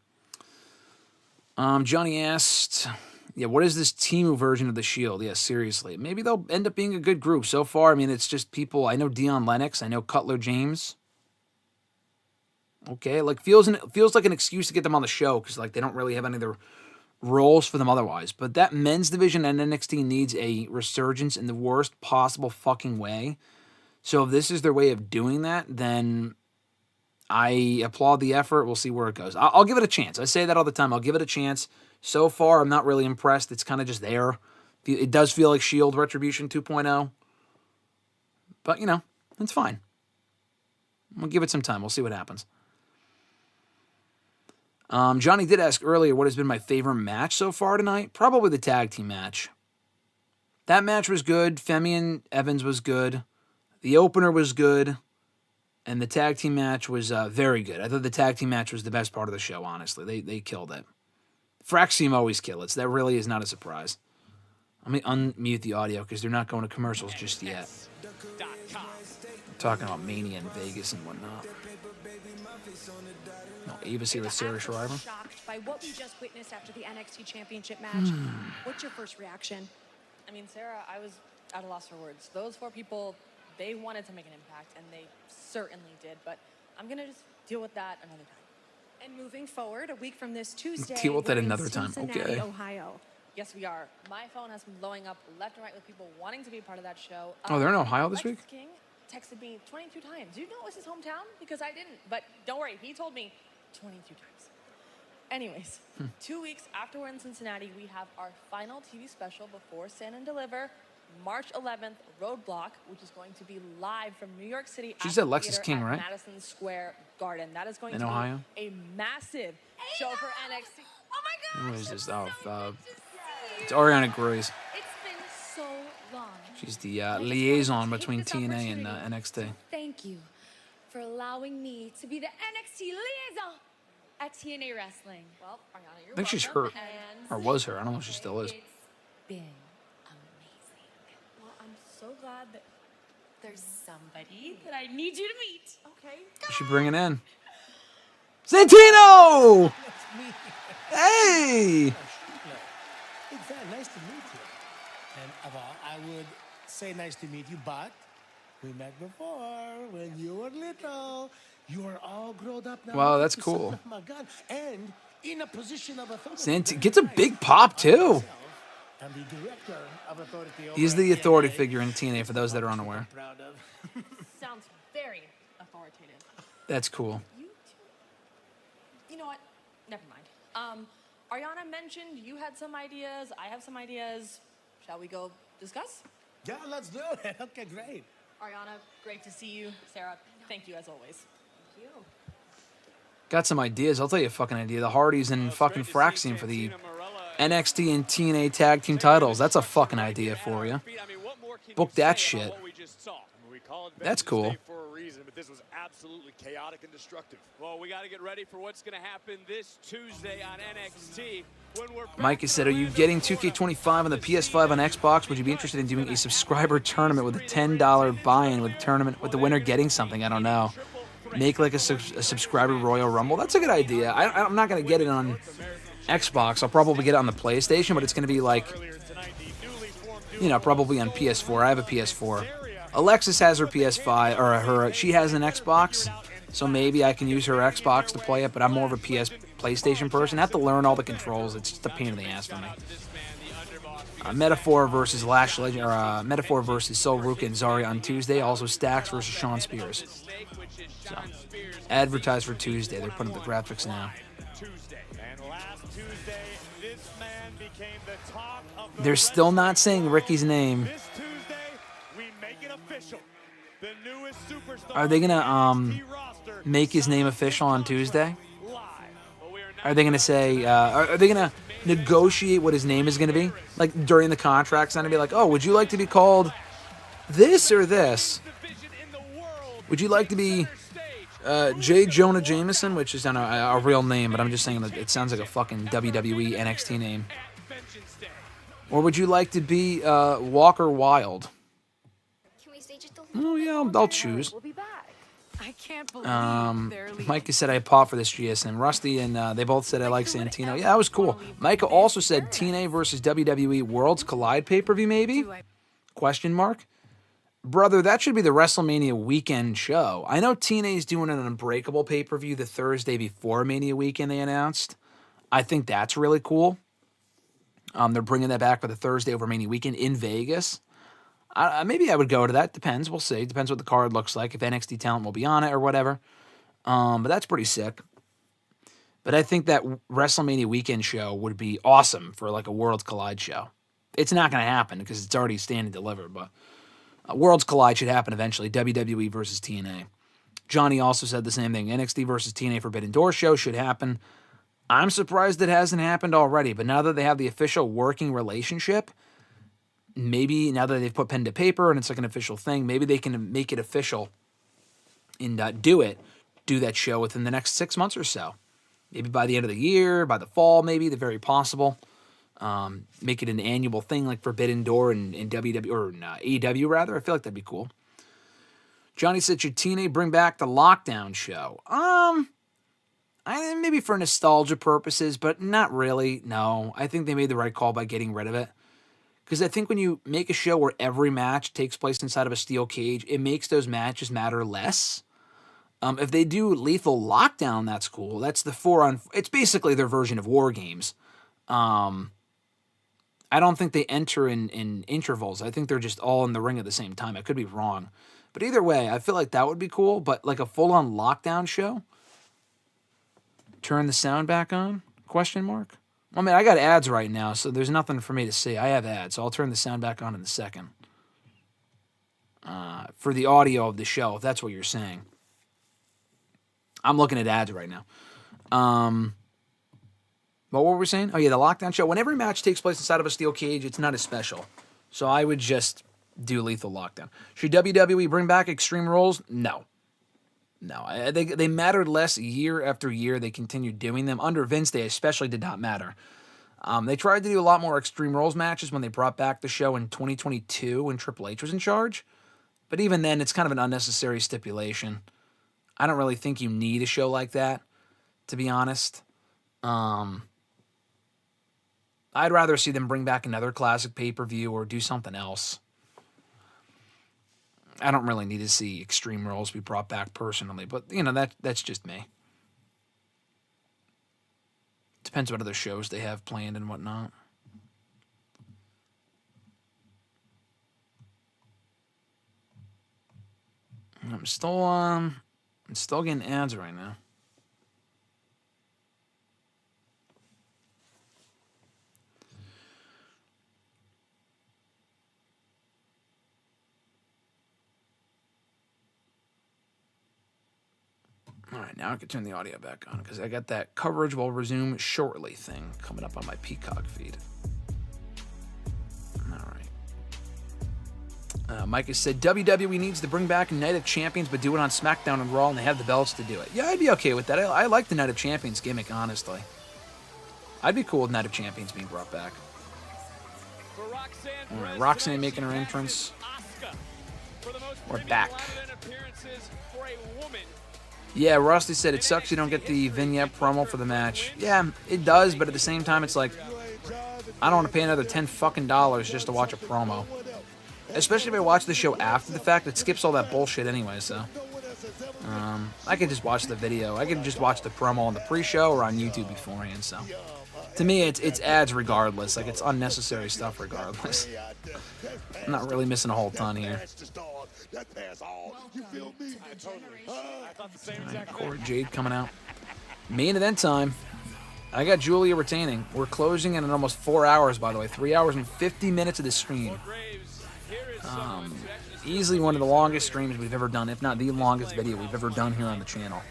Johnny asked, yeah, what is this Temu version of the Shield? Yeah, seriously. Maybe they'll end up being a good group. So far, I mean, it's just people. I know Dion Lennox. I know Cutler James. Okay, like feels like an excuse to get them on the show because like they don't really have any other roles for them otherwise. But that men's division and NXT needs a resurgence in the worst possible fucking way. So if this is their way of doing that, then I applaud the effort. We'll see where it goes. I'll give it a chance. I say that all the time. I'll give it a chance. So far, I'm not really impressed. It's kind of just there. It does feel like Shield Retribution 2.0. But, you know, it's fine. We'll give it some time. We'll see what happens. Johnny did ask earlier what has been my favorite match so far tonight. Probably the tag team match. That match was good. Femi and Evans was good. The opener was good. And the tag team match was very good. I thought the tag team match was the best part of the show, honestly. They killed it. Fracs team always kill it, so that really is not a surprise. Let me unmute the audio because they're not going to commercials just yet. I'm talking about Mania in Vegas and whatnot. No, Ava's here with Sarah Schreiber. Shocked by what we just witnessed after the NXT Championship match. What's your first reaction? I mean, Sarah, I was at a loss for words. Those 4 people, they wanted to make an impact, and they certainly did. But I'm going to just deal with that another time. And moving forward, a week from this Tuesday, Deal with that we're in another time. Cincinnati, Okay. Ohio. Yes, we are. My phone has been blowing up left and right with people wanting to be part of that show. Oh, they're in Ohio this Lexus week? King texted me 22 times. Do you know it was his hometown? Because I didn't. But don't worry, he told me 22 times. Anyways, 2 weeks after we're in Cincinnati, we have our final TV special before Stand and Deliver, March 11th, Roadblock, which is going to be live from New York City. She at said the Lexus theater King, at right? Madison Square Garden. That is going In to Ohio? be a massive show for NXT. Oh my Who is this? Oh, it's Ariana Grace. It's been so long. She's the liaison between TNA and NXT. Thank you for allowing me to be the NXT liaison at TNA Wrestling. Well, Ariana, you're I think she's welcome. hurt. And Or was her. I don't know if she still is. It's been amazing. Well, I'm so glad that There's somebody that I need you to meet. Okay. You should bring it in. Santino! Hey! It's very nice to meet you. And of all, I would say nice to meet you, but we met before when you were little. You are all grown up now. Wow, that's with the cool. son of my gun, and in a position of authority. Sant gets a big pop, too. I'm the director of authority. He's the authority figure in TNA, for those that are unaware. Proud of. sounds very authoritative. That's cool. You know what? Never mind. Ariana mentioned you had some ideas. I have some ideas. Shall we go discuss? Yeah, let's do it. Okay, great. Ariana, great to see you. Sarah, thank you as always. Thank you. Got some ideas. I'll tell you a fucking idea. The Hardys and fucking Fracs team for the NXT and TNA tag team titles. That's a fucking idea for you. Book that shit. That's cool. But this was absolutely chaotic and destructive. Well, we got to get ready for what's going to happen this Tuesday on NXT. Mike has said, are you getting 2K25 on the PS5 on Xbox? Would you be interested in doing a subscriber tournament with a $10 buy-in with the winner getting something? I don't know. Make like a subscriber Royal Rumble. That's a good idea. I'm not going to get it on Xbox. I'll probably get it on the PlayStation, but it's going to be like, you know, probably on PS4. I have a PS4. Alexis has her PS5, or she has an Xbox, so maybe I can use her Xbox to play it, but I'm more of a PlayStation person. I have to learn all the controls. It's just a pain in the ass for me. Metaphor versus Lash Legend, or Metaphor versus Sol Ruka and Zarya on Tuesday. Also Stax versus Sean Spears. So, advertise for Tuesday. They're putting up the graphics now. They're still not saying Ricky's name. Are they gonna make his name official on Tuesday? Are they gonna say? Are they gonna negotiate what his name is gonna be? Like during the contract's gonna be like, oh, would you like to be called this or this? Would you like to be J. Jonah Jameson, which is not a real name, but I'm just saying that it sounds like a fucking WWE NXT name. Or would you like to be Walker Wild? Oh yeah, I'll choose. We'll be back. I can't believe Micah said I popped for this GSM. Rusty and they both said I like Santino. Yeah, that was cool. Micah also said TNA versus WWE Worlds Collide pay-per-view maybe? Question mark. Brother, that should be the WrestleMania weekend show. I know TNA's doing an Unbreakable pay-per-view the Thursday before Mania weekend they announced. I think that's really cool. They're bringing that back for the Thursday over Mania weekend in Vegas. Maybe I would go to that. Depends. We'll see. Depends what the card looks like. If NXT talent will be on it or whatever. But that's pretty sick. But I think that WrestleMania weekend show would be awesome for like a Worlds Collide show. It's not going to happen because it's already standing delivered. But Worlds Collide should happen eventually. WWE versus TNA. Johnny also said the same thing. NXT versus TNA Forbidden Door show should happen. I'm surprised it hasn't happened already. But now that they have the official working relationship, maybe now that they've put pen to paper and it's like an official thing, maybe they can make it official and do that show within the next 6 months or so. Maybe by the end of the year, by the fall, maybe, the very possible. Make it an annual thing like Forbidden Door in WWE, or in AEW rather. I feel like that'd be cool. Johnny said, should TNA bring back the Lockdown show? Maybe for nostalgia purposes, but not really. No, I think they made the right call by getting rid of it. Because I think when you make a show where every match takes place inside of a steel cage, it makes those matches matter less. If they do Lethal Lockdown, that's cool. That's the 4-on. It's basically their version of War Games. I don't think they enter in intervals. I think they're just all in the ring at the same time. I could be wrong. But either way, I feel like that would be cool. But like a full-on Lockdown show? Turn the sound back on? Question mark? I mean, I got ads right now, so there's nothing for me to see. I have ads, so I'll turn the sound back on in a second. For the audio of the show, if that's what you're saying. I'm looking at ads right now. What were we saying? Oh, yeah, the Lockdown show. When every match takes place inside of a steel cage, it's not as special. So I would just do Lethal Lockdown. Should WWE bring back Extreme Rules? No. No. They mattered less year after year. They continued doing them. Under Vince, they especially did not matter. They tried to do a lot more Extreme Rules matches when they brought back the show in 2022 when Triple H was in charge. But even then, it's kind of an unnecessary stipulation. I don't really think you need a show like that, to be honest. I'd rather see them bring back another classic pay-per-view or do something else. I don't really need to see Extreme Rules be brought back personally, but, that's just me. Depends what other shows they have planned and whatnot. I'm still getting ads right now. All right, now I can turn the audio back on because I got that coverage will resume shortly thing coming up on my Peacock feed. All right. Mike has said WWE needs to bring back Night of Champions, but do it on SmackDown and Raw, and they have the belts to do it. Yeah, I'd be okay with that. I like the Night of Champions gimmick, honestly. I'd be cool with Night of Champions being brought back. All right, Roxanne making her entrance. We're back. Yeah, Rusty said it sucks you don't get the vignette promo for the match. Yeah, it does, but at the same time, it's like, I don't want to pay another $10 fucking just to watch a promo. Especially if I watch the show after the fact, it skips all that bullshit anyway, so. I could just watch the video. I could just watch the promo on the pre-show or on YouTube beforehand, so. To me, it's ads regardless. Like, it's unnecessary stuff regardless. I'm not really missing a whole ton here. Right, Cora Jade coming out. Main event time. I got Julia retaining. We're closing in almost 4 hours, by the way. 3 hours and 50 minutes of the stream. Easily one of the longest streams we've ever done, if not the longest video we've ever done here on the channel.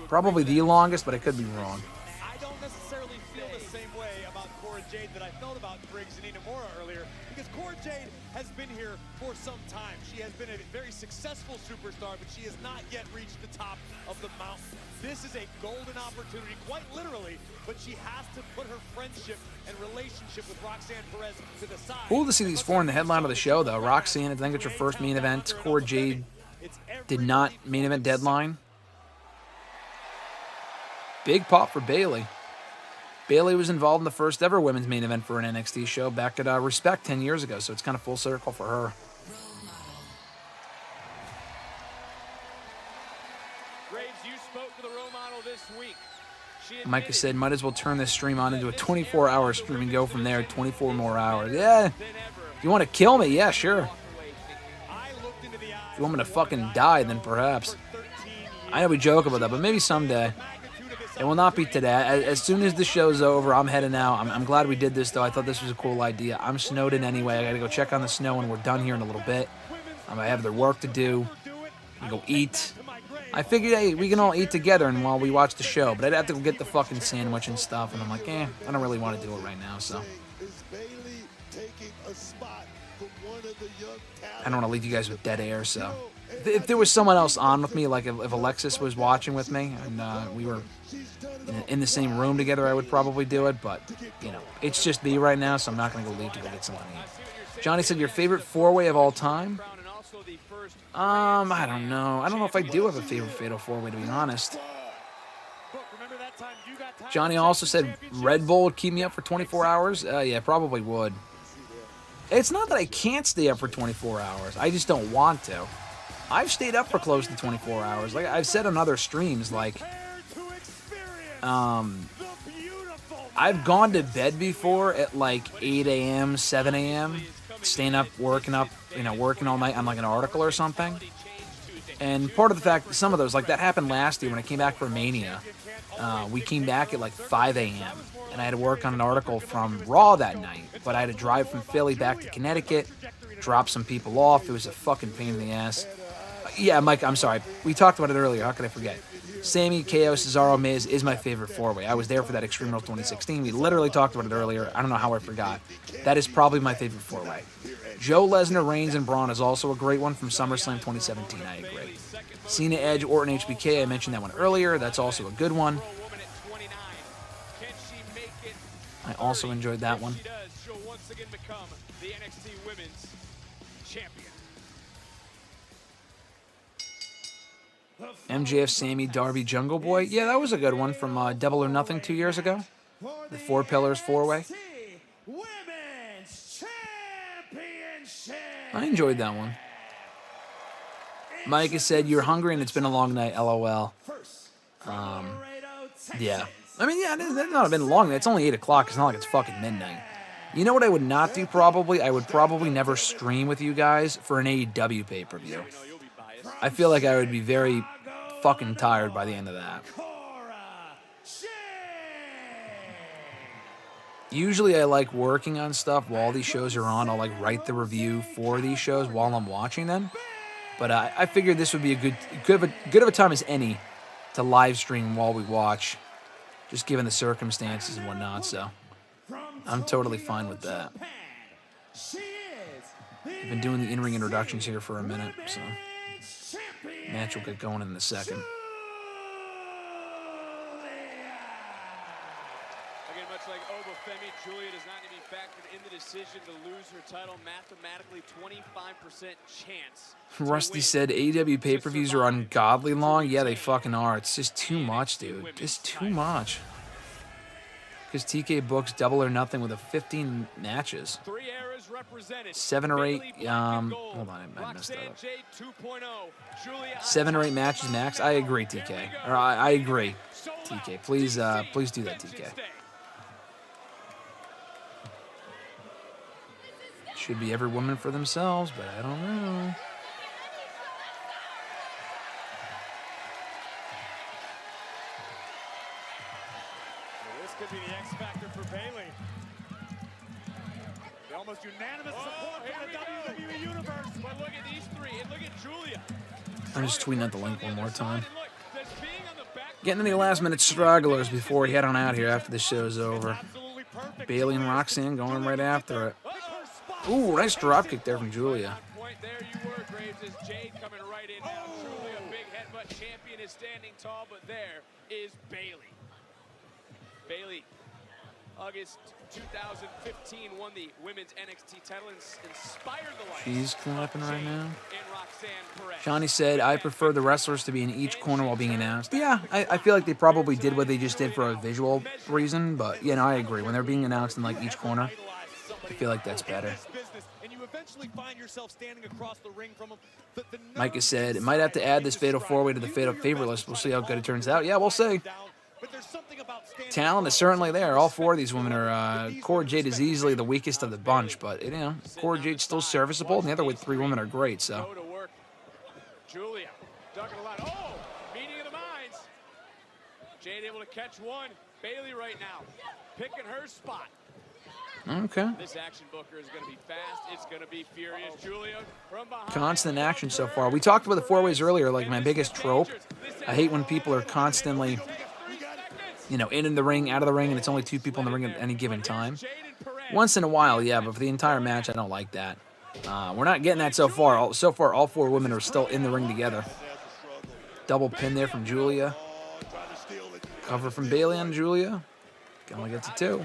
Probably the longest, but I could be wrong. I don't necessarily feel the same way about Cora Jade that I felt about Briggs and Inamura earlier, because Cora Jade has been here for some time. She has been a very successful superstar, but she has not yet reached the top of the mountain. This is a golden opportunity, quite literally, but she has to put her friendship and relationship with Roxanne Perez to the side. Cool to see these four in the headline of the show, though. Roxanne, I think it's your first main event. Cora Jade did not main event deadline. Big pop for Bayley. Bayley was involved in the first ever women's main event for an NXT show back at Respect 10 years ago, so it's kind of full circle for her. Graves, you spoke to the role model this week. Micah said, might as well turn this stream on into a 24-hour stream and go from there 24 more hours. Yeah. If you want to kill me, yeah, sure. If you want me to fucking die, then perhaps. I know we joke about that, but maybe someday. It will not be today. As soon as the show's over, I'm heading out. I'm glad we did this, though. I thought this was a cool idea. I'm snowed in anyway. I got to go check on the snow, and we're done here in a little bit. I have their work to do. I go eat. I figured, hey, we can all eat together and while we watch the show, but I'd have to go get the fucking sandwich and stuff, and I'm like, I don't really want to do it right now, so. I don't want to leave you guys with dead air, so. If there was someone else on with me, like if Alexis was watching with me and we were in the same room together, I would probably do it, but, you know, it's just me right now, so I'm not going to go leave to go get something to eat. Johnny said, your favorite four-way of all time? I don't know. I don't know if I do have a favorite fatal four-way, to be honest. Johnny also said Red Bull would keep me up for 24 hours. Yeah, probably would. It's not that I can't stay up for 24 hours. I just don't want to. I've stayed up for close to 24 hours. Like I've said on other streams, like, I've gone to bed before at like 8 a.m., 7 a.m., staying up, working all night on like an article or something. And part of the fact that some of those, like that happened last year when I came back from Mania. We came back at like 5 a.m. and I had to work on an article from Raw that night. But I had to drive from Philly back to Connecticut, drop some people off. It was a fucking pain in the ass. Yeah, Mike, I'm sorry. We talked about it earlier. How could I forget? Sammy, KO, Cesaro, Miz is my favorite four-way. I was there for that Extreme Rules 2016. We literally talked about it earlier. I don't know how I forgot. That is probably my favorite four-way. Joe Lesnar, Reigns, and Braun is also a great one from SummerSlam 2017. I agree. Cena, Edge, Orton, HBK. I mentioned that one earlier. That's also a good one. I also enjoyed that one. MJF, Sammy, Darby, Jungle Boy. Yeah, that was a good one from Double or Nothing 2 years ago. The Four Pillars four-way. I enjoyed that one. Micah said, you're hungry and it's been a long night, LOL. Yeah. I mean, yeah, it's not been a long night. It's only 8 o'clock. It's not like it's fucking midnight. You know what I would not do probably? I would probably never stream with you guys for an AEW pay-per-view. I feel like I would be very fucking tired by the end of that. Usually I like working on stuff while these shows are on. I'll like write the review for these shows while I'm watching them. But I figured this would be a good of a time as any to live stream while we watch, just given the circumstances and whatnot. So I'm totally fine with that. I've been doing the in-ring introductions here for a minute, so match will get going in a second. Again, much like Femi, Julia does not need to be factored in the decision to lose her title. Mathematically, 25% chance. Rusty said AEW pay-per-views are ungodly long. Yeah, they fucking are. It's just too much, dude. It's too much. Because TK books Double or Nothing with 15 matches. 7 or 8. Hold on, I messed that up. 7 or 8 matches max. I agree, TK. Or I agree, TK. Please do that, TK. Should be every woman for themselves, but I don't know. This could be the X factor for Bayley. The almost unanimous support in the WWE Universe. But look at these three, and look at Julia. I'm just tweeting out the link one more time. Getting any last-minute stragglers before we head on out here after the show's over. Bayley and Roxanne going right after it. Ooh, nice dropkick there from Julia. There you were, Graves, as Jade coming right in now. Truly a big headbutt. Champion is standing tall, but there is Bayley. Bayley, August 2015, won the women's NXT title and inspired the life. She's clapping right now. Johnny said, I prefer the wrestlers to be in each corner while being announced. Yeah, I feel like they probably did what they just did for a visual reason, but, you know, I agree. When they're being announced in, like, each corner, I feel like that's better. Micah said, it might have to add this Fatal 4-Way to the Fatal Favorite list. We'll see how good it turns out. Yeah, we'll see. But there's something about Talent is certainly there. All four of these women are. Cora Jade is easily the weakest of the bunch, but you know, Cora Jade's still serviceable, and the other three women are great. So. Go to work. Julia talking a lot. Oh, meeting of the minds. Jade able to catch one. Bailey right now picking her spot. Okay. This action booker is going to be fast. It's going to be furious. Julia from behind. Constant action so far. We talked about the four-ways earlier, like my biggest trope. I hate when people are constantly, you know, in the ring, out of the ring, and it's only two people in the ring at any given time. Once in a while, yeah, but for the entire match, I don't like that. We're not getting that so far. So far, all four women are still in the ring together. Double pin there from Julia. Cover from Bailey on Julia. Only gets a 2.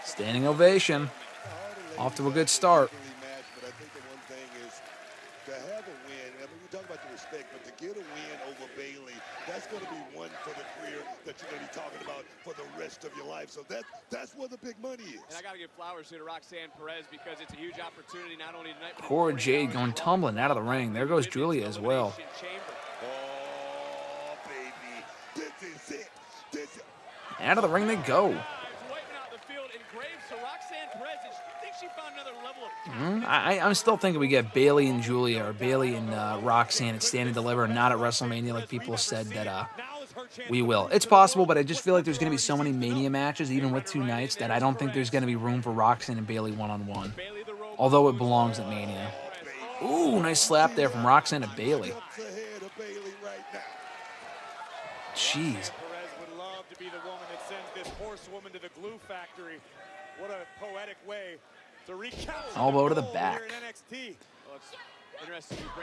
Standing ovation. Off to a good start. But I think the one thing is to have a win. I mean, we talk about the respect, but to get a win over Bailey, that's going to be one for the career that you're going to be talking about for the rest of your life. So that's where the big money is. And I got to give flowers here to Roxanne Perez because it's a huge opportunity not only tonight. Cora Jade going tumbling out of the ring. There goes Julia as well. Oh, baby. This is it. Out of the ring they go. I'm still thinking we get Bailey and Julia, or Bailey and Roxanne at Stand and Deliver, and not at WrestleMania like people said that we will. It's possible, but I just feel like there's going to be so many Mania matches, even with 2 nights, that I don't think there's going to be room for Roxanne and Bailey one-on-one. Although it belongs at Mania. Ooh, nice slap there from Roxanne to Bailey. Jeez. Perez would love to be the woman that sends this horsewoman to the glue factory. What a poetic way to recount. Elbow to the back.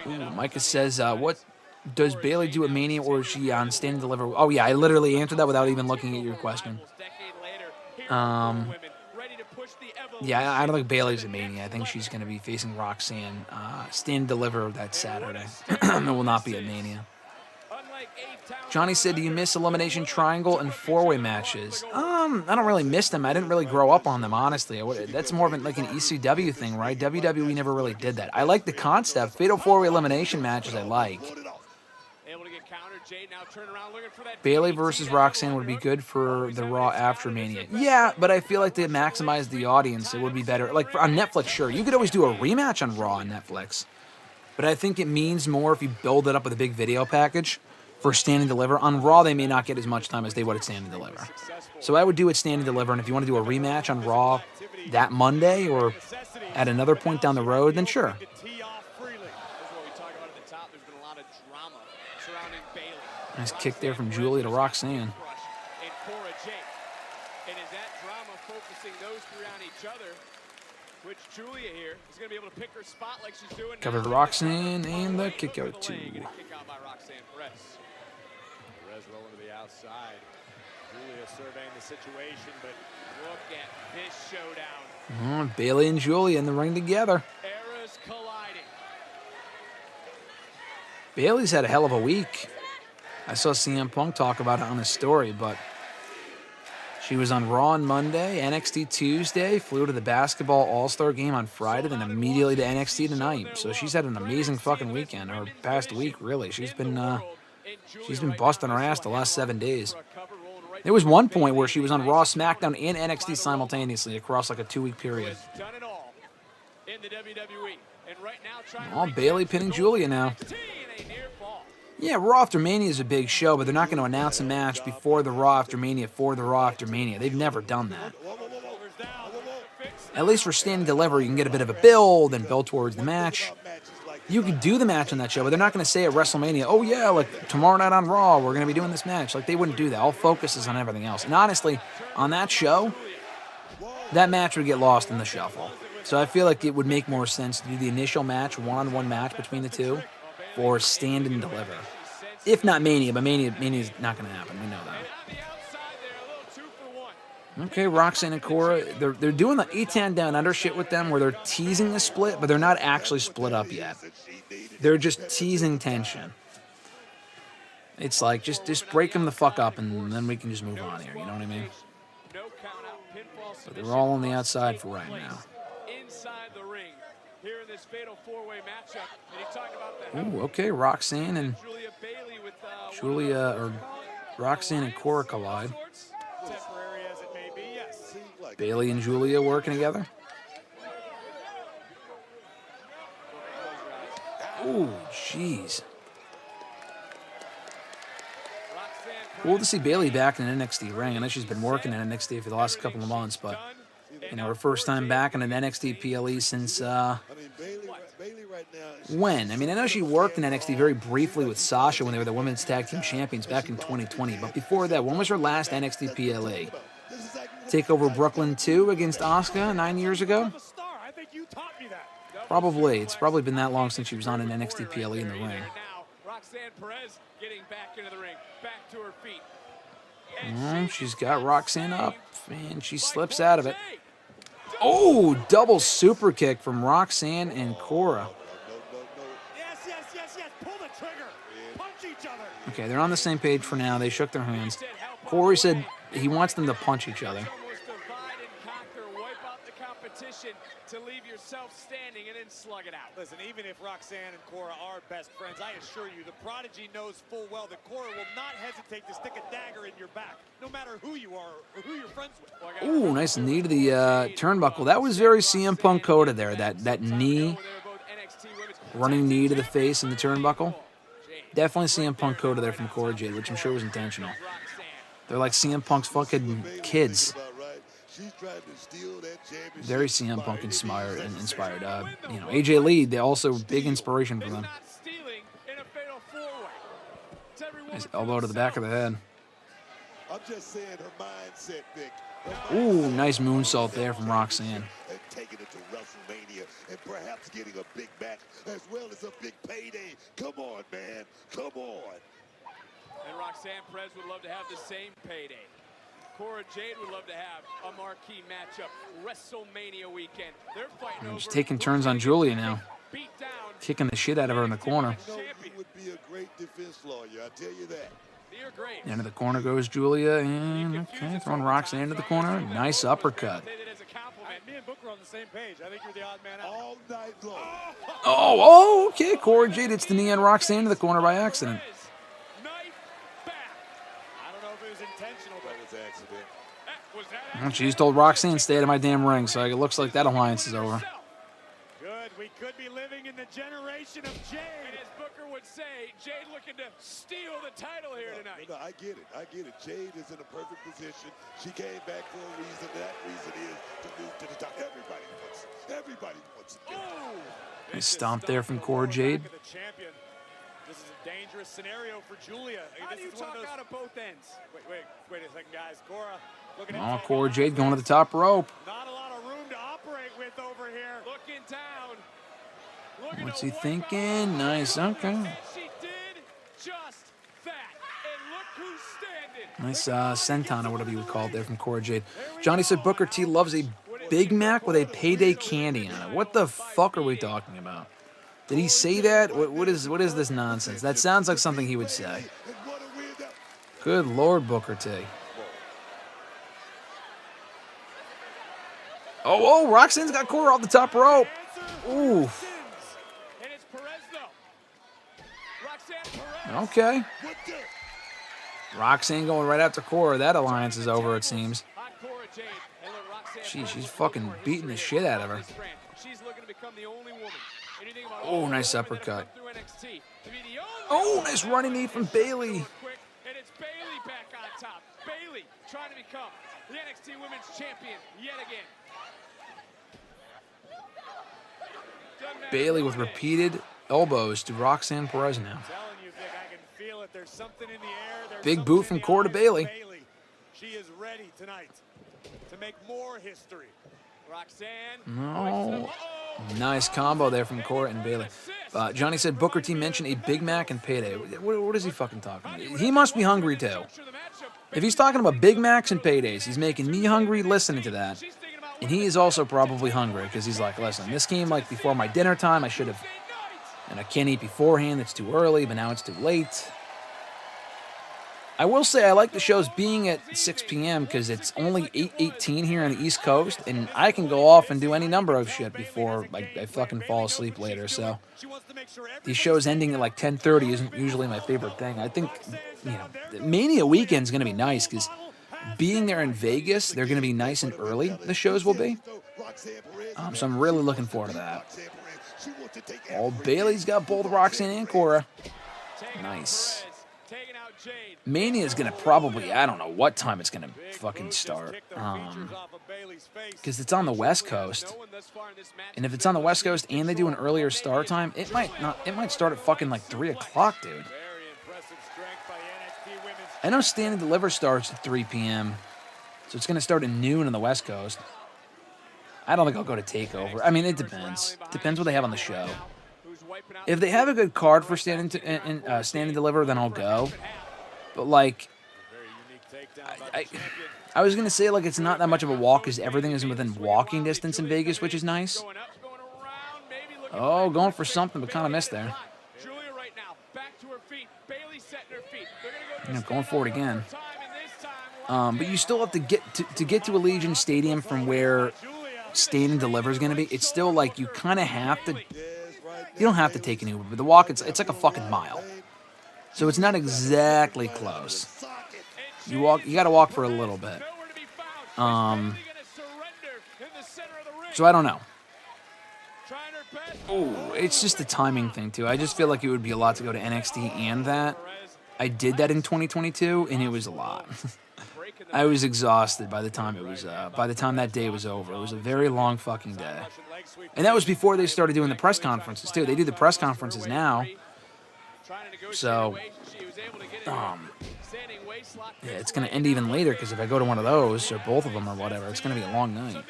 Ooh, Micah says, what does Bailey do at Mania, or is she on Stand and Deliver? Oh, yeah, I literally answered that without even looking at your question. Yeah, I don't think Bailey's at Mania. I think she's going to be facing Roxanne. Stand and Deliver that Saturday. It will not be at Mania. Johnny said, do you miss Elimination Triangle and 4-way matches? I don't really miss them. I didn't really grow up on them, honestly. That's more of like an ECW thing, right? WWE never really did that. I like the concept. Fatal 4-way elimination matches I like. Bailey versus Roxanne would be good for the Raw after Mania. Yeah, but I feel like to maximize the audience, it would be better. Like on Netflix, sure. You could always do a rematch on Raw on Netflix. But I think it means more if you build it up with a big video package. For Stand and Deliver. On Raw, they may not get as much time as they would at Stand and Deliver. So I would do it Stand and Deliver, and if you want to do a rematch on Raw that Monday or at another point down the road, then sure. Nice kick there from Julia to Roxanne. Covered Roxanne and the kick out too. Perez rolling to the outside. Julia surveying the situation, but look at this showdown. Bailey and Julia in the ring together. Eras colliding. Bailey's had a hell of a week. I saw CM Punk talk about it on his story, but she was on Raw on Monday, NXT Tuesday, flew to the Basketball All-Star game on Friday, then immediately to NXT tonight. So she's had an amazing fucking weekend, or past week, really. She's been busting her ass the last 7 days. There was one point where she was on Raw, SmackDown, and NXT simultaneously across like a 2-week period. Oh, Bailey pinning Julia now. Yeah, Raw After Mania is a big show, but they're not going to announce a match before the Raw After Mania for the Raw After Mania. They've never done that. At least for Stand and Deliver, you can get a bit of a build and build towards the match. You could do the match on that show, but they're not going to say at WrestleMania, oh yeah, like tomorrow night on Raw, we're going to be doing this match. Like they wouldn't do that. All focus is on everything else. And honestly, on that show, that match would get lost in the shuffle. So I feel like it would make more sense to do the initial match, one-on-one match between the two, for Stand and Deliver. If not Mania, but Mania's not going to happen. We know that. Okay, Roxanne and Cora, they're doing the E10 Down Under shit with them where they're teasing the split, but they're not actually split up yet. They're just teasing tension. It's like, just break them the fuck up and then we can just move on here, you know what I mean? But they're all on the outside for right now. Ooh, okay, Roxanne and Roxanne and Cora collide. Bailey and Julia working together. Ooh, jeez. Cool to see Bailey back in an NXT ring. I know she's been working in NXT for the last couple of months, but you know, her first time back in an NXT PLE since when? I mean, I know she worked in NXT very briefly with Sasha when they were the Women's Tag Team Champions back in 2020. But before that, when was her last NXT PLE? Takeover Brooklyn 2 against Asuka 9 years ago? Probably. It's probably been that long since she was on an NXT PLE in the ring. Roxanne Perez getting back into the ring, back to her feet. She's got Roxanne up, and she slips out of it. Oh, double super kick from Roxanne and Cora. Yes. Pull the trigger. Punch each other. Okay, they're on the same page for now. They shook their hands. Corey said he wants them to punch each other. To leave yourself standing and then slug it out. Listen, even if Roxanne and Cora are best friends, I assure you, the Prodigy knows full well that Cora will not hesitate to stick a dagger in your back, no matter who you are or who you're friends with. Ooh, nice knee to the turnbuckle. That was very CM Punk Coda there. That knee, running knee to the face in the turnbuckle. Definitely CM Punk Coda there from Cora Jade, which I'm sure was intentional. They're like CM Punk's fucking kids. Very CM Punk inspired. You know, AJ Lee, they also big inspiration for them. Nice elbow to the back of the head. I'm just saying her mindset, Vic. Ooh, nice moonsault there from Roxanne. And taking it to WrestleMania and perhaps getting a big match as well as a big payday. Come on, man. Come on. And Roxanne Perez would love to have the same payday. Cora Jade would love to have a marquee matchup WrestleMania weekend. They're fighting over. She's taking turns on Julia now, kicking the shit out of her in the corner. He would be a great defense lawyer, I tell you that. Into the corner goes Julia, and okay, throwing Roxanne into the corner. Nice uppercut. Me and Booker on the same page. I think you're the odd man out. All night long. Oh, okay. Cora Jade hits the knee on Roxanne into the corner by accident. She's told Roxanne, stay out of my damn ring, so it looks like that alliance is over. Good. We could be living in the generation of Jade. And as Booker would say, Jade looking to steal the title here tonight. No, I get it. Jade is in a perfect position. She came back for a reason. That reason is to move to the top. Everybody wants it. Oh! Nice stomp there from Cora Jade. This is a dangerous scenario for Julia. How do you talk out of both ends? Wait a second, guys. Cora. Oh, Cora Jade going to the top rope. Not a lot of room to operate with over here. Looking down. What's he thinking? Nice, okay. She did just that. And look who's standing. Nice senton or whatever you would call it there from Cora Jade. Johnny said Booker T loves a Big Mac with a payday candy on it. What the fuck are we talking about? Did he say that? What is this nonsense? That sounds like something he would say. Good Lord, Booker T. Oh, Roxanne's got Cora off the top rope. Ooh. Okay. Roxanne going right after Cora. That alliance is over, it seems. She's fucking beating the shit out of her. Oh, nice uppercut. Oh, nice running knee from Bailey. And it's Bailey back on top. Bailey trying to become the NXT Women's Champion yet again. Bailey with repeated elbows to Roxanne Perez now. Big boot from Cora to Bailey. She is ready tonight to make more history. Roxanne. No. Nice combo there from Cora and Bailey. Johnny said Booker T mentioned a Big Mac and payday. What is he fucking talking about? He must be hungry too. If he's talking about Big Macs and paydays, he's making me hungry listening to that. And he is also probably hungry because he's like, listen, this came like before my dinner time. I should have, and I can't eat beforehand. It's too early, but now it's too late. I will say I like the shows being at 6 p.m. because it's only 8:18 here on the East Coast, and I can go off and do any number of shit before I fucking fall asleep later. So these shows ending at like 10:30 isn't usually my favorite thing. I think, you know, Mania weekend's going to be nice because being there in Vegas, they're going to be nice and early, the shows will be. So I'm really looking forward to that. Oh, Bailey's got both Roxanne and Cora. Nice. Mania is going to probably, I don't know what time it's going to fucking start. Because it's on the West Coast. And if it's on the West Coast and they do an earlier start time, it might start at fucking like 3 o'clock, dude. I know Stand and Deliver starts at 3 p.m. So it's going to start at noon on the West Coast. I don't think I'll go to TakeOver. I mean, it depends. Depends what they have on the show. If they have a good card for Stand and Deliver, then I'll go. But, like, I was going to say, like, it's not that much of a walk because everything is within walking distance in Vegas, which is nice. Oh, going for something, but kind of missed there. Going for it again. But you still have to get to Allegiant Stadium from where Stand and Deliver is going to be. It's still like you kind of have to. You don't have to take an Uber, but the walk it's like a fucking mile, so it's not exactly close. You got to walk for a little bit. So I don't know. Oh, it's just the timing thing too. I just feel like it would be a lot to go to NXT and that. I did that in 2022, and it was a lot. I was exhausted by the time that day was over. It was a very long fucking day. And that was before they started doing the press conferences, too. They do the press conferences now. So, yeah, it's going to end even later, because if I go to one of those, or both of them or whatever, it's going to be a long night.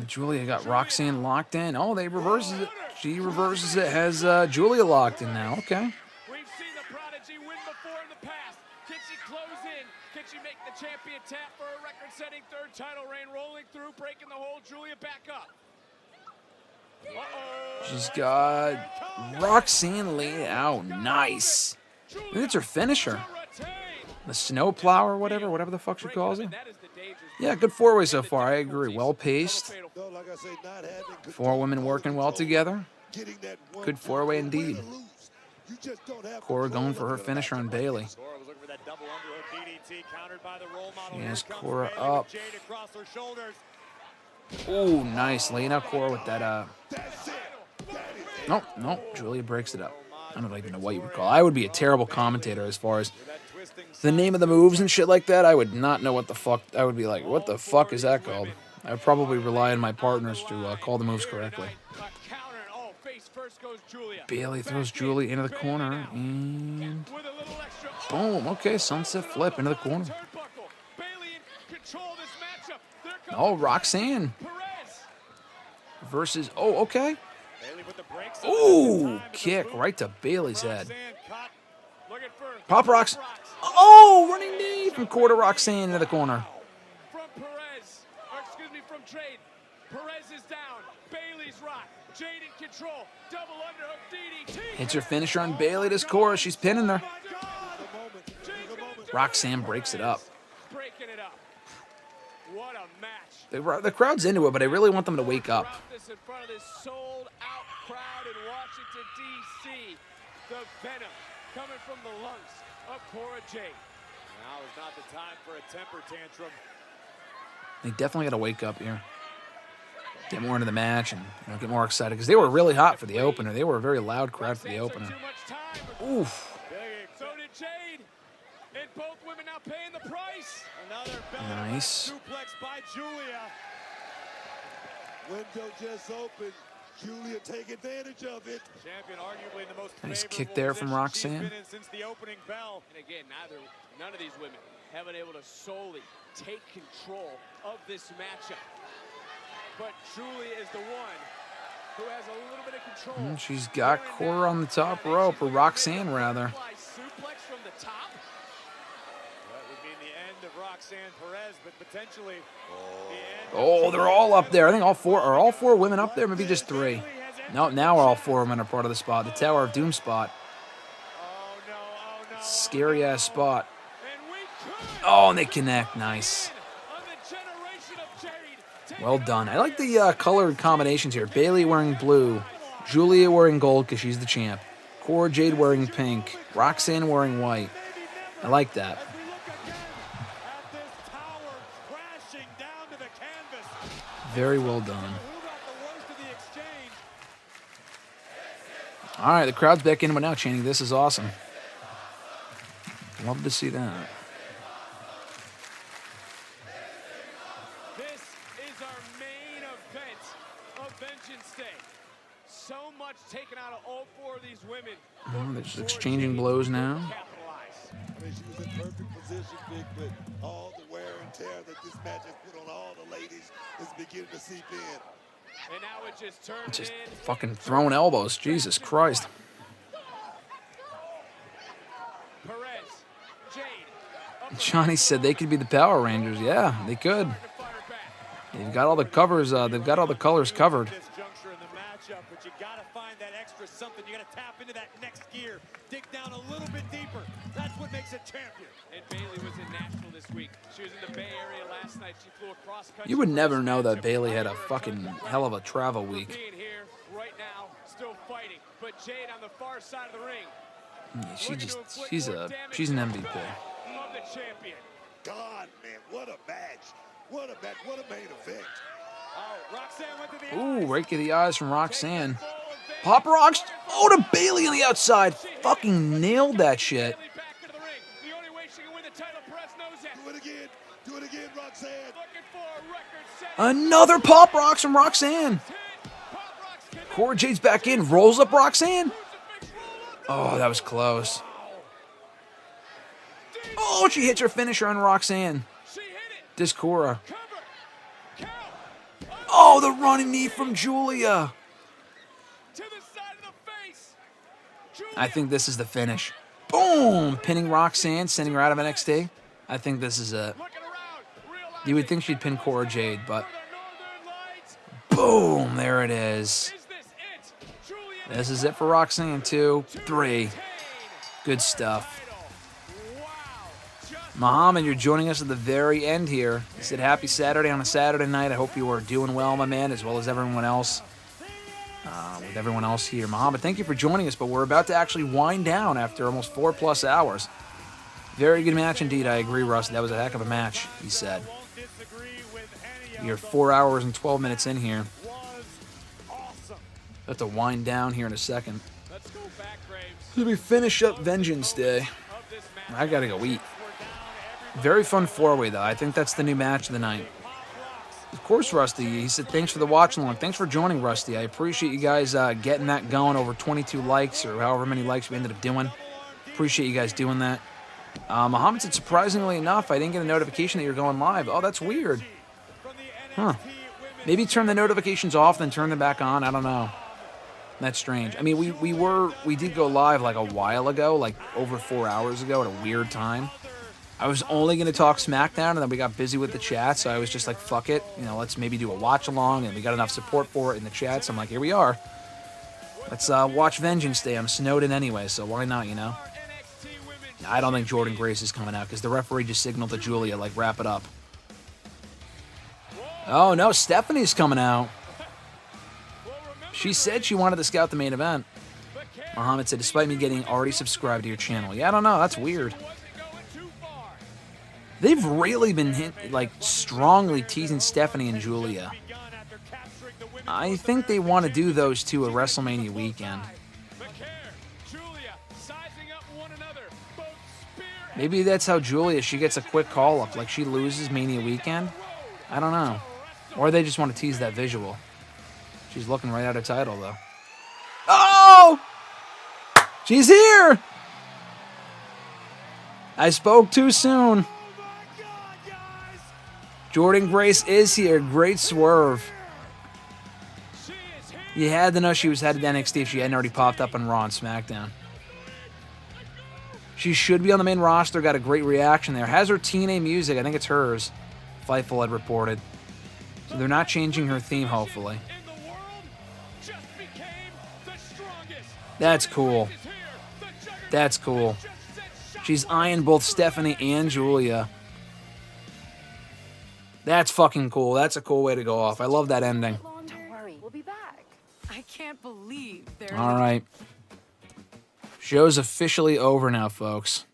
Julia got Roxanne locked in. Oh, they reverses it. She reverses it, has Julia locked in now. Okay. We've seen the Prodigy win before in the past. Can she close in? Can she make the champion tap for a record-setting third title reign? Rolling through, breaking the hold. Julia back up. She's got Roxanne laid out. Nice. I think that's her finisher. The snowplow or whatever the fuck she calls it. Yeah, good four-way so far. I agree. Well-paced. 4 women working well together. Good four-way indeed. Cora going for her finisher on Bailey. She has Cora up. Ooh, nice. Laying out Cora with that, Nope. Julia breaks it up. I don't even know what you would call it. I would be a terrible commentator as far as the name of the moves and shit like that. I would not know what the fuck. I would be like, what the fuck is that called? I would probably rely on my partners to call the moves correctly. Bailey throws Julie into the corner, and boom. Okay, sunset flip into the corner. Oh, Roxanne versus. Oh, okay. Ooh, kick right to Bailey's head. Pop rocks. Oh, running knee from Cora to Roxanne into the corner. From Trade. Perez is down. Bailey's rock. Jade in control. Double underhook DDT. Hits her finisher on Bailey to Cora. She's pinning her. Roxanne breaks it up. Breaking it up. What a match. The crowd's into it, but I really want them to wake up. This in front of this sold-out crowd in Washington, D.C. The venom coming from the lungs of Cora Jade. Now is not the time for a temper tantrum. They definitely got to wake up here. Get more into the match and get more excited because they were really hot for the opener. They were a very loud crowd for the opener. Oof. So did Jade. And both women now paying the price. Another nice. Suplex by Julia. Window just opened. Julia take advantage of it. Champion arguably the most nice kick there from Roxanne. Since the opening bell. And again, none of these women have been able to solely take control of this matchup. But Julia is the one who has a little bit of control. And she's got Cora on the top rope, or Roxanne rather. Suplex from the top. That would mean the end of Roxanne Perez, but potentially the end. Oh, they're all up there. I think all four women up there, maybe just 3. No, now all 4 women are part of the spot. The Tower of Doom spot. Scary ass spot. Oh, and they connect. Nice. Well done. I like the colored combinations here. Bailey wearing blue. Julia wearing gold because she's the champ. Cora Jade wearing pink. Roxanne wearing white. I like that. As we look again at this tower crashing down to the canvas. Very well done. Who got the worst of the exchange? All right, the crowd's back in, but now chanting, "This is awesome." Love to see that. This is our main event of Vengeance Day. So much taken out of all four of these women. Oh, they're just exchanging blows now. I mean, she was in perfect position, Big, but all the wear and tear that this match has put on all the ladies is beginning to seep in. And now it just turned Just in. fucking throwing elbows. Jesus Christ. Perez, Jade. Johnny said they could be the Power Rangers. Yeah, they could. They've got all the covers. They've got all the colors covered. This juncture in the matchup, but you gotta find that extra something. You gotta tap into that next gear, dig down a little bit deeper. That's what makes a champion. And Bailey was in Nashville this week. She was in the Bay Area last night. She flew across country. You would never know that Bailey had a fucking hell of a travel week. Being here right now, still fighting. But Jade on the far side of the ring. Yeah, she's an MVP. Of the champion. God, man, what a match. What a match. What a main event. Oh, Roxanne went to the Ooh, right to the eyes from Roxanne. Pop rocks. Oh, to Bailey on the outside. Fucking nailed that shit. The only way she can win the title, Perez knows that. Do it again. Do it again, Roxanne. Looking for a record set. Another pop rocks from Roxanne. Cora Jade's back in. Rolls up Roxanne. Oh, that was close. Oh, she hits her finisher on Roxanne. Discora. Oh, the running knee from Julia. I think this is the finish. Boom! Pinning Roxanne, sending her out of NXT. I think this is it. You would think she'd pin Cora Jade, but... Boom! There it is. This is it for Roxanne. 2, 3. Good stuff. Muhammad, you're joining us at the very end here. He said, happy Saturday on a Saturday night. I hope you are doing well, my man, as well as everyone else. With everyone else here. Muhammad, thank you for joining us, but we're about to actually wind down after almost 4+ hours. Very good match indeed. I agree, Russ. That was a heck of a match, he said. You're 4 hours and 12 minutes in here. Have to wind down here in a second. Let me finish up Vengeance Day. I gotta go eat. Very fun 4-way, though. I think that's the new match of the night. Of course, Rusty. He said, thanks for the watch along. Thanks for joining, Rusty. I appreciate you guys getting that going. Over 22 likes, or however many likes we ended up doing. Appreciate you guys doing that. Muhammad said, surprisingly enough, I didn't get a notification that you're going live. Oh, that's weird. Huh. Maybe turn the notifications off, then turn them back on. I don't know. That's strange. I mean, we did go live like a while ago, like over 4 hours ago at a weird time. I was only going to talk SmackDown, and then we got busy with the chat, so I was just like, fuck it. You know, let's maybe do a watch-along, and we got enough support for it in the chat, so I'm like, here we are. Let's watch Vengeance Day. I'm snowed in anyway, so why not, you know? I don't think Jordan Grace is coming out, because the referee just signaled to Julia, like, wrap it up. Oh, no, Stephanie's coming out. She said she wanted to scout the main event. Muhammad said, despite me getting already subscribed to your channel. Yeah, I don't know. That's weird. They've really been strongly teasing Stephanie and Julia. I think they want to do those two at WrestleMania weekend. Maybe that's how Julia, she gets a quick call-up. Like, she loses Mania weekend. I don't know. Or they just want to tease that visual. She's looking right at her title, though. Oh! She's here! I spoke too soon. Jordan Grace is here. Great swerve. You had to know she was headed to NXT if she hadn't already popped up on Raw and SmackDown. She should be on the main roster. Got a great reaction there. Has her TNA music. I think it's hers. Fightful had reported. So they're not changing her theme, hopefully. That's cool. That's cool. She's eyeing both Stephanie and Julia. That's fucking cool. That's a cool way to go off. I love that ending. Don't worry, we'll be back. I can't believe they're... All right. Show's officially over now, folks.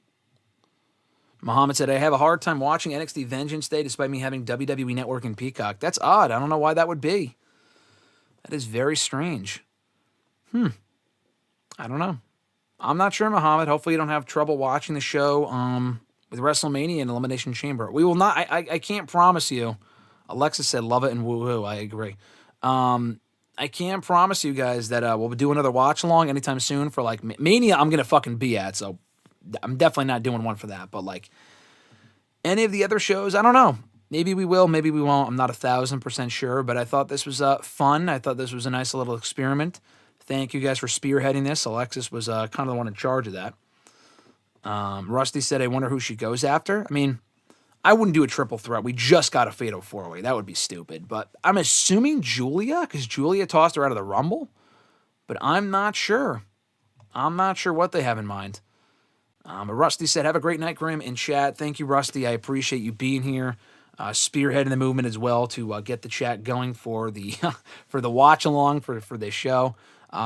Muhammad said, I have a hard time watching NXT Vengeance Day despite me having WWE Network and Peacock. That's odd. I don't know why that would be. That is very strange. I don't know. I'm not sure, Muhammad. Hopefully you don't have trouble watching the show with WrestleMania and Elimination Chamber. We will not. I can't promise you. Alexa said, love it and woohoo. I agree. I can't promise you guys that we'll do another watch along anytime soon for like Mania. I'm gonna fucking be at, so I'm definitely not doing one for that. But like any of the other shows, I don't know. Maybe we will, maybe we won't. I'm not 1,000% sure, but I thought this was fun. I thought this was a nice little experiment. Thank you guys for spearheading this. Alexis was kind of the one in charge of that. Rusty said, I wonder who she goes after. I mean, I wouldn't do a triple threat. We just got a fatal four-way. That would be stupid. But I'm assuming Julia, because Julia tossed her out of the Rumble. But I'm not sure. I'm not sure what they have in mind. But Rusty said, have a great night, Grim, in chat. Thank you, Rusty. I appreciate you being here. Spearheading the movement as well to get the chat going for the for the watch-along for this show.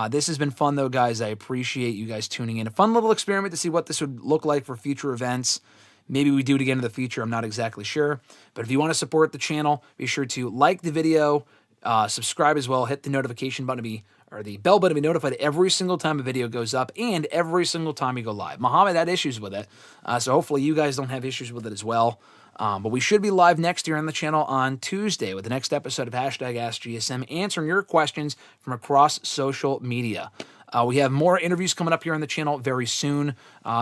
This has been fun, though, guys. I appreciate you guys tuning in. A fun little experiment to see what this would look like for future events. Maybe we do it again in the future. I'm not exactly sure. But if you want to support the channel, be sure to like the video, subscribe as well, hit the notification button or the bell button to be notified every single time a video goes up and every single time you go live. Muhammad had issues with it, so hopefully you guys don't have issues with it as well. But we should be live next year on the channel on Tuesday with the next episode of #AskGSM, answering your questions from across social media. We have more interviews coming up here on the channel very soon,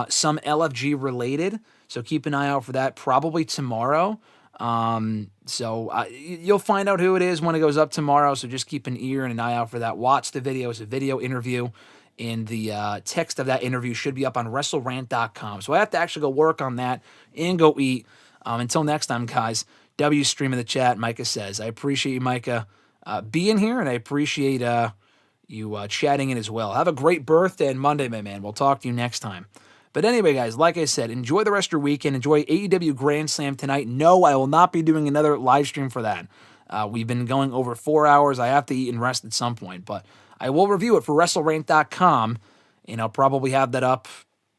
some LFG related, so keep an eye out for that probably tomorrow. You'll find out who it is when it goes up tomorrow, so just keep an ear and an eye out for that. Watch the video. It's a video interview, and the text of that interview should be up on WrestleRant.com. So I have to actually go work on that and go eat. Until next time, guys, W stream in the chat, Micah says. I appreciate you, Micah, being here, and I appreciate you chatting in as well. Have a great birthday on Monday, my man. We'll talk to you next time. But anyway, guys, like I said, enjoy the rest of your weekend. Enjoy AEW Grand Slam tonight. No, I will not be doing another live stream for that. We've been going over 4 hours. I have to eat and rest at some point. But I will review it for WrestleRant.com, and I'll probably have that up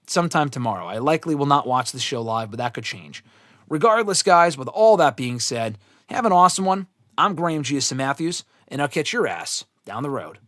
sometime tomorrow. I likely will not watch the show live, but that could change. Regardless, guys, with all that being said, have an awesome one. I'm Graham GSM Matthews, and I'll catch your ass down the road.